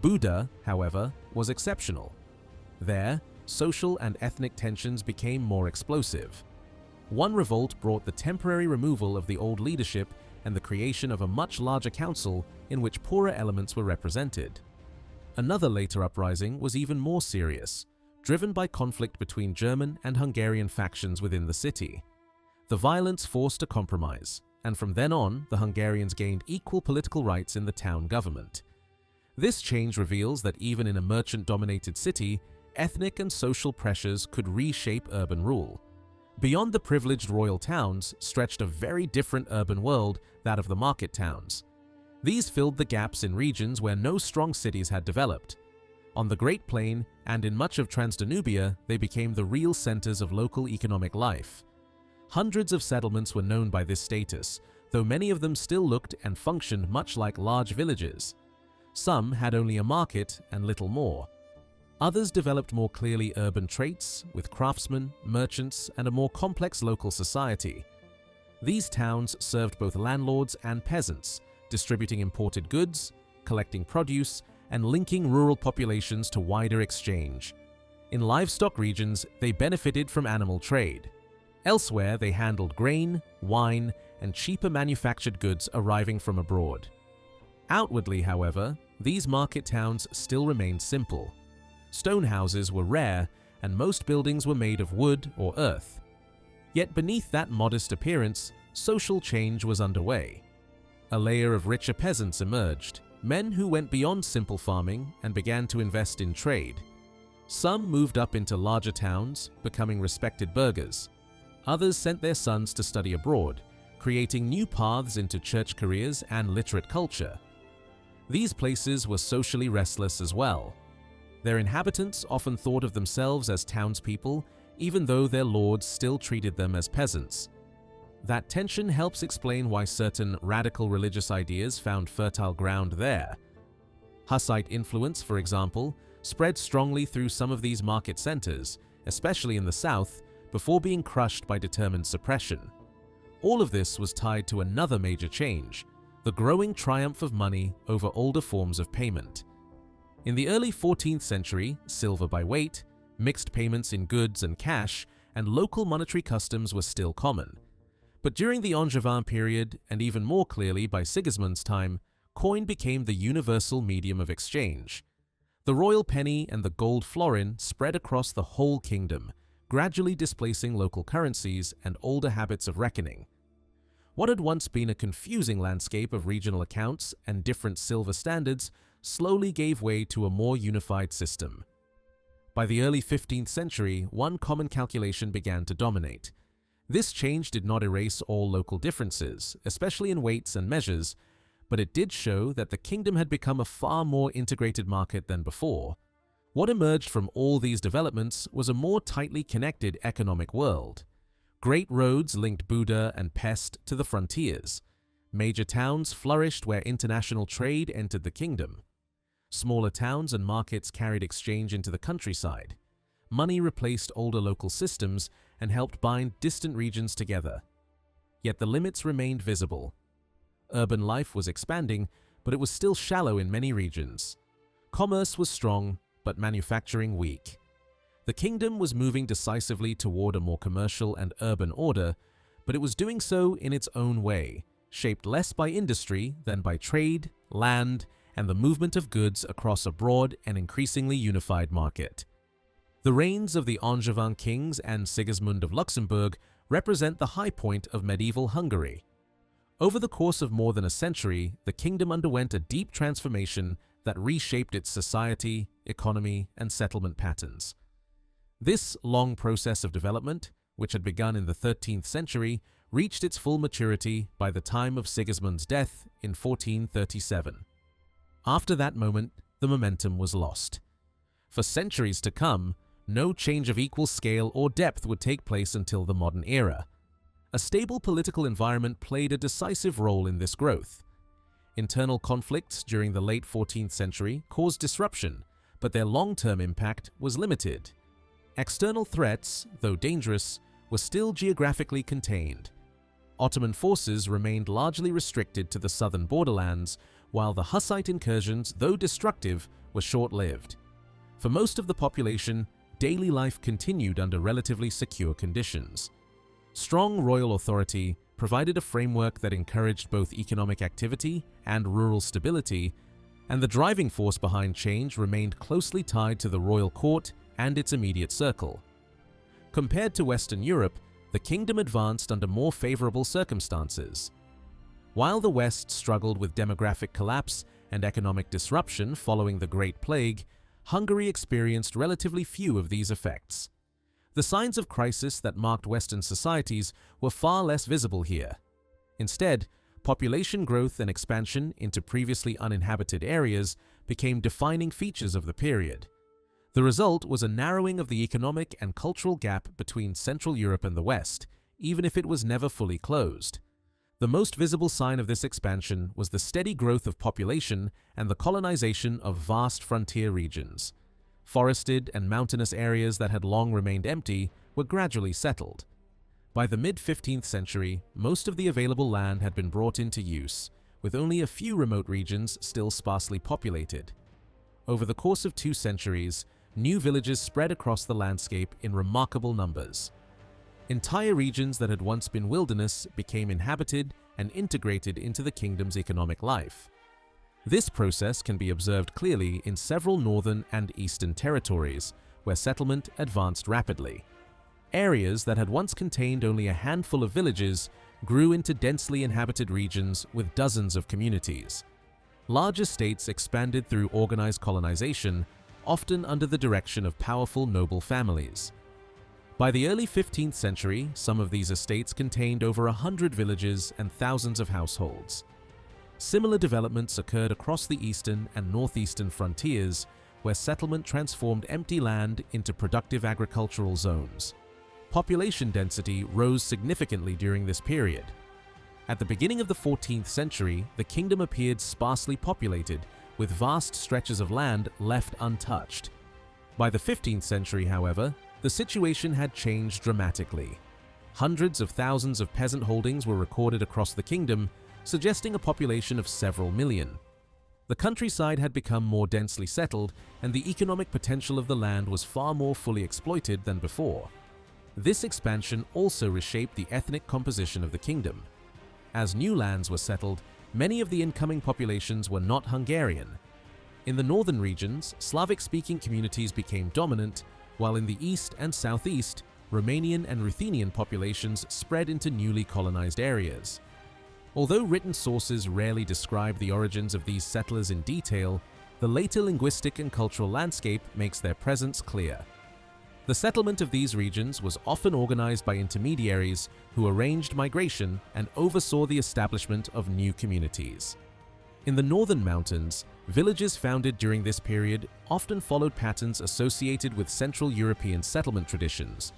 Buda, however, was exceptional. There, social and ethnic tensions became more explosive. One revolt brought the temporary removal of the old leadership and the creation of a much larger council in which poorer elements were represented. Another later uprising was even more serious, driven by conflict between German and Hungarian factions within the city. The violence forced a compromise, and from then on, the Hungarians gained equal political rights in the town government. This change reveals that even in a merchant-dominated city, ethnic and social pressures could reshape urban rule. Beyond the privileged royal towns stretched a very different urban world, that of the market towns. These filled the gaps in regions where no strong cities had developed. On the Great Plain and in much of Transdanubia, they became the real centers of local economic life. Hundreds of settlements were known by this status, though many of them still looked and functioned much like large villages. Some had only a market and little more. Others developed more clearly urban traits, with craftsmen, merchants, and a more complex local society. These towns served both landlords and peasants, distributing imported goods, collecting produce, and linking rural populations to wider exchange. In livestock regions, they benefited from animal trade. Elsewhere, they handled grain, wine, and cheaper manufactured goods arriving from abroad. Outwardly, however, these market towns still remained simple. Stone houses were rare, and most buildings were made of wood or earth. Yet beneath that modest appearance, social change was underway. A layer of richer peasants emerged, men who went beyond simple farming and began to invest in trade. Some moved up into larger towns, becoming respected burghers. Others sent their sons to study abroad, creating new paths into church careers and literate culture. These places were socially restless as well. Their inhabitants often thought of themselves as townspeople, even though their lords still treated them as peasants. That tension helps explain why certain radical religious ideas found fertile ground there. Hussite influence, for example, spread strongly through some of these market centers, especially in the south, before being crushed by determined suppression. All of this was tied to another major change: the growing triumph of money over older forms of payment. In the early 14th century, silver by weight, mixed payments in goods and cash, and local monetary customs were still common. But during the Angevin period, and even more clearly by Sigismund's time, coin became the universal medium of exchange. The royal penny and the gold florin spread across the whole kingdom, gradually displacing local currencies and older habits of reckoning. What had once been a confusing landscape of regional accounts and different silver standards slowly gave way to a more unified system. By the early 15th century, one common calculation began to dominate. This change did not erase all local differences, especially in weights and measures, but it did show that the kingdom had become a far more integrated market than before. What emerged from all these developments was a more tightly connected economic world. Great roads linked Buda and Pest to the frontiers. Major towns flourished where international trade entered the kingdom. Smaller towns and markets carried exchange into the countryside. Money replaced older local systems and helped bind distant regions together. Yet the limits remained visible. Urban life was expanding, but it was still shallow in many regions. Commerce was strong, but manufacturing weak. The kingdom was moving decisively toward a more commercial and urban order, but it was doing so in its own way, shaped less by industry than by trade, land, and the movement of goods across a broad and increasingly unified market. The reigns of the Angevin kings and Sigismund of Luxembourg represent the high point of medieval Hungary. Over the course of more than a century, the kingdom underwent a deep transformation that reshaped its society, economy, and settlement patterns. This long process of development, which had begun in the 13th century, reached its full maturity by the time of Sigismund's death in 1437. After that moment, the momentum was lost. For centuries to come, no change of equal scale or depth would take place until the modern era. A stable political environment played a decisive role in this growth. Internal conflicts during the late 14th century caused disruption, but their long-term impact was limited. External threats, though dangerous, were still geographically contained. Ottoman forces remained largely restricted to the southern borderlands, while the Hussite incursions, though destructive, were short-lived. For most of the population, daily life continued under relatively secure conditions. Strong royal authority provided a framework that encouraged both economic activity and rural stability, and the driving force behind change remained closely tied to the royal court and its immediate circle. Compared to Western Europe, the kingdom advanced under more favorable circumstances. While the West struggled with demographic collapse and economic disruption following the Great Plague, Hungary experienced relatively few of these effects. The signs of crisis that marked Western societies were far less visible here. Instead, population growth and expansion into previously uninhabited areas became defining features of the period. The result was a narrowing of the economic and cultural gap between Central Europe and the West, even if it was never fully closed. The most visible sign of this expansion was the steady growth of population and the colonization of vast frontier regions. Forested and mountainous areas that had long remained empty were gradually settled. By the mid-15th century, most of the available land had been brought into use, with only a few remote regions still sparsely populated. Over the course of 2 centuries, new villages spread across the landscape in remarkable numbers. Entire regions that had once been wilderness became inhabited and integrated into the kingdom's economic life. This process can be observed clearly in several northern and eastern territories, where settlement advanced rapidly. Areas that had once contained only a handful of villages grew into densely inhabited regions with dozens of communities. Large estates expanded through organized colonization, often under the direction of powerful noble families. By the early 15th century, some of these estates contained over 100 villages and thousands of households. Similar developments occurred across the eastern and northeastern frontiers, where settlement transformed empty land into productive agricultural zones. Population density rose significantly during this period. At the beginning of the 14th century, the kingdom appeared sparsely populated, with vast stretches of land left untouched. By the 15th century, however, the situation had changed dramatically. Hundreds of thousands of peasant holdings were recorded across the kingdom, suggesting a population of several million. The countryside had become more densely settled, and the economic potential of the land was far more fully exploited than before. This expansion also reshaped the ethnic composition of the kingdom. As new lands were settled, many of the incoming populations were not Hungarian. In the northern regions, Slavic-speaking communities became dominant, while in the east and southeast, Romanian and Ruthenian populations spread into newly colonized areas. Although written sources rarely describe the origins of these settlers in detail, the later linguistic and cultural landscape makes their presence clear. The settlement of these regions was often organized by intermediaries who arranged migration and oversaw the establishment of new communities. In the northern mountains, villages founded during this period often followed patterns associated with Central European settlement traditions.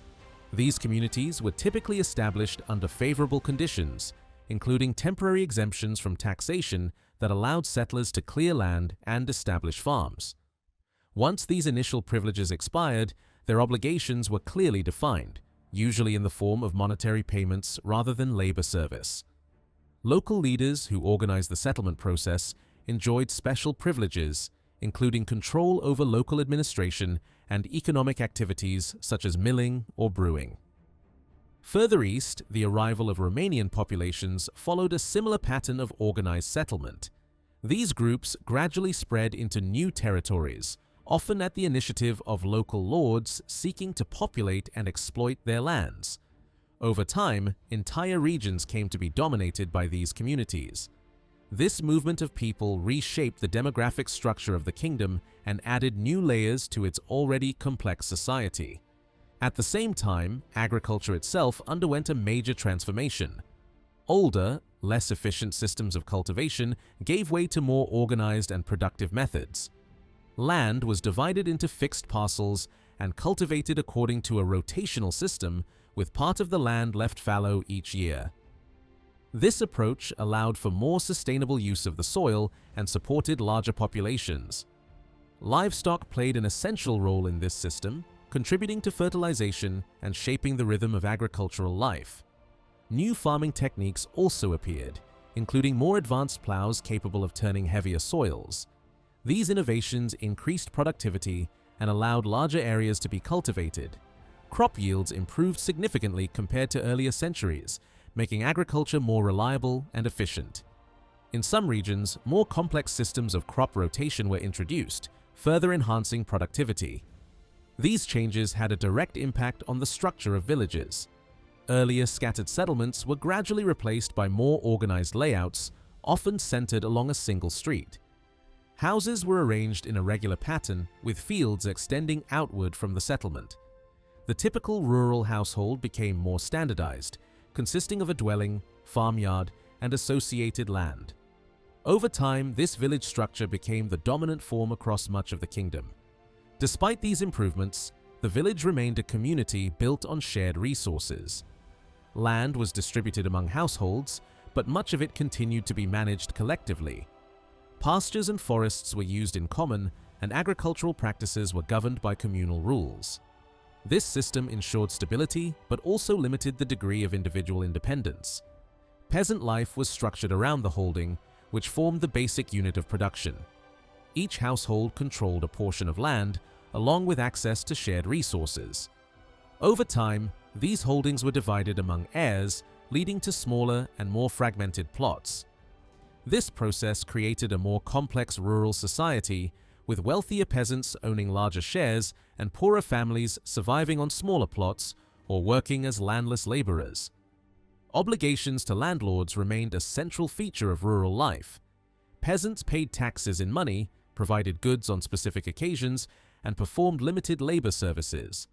These communities were typically established under favorable conditions, including temporary exemptions from taxation that allowed settlers to clear land and establish farms. Once these initial privileges expired, their obligations were clearly defined, usually in the form of monetary payments rather than labor service. Local leaders who organized the settlement process enjoyed special privileges, including control over local administration and economic activities such as milling or brewing. Further east, the arrival of Romanian populations followed a similar pattern of organized settlement. These groups gradually spread into new territories, often at the initiative of local lords seeking to populate and exploit their lands. Over time, entire regions came to be dominated by these communities. This movement of people reshaped the demographic structure of the kingdom and added new layers to its already complex society. At the same time, agriculture itself underwent a major transformation. Older, less efficient systems of cultivation gave way to more organized and productive methods. Land was divided into fixed parcels and cultivated according to a rotational system, with part of the land left fallow each year. This approach allowed for more sustainable use of the soil and supported larger populations. Livestock played an essential role in this system, contributing to fertilization and shaping the rhythm of agricultural life. New farming techniques also appeared, including more advanced plows capable of turning heavier soils. These innovations increased productivity and allowed larger areas to be cultivated. Crop yields improved significantly compared to earlier centuries, making agriculture more reliable and efficient. In some regions, more complex systems of crop rotation were introduced, further enhancing productivity. These changes had a direct impact on the structure of villages. Earlier scattered settlements were gradually replaced by more organized layouts, often centered along a single street. Houses were arranged in a regular pattern, with fields extending outward from the settlement. The typical rural household became more standardized, consisting of a dwelling, farmyard, and associated land. Over time, this village structure became the dominant form across much of the kingdom. Despite these improvements, the village remained a community built on shared resources. Land was distributed among households, but much of it continued to be managed collectively. Pastures and forests were used in common, and agricultural practices were governed by communal rules. This system ensured stability, but also limited the degree of individual independence. Peasant life was structured around the holding, which formed the basic unit of production. Each household controlled a portion of land, along with access to shared resources. Over time, these holdings were divided among heirs, leading to smaller and more fragmented plots. This process created a more complex rural society, with wealthier peasants owning larger shares and poorer families surviving on smaller plots or working as landless laborers. Obligations to landlords remained a central feature of rural life. Peasants paid taxes in money, provided goods on specific occasions, and performed limited labor services.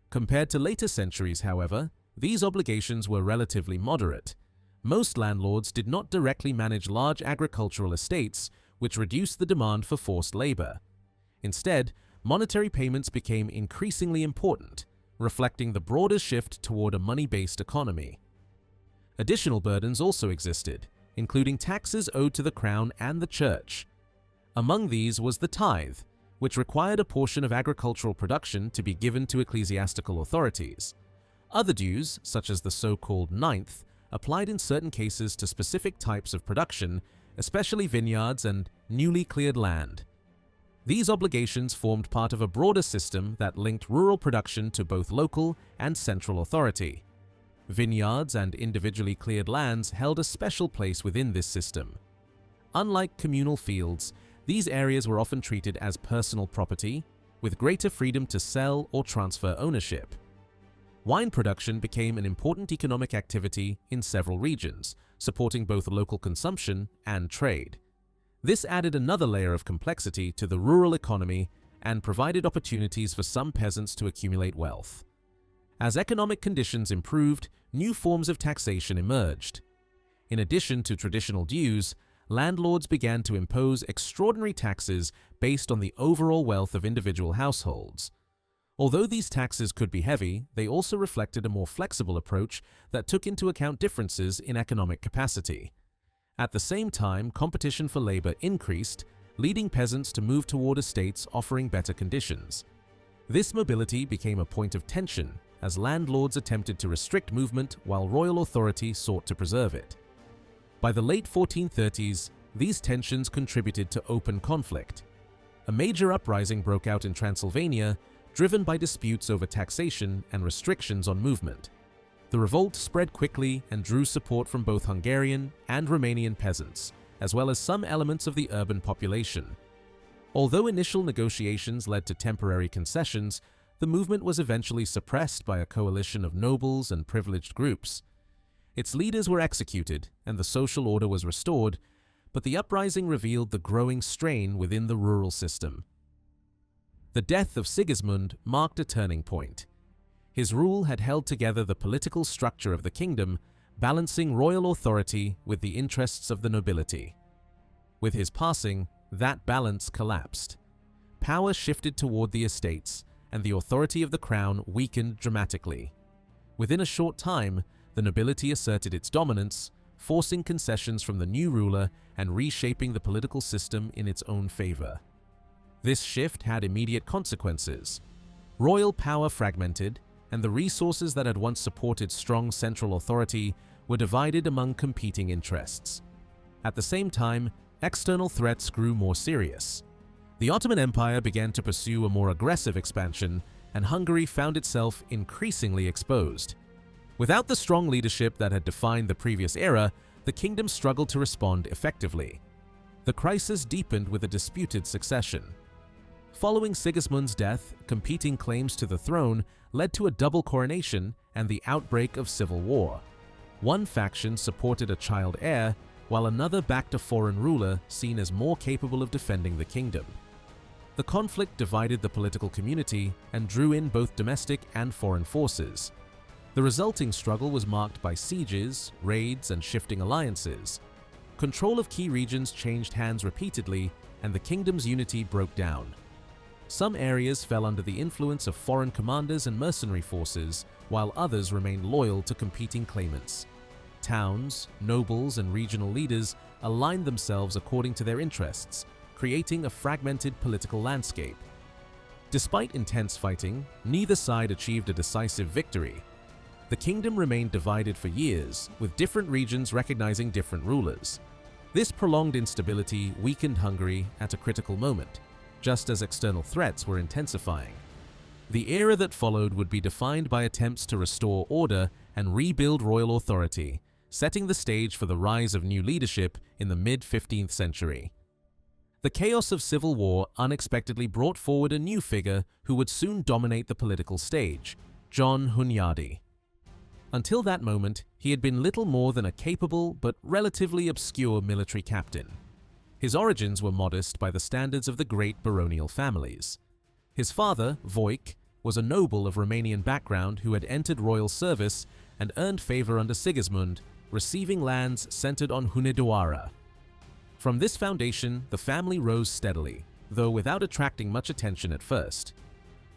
Compared to later centuries, however, these obligations were relatively moderate. Most landlords did not directly manage large agricultural estates, which reduced the demand for forced labor. Instead, monetary payments became increasingly important, reflecting the broader shift toward a money-based economy. Additional burdens also existed, including taxes owed to the crown and the church. Among these was the tithe, which required a portion of agricultural production to be given to ecclesiastical authorities. Other dues, such as the so-called ninth, applied in certain cases to specific types of production, especially vineyards and newly cleared land. These obligations formed part of a broader system that linked rural production to both local and central authority. Vineyards and individually cleared lands held a special place within this system. Unlike communal fields, these areas were often treated as personal property, with greater freedom to sell or transfer ownership. Wine production became an important economic activity in several regions, supporting both local consumption and trade. This added another layer of complexity to the rural economy and provided opportunities for some peasants to accumulate wealth. As economic conditions improved, new forms of taxation emerged. In addition to traditional dues, landlords began to impose extraordinary taxes based on the overall wealth of individual households. Although these taxes could be heavy, they also reflected a more flexible approach that took into account differences in economic capacity. At the same time, competition for labor increased, leading peasants to move toward estates offering better conditions. This mobility became a point of tension as landlords attempted to restrict movement while royal authority sought to preserve it. By the late 1430s, these tensions contributed to open conflict. A major uprising broke out in Transylvania, driven by disputes over taxation and restrictions on movement. The revolt spread quickly and drew support from both Hungarian and Romanian peasants, as well as some elements of the urban population. Although initial negotiations led to temporary concessions, the movement was eventually suppressed by a coalition of nobles and privileged groups. Its leaders were executed and the social order was restored, but the uprising revealed the growing strain within the rural system. The death of Sigismund marked a turning point. His rule had held together the political structure of the kingdom, balancing royal authority with the interests of the nobility. With his passing, that balance collapsed. power shifted toward the estates, and the authority of the crown weakened dramatically. Within a short time, the nobility asserted its dominance, forcing concessions from the new ruler and reshaping the political system in its own favor. This shift had immediate consequences. Royal power fragmented, and the resources that had once supported strong central authority were divided among competing interests. At the same time, external threats grew more serious. The Ottoman Empire began to pursue a more aggressive expansion, and Hungary found itself increasingly exposed. Without the strong leadership that had defined the previous era, the kingdom struggled to respond effectively. The crisis deepened with a disputed succession. Following Sigismund's death, competing claims to the throne led to a double coronation and the outbreak of civil war. One faction supported a child heir, while another backed a foreign ruler seen as more capable of defending the kingdom. The conflict divided the political community and drew in both domestic and foreign forces. The resulting struggle was marked by sieges, raids, and shifting alliances. Control of key regions changed hands repeatedly, and the kingdom's unity broke down. Some areas fell under the influence of foreign commanders and mercenary forces, while others remained loyal to competing claimants. Towns, nobles, and regional leaders aligned themselves according to their interests, creating a fragmented political landscape. Despite intense fighting, neither side achieved a decisive victory. The kingdom remained divided for years, with different regions recognizing different rulers. This prolonged instability weakened Hungary at a critical moment, just as external threats were intensifying. The era that followed would be defined by attempts to restore order and rebuild royal authority, setting the stage for the rise of new leadership in the mid-15th century. The chaos of civil war unexpectedly brought forward a new figure who would soon dominate the political stage, John Hunyadi. Until that moment, he had been little more than a capable but relatively obscure military captain. His origins were modest by the standards of the great baronial families. His father, Voic, was a noble of Romanian background who had entered royal service and earned favor under Sigismund, receiving lands centered on Hunedoara. From this foundation, the family rose steadily, though without attracting much attention at first.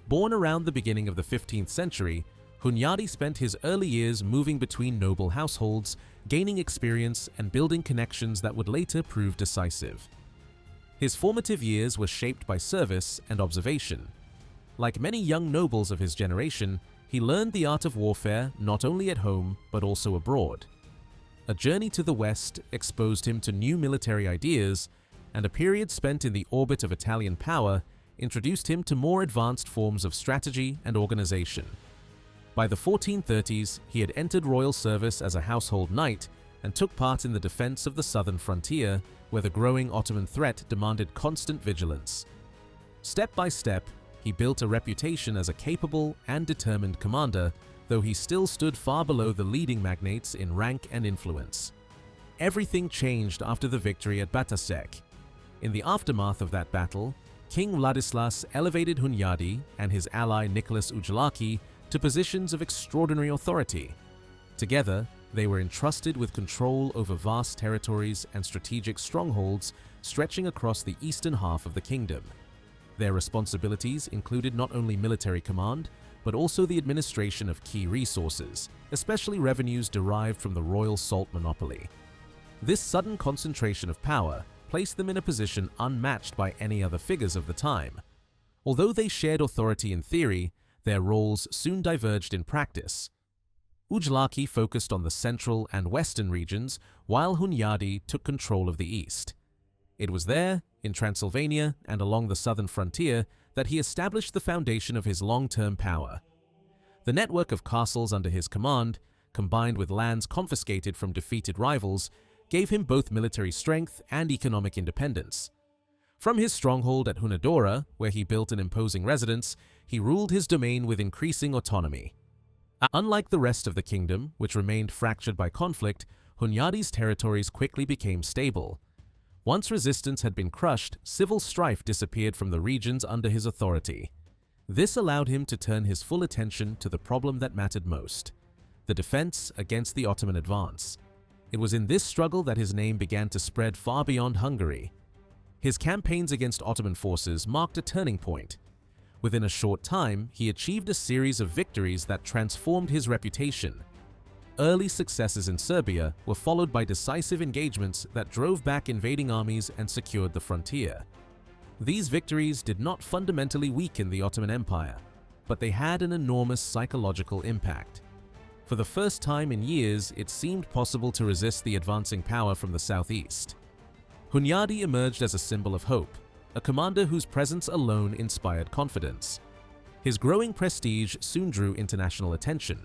Born around the beginning of the 15th century, Hunyadi spent his early years moving between noble households, gaining experience and building connections that would later prove decisive. His formative years were shaped by service and observation. Like many young nobles of his generation, he learned the art of warfare not only at home but also abroad. A journey to the west exposed him to new military ideas, and a period spent in the orbit of Italian power introduced him to more advanced forms of strategy and organization. By the 1430s, he had entered royal service as a household knight and took part in the defense of the southern frontier, where the growing Ottoman threat demanded constant vigilance. Step by step, he built a reputation as a capable and determined commander, though he still stood far below the leading magnates in rank and influence. Everything changed after the victory at Batasek. In the aftermath of that battle, King Władyslas elevated Hunyadi and his ally Nicholas Ujlaki to positions of extraordinary authority. Together, they were entrusted with control over vast territories and strategic strongholds stretching across the eastern half of the kingdom. Their responsibilities included not only military command, but also the administration of key resources, especially revenues derived from the royal salt monopoly. This sudden concentration of power placed them in a position unmatched by any other figures of the time. Although they shared authority in theory, their roles soon diverged in practice. Ujlaki focused on the central and western regions, while Hunyadi took control of the east. It was there, in Transylvania and along the southern frontier, that he established the foundation of his long-term power. The network of castles under his command, combined with lands confiscated from defeated rivals, gave him both military strength and economic independence. From his stronghold at Hunedoara, where he built an imposing residence, he ruled his domain with increasing autonomy. Unlike the rest of the kingdom, which remained fractured by conflict, Hunyadi's territories quickly became stable. Once resistance had been crushed, civil strife disappeared from the regions under his authority. This allowed him to turn his full attention to the problem that mattered most: the defense against the Ottoman advance. It was in this struggle that his name began to spread far beyond Hungary. His campaigns against Ottoman forces marked a turning point. Within a short time, he achieved a series of victories that transformed his reputation. Early successes in Serbia were followed by decisive engagements that drove back invading armies and secured the frontier. These victories did not fundamentally weaken the Ottoman Empire, but they had an enormous psychological impact. For the first time in years, it seemed possible to resist the advancing power from the southeast. Hunyadi emerged as a symbol of hope, a commander whose presence alone inspired confidence. His growing prestige soon drew international attention.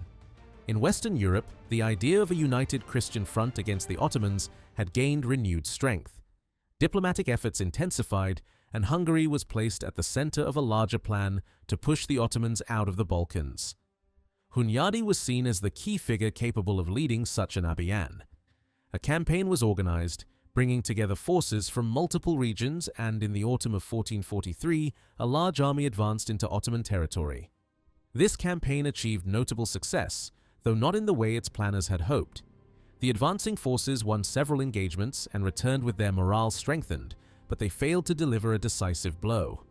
In Western Europe, the idea of a united Christian front against the Ottomans had gained renewed strength. Diplomatic efforts intensified, and Hungary was placed at the center of a larger plan to push the Ottomans out of the Balkans. Hunyadi was seen as the key figure capable of leading such an abiyan. A campaign was organized, bringing together forces from multiple regions, and in the autumn of 1443, a large army advanced into Ottoman territory. This campaign achieved notable success, though not in the way its planners had hoped. The advancing forces won several engagements and returned with their morale strengthened, but they failed to deliver a decisive blow.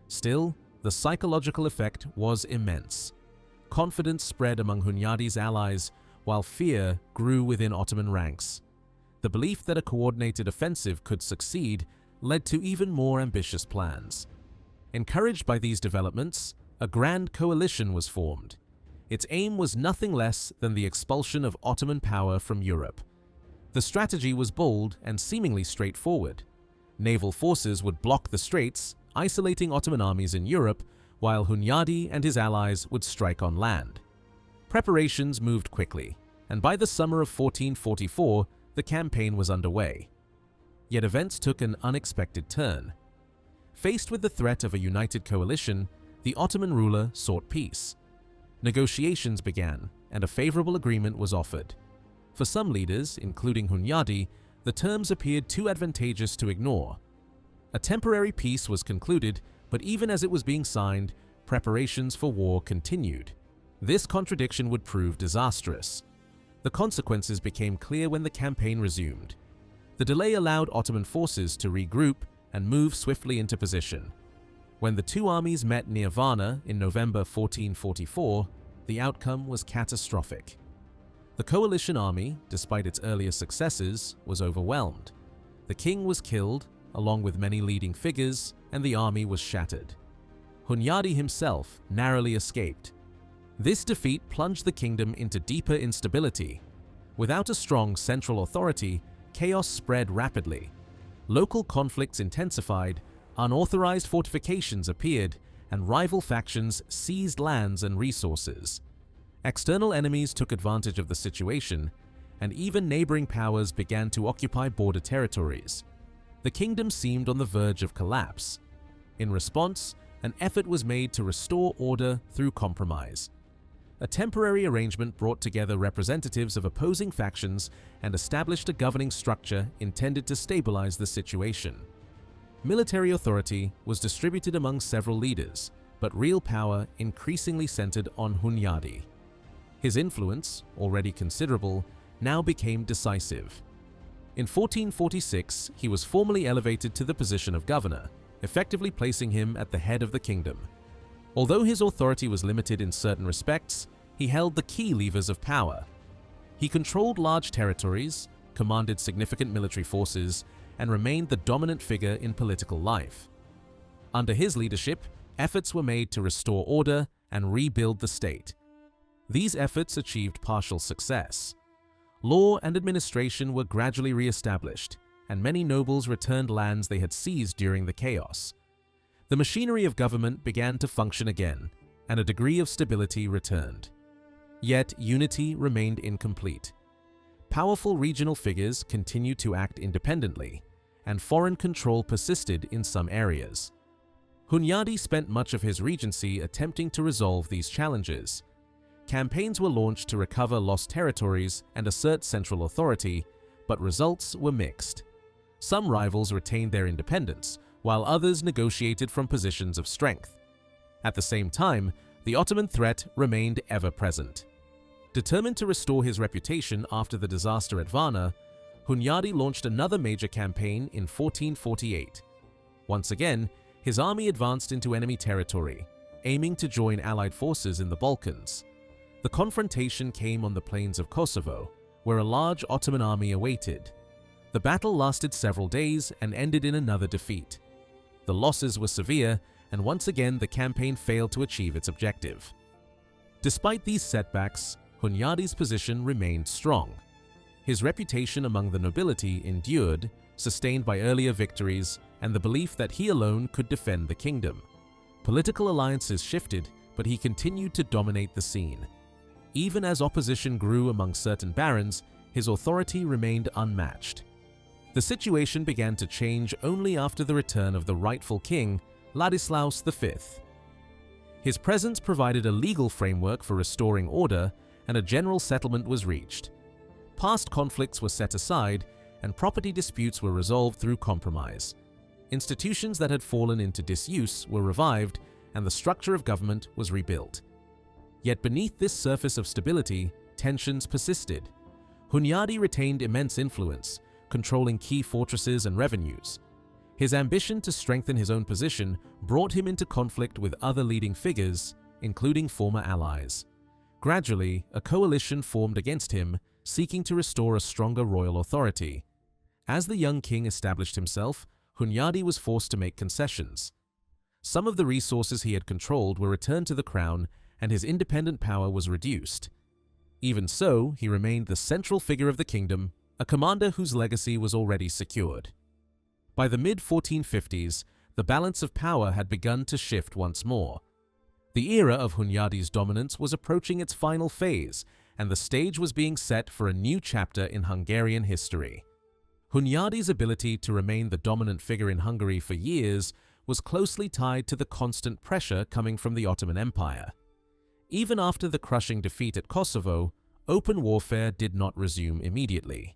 Still, the psychological effect was immense. Confidence spread among Hunyadi's allies, while fear grew within Ottoman ranks. The belief that a coordinated offensive could succeed led to even more ambitious plans. Encouraged by these developments, a grand coalition was formed. Its aim was nothing less than the expulsion of Ottoman power from Europe. The strategy was bold and seemingly straightforward. Naval forces would block the straits, isolating Ottoman armies in Europe, while Hunyadi and his allies would strike on land. Preparations moved quickly, and by the summer of 1444, the campaign was underway. Yet events took an unexpected turn. Faced with the threat of a united coalition, the Ottoman ruler sought peace. Negotiations began, and a favorable agreement was offered. For some leaders, including Hunyadi, the terms appeared too advantageous to ignore. A temporary peace was concluded, but even as it was being signed, preparations for war continued. This contradiction would prove disastrous. The consequences became clear when the campaign resumed. The delay allowed Ottoman forces to regroup and move swiftly into position. When the two armies met near Varna in November 1444, the outcome was catastrophic. The coalition army, despite its earlier successes, was overwhelmed. The king was killed, along with many leading figures, and the army was shattered. Hunyadi himself narrowly escaped. This defeat plunged the kingdom into deeper instability. Without a strong central authority, chaos spread rapidly. Local conflicts intensified, unauthorized fortifications appeared, and rival factions seized lands and resources. External enemies took advantage of the situation, and even neighboring powers began to occupy border territories. The kingdom seemed on the verge of collapse. In response, an effort was made to restore order through compromise. A temporary arrangement brought together representatives of opposing factions and established a governing structure intended to stabilize the situation. Military authority was distributed among several leaders, but real power increasingly centered on Hunyadi. His influence, already considerable, now became decisive. In 1446, he was formally elevated to the position of governor, effectively placing him at the head of the kingdom. Although his authority was limited in certain respects, he held the key levers of power. He controlled large territories, commanded significant military forces, and remained the dominant figure in political life. Under his leadership, efforts were made to restore order and rebuild the state. These efforts achieved partial success. Law and administration were gradually re-established, and many nobles returned lands they had seized during the chaos. The machinery of government began to function again, and a degree of stability returned. Yet unity remained incomplete. Powerful regional figures continued to act independently, and foreign control persisted in some areas. Hunyadi spent much of his regency attempting to resolve these challenges. Campaigns were launched to recover lost territories and assert central authority, but results were mixed. Some rivals retained their independence, while others negotiated from positions of strength. At the same time, the Ottoman threat remained ever present. Determined to restore his reputation after the disaster at Varna, Hunyadi launched another major campaign in 1448. Once again, his army advanced into enemy territory, aiming to join Allied forces in the Balkans. The confrontation came on the plains of Kosovo, where a large Ottoman army awaited. The battle lasted several days and ended in another defeat. The losses were severe, and once again the campaign failed to achieve its objective. Despite these setbacks, Hunyadi's position remained strong. His reputation among the nobility endured, sustained by earlier victories and the belief that he alone could defend the kingdom. Political alliances shifted, but he continued to dominate the scene. Even as opposition grew among certain barons, his authority remained unmatched. The situation began to change only after the return of the rightful king, Ladislaus V. His presence provided a legal framework for restoring order, and a general settlement was reached. Past conflicts were set aside, and property disputes were resolved through compromise. Institutions that had fallen into disuse were revived, and the structure of government was rebuilt. Yet beneath this surface of stability, tensions persisted. Hunyadi retained immense influence, controlling key fortresses and revenues. His ambition to strengthen his own position brought him into conflict with other leading figures, including former allies. Gradually, a coalition formed against him, seeking to restore a stronger royal authority. As the young king established himself, Hunyadi was forced to make concessions. Some of the resources he had controlled were returned to the crown, and his independent power was reduced. Even so, he remained the central figure of the kingdom, a commander whose legacy was already secured. By the mid-1450s, the balance of power had begun to shift once more. The era of Hunyadi's dominance was approaching its final phase, and the stage was being set for a new chapter in Hungarian history. Hunyadi's ability to remain the dominant figure in Hungary for years was closely tied to the constant pressure coming from the Ottoman Empire. Even after the crushing defeat at Kosovo, open warfare did not resume immediately.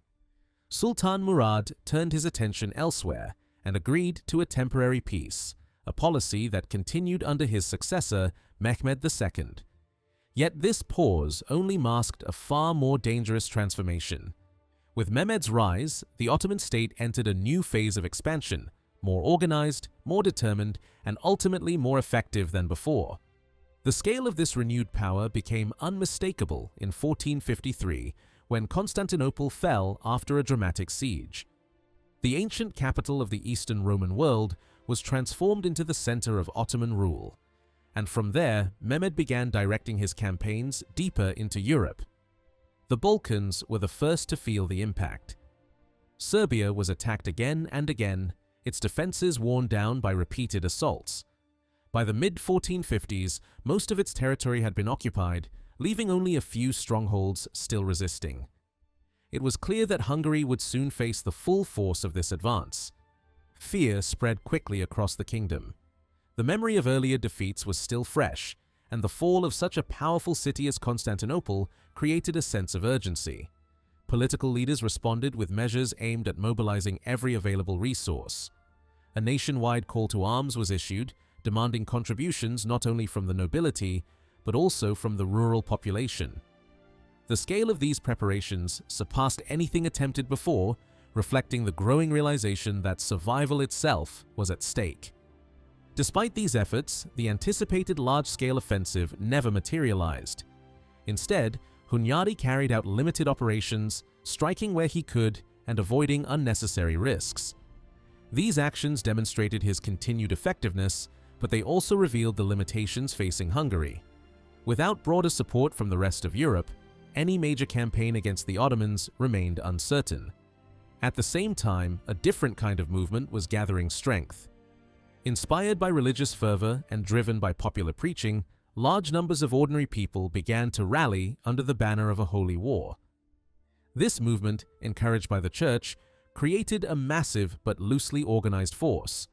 Sultan Murad turned his attention elsewhere and agreed to a temporary peace, a policy that continued under his successor, Mehmed II. Yet this pause only masked a far more dangerous transformation. With Mehmed's rise, the Ottoman state entered a new phase of expansion, more organized, more determined, and ultimately more effective than before. The scale of this renewed power became unmistakable in 1453, when Constantinople fell after a dramatic siege. The ancient capital of the Eastern Roman world was transformed into the center of Ottoman rule, and from there, Mehmed began directing his campaigns deeper into Europe. The Balkans were the first to feel the impact. Serbia was attacked again and again, its defenses worn down by repeated assaults. By the mid-1450s, most of its territory had been occupied, leaving only a few strongholds still resisting. It was clear that Hungary would soon face the full force of this advance. Fear spread quickly across the kingdom. The memory of earlier defeats was still fresh, and the fall of such a powerful city as Constantinople created a sense of urgency. Political leaders responded with measures aimed at mobilizing every available resource. A nationwide call to arms was issued, demanding contributions not only from the nobility, but also from the rural population. The scale of these preparations surpassed anything attempted before, reflecting the growing realization that survival itself was at stake. Despite these efforts, the anticipated large-scale offensive never materialized. Instead, Hunyadi carried out limited operations, striking where he could and avoiding unnecessary risks. These actions demonstrated his continued effectiveness, but they also revealed the limitations facing Hungary. Without broader support from the rest of Europe, any major campaign against the Ottomans remained uncertain. At the same time, a different kind of movement was gathering strength. Inspired by religious fervor and driven by popular preaching, large numbers of ordinary people began to rally under the banner of a holy war. This movement, encouraged by the church, created a massive but loosely organized force.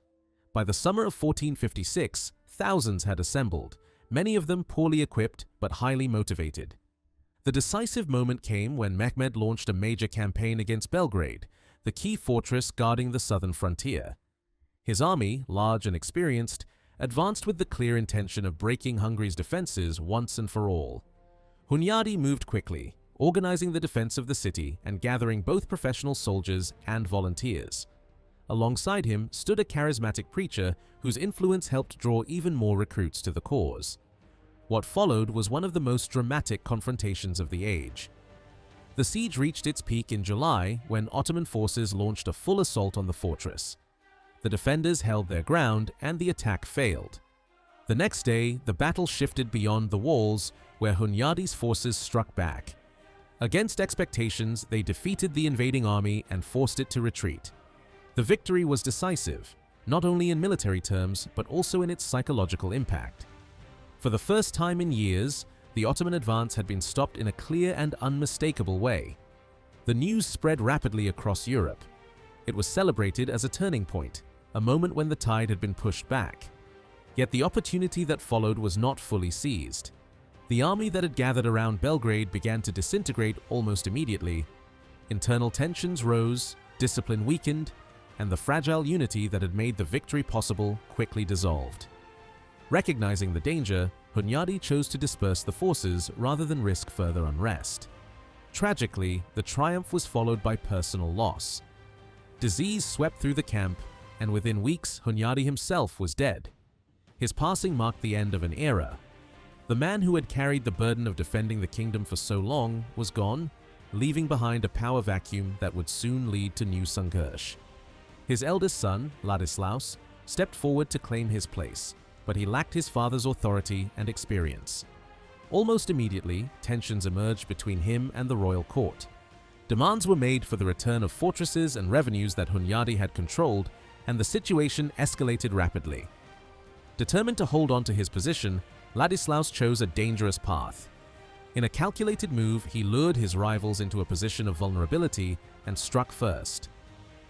By the summer of 1456, thousands had assembled, many of them poorly equipped but highly motivated. The decisive moment came when Mehmed launched a major campaign against Belgrade, the key fortress guarding the southern frontier. His army, large and experienced, advanced with the clear intention of breaking Hungary's defenses once and for all. Hunyadi moved quickly, organizing the defense of the city and gathering both professional soldiers and volunteers. Alongside him stood a charismatic preacher whose influence helped draw even more recruits to the cause. What followed was one of the most dramatic confrontations of the age. The siege reached its peak in July when Ottoman forces launched a full assault on the fortress. The defenders held their ground and the attack failed. The next day, the battle shifted beyond the walls, where Hunyadi's forces struck back. Against expectations, they defeated the invading army and forced it to retreat. The victory was decisive, not only in military terms, but also in its psychological impact. For the first time in years, the Ottoman advance had been stopped in a clear and unmistakable way. The news spread rapidly across Europe. It was celebrated as a turning point, a moment when the tide had been pushed back. Yet the opportunity that followed was not fully seized. The army that had gathered around Belgrade began to disintegrate almost immediately. Internal tensions rose, discipline weakened, and the fragile unity that had made the victory possible quickly dissolved. Recognizing the danger, Hunyadi chose to disperse the forces rather than risk further unrest. Tragically, the triumph was followed by personal loss. Disease swept through the camp, and within weeks, Hunyadi himself was dead. His passing marked the end of an era. The man who had carried the burden of defending the kingdom for so long was gone, leaving behind a power vacuum that would soon lead to new Sanghersh. His eldest son, Ladislaus, stepped forward to claim his place, but he lacked his father's authority and experience. Almost immediately, tensions emerged between him and the royal court. Demands were made for the return of fortresses and revenues that Hunyadi had controlled, and the situation escalated rapidly. Determined to hold on to his position, Ladislaus chose a dangerous path. In a calculated move, he lured his rivals into a position of vulnerability and struck first.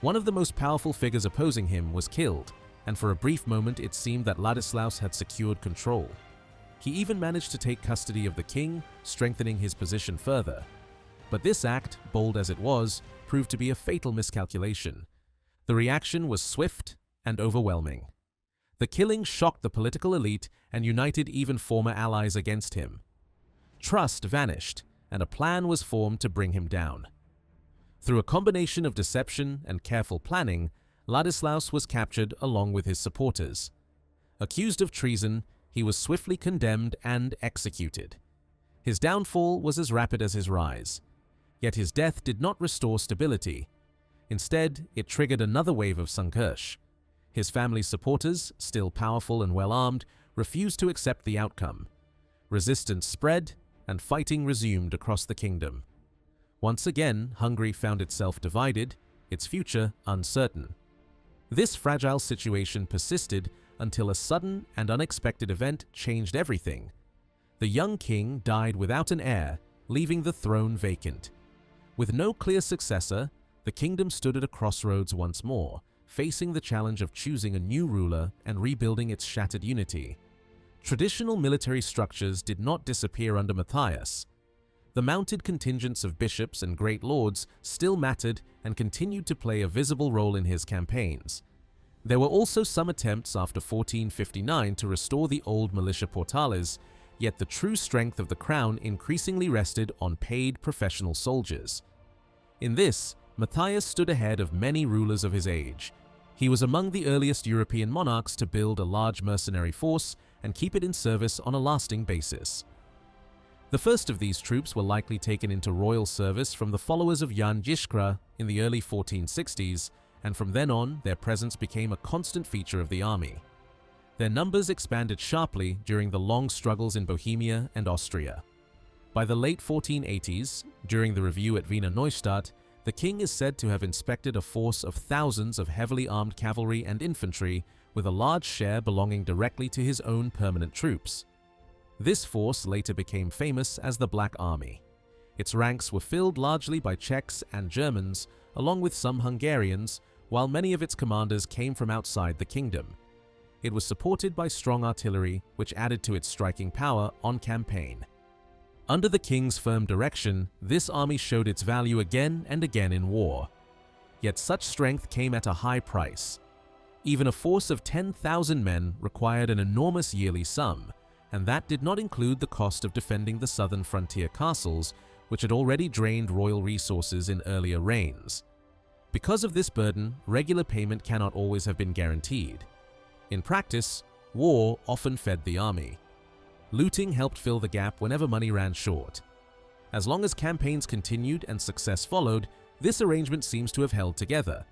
One of the most powerful figures opposing him was killed, and for a brief moment it seemed that Ladislaus had secured control. He even managed to take custody of the king, strengthening his position further. But this act, bold as it was, proved to be a fatal miscalculation. The reaction was swift and overwhelming. The killing shocked the political elite and united even former allies against him. Trust vanished, and a plan was formed to bring him down. Through a combination of deception and careful planning, Ladislaus was captured along with his supporters. Accused of treason, he was swiftly condemned and executed. His downfall was as rapid as his rise. Yet his death did not restore stability. Instead, it triggered another wave of Sanghersh. His family's supporters, still powerful and well-armed, refused to accept the outcome. Resistance spread, and fighting resumed across the kingdom. Once again, Hungary found itself divided, its future uncertain. This fragile situation persisted until a sudden and unexpected event changed everything. The young king died without an heir, leaving the throne vacant. With no clear successor, the kingdom stood at a crossroads once more, facing the challenge of choosing a new ruler and rebuilding its shattered unity. Traditional military structures did not disappear under Matthias. The mounted contingents of bishops and great lords still mattered and continued to play a visible role in his campaigns. There were also some attempts after 1459 to restore the old militia portales, yet the true strength of the crown increasingly rested on paid professional soldiers. In this, Matthias stood ahead of many rulers of his age. He was among the earliest European monarchs to build a large mercenary force and keep it in service on a lasting basis. The first of these troops were likely taken into royal service from the followers of Jan Žižka in the early 1460s, and from then on their presence became a constant feature of the army. Their numbers expanded sharply during the long struggles in Bohemia and Austria. By the late 1480s, during the review at Wiener Neustadt, the king is said to have inspected a force of thousands of heavily armed cavalry and infantry, with a large share belonging directly to his own permanent troops. This force later became famous as the Black Army. Its ranks were filled largely by Czechs and Germans, along with some Hungarians, while many of its commanders came from outside the kingdom. It was supported by strong artillery, which added to its striking power on campaign. Under the king's firm direction, this army showed its value again and again in war. Yet such strength came at a high price. Even a force of 10,000 men required an enormous yearly sum, and that did not include the cost of defending the southern frontier castles, which had already drained royal resources in earlier reigns. Because of this burden, regular payment cannot always have been guaranteed. In practice, war often fed the army. Looting helped fill the gap whenever money ran short. As long as campaigns continued and success followed, this arrangement seems to have held together.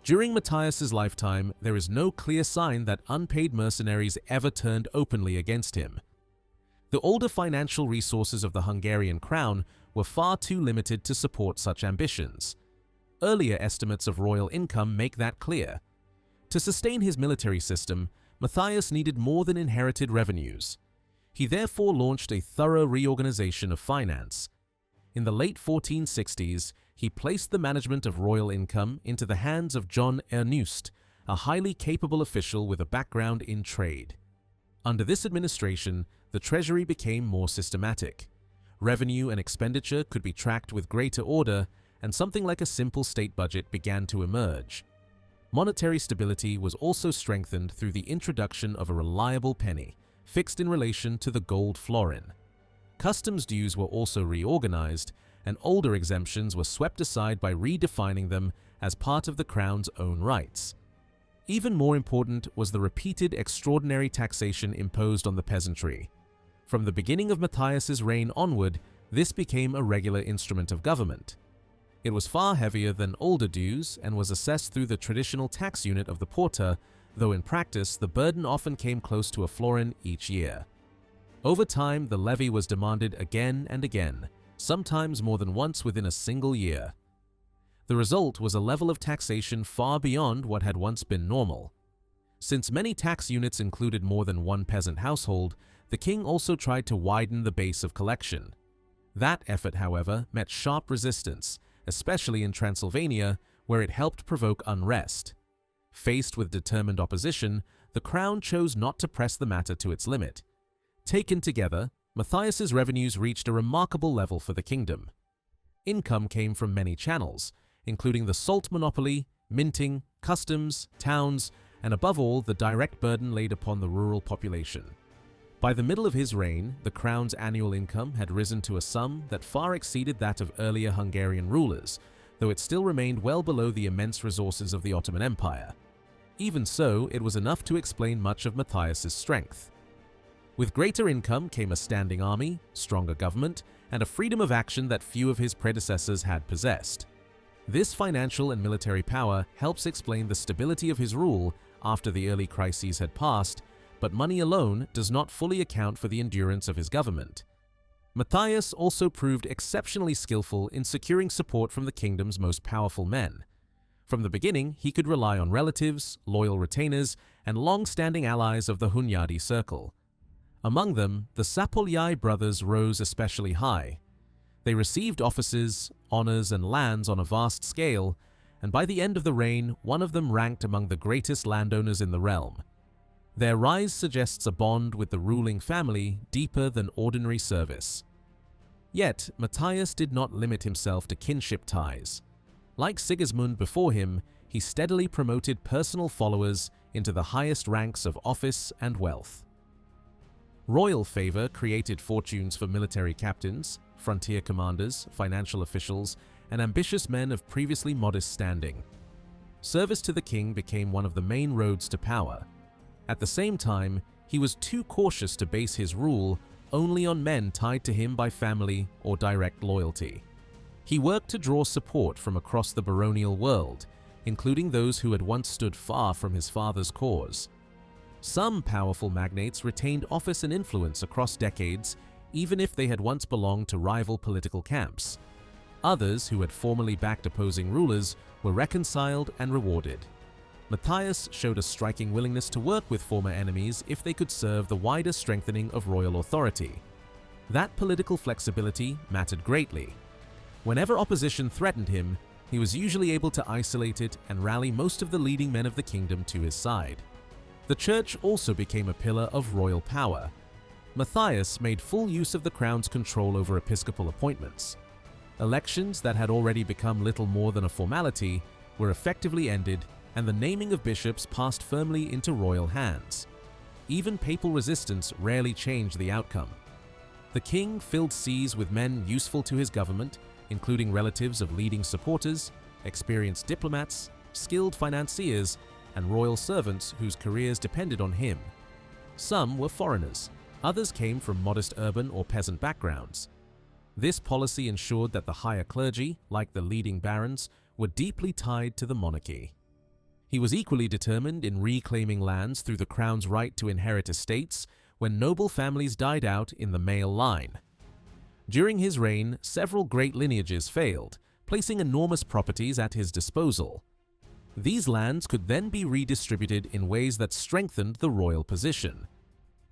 During Matthias's lifetime, there is no clear sign that unpaid mercenaries ever turned openly against him. The older financial resources of the Hungarian crown were far too limited to support such ambitions. Earlier estimates of royal income make that clear. To sustain his military system, Matthias needed more than inherited revenues. He therefore launched a thorough reorganization of finance. In the late 1460s, he placed the management of royal income into the hands of John Ernust, a highly capable official with a background in trade. Under this administration, the treasury became more systematic. Revenue and expenditure could be tracked with greater order, and something like a simple state budget began to emerge. Monetary stability was also strengthened through the introduction of a reliable penny, fixed in relation to the gold florin. Customs dues were also reorganized, and older exemptions were swept aside by redefining them as part of the crown's own rights. Even more important was the repeated extraordinary taxation imposed on the peasantry. From the beginning of Matthias's reign onward, this became a regular instrument of government. It was far heavier than older dues and was assessed through the traditional tax unit of the porta, though in practice the burden often came close to a florin each year. Over time, the levy was demanded again and again, sometimes more than once within a single year. The result was a level of taxation far beyond what had once been normal. Since many tax units included more than one peasant household, the king also tried to widen the base of collection. That effort, however, met sharp resistance, especially in Transylvania, where it helped provoke unrest. Faced with determined opposition, the crown chose not to press the matter to its limit. Taken together, Matthias's revenues reached a remarkable level for the kingdom. Income came from many channels, including the salt monopoly, minting, customs, towns, and above all, the direct burden laid upon the rural population. By the middle of his reign, the crown's annual income had risen to a sum that far exceeded that of earlier Hungarian rulers, though it still remained well below the immense resources of the Ottoman Empire. Even so, it was enough to explain much of Matthias's strength. With greater income came a standing army, stronger government, and a freedom of action that few of his predecessors had possessed. This financial and military power helps explain the stability of his rule after the early crises had passed, but money alone does not fully account for the endurance of his government. Matthias also proved exceptionally skillful in securing support from the kingdom's most powerful men. From the beginning, he could rely on relatives, loyal retainers, and long-standing allies of the Hunyadi circle. Among them, the Szápolyai brothers rose especially high. They received offices, honors, and lands on a vast scale, and by the end of the reign, one of them ranked among the greatest landowners in the realm. Their rise suggests a bond with the ruling family deeper than ordinary service. Yet, Matthias did not limit himself to kinship ties. Like Sigismund before him, he steadily promoted personal followers into the highest ranks of office and wealth. Royal favor created fortunes for military captains, frontier commanders, financial officials, and ambitious men of previously modest standing. Service to the king became one of the main roads to power. At the same time, he was too cautious to base his rule only on men tied to him by family or direct loyalty. He worked to draw support from across the baronial world, including those who had once stood far from his father's cause. Some powerful magnates retained office and influence across decades, even if they had once belonged to rival political camps. Others, who had formerly backed opposing rulers, were reconciled and rewarded. Matthias showed a striking willingness to work with former enemies if they could serve the wider strengthening of royal authority. That political flexibility mattered greatly. Whenever opposition threatened him, he was usually able to isolate it and rally most of the leading men of the kingdom to his side. The church also became a pillar of royal power. Matthias made full use of the crown's control over episcopal appointments. Elections that had already become little more than a formality were effectively ended, and the naming of bishops passed firmly into royal hands. Even papal resistance rarely changed the outcome. The king filled sees with men useful to his government, including relatives of leading supporters, experienced diplomats, skilled financiers, and royal servants whose careers depended on him. Some were foreigners, others came from modest urban or peasant backgrounds. This policy ensured that the higher clergy, like the leading barons, were deeply tied to the monarchy. He was equally determined in reclaiming lands through the crown's right to inherit estates when noble families died out in the male line. During his reign, several great lineages failed, placing enormous properties at his disposal. These lands could then be redistributed in ways that strengthened the royal position.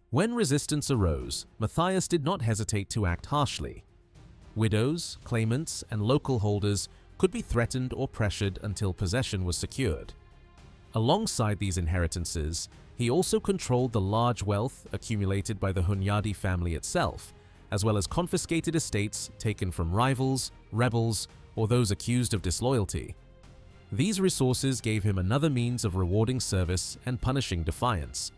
When resistance arose, Matthias did not hesitate to act harshly. Widows, claimants, and local holders could be threatened or pressured until possession was secured. Alongside these inheritances, he also controlled the large wealth accumulated by the Hunyadi family itself, as well as confiscated estates taken from rivals, rebels, or those accused of disloyalty. These resources gave him another means of rewarding service and punishing defiance.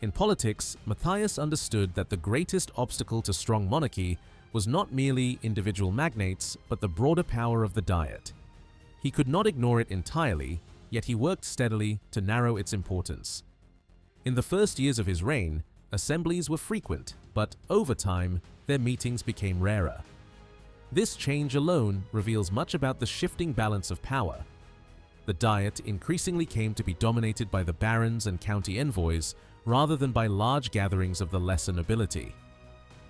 In politics, Matthias understood that the greatest obstacle to strong monarchy was not merely individual magnates, but the broader power of the Diet. He could not ignore it entirely, yet he worked steadily to narrow its importance. In the first years of his reign, assemblies were frequent, but over time, their meetings became rarer. This change alone reveals much about the shifting balance of power. The Diet increasingly came to be dominated by the barons and county envoys rather than by large gatherings of the lesser nobility.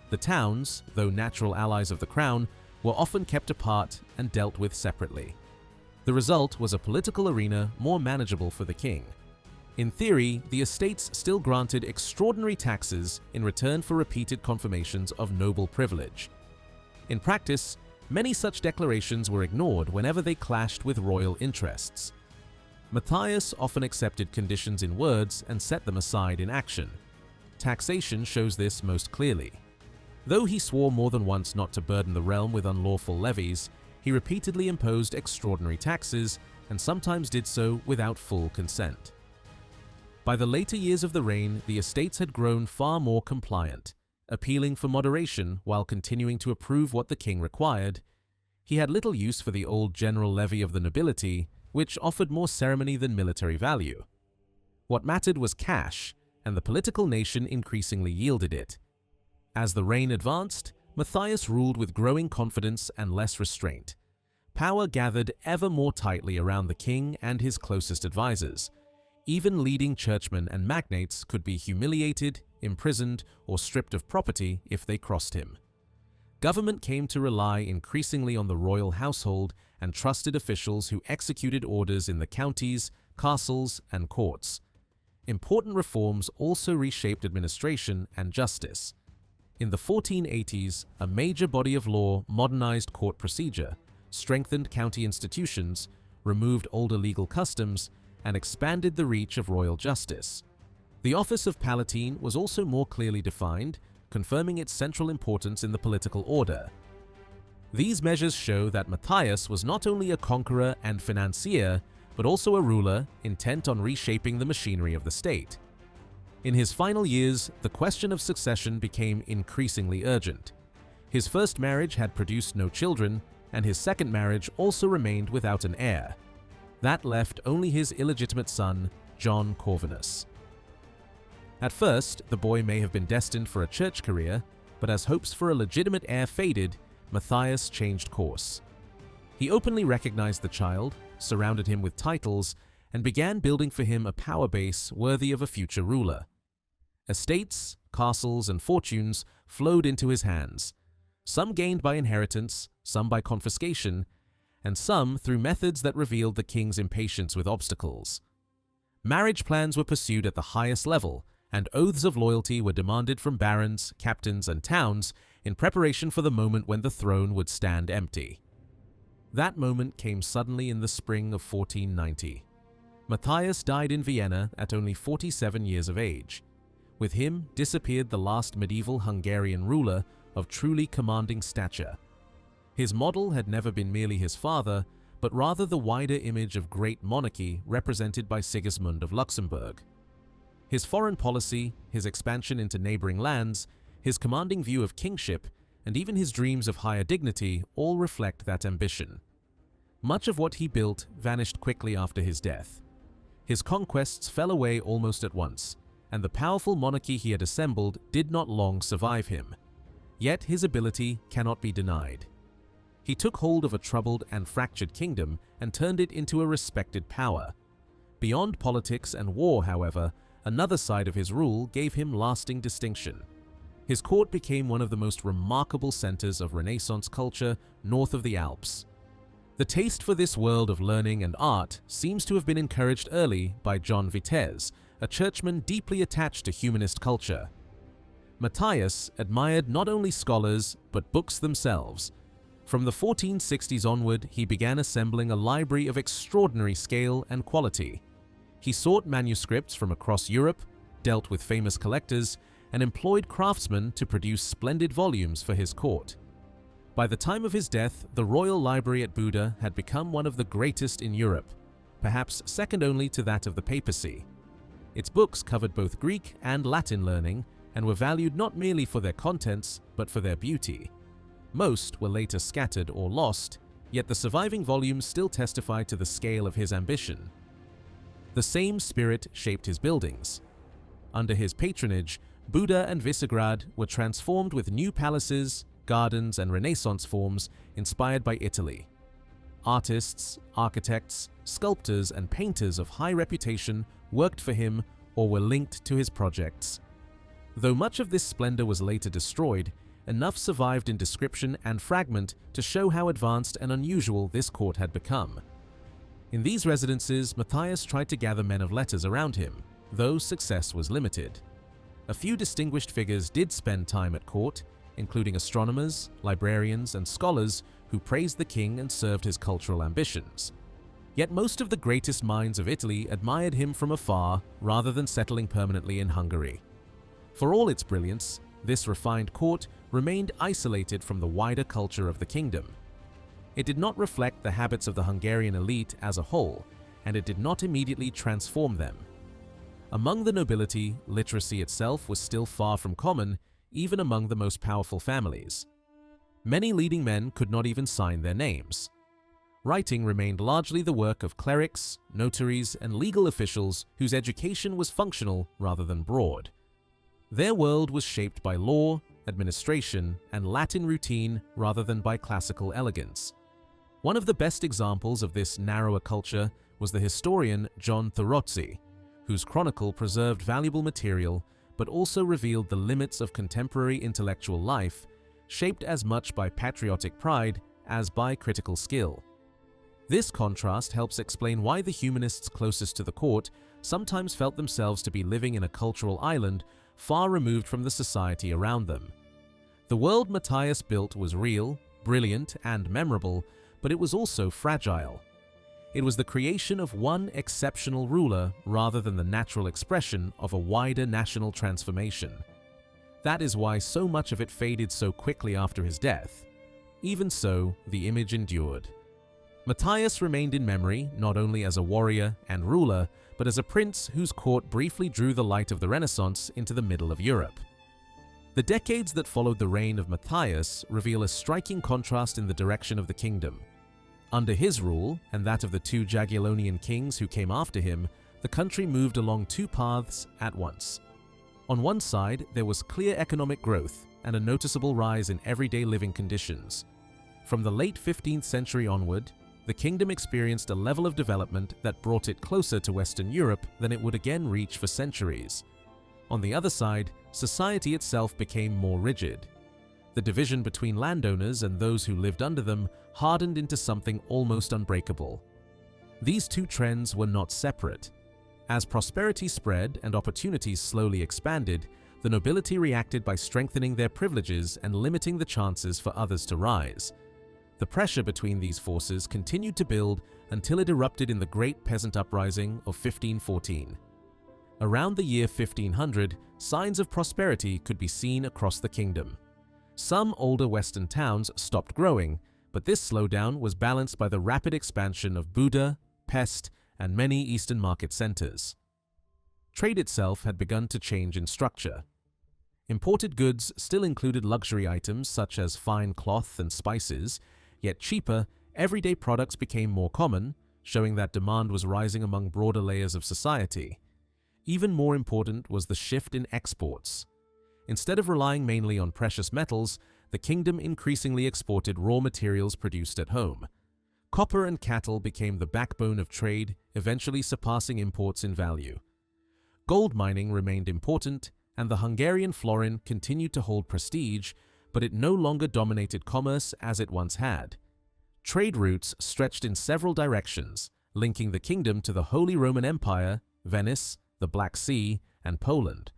The towns, though natural allies of the crown, were often kept apart and dealt with separately. The result was a political arena more manageable for the king. In theory, the estates still granted extraordinary taxes in return for repeated confirmations of noble privilege. In practice, many such declarations were ignored whenever they clashed with royal interests. Matthias often accepted conditions in words and set them aside in action. Taxation shows this most clearly. Though he swore more than once not to burden the realm with unlawful levies, he repeatedly imposed extraordinary taxes and sometimes did so without full consent. By the later years of the reign, the estates had grown far more compliant, appealing for moderation while continuing to approve what the king required. He had little use for the old general levy of the nobility, which offered more ceremony than military value. What mattered was cash, and the political nation increasingly yielded it. As the reign advanced, Matthias ruled with growing confidence and less restraint. Power gathered ever more tightly around the king and his closest advisors. Even leading churchmen and magnates could be humiliated, imprisoned, or stripped of property if they crossed him. Government came to rely increasingly on the royal household and trusted officials who executed orders in the counties, castles, and courts. Important reforms also reshaped administration and justice. In the 1480s, a major body of law modernized court procedure, strengthened county institutions, removed older legal customs, and expanded the reach of royal justice. The office of Palatine was also more clearly defined, confirming its central importance in the political order. These measures show that Matthias was not only a conqueror and financier, but also a ruler intent on reshaping the machinery of the state. In his final years, the question of succession became increasingly urgent. His first marriage had produced no children, and his second marriage also remained without an heir. That left only his illegitimate son, John Corvinus. At first, the boy may have been destined for a church career, but as hopes for a legitimate heir faded, Matthias changed course. He openly recognized the child, surrounded him with titles, and began building for him a power base worthy of a future ruler. Estates, castles, and fortunes flowed into his hands, some gained by inheritance, some by confiscation, and some through methods that revealed the king's impatience with obstacles. Marriage plans were pursued at the highest level, and oaths of loyalty were demanded from barons, captains, and towns in preparation for the moment when the throne would stand empty. That moment came suddenly in the spring of 1490. Matthias died in Vienna at only 47 years of age. With him disappeared the last medieval Hungarian ruler of truly commanding stature. His model had never been merely his father, but rather the wider image of great monarchy represented by Sigismund of Luxembourg. His foreign policy, his expansion into neighboring lands, his commanding view of kingship, and even his dreams of higher dignity all reflect that ambition. Much of what he built vanished quickly after his death. His conquests fell away almost at once, and the powerful monarchy he had assembled did not long survive him. Yet his ability cannot be denied. He took hold of a troubled and fractured kingdom and turned it into a respected power. Beyond politics and war, however, another side of his rule gave him lasting distinction. His court became one of the most remarkable centers of Renaissance culture north of the Alps. The taste for this world of learning and art seems to have been encouraged early by John Vitez, a churchman deeply attached to humanist culture. Matthias admired not only scholars, but books themselves. From the 1460s onward, he began assembling a library of extraordinary scale and quality. He sought manuscripts from across Europe, dealt with famous collectors, and employed craftsmen to produce splendid volumes for his court. By the time of his death, the Royal Library at Buda had become one of the greatest in Europe, perhaps second only to that of the papacy. Its books covered both Greek and Latin learning and were valued not merely for their contents, but for their beauty. Most were later scattered or lost, yet the surviving volumes still testify to the scale of his ambition. The same spirit shaped his buildings. Under his patronage, Buda and Visegrad were transformed with new palaces, gardens, and Renaissance forms inspired by Italy. Artists, architects, sculptors, and painters of high reputation worked for him or were linked to his projects. Though much of this splendor was later destroyed, enough survived in description and fragment to show how advanced and unusual this court had become. In these residences, Matthias tried to gather men of letters around him, though success was limited. A few distinguished figures did spend time at court, including astronomers, librarians, and scholars who praised the king and served his cultural ambitions. Yet most of the greatest minds of Italy admired him from afar rather than settling permanently in Hungary. For all its brilliance, this refined court remained isolated from the wider culture of the kingdom. It did not reflect the habits of the Hungarian elite as a whole, and it did not immediately transform them. Among the nobility, literacy itself was still far from common, even among the most powerful families. Many leading men could not even sign their names. Writing remained largely the work of clerics, notaries, and legal officials whose education was functional rather than broad. Their world was shaped by law, administration, and Latin routine rather than by classical elegance. One of the best examples of this narrower culture was the historian John Thurotzi, whose chronicle preserved valuable material but also revealed the limits of contemporary intellectual life, shaped as much by patriotic pride as by critical skill. This contrast helps explain why the humanists closest to the court sometimes felt themselves to be living in a cultural island far removed from the society around them. The world Matthias built was real, brilliant, and memorable, but it was also fragile. It was the creation of one exceptional ruler rather than the natural expression of a wider national transformation. That is why so much of it faded so quickly after his death. Even so, the image endured. Matthias remained in memory not only as a warrior and ruler, but as a prince whose court briefly drew the light of the Renaissance into the middle of Europe. The decades that followed the reign of Matthias reveal a striking contrast in the direction of the kingdom. Under his rule, and that of the two Jagiellonian kings who came after him, the country moved along two paths at once. On one side, there was clear economic growth and a noticeable rise in everyday living conditions. From the late 15th century onward, the kingdom experienced a level of development that brought it closer to Western Europe than it would again reach for centuries. On the other side, society itself became more rigid. The division between landowners and those who lived under them hardened into something almost unbreakable. These two trends were not separate. As prosperity spread and opportunities slowly expanded, the nobility reacted by strengthening their privileges and limiting the chances for others to rise. The pressure between these forces continued to build until it erupted in the Great Peasant Uprising of 1514. Around the year 1500, signs of prosperity could be seen across the kingdom. Some older Western towns stopped growing, but this slowdown was balanced by the rapid expansion of Buda, Pest, and many eastern market centers. Trade itself had begun to change in structure. Imported goods still included luxury items such as fine cloth and spices, yet cheaper, everyday products became more common, showing that demand was rising among broader layers of society. Even more important was the shift in exports. Instead of relying mainly on precious metals, the kingdom increasingly exported raw materials produced at home. Copper and cattle became the backbone of trade, eventually surpassing imports in value. Gold mining remained important, and the Hungarian florin continued to hold prestige, but it no longer dominated commerce as it once had. Trade routes stretched in several directions, linking the kingdom to the Holy Roman Empire, Venice, the Black Sea, and Poland.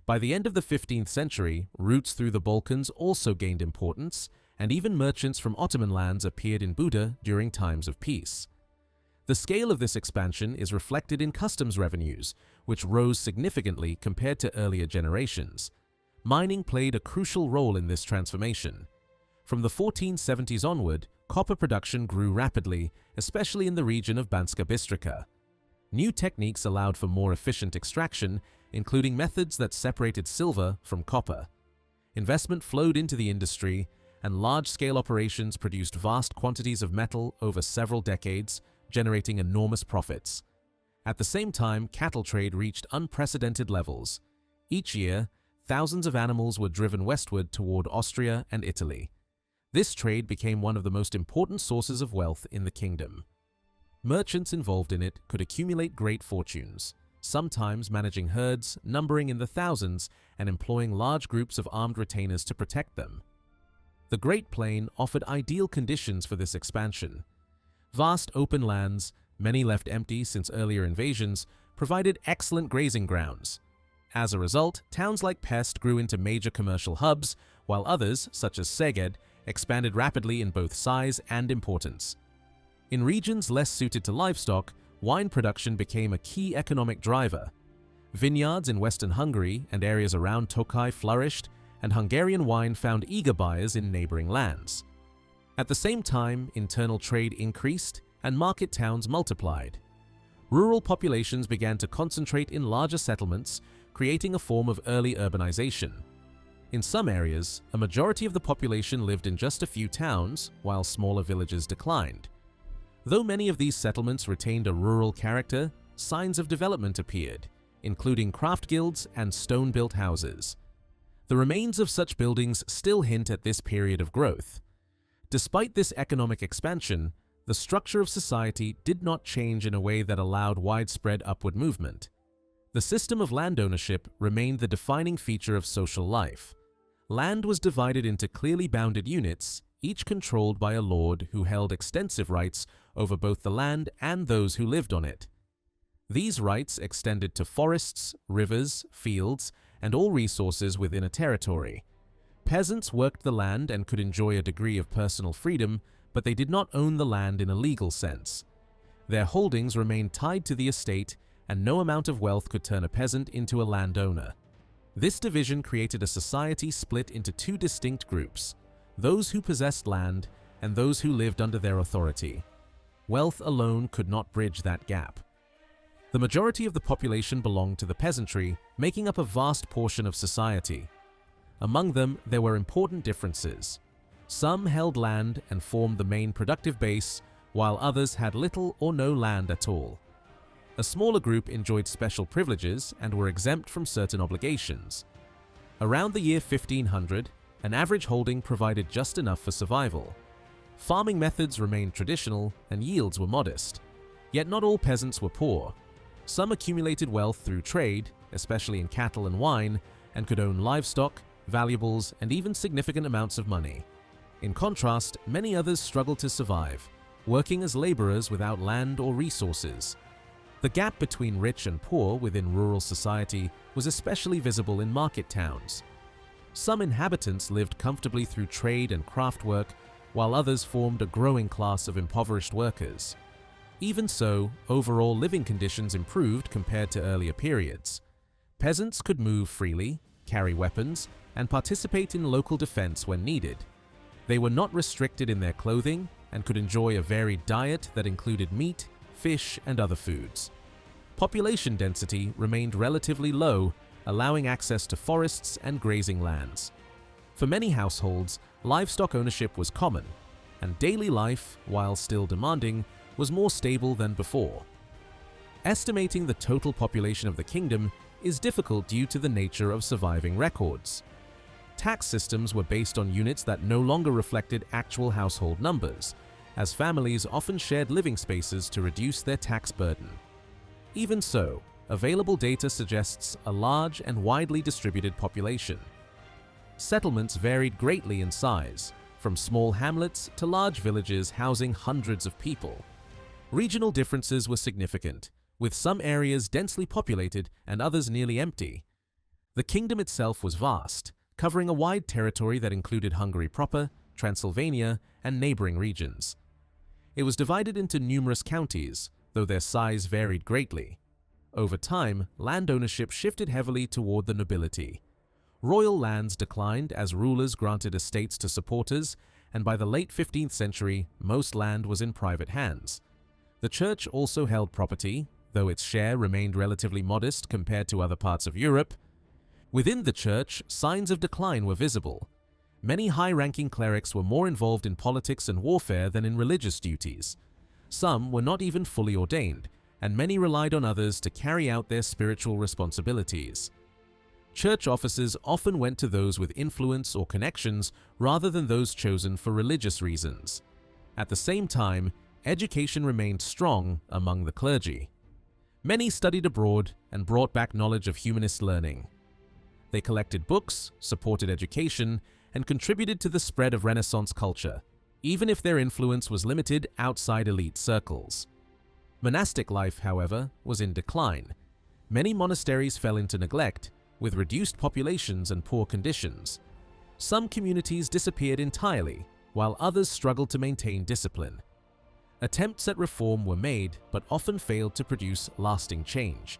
By the end of the 15th century, routes through the Balkans also gained importance, and even merchants from Ottoman lands appeared in Buda during times of peace. The scale of this expansion is reflected in customs revenues, which rose significantly compared to earlier generations. Mining played a crucial role in this transformation. From the 1470s onward, copper production grew rapidly, especially in the region of Banska Bystrica. New techniques allowed for more efficient extraction, including methods that separated silver from copper. Investment flowed into the industry, and large-scale operations produced vast quantities of metal over several decades, generating enormous profits. At the same time, cattle trade reached unprecedented levels. Each year, thousands of animals were driven westward toward Austria and Italy. This trade became one of the most important sources of wealth in the kingdom. Merchants involved in it could accumulate great fortunes, sometimes managing herds numbering in the thousands and employing large groups of armed retainers to protect them. The Great Plain offered ideal conditions for this expansion. Vast open lands, many left empty since earlier invasions, provided excellent grazing grounds. As a result, towns like Pest grew into major commercial hubs, while others, such as Szeged, expanded rapidly in both size and importance. In regions less suited to livestock, wine production became a key economic driver. Vineyards in western Hungary and areas around Tokaj flourished, and Hungarian wine found eager buyers in neighboring lands. At the same time, internal trade increased and market towns multiplied. Rural populations began to concentrate in larger settlements, creating a form of early urbanization. In some areas, a majority of the population lived in just a few towns, while smaller villages declined. Though many of these settlements retained a rural character, signs of development appeared, including craft guilds and stone-built houses. The remains of such buildings still hint at this period of growth. Despite this economic expansion, the structure of society did not change in a way that allowed widespread upward movement. The system of land ownership remained the defining feature of social life. Land was divided into clearly bounded units, each controlled by a lord who held extensive rights over both the land and those who lived on it. These rights extended to forests, rivers, fields, and all resources within a territory. Peasants worked the land and could enjoy a degree of personal freedom, but they did not own the land in a legal sense. Their holdings remained tied to the estate, and no amount of wealth could turn a peasant into a landowner. This division created a society split into two distinct groups: those who possessed land and those who lived under their authority. Wealth alone could not bridge that gap. The majority of the population belonged to the peasantry, making up a vast portion of society. Among them, there were important differences. Some held land and formed the main productive base, while others had little or no land at all. A smaller group enjoyed special privileges and were exempt from certain obligations. Around the year 1500, an average holding provided just enough for survival. Farming methods remained traditional and yields were modest. Yet not all peasants were poor. Some accumulated wealth through trade, especially in cattle and wine, and could own livestock, valuables, and even significant amounts of money. In contrast, many others struggled to survive, working as laborers without land or resources. The gap between rich and poor within rural society was especially visible in market towns. Some inhabitants lived comfortably through trade and craft work, while others formed a growing class of impoverished workers. Even so, overall living conditions improved compared to earlier periods. Peasants could move freely, carry weapons, and participate in local defense when needed. They were not restricted in their clothing and could enjoy a varied diet that included meat, fish, and other foods. Population density remained relatively low, allowing access to forests and grazing lands. For many households, livestock ownership was common. and daily life, while still demanding, was more stable than before. Estimating the total population of the kingdom is difficult due to the nature of surviving records. Tax systems were based on units that no longer reflected actual household numbers, as families often shared living spaces to reduce their tax burden. Even so, available data suggests a large and widely distributed population. Settlements varied greatly in size, from small hamlets to large villages housing hundreds of people. Regional differences were significant, with some areas densely populated and others nearly empty. The kingdom itself was vast, covering a wide territory that included Hungary proper, Transylvania, and neighboring regions. It was divided into numerous counties, though their size varied greatly. Over time, land ownership shifted heavily toward the nobility. Royal lands declined as rulers granted estates to supporters, and by the late 15th century, most land was in private hands. The church also held property, though its share remained relatively modest compared to other parts of Europe. Within the church, signs of decline were visible. Many high-ranking clerics were more involved in politics and warfare than in religious duties. Some were not even fully ordained, and many relied on others to carry out their spiritual responsibilities. Church offices often went to those with influence or connections rather than those chosen for religious reasons. At the same time, education remained strong among the clergy. Many studied abroad and brought back knowledge of humanist learning. They collected books, supported education, and contributed to the spread of Renaissance culture, even if their influence was limited outside elite circles. Monastic life, however, was in decline. Many monasteries fell into neglect, with reduced populations and poor conditions. Some communities disappeared entirely, while others struggled to maintain discipline. Attempts at reform were made, but often failed to produce lasting change.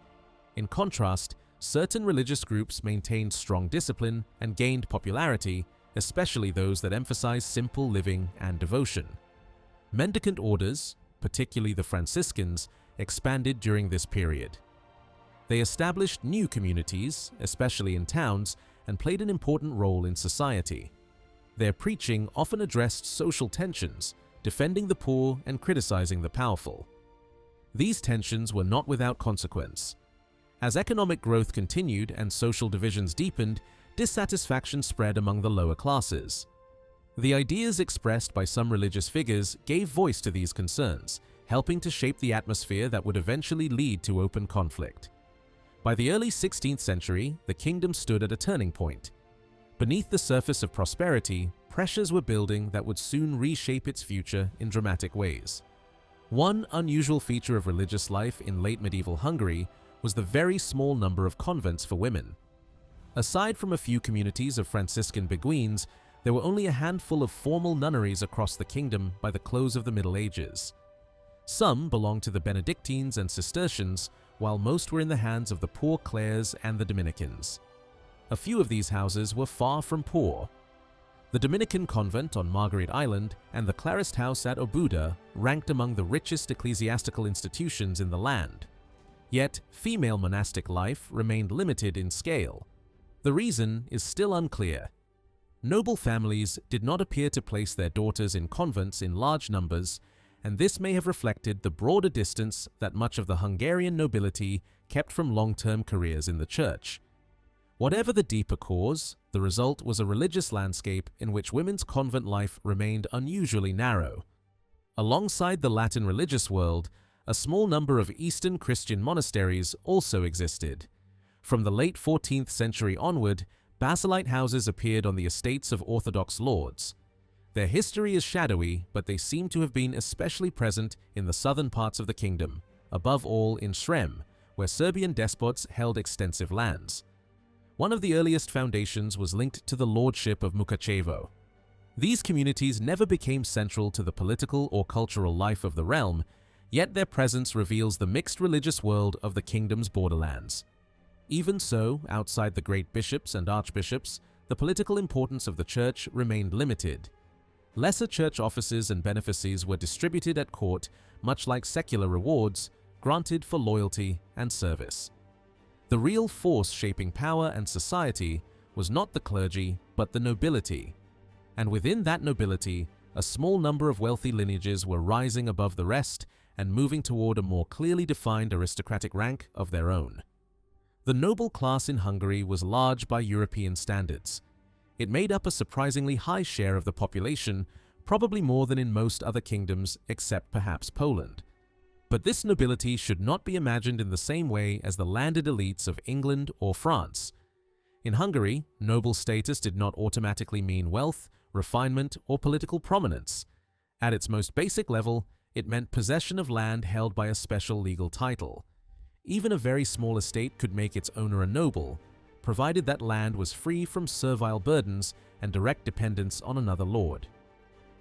In contrast, certain religious groups maintained strong discipline and gained popularity, especially those that emphasized simple living and devotion. Mendicant orders, particularly the Franciscans, expanded during this period. They established new communities, especially in towns, and played an important role in society. Their preaching often addressed social tensions, defending the poor and criticizing the powerful. These tensions were not without consequence. As economic growth continued and social divisions deepened, dissatisfaction spread among the lower classes. The ideas expressed by some religious figures gave voice to these concerns, helping to shape the atmosphere that would eventually lead to open conflict. By the early 16th century, the kingdom stood at a turning point. Beneath the surface of prosperity, pressures were building that would soon reshape its future in dramatic ways. One unusual feature of religious life in late medieval Hungary was the very small number of convents for women. Aside from a few communities of Franciscan Beguines, there were only a handful of formal nunneries across the kingdom by the close of the Middle Ages. Some belonged to the Benedictines and Cistercians, while most were in the hands of the poor Clares and the Dominicans. A few of these houses were far from poor. The Dominican convent on Margaret Island and the Clarist house at Obuda ranked among the richest ecclesiastical institutions in the land. Yet, female monastic life remained limited in scale. The reason is still unclear. Noble families did not appear to place their daughters in convents in large numbers, and this may have reflected the broader distance that much of the Hungarian nobility kept from long-term careers in the church. Whatever the deeper cause, the result was a religious landscape in which women's convent life remained unusually narrow. Alongside the Latin religious world, a small number of Eastern Christian monasteries also existed. From the late 14th century onward, Basilite houses appeared on the estates of Orthodox lords. Their history is shadowy, but they seem to have been especially present in the southern parts of the kingdom, above all in Srem, where Serbian despots held extensive lands. One of the earliest foundations was linked to the lordship of Mukachevo. These communities never became central to the political or cultural life of the realm, yet their presence reveals the mixed religious world of the kingdom's borderlands. Even so, outside the great bishops and archbishops, the political importance of the church remained limited. Lesser church offices and benefices were distributed at court, much like secular rewards, granted for loyalty and service. The real force shaping power and society was not the clergy, but the nobility. And within that nobility, a small number of wealthy lineages were rising above the rest and moving toward a more clearly defined aristocratic rank of their own. The noble class in Hungary was large by European standards. It made up a surprisingly high share of the population, probably more than in most other kingdoms except perhaps Poland. But this nobility should not be imagined in the same way as the landed elites of England or France. In Hungary, noble status did not automatically mean wealth, refinement, or political prominence. At its most basic level, it meant possession of land held by a special legal title. Even a very small estate could make its owner a noble, provided that land was free from servile burdens and direct dependence on another lord.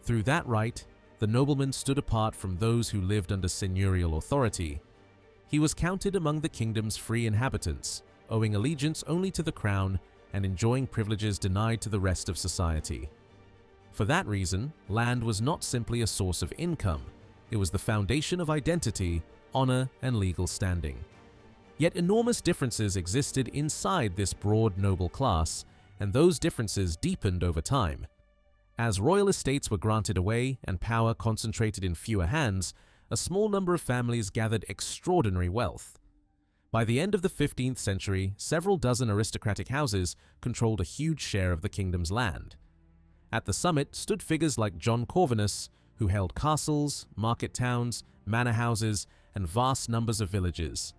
Through that right, the nobleman stood apart from those who lived under seigneurial authority. He was counted among the kingdom's free inhabitants, owing allegiance only to the crown and enjoying privileges denied to the rest of society. For that reason, land was not simply a source of income, it was the foundation of identity, honor, and legal standing. Yet enormous differences existed inside this broad noble class, and those differences deepened over time. As royal estates were granted away and power concentrated in fewer hands, a small number of families gathered extraordinary wealth. By the end of the 15th century, several dozen aristocratic houses controlled a huge share of the kingdom's land. At the summit stood figures like John Corvinus, who held castles, market towns, manor houses, and vast numbers of villages.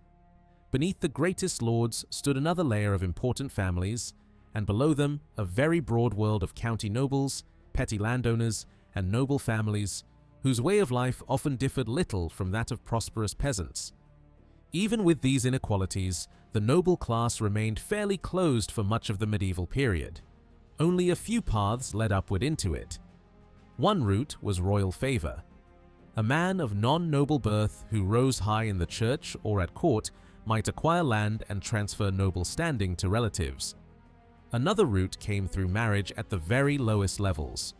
Beneath the greatest lords stood another layer of important families, and below them a very broad world of county nobles, petty landowners, and noble families, whose way of life often differed little from that of prosperous peasants. Even with these inequalities, the noble class remained fairly closed for much of the medieval period. Only a few paths led upward into it. One route was royal favor. A man of non-noble birth who rose high in the church or at court might acquire land and transfer noble standing to relatives. Another route came through marriage at the very lowest levels.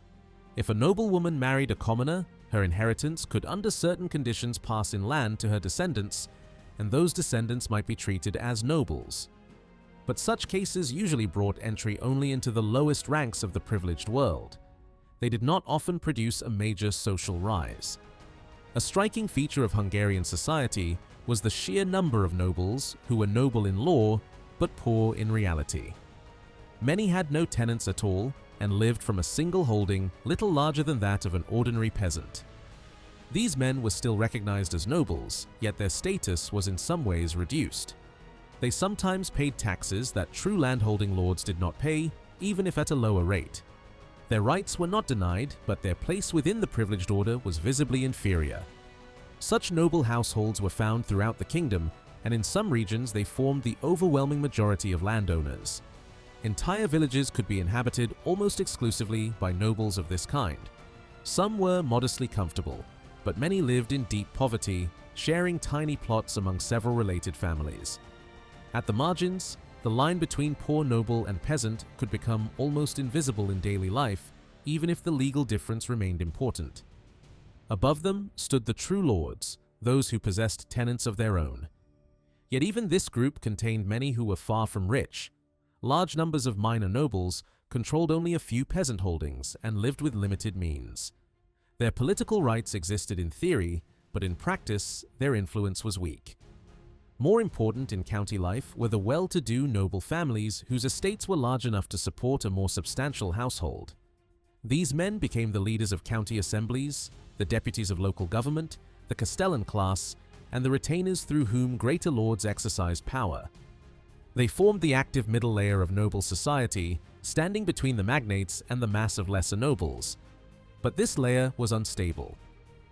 If a noblewoman married a commoner, her inheritance could under certain conditions pass in land to her descendants, and those descendants might be treated as nobles. But such cases usually brought entry only into the lowest ranks of the privileged world. They did not often produce a major social rise. A striking feature of Hungarian society was the sheer number of nobles who were noble in law but poor in reality. Many had no tenants at all and lived from a single holding little larger than that of an ordinary peasant. These men were still recognized as nobles, yet their status was in some ways reduced. They sometimes paid taxes that true landholding lords did not pay, even if at a lower rate. Their rights were not denied, but their place within the privileged order was visibly inferior. Such noble households were found throughout the kingdom, and in some regions they formed the overwhelming majority of landowners. Entire villages could be inhabited almost exclusively by nobles of this kind. Some were modestly comfortable, but many lived in deep poverty, sharing tiny plots among several related families. At the margins, the line between poor noble and peasant could become almost invisible in daily life, even if the legal difference remained important. Above them stood the true lords, those who possessed tenants of their own. Yet even this group contained many who were far from rich. Large numbers of minor nobles controlled only a few peasant holdings and lived with limited means. Their political rights existed in theory, but in practice, their influence was weak. More important in county life were the well-to-do noble families whose estates were large enough to support a more substantial household. These men became the leaders of county assemblies, the deputies of local government, the castellan class, and the retainers through whom greater lords exercised power. They formed the active middle layer of noble society, standing between the magnates and the mass of lesser nobles. But this layer was unstable.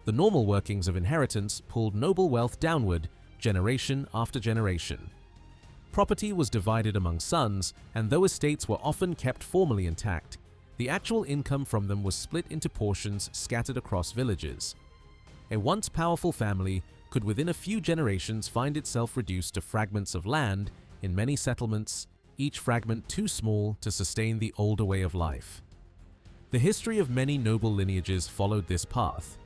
The normal workings of inheritance pulled noble wealth downward, generation after generation. Property was divided among sons, and though estates were often kept formally intact, the actual income from them was split into portions scattered across villages. A once powerful family could within a few generations find itself reduced to fragments of land in many settlements, each fragment too small to sustain the older way of life. The history of many noble lineages followed this path.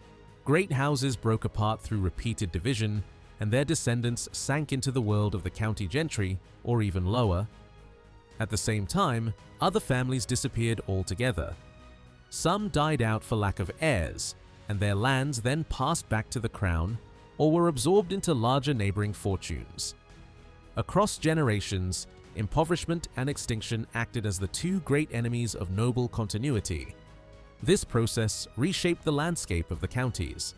Great houses broke apart through repeated division, and their descendants sank into the world of the county gentry or even lower. At the same time, other families disappeared altogether. Some died out for lack of heirs, and their lands then passed back to the crown or were absorbed into larger neighboring fortunes. Across generations, impoverishment and extinction acted as the two great enemies of noble continuity. This process reshaped the landscape of the counties.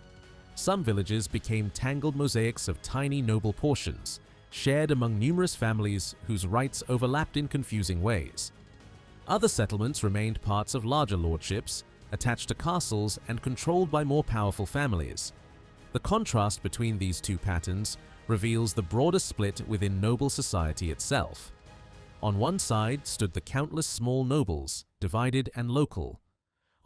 Some villages became tangled mosaics of tiny noble portions, shared among numerous families whose rights overlapped in confusing ways. Other settlements remained parts of larger lordships, attached to castles and controlled by more powerful families. The contrast between these two patterns reveals the broader split within noble society itself. On one side stood the countless small nobles, divided and local.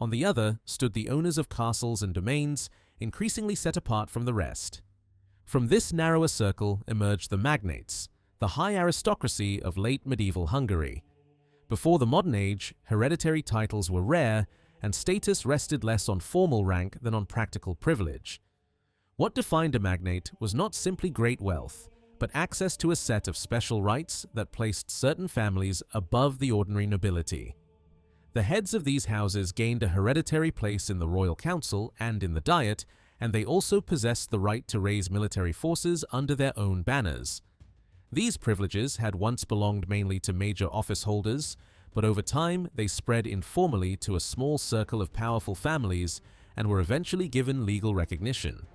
On the other stood the owners of castles and domains, increasingly set apart from the rest. From this narrower circle emerged the magnates, the high aristocracy of late medieval Hungary. Before the modern age, hereditary titles were rare, and status rested less on formal rank than on practical privilege. What defined a magnate was not simply great wealth, but access to a set of special rights that placed certain families above the ordinary nobility. The heads of these houses gained a hereditary place in the royal council and in the diet, and they also possessed the right to raise military forces under their own banners. These privileges had once belonged mainly to major office holders, but over time they spread informally to a small circle of powerful families and were eventually given legal recognition.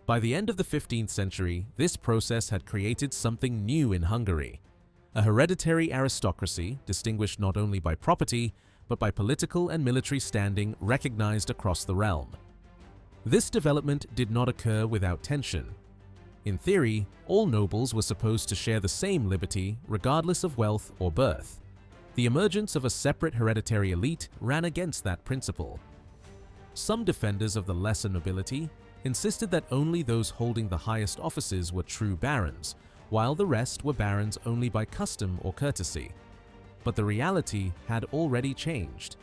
By the end of the 15th century, this process had created something new in Hungary, a hereditary aristocracy distinguished not only by property, but by political and military standing recognized across the realm. This development did not occur without tension. In theory, all nobles were supposed to share the same liberty regardless of wealth or birth. The emergence of a separate hereditary elite ran against that principle. Some defenders of the lesser nobility insisted that only those holding the highest offices were true barons, while the rest were barons only by custom or courtesy. But the reality had already changed.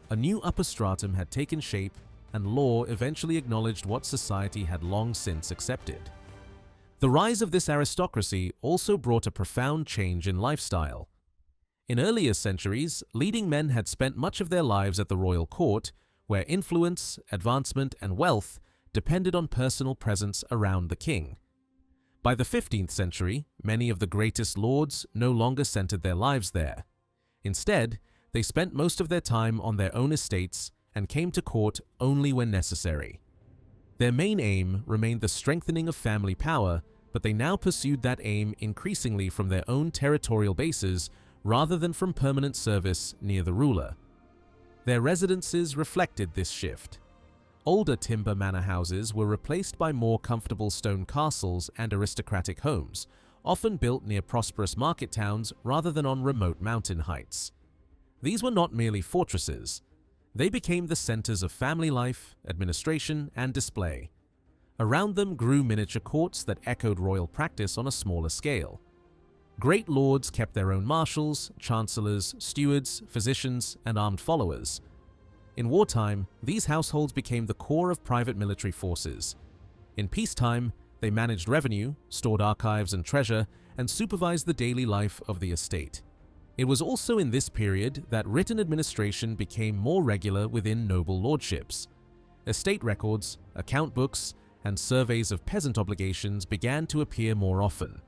A new upper stratum had taken shape, and law eventually acknowledged what society had long since accepted. The rise of this aristocracy also brought a profound change in lifestyle. In earlier centuries, leading men had spent much of their lives at the royal court, where influence, advancement, and wealth depended on personal presence around the king. By the 15th century, many of the greatest lords no longer centered their lives there. Instead, they spent most of their time on their own estates and came to court only when necessary. Their main aim remained the strengthening of family power, but they now pursued that aim increasingly from their own territorial bases rather than from permanent service near the ruler. Their residences reflected this shift. Older timber manor houses were replaced by more comfortable stone castles and aristocratic homes, often built near prosperous market towns rather than on remote mountain heights. These were not merely fortresses. They became the centers of family life, administration, and display. Around them grew miniature courts that echoed royal practice on a smaller scale. Great lords kept their own marshals, chancellors, stewards, physicians, and armed followers. In wartime, these households became the core of private military forces. In peacetime, they managed revenue, stored archives and treasure, and supervised the daily life of the estate. It was also in this period that written administration became more regular within noble lordships. Estate records, account books, and surveys of peasant obligations began to appear more often.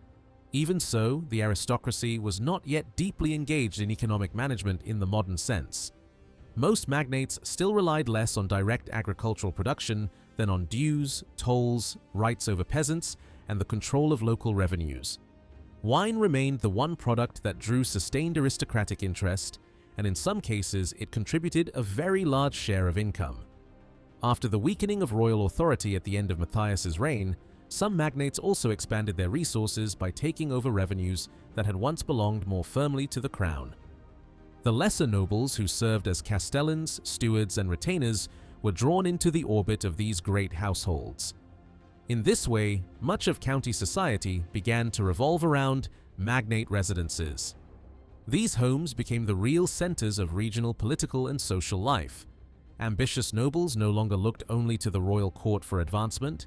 Even so, the aristocracy was not yet deeply engaged in economic management in the modern sense. Most magnates still relied less on direct agricultural production than on dues, tolls, rights over peasants, and the control of local revenues. Wine remained the one product that drew sustained aristocratic interest, and in some cases it contributed a very large share of income. After the weakening of royal authority at the end of Matthias's reign, some magnates also expanded their resources by taking over revenues that had once belonged more firmly to the crown. The lesser nobles who served as castellans, stewards, and retainers were drawn into the orbit of these great households. In this way, much of county society began to revolve around magnate residences. These homes became the real centers of regional political and social life. Ambitious nobles no longer looked only to the royal court for advancement.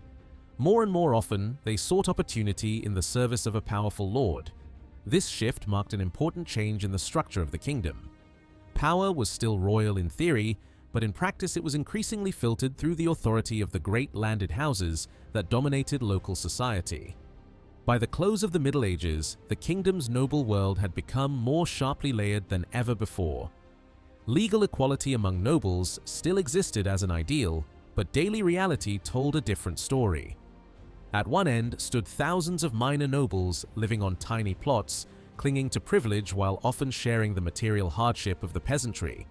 More and more often, they sought opportunity in the service of a powerful lord. This shift marked an important change in the structure of the kingdom. Power was still royal in theory, but in practice it was increasingly filtered through the authority of the great landed houses that dominated local society. By the close of the Middle Ages, the kingdom's noble world had become more sharply layered than ever before. Legal equality among nobles still existed as an ideal, but daily reality told a different story. At one end stood thousands of minor nobles living on tiny plots, clinging to privilege while often sharing the material hardship of the peasantry.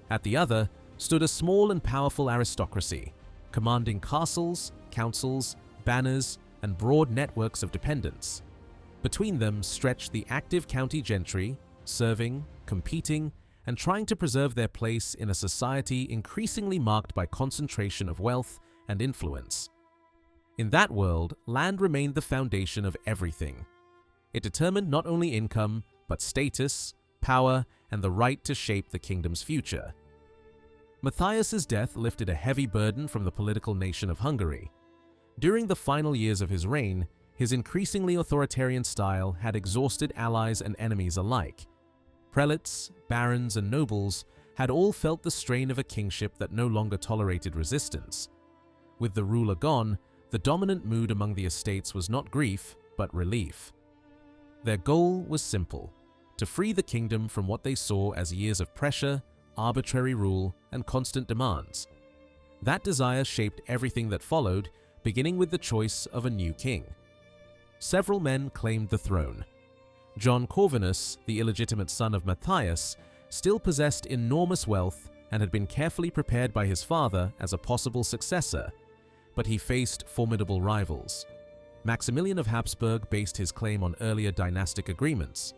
At the other stood a small and powerful aristocracy, commanding castles, councils, banners, and broad networks of dependents. Between them stretched the active county gentry, serving, competing, and trying to preserve their place in a society increasingly marked by concentration of wealth and influence. In that world, land remained the foundation of everything. It determined not only income, but status, power, and the right to shape the kingdom's future. Matthias's death lifted a heavy burden from the political nation of Hungary. During the final years of his reign, his increasingly authoritarian style had exhausted allies and enemies alike. Prelates, barons, and nobles had all felt the strain of a kingship that no longer tolerated resistance. With the ruler gone, the dominant mood among the estates was not grief, but relief. Their goal was simple: to free the kingdom from what they saw as years of pressure, arbitrary rule, and constant demands. That desire shaped everything that followed, beginning with the choice of a new king. Several men claimed the throne. John Corvinus, the illegitimate son of Matthias, still possessed enormous wealth and had been carefully prepared by his father as a possible successor, but he faced formidable rivals. Maximilian of Habsburg based his claim on earlier dynastic agreements.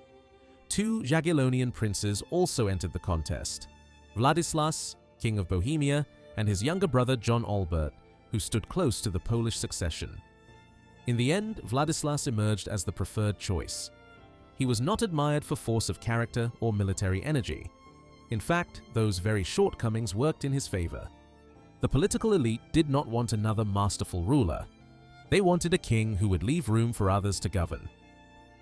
Two Jagiellonian princes also entered the contest: Władyslas, King of Bohemia, and his younger brother John Albert, who stood close to the Polish succession. In the end, Władyslas emerged as the preferred choice. He was not admired for force of character or military energy. In fact, those very shortcomings worked in his favor. The political elite did not want another masterful ruler. They wanted a king who would leave room for others to govern.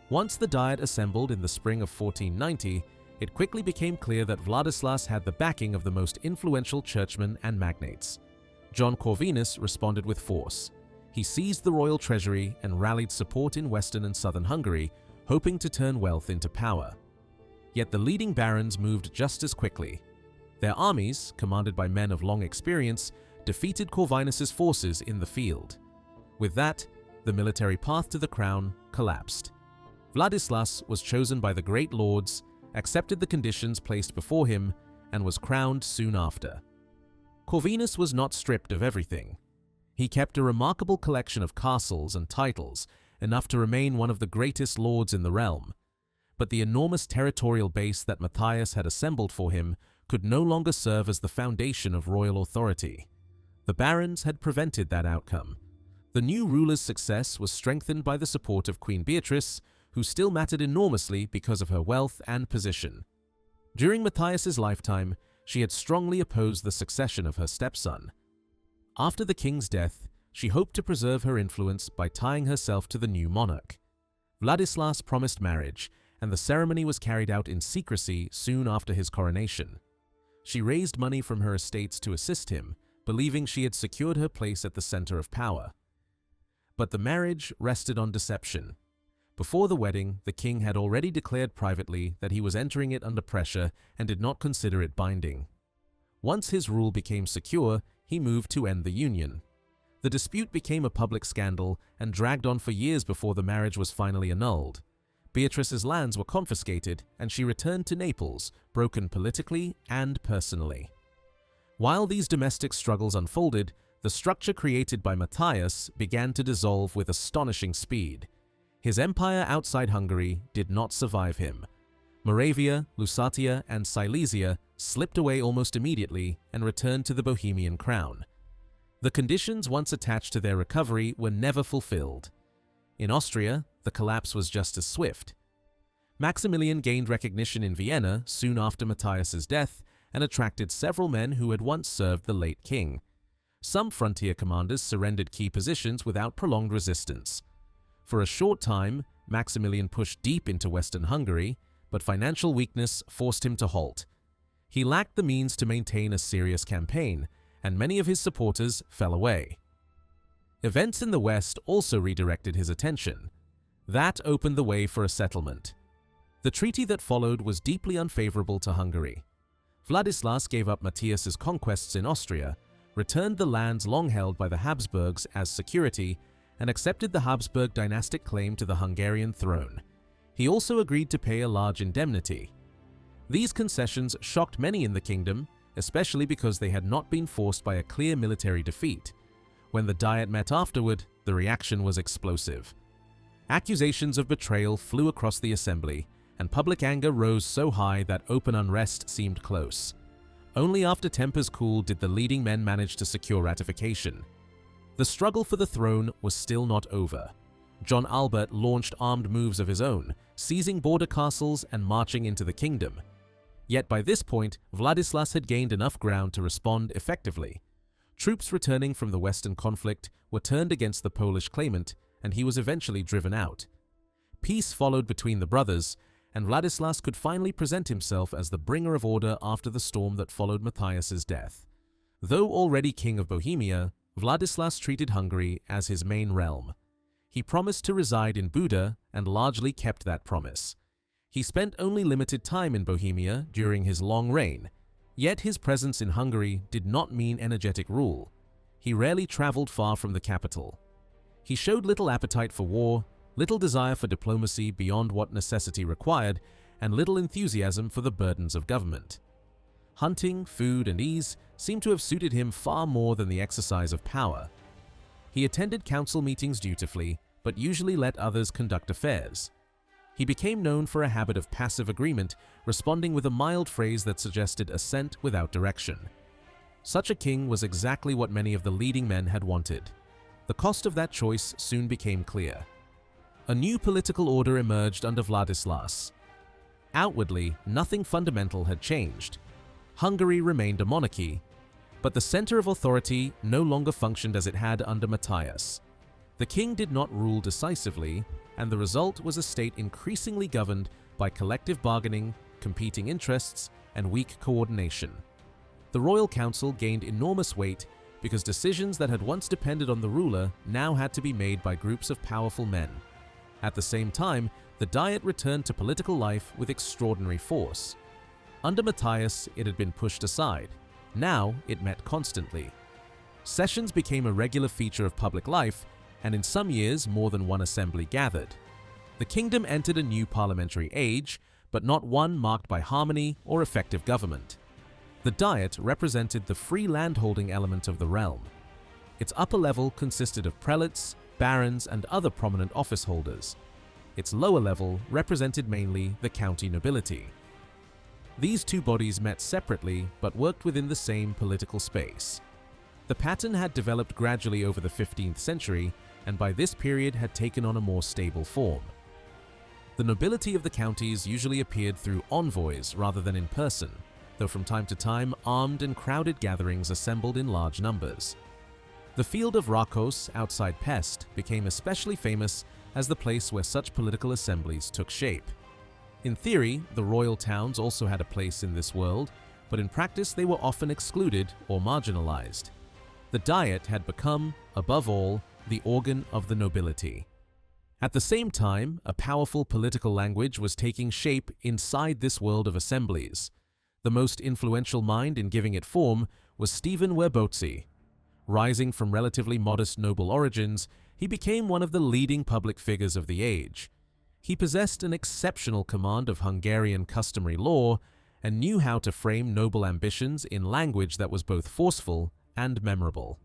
Once the Diet assembled in the spring of 1490, it quickly became clear that Władyslas had the backing of the most influential churchmen and magnates. John Corvinus responded with force. He seized the royal treasury and rallied support in western and southern Hungary, hoping to turn wealth into power. Yet the leading barons moved just as quickly. Their armies, commanded by men of long experience, defeated Corvinus's forces in the field. With that, the military path to the crown collapsed. Władyslas was chosen by the great lords, accepted the conditions placed before him, and was crowned soon after. Corvinus was not stripped of everything. He kept a remarkable collection of castles and titles, enough to remain one of the greatest lords in the realm. But the enormous territorial base that Matthias had assembled for him could no longer serve as the foundation of royal authority. The barons had prevented that outcome. The new ruler's success was strengthened by the support of Queen Beatrice, who still mattered enormously because of her wealth and position. During Matthias's lifetime, she had strongly opposed the succession of her stepson. After the king's death, she hoped to preserve her influence by tying herself to the new monarch. Władyslas promised marriage, and the ceremony was carried out in secrecy soon after his coronation. She raised money from her estates to assist him, believing she had secured her place at the center of power. But the marriage rested on deception. Before the wedding, the king had already declared privately that he was entering it under pressure and did not consider it binding. Once his rule became secure, he moved to end the union. The dispute became a public scandal and dragged on for years before the marriage was finally annulled. Beatrice's lands were confiscated, and she returned to Naples, broken politically and personally. While these domestic struggles unfolded, the structure created by Matthias began to dissolve with astonishing speed. His empire outside Hungary did not survive him. Moravia, Lusatia, and Silesia slipped away almost immediately and returned to the Bohemian crown. The conditions once attached to their recovery were never fulfilled. In Austria, the collapse was just as swift. Maximilian gained recognition in Vienna soon after Matthias's death and attracted several men who had once served the late king. Some frontier commanders surrendered key positions without prolonged resistance. For a short time, Maximilian pushed deep into western Hungary, but financial weakness forced him to halt. He lacked the means to maintain a serious campaign, and many of his supporters fell away. Events in the west also redirected his attention. That opened the way for a settlement. The treaty that followed was deeply unfavorable to Hungary. Vladislas gave up Matthias's conquests in Austria, returned the lands long held by the Habsburgs as security, and accepted the Habsburg dynastic claim to the Hungarian throne. He also agreed to pay a large indemnity. These concessions shocked many in the kingdom, especially because they had not been forced by a clear military defeat. When the Diet met afterward, the reaction was explosive. Accusations of betrayal flew across the assembly, and public anger rose so high that open unrest seemed close. Only after tempers cooled did the leading men manage to secure ratification. The struggle for the throne was still not over. John Albert launched armed moves of his own, seizing border castles and marching into the kingdom. Yet by this point, Vladislas had gained enough ground to respond effectively. Troops returning from the Western conflict were turned against the Polish claimant, and he was eventually driven out. Peace followed between the brothers, and Vladislas could finally present himself as the bringer of order after the storm that followed Matthias's death. Though already king of Bohemia, Vladislas treated Hungary as his main realm. He promised to reside in Buda and largely kept that promise. He spent only limited time in Bohemia during his long reign, yet his presence in Hungary did not mean energetic rule. He rarely traveled far from the capital. He showed little appetite for war, little desire for diplomacy beyond what necessity required, and little enthusiasm for the burdens of government. Hunting, food, and ease seemed to have suited him far more than the exercise of power. He attended council meetings dutifully, but usually let others conduct affairs. He became known for a habit of passive agreement, responding with a mild phrase that suggested assent without direction. Such a king was exactly what many of the leading men had wanted. The cost of that choice soon became clear. A new political order emerged under Vladislas. Outwardly, nothing fundamental had changed. Hungary remained a monarchy, but the center of authority no longer functioned as it had under Matthias. The king did not rule decisively, and the result was a state increasingly governed by collective bargaining, competing interests, and weak coordination. The royal council gained enormous weight because decisions that had once depended on the ruler now had to be made by groups of powerful men. At the same time, the Diet returned to political life with extraordinary force. Under Matthias, it had been pushed aside. Now, it met constantly. Sessions became a regular feature of public life, and in some years more than one assembly gathered. The kingdom entered a new parliamentary age, but not one marked by harmony or effective government. The Diet represented the free landholding element of the realm. Its upper level consisted of prelates, barons, and other prominent office holders. Its lower level represented mainly the county nobility. These two bodies met separately but worked within the same political space. The pattern had developed gradually over the 15th century, and by this period had taken on a more stable form. The nobility of the counties usually appeared through envoys rather than in person, though from time to time armed and crowded gatherings assembled in large numbers. The field of Rakos outside Pest became especially famous as the place where such political assemblies took shape. In theory, the royal towns also had a place in this world, but in practice they were often excluded or marginalized. The Diet had become, above all, the organ of the nobility. At the same time, a powerful political language was taking shape inside this world of assemblies. The most influential mind in giving it form was Stephen Werbotzy. Rising from relatively modest noble origins, he became one of the leading public figures of the age. He possessed an exceptional command of Hungarian customary law and knew how to frame noble ambitions in language that was both forceful and memorable.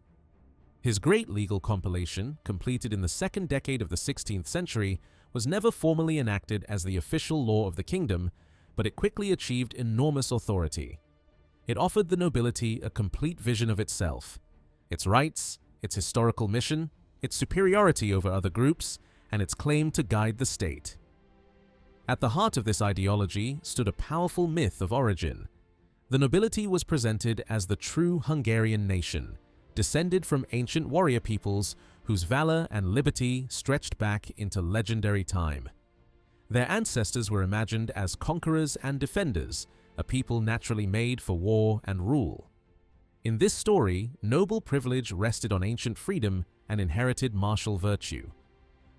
His great legal compilation, completed in the second decade of the 16th century, was never formally enacted as the official law of the kingdom, but it quickly achieved enormous authority. It offered the nobility a complete vision of itself, its rights, its historical mission, its superiority over other groups, and its claim to guide the state. At the heart of this ideology stood a powerful myth of origin. The nobility was presented as the true Hungarian nation, descended from ancient warrior peoples whose valor and liberty stretched back into legendary time. Their ancestors were imagined as conquerors and defenders, a people naturally made for war and rule. In this story, noble privilege rested on ancient freedom and inherited martial virtue.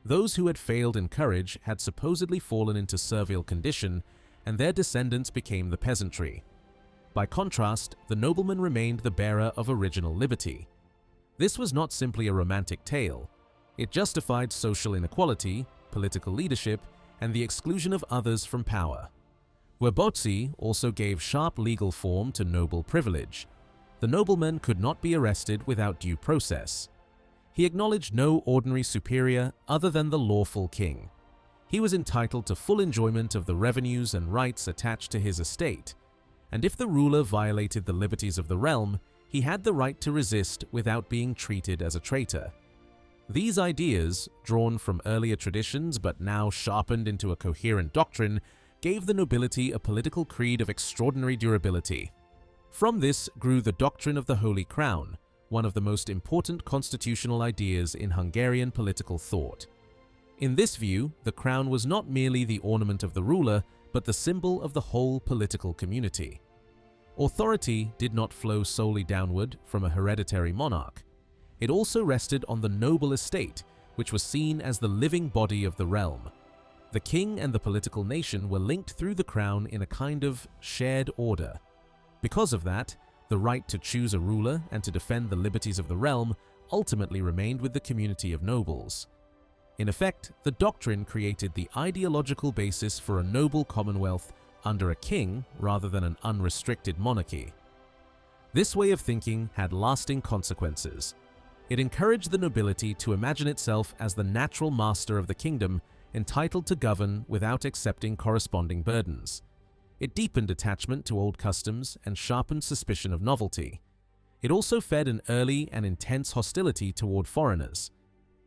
Those who had failed in courage had supposedly fallen into servile condition, and their descendants became the peasantry. By contrast, the nobleman remained the bearer of original liberty. This was not simply a romantic tale. It justified social inequality, political leadership, and the exclusion of others from power. Webotsi also gave sharp legal form to noble privilege. The nobleman could not be arrested without due process. He acknowledged no ordinary superior other than the lawful king. He was entitled to full enjoyment of the revenues and rights attached to his estate, and if the ruler violated the liberties of the realm, he had the right to resist without being treated as a traitor. These ideas, drawn from earlier traditions but now sharpened into a coherent doctrine, gave the nobility a political creed of extraordinary durability. From this grew the doctrine of the Holy Crown, one of the most important constitutional ideas in Hungarian political thought. In this view, the crown was not merely the ornament of the ruler, but the symbol of the whole political community. Authority did not flow solely downward from a hereditary monarch. It also rested on the noble estate, which was seen as the living body of the realm. The king and the political nation were linked through the crown in a kind of shared order. Because of that, the right to choose a ruler and to defend the liberties of the realm ultimately remained with the community of nobles. In effect, the doctrine created the ideological basis for a noble commonwealth under a king rather than an unrestricted monarchy. This way of thinking had lasting consequences. It encouraged the nobility to imagine itself as the natural master of the kingdom, entitled to govern without accepting corresponding burdens. It deepened attachment to old customs and sharpened suspicion of novelty. It also fed an early and intense hostility toward foreigners.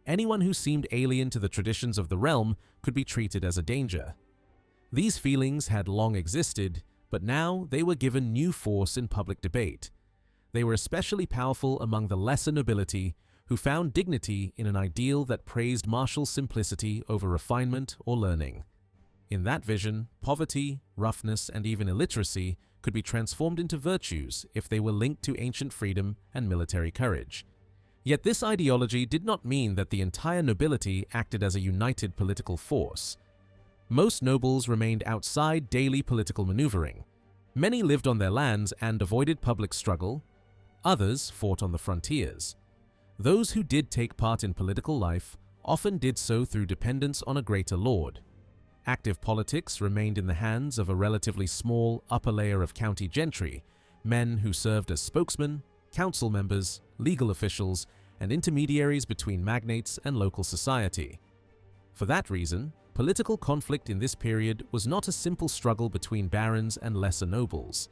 Anyone who seemed alien to the traditions of the realm could be treated as a danger. These feelings had long existed, but now they were given new force in public debate. They were especially powerful among the lesser nobility, who found dignity in an ideal that praised martial simplicity over refinement or learning. In that vision, poverty, roughness, and even illiteracy could be transformed into virtues if they were linked to ancient freedom and military courage. Yet this ideology did not mean that the entire nobility acted as a united political force. Most nobles remained outside daily political maneuvering. Many lived on their lands and avoided public struggle. Others fought on the frontiers. Those who did take part in political life often did so through dependence on a greater lord. Active politics remained in the hands of a relatively small upper layer of county gentry, men who served as spokesmen, council members, legal officials, and intermediaries between magnates and local society. For that reason, political conflict in this period was not a simple struggle between barons and lesser nobles.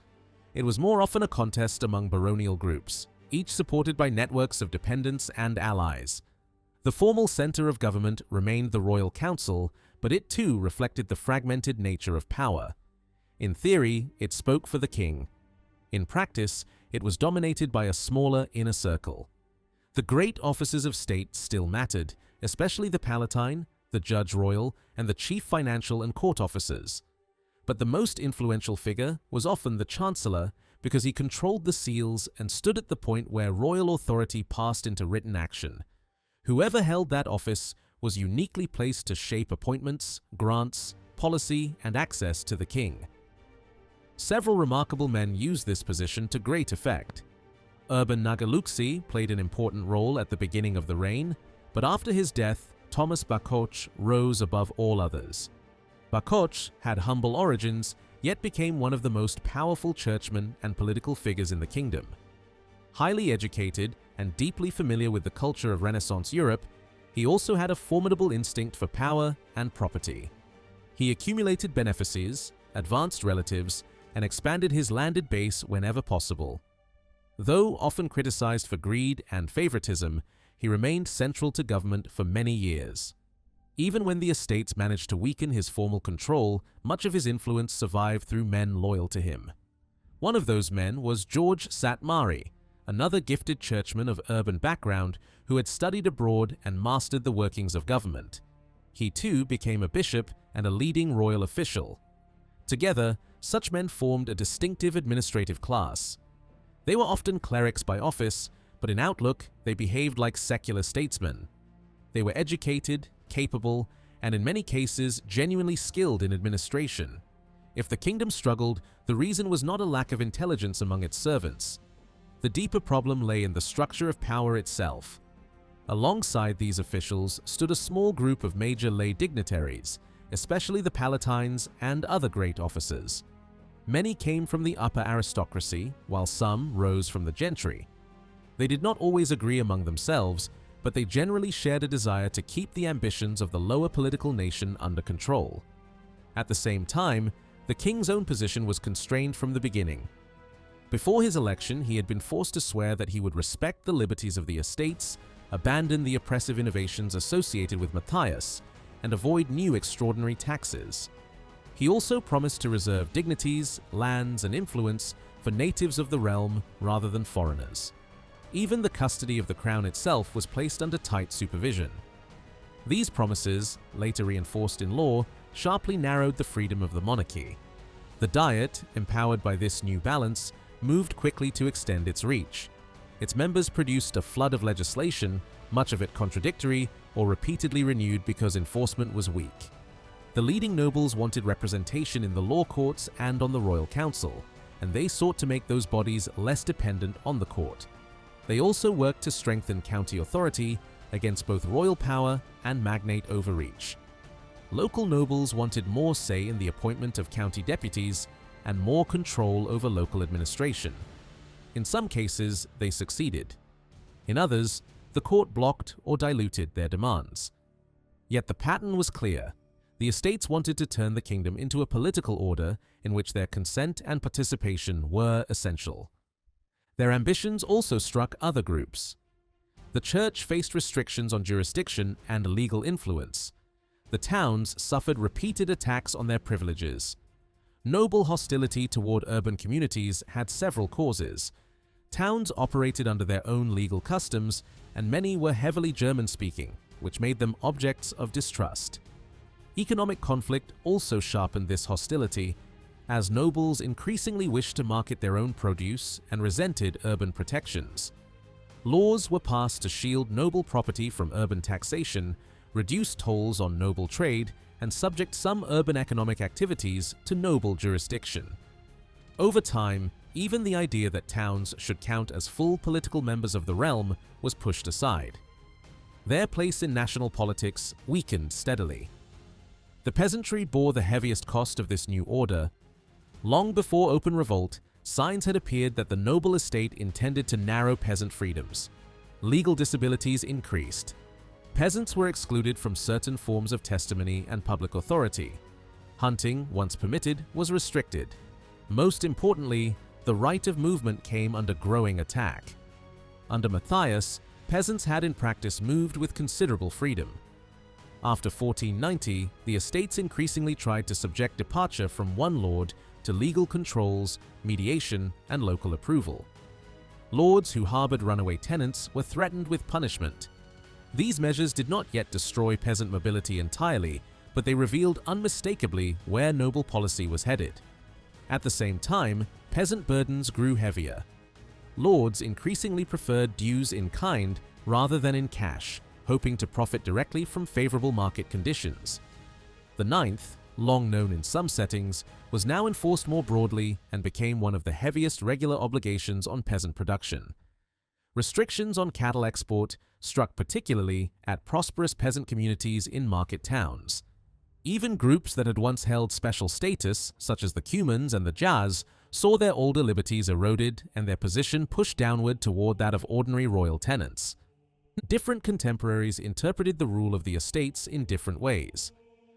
It was more often a contest among baronial groups, each supported by networks of dependents and allies. The formal center of government remained the royal council, but it too reflected the fragmented nature of power. In theory, it spoke for the king. In practice, it was dominated by a smaller inner circle. The great offices of state still mattered, especially the palatine, the judge royal, and the chief financial and court officers. But the most influential figure was often the chancellor, because he controlled the seals and stood at the point where royal authority passed into written action. Whoever held that office was uniquely placed to shape appointments, grants, policy, and access to the king. Several remarkable men used this position to great effect. Urban Nagaluksi played an important role at the beginning of the reign, but after his death, Thomas Bakoch rose above all others. Bakoch had humble origins, yet became one of the most powerful churchmen and political figures in the kingdom. Highly educated and deeply familiar with the culture of Renaissance Europe, he also had a formidable instinct for power and property. He accumulated benefices, advanced relatives, and expanded his landed base whenever possible. Though often criticized for greed and favoritism, he remained central to government for many years. Even when the estates managed to weaken his formal control, much of his influence survived through men loyal to him. One of those men was George Satmari, another gifted churchman of urban background who had studied abroad and mastered the workings of government. He too became a bishop and a leading royal official. Together, such men formed a distinctive administrative class. They were often clerics by office, but in outlook they behaved like secular statesmen. They were educated, capable, and in many cases genuinely skilled in administration. If the kingdom struggled, the reason was not a lack of intelligence among its servants. The deeper problem lay in the structure of power itself. Alongside these officials stood a small group of major lay dignitaries, especially the palatines and other great officers. Many came from the upper aristocracy, while some rose from the gentry. They did not always agree among themselves, but they generally shared a desire to keep the ambitions of the lower political nation under control. At the same time, the king's own position was constrained from the beginning. Before his election, he had been forced to swear that he would respect the liberties of the estates, abandon the oppressive innovations associated with Matthias, and avoid new extraordinary taxes. He also promised to reserve dignities, lands, and influence for natives of the realm rather than foreigners. Even the custody of the crown itself was placed under tight supervision. These promises, later reinforced in law, sharply narrowed the freedom of the monarchy. The Diet, empowered by this new balance, moved quickly to extend its reach. Its members produced a flood of legislation, much of it contradictory or repeatedly renewed because enforcement was weak. The leading nobles wanted representation in the law courts and on the royal council, and they sought to make those bodies less dependent on the court. They also worked to strengthen county authority against both royal power and magnate overreach. Local nobles wanted more say in the appointment of county deputies and more control over local administration. In some cases, they succeeded. In others, the court blocked or diluted their demands. Yet the pattern was clear. The estates wanted to turn the kingdom into a political order in which their consent and participation were essential. Their ambitions also struck other groups. The church faced restrictions on jurisdiction and legal influence. The towns suffered repeated attacks on their privileges. Noble hostility toward urban communities had several causes. Towns operated under their own legal customs, and many were heavily German-speaking, which made them objects of distrust. Economic conflict also sharpened this hostility, as nobles increasingly wished to market their own produce and resented urban protections. Laws were passed to shield noble property from urban taxation, reduce tolls on noble trade, and subject some urban economic activities to noble jurisdiction. Over time, even the idea that towns should count as full political members of the realm was pushed aside. Their place in national politics weakened steadily. The peasantry bore the heaviest cost of this new order. Long before open revolt, signs had appeared that the noble estate intended to narrow peasant freedoms. Legal disabilities increased. Peasants were excluded from certain forms of testimony and public authority. Hunting, once permitted, was restricted. Most importantly, the right of movement came under growing attack. Under Matthias, peasants had in practice moved with considerable freedom. After 1490, the estates increasingly tried to subject departure from one lord to legal controls, mediation, and local approval. Lords who harbored runaway tenants were threatened with punishment. These measures did not yet destroy peasant mobility entirely, but they revealed unmistakably where noble policy was headed. At the same time, peasant burdens grew heavier. Lords increasingly preferred dues in kind rather than in cash, hoping to profit directly from favorable market conditions. The ninth, long known in some settings, was now enforced more broadly and became one of the heaviest regular obligations on peasant production. Restrictions on cattle export struck particularly at prosperous peasant communities in market towns. Even groups that had once held special status, such as the Cumans and the Jaz, saw their older liberties eroded and their position pushed downward toward that of ordinary royal tenants. Different contemporaries interpreted the rule of the estates in different ways.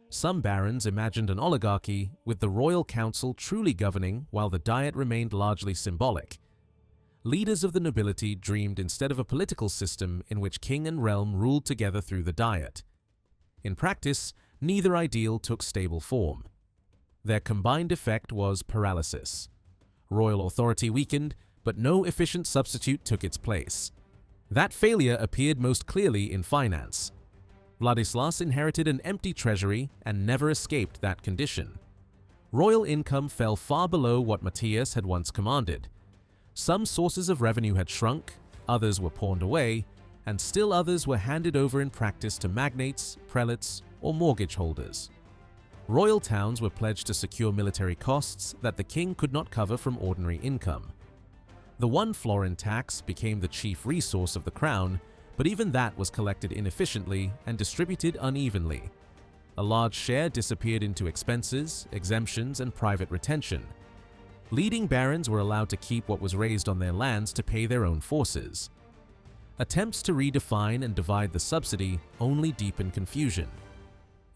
Some barons imagined an oligarchy, with the royal council truly governing while the diet remained largely symbolic. Leaders of the nobility dreamed instead of a political system in which king and realm ruled together through the diet. In practice, neither ideal took stable form. Their combined effect was paralysis. Royal authority weakened, but no efficient substitute took its place. That failure appeared most clearly in finance. Vladislas inherited an empty treasury and never escaped that condition. royal income fell far below what Matthias had once commanded. Some sources of revenue had shrunk, others were pawned away, and still others were handed over in practice to magnates, prelates, or mortgage holders. Royal towns were pledged to secure military costs that the king could not cover from ordinary income. The 1 florin tax became the chief resource of the crown, but even that was collected inefficiently and distributed unevenly. A large share disappeared into expenses, exemptions, and private retention. Leading barons were allowed to keep what was raised on their lands to pay their own forces. Attempts to redefine and divide the subsidy only deepened confusion.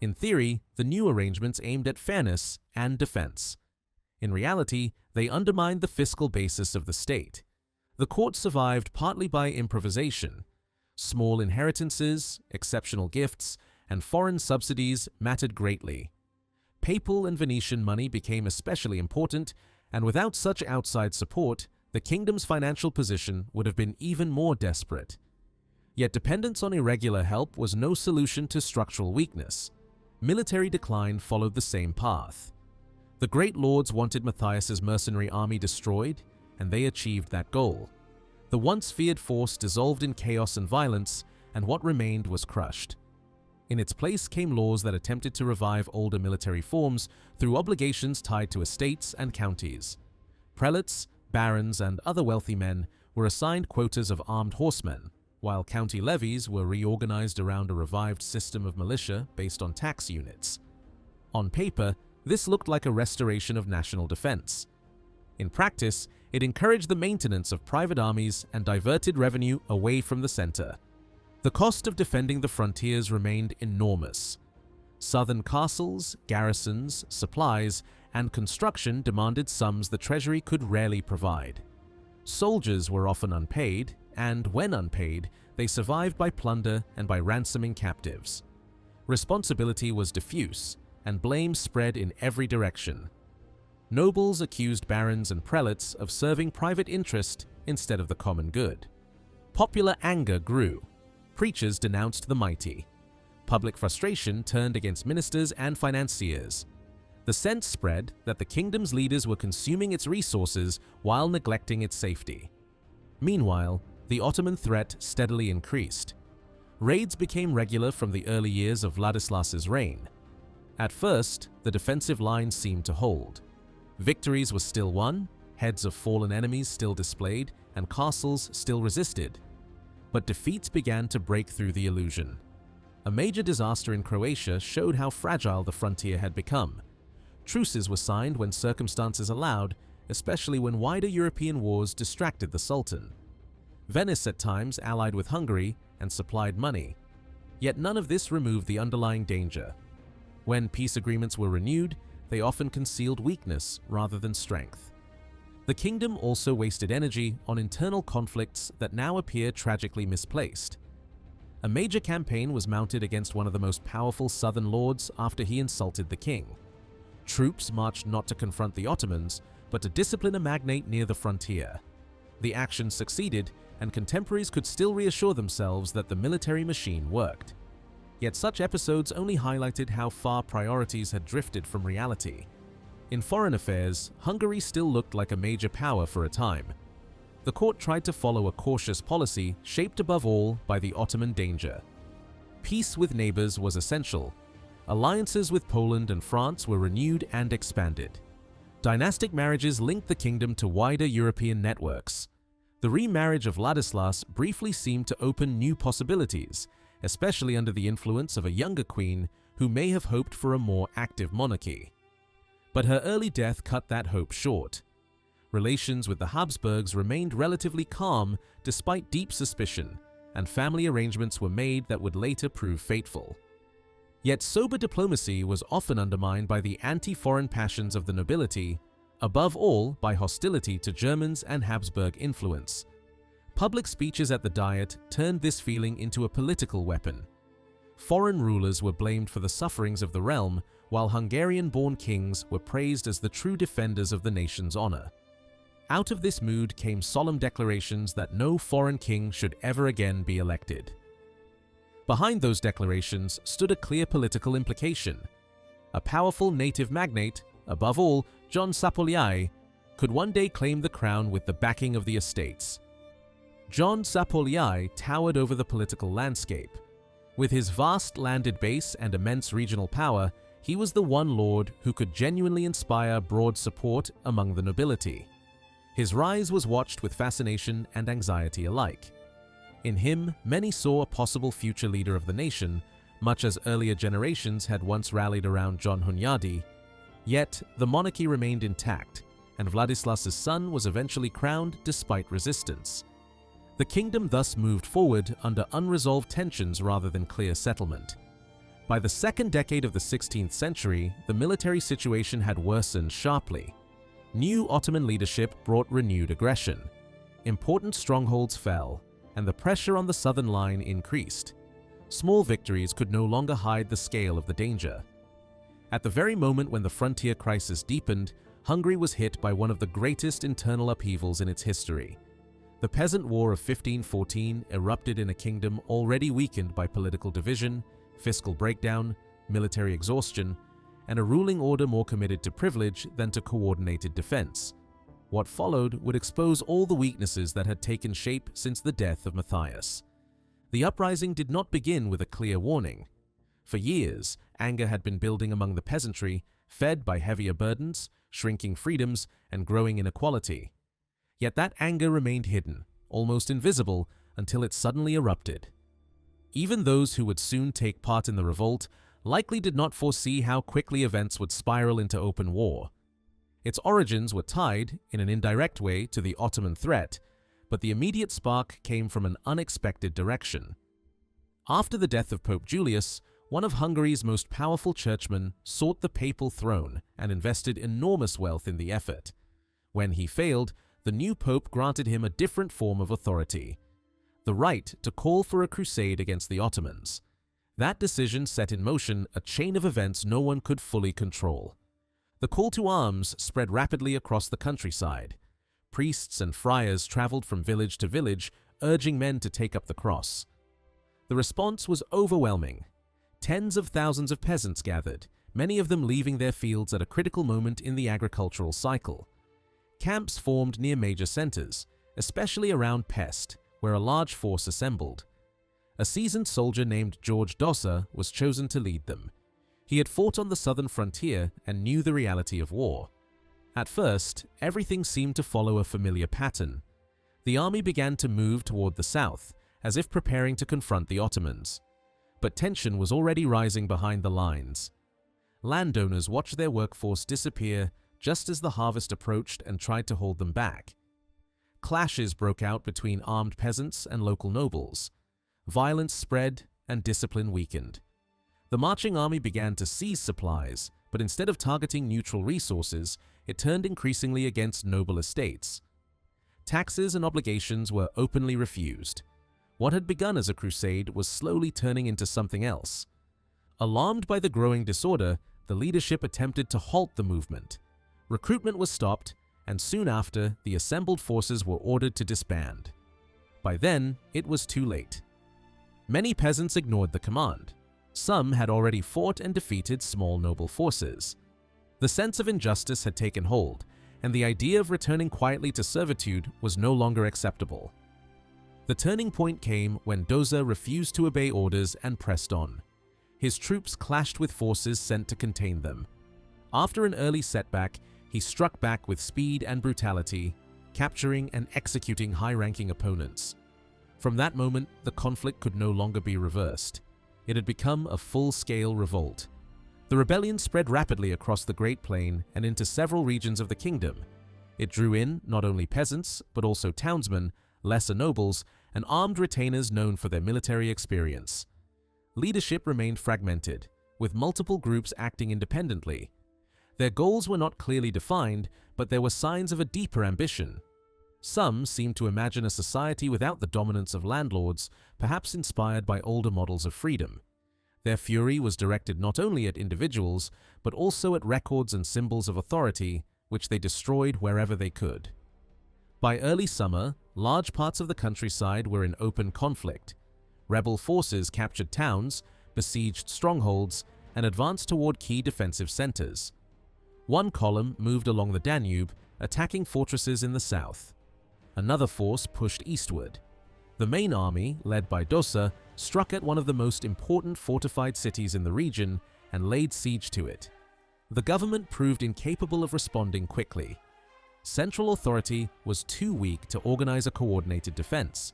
In theory, the new arrangements aimed at fairness and defense. In reality, they undermined the fiscal basis of the state. The court survived partly by improvisation. Small inheritances, exceptional gifts, and foreign subsidies mattered greatly. Papal and Venetian money became especially important, and without such outside support, the kingdom's financial position would have been even more desperate. Yet dependence on irregular help was no solution to structural weakness. Military decline followed the same path. The great lords wanted Matthias's mercenary army destroyed, and they achieved that goal. The once feared force dissolved in chaos and violence, and what remained was crushed. In its place came laws that attempted to revive older military forms through obligations tied to estates and counties. Prelates, barons, and other wealthy men were assigned quotas of armed horsemen, while county levies were reorganized around a revived system of militia based on tax units. On paper, this looked like a restoration of national defense. In practice, it encouraged the maintenance of private armies and diverted revenue away from the center. The cost of defending the frontiers remained enormous. Southern castles, garrisons, supplies, and construction demanded sums the treasury could rarely provide. Soldiers were often unpaid, and when unpaid, they survived by plunder and by ransoming captives. Responsibility was diffuse, and blame spread in every direction. Nobles accused barons and prelates of serving private interest instead of the common good. Popular anger grew. Preachers denounced the mighty. Public frustration turned against ministers and financiers. The sense spread that the kingdom's leaders were consuming its resources while neglecting its safety. Meanwhile, the Ottoman threat steadily increased. Raids became regular from the early years of Ladislas's reign. At first, the defensive line seemed to hold. Victories were still won, heads of fallen enemies still displayed, and castles still resisted. But defeats began to break through the illusion. A major disaster in Croatia showed how fragile the frontier had become. Truces were signed when circumstances allowed, especially when wider European wars distracted the Sultan. Venice at times allied with Hungary and supplied money. Yet none of this removed the underlying danger. When peace agreements were renewed, they often concealed weakness rather than strength. The kingdom also wasted energy on internal conflicts that now appear tragically misplaced. A major campaign was mounted against one of the most powerful southern lords after he insulted the king. Troops marched not to confront the Ottomans, but to discipline a magnate near the frontier. The action succeeded, and contemporaries could still reassure themselves that the military machine worked. Yet such episodes only highlighted how far priorities had drifted from reality. In foreign affairs, Hungary still looked like a major power for a time. The court tried to follow a cautious policy shaped above all by the Ottoman danger. Peace with neighbors was essential. Alliances with Poland and France were renewed and expanded. Dynastic marriages linked the kingdom to wider European networks. The remarriage of Ladislas briefly seemed to open new possibilities, especially under the influence of a younger queen who may have hoped for a more active monarchy. But her early death cut that hope short. Relations with the Habsburgs remained relatively calm despite deep suspicion, and family arrangements were made that would later prove fateful. Yet sober diplomacy was often undermined by the anti-foreign passions of the nobility, above all by hostility to Germans and Habsburg influence. Public speeches at the Diet turned this feeling into a political weapon. Foreign rulers were blamed for the sufferings of the realm, while Hungarian-born kings were praised as the true defenders of the nation's honor. Out of this mood came solemn declarations that no foreign king should ever again be elected. Behind those declarations stood a clear political implication. A powerful native magnate, above all John Szápolyai, could one day claim the crown with the backing of the estates. John Szápolyai towered over the political landscape. With his vast landed base and immense regional power, he was the one lord who could genuinely inspire broad support among the nobility. His rise was watched with fascination and anxiety alike. In him, many saw a possible future leader of the nation, much as earlier generations had once rallied around John Hunyadi. Yet, the monarchy remained intact, and Władysław's son was eventually crowned despite resistance. The kingdom thus moved forward under unresolved tensions rather than clear settlement. By the second decade of the 16th century, the military situation had worsened sharply. New Ottoman leadership brought renewed aggression. Important strongholds fell, and the pressure on the southern line increased. Small victories could no longer hide the scale of the danger. At the very moment when the frontier crisis deepened, Hungary was hit by one of the greatest internal upheavals in its history. The Peasant War of 1514 erupted in a kingdom already weakened by political division, fiscal breakdown, military exhaustion, and a ruling order more committed to privilege than to coordinated defense. What followed would expose all the weaknesses that had taken shape since the death of Matthias. The uprising did not begin with a clear warning. For years, anger had been building among the peasantry, fed by heavier burdens, shrinking freedoms, and growing inequality. Yet that anger remained hidden, almost invisible, until it suddenly erupted. Even those who would soon take part in the revolt likely did not foresee how quickly events would spiral into open war. Its origins were tied, in an indirect way, to the Ottoman threat, but the immediate spark came from an unexpected direction. After the death of Pope Julius, one of Hungary's most powerful churchmen sought the papal throne and invested enormous wealth in the effort. When he failed, the new pope granted him a different form of authority: the right to call for a crusade against the Ottomans. That decision set in motion a chain of events no one could fully control. The call to arms spread rapidly across the countryside. Priests and friars traveled from village to village, urging men to take up the cross. The response was overwhelming. Tens of thousands of peasants gathered, many of them leaving their fields at a critical moment in the agricultural cycle. Camps formed near major centers, especially around Pest, where a large force assembled. A seasoned soldier named George Dossa was chosen to lead them. He had fought on the southern frontier and knew the reality of war. At first, everything seemed to follow a familiar pattern. The army began to move toward the south, as if preparing to confront the Ottomans. But tension was already rising behind the lines. Landowners watched their workforce disappear just as the harvest approached and tried to hold them back. Clashes broke out between armed peasants and local nobles. Violence spread and discipline weakened. The marching army began to seize supplies, but instead of targeting neutral resources, it turned increasingly against noble estates. Taxes and obligations were openly refused. What had begun as a crusade was slowly turning into something else. Alarmed by the growing disorder, the leadership attempted to halt the movement. Recruitment was stopped, and soon after, the assembled forces were ordered to disband. By then, it was too late. Many peasants ignored the command. Some had already fought and defeated small noble forces. The sense of injustice had taken hold, and the idea of returning quietly to servitude was no longer acceptable. The turning point came when Dossa refused to obey orders and pressed on. His troops clashed with forces sent to contain them. After an early setback, he struck back with speed and brutality, capturing and executing high-ranking opponents. From that moment, the conflict could no longer be reversed. It had become a full-scale revolt. The rebellion spread rapidly across the Great Plain and into several regions of the kingdom. It drew in not only peasants, but also townsmen, lesser nobles, and armed retainers known for their military experience. Leadership remained fragmented, with multiple groups acting independently. Their goals were not clearly defined, but there were signs of a deeper ambition. Some seemed to imagine a society without the dominance of landlords, perhaps inspired by older models of freedom. Their fury was directed not only at individuals, but also at records and symbols of authority, which they destroyed wherever they could. By early summer, large parts of the countryside were in open conflict. Rebel forces captured towns, besieged strongholds, and advanced toward key defensive centers. One column moved along the Danube, attacking fortresses in the south. Another force pushed eastward. The main army, led by Dosa, struck at one of the most important fortified cities in the region and laid siege to it. The government proved incapable of responding quickly. Central authority was too weak to organize a coordinated defense.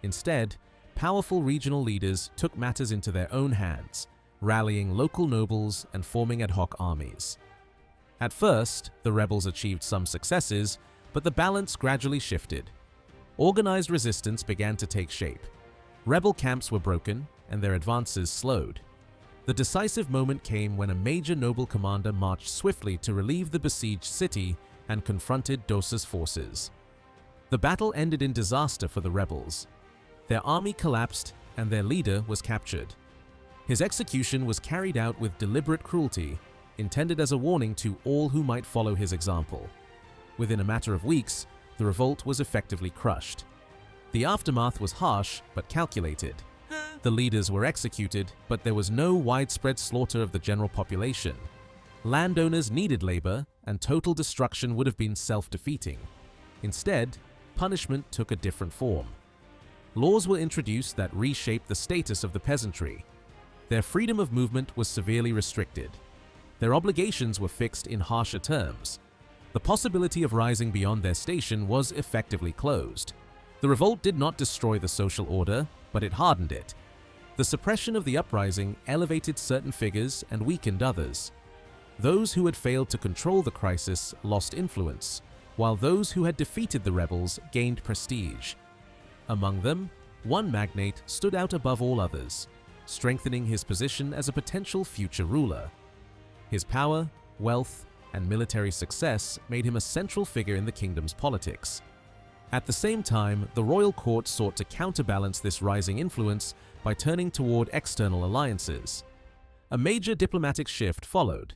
Instead, powerful regional leaders took matters into their own hands, rallying local nobles and forming ad hoc armies. At first, the rebels achieved some successes, but the balance gradually shifted. Organized resistance began to take shape. Rebel camps were broken, and their advances slowed. The decisive moment came when a major noble commander marched swiftly to relieve the besieged city and confronted Dosa's forces. The battle ended in disaster for the rebels. Their army collapsed, and their leader was captured. His execution was carried out with deliberate cruelty, intended as a warning to all who might follow his example. Within a matter of weeks, the revolt was effectively crushed. The aftermath was harsh but calculated. The leaders were executed, but there was no widespread slaughter of the general population. Landowners needed labor, and total destruction would have been self-defeating. Instead, punishment took a different form. Laws were introduced that reshaped the status of the peasantry. Their freedom of movement was severely restricted. Their obligations were fixed in harsher terms. The possibility of rising beyond their station was effectively closed. The revolt did not destroy the social order, but it hardened it. The suppression of the uprising elevated certain figures and weakened others. Those who had failed to control the crisis lost influence, while those who had defeated the rebels gained prestige. Among them, one magnate stood out above all others, strengthening his position as a potential future ruler. His power, wealth, and military success made him a central figure in the kingdom's politics. At the same time, the royal court sought to counterbalance this rising influence by turning toward external alliances. A major diplomatic shift followed.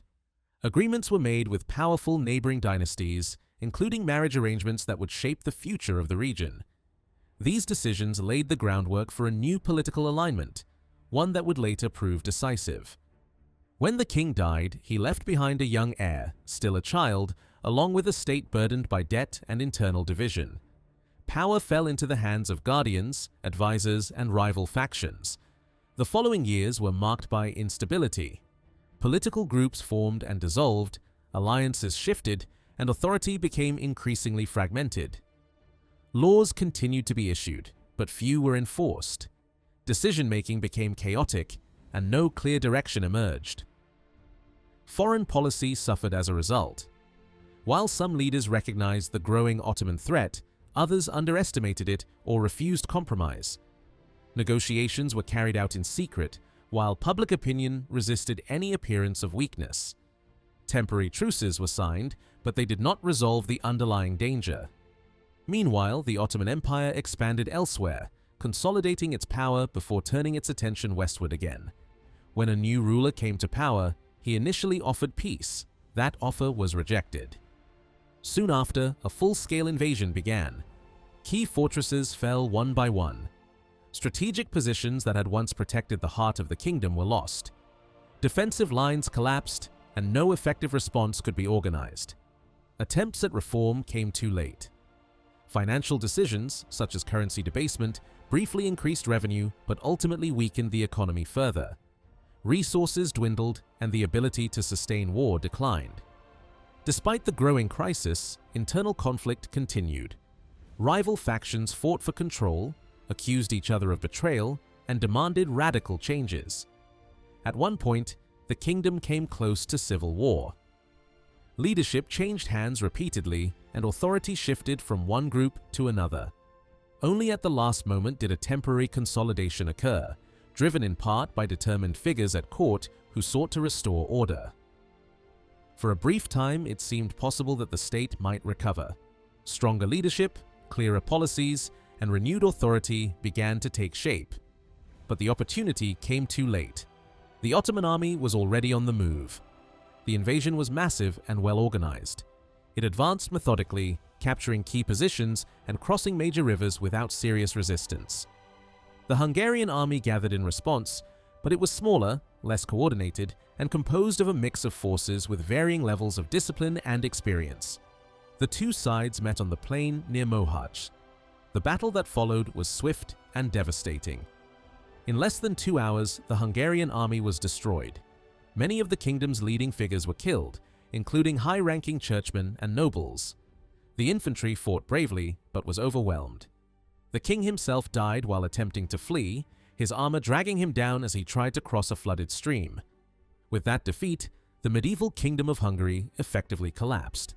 Agreements were made with powerful neighboring dynasties, including marriage arrangements that would shape the future of the region. These decisions laid the groundwork for a new political alignment, one that would later prove decisive. When the king died, he left behind a young heir, still a child, along with a state burdened by debt and internal division. Power fell into the hands of guardians, advisors, and rival factions. The following years were marked by instability. Political groups formed and dissolved, alliances shifted, and authority became increasingly fragmented. Laws continued to be issued, but few were enforced. Decision-making became chaotic, and no clear direction emerged. Foreign policy suffered as a result. While some leaders recognized the growing Ottoman threat, others underestimated it or refused compromise. Negotiations were carried out in secret, while public opinion resisted any appearance of weakness. Temporary truces were signed, but they did not resolve the underlying danger. Meanwhile, the Ottoman Empire expanded elsewhere, consolidating its power before turning its attention westward again. When a new ruler came to power, he initially offered peace. That offer was rejected. Soon after, a full-scale invasion began. Key fortresses fell one by one. Strategic positions that had once protected the heart of the kingdom were lost. Defensive lines collapsed, and no effective response could be organized. Attempts at reform came too late. Financial decisions, such as currency debasement, briefly increased revenue but ultimately weakened the economy further. Resources dwindled, and the ability to sustain war declined. Despite the growing crisis, internal conflict continued. Rival factions fought for control, accused each other of betrayal, and demanded radical changes. At one point, the kingdom came close to civil war. Leadership changed hands repeatedly, and authority shifted from one group to another. Only at the last moment did a temporary consolidation occur, driven in part by determined figures at court who sought to restore order. For a brief time, it seemed possible that the state might recover. Stronger leadership, clearer policies, and renewed authority began to take shape. But the opportunity came too late. The Ottoman army was already on the move. The invasion was massive and well organized. It advanced methodically, capturing key positions and crossing major rivers without serious resistance. The Hungarian army gathered in response, but it was smaller, less coordinated, and composed of a mix of forces with varying levels of discipline and experience. The two sides met on the plain near Mohács. The battle that followed was swift and devastating. In less than 2 hours, the Hungarian army was destroyed. Many of the kingdom's leading figures were killed, including high-ranking churchmen and nobles. The infantry fought bravely, but was overwhelmed. The king himself died while attempting to flee, his armor dragging him down as he tried to cross a flooded stream. With that defeat, the medieval Kingdom of Hungary effectively collapsed.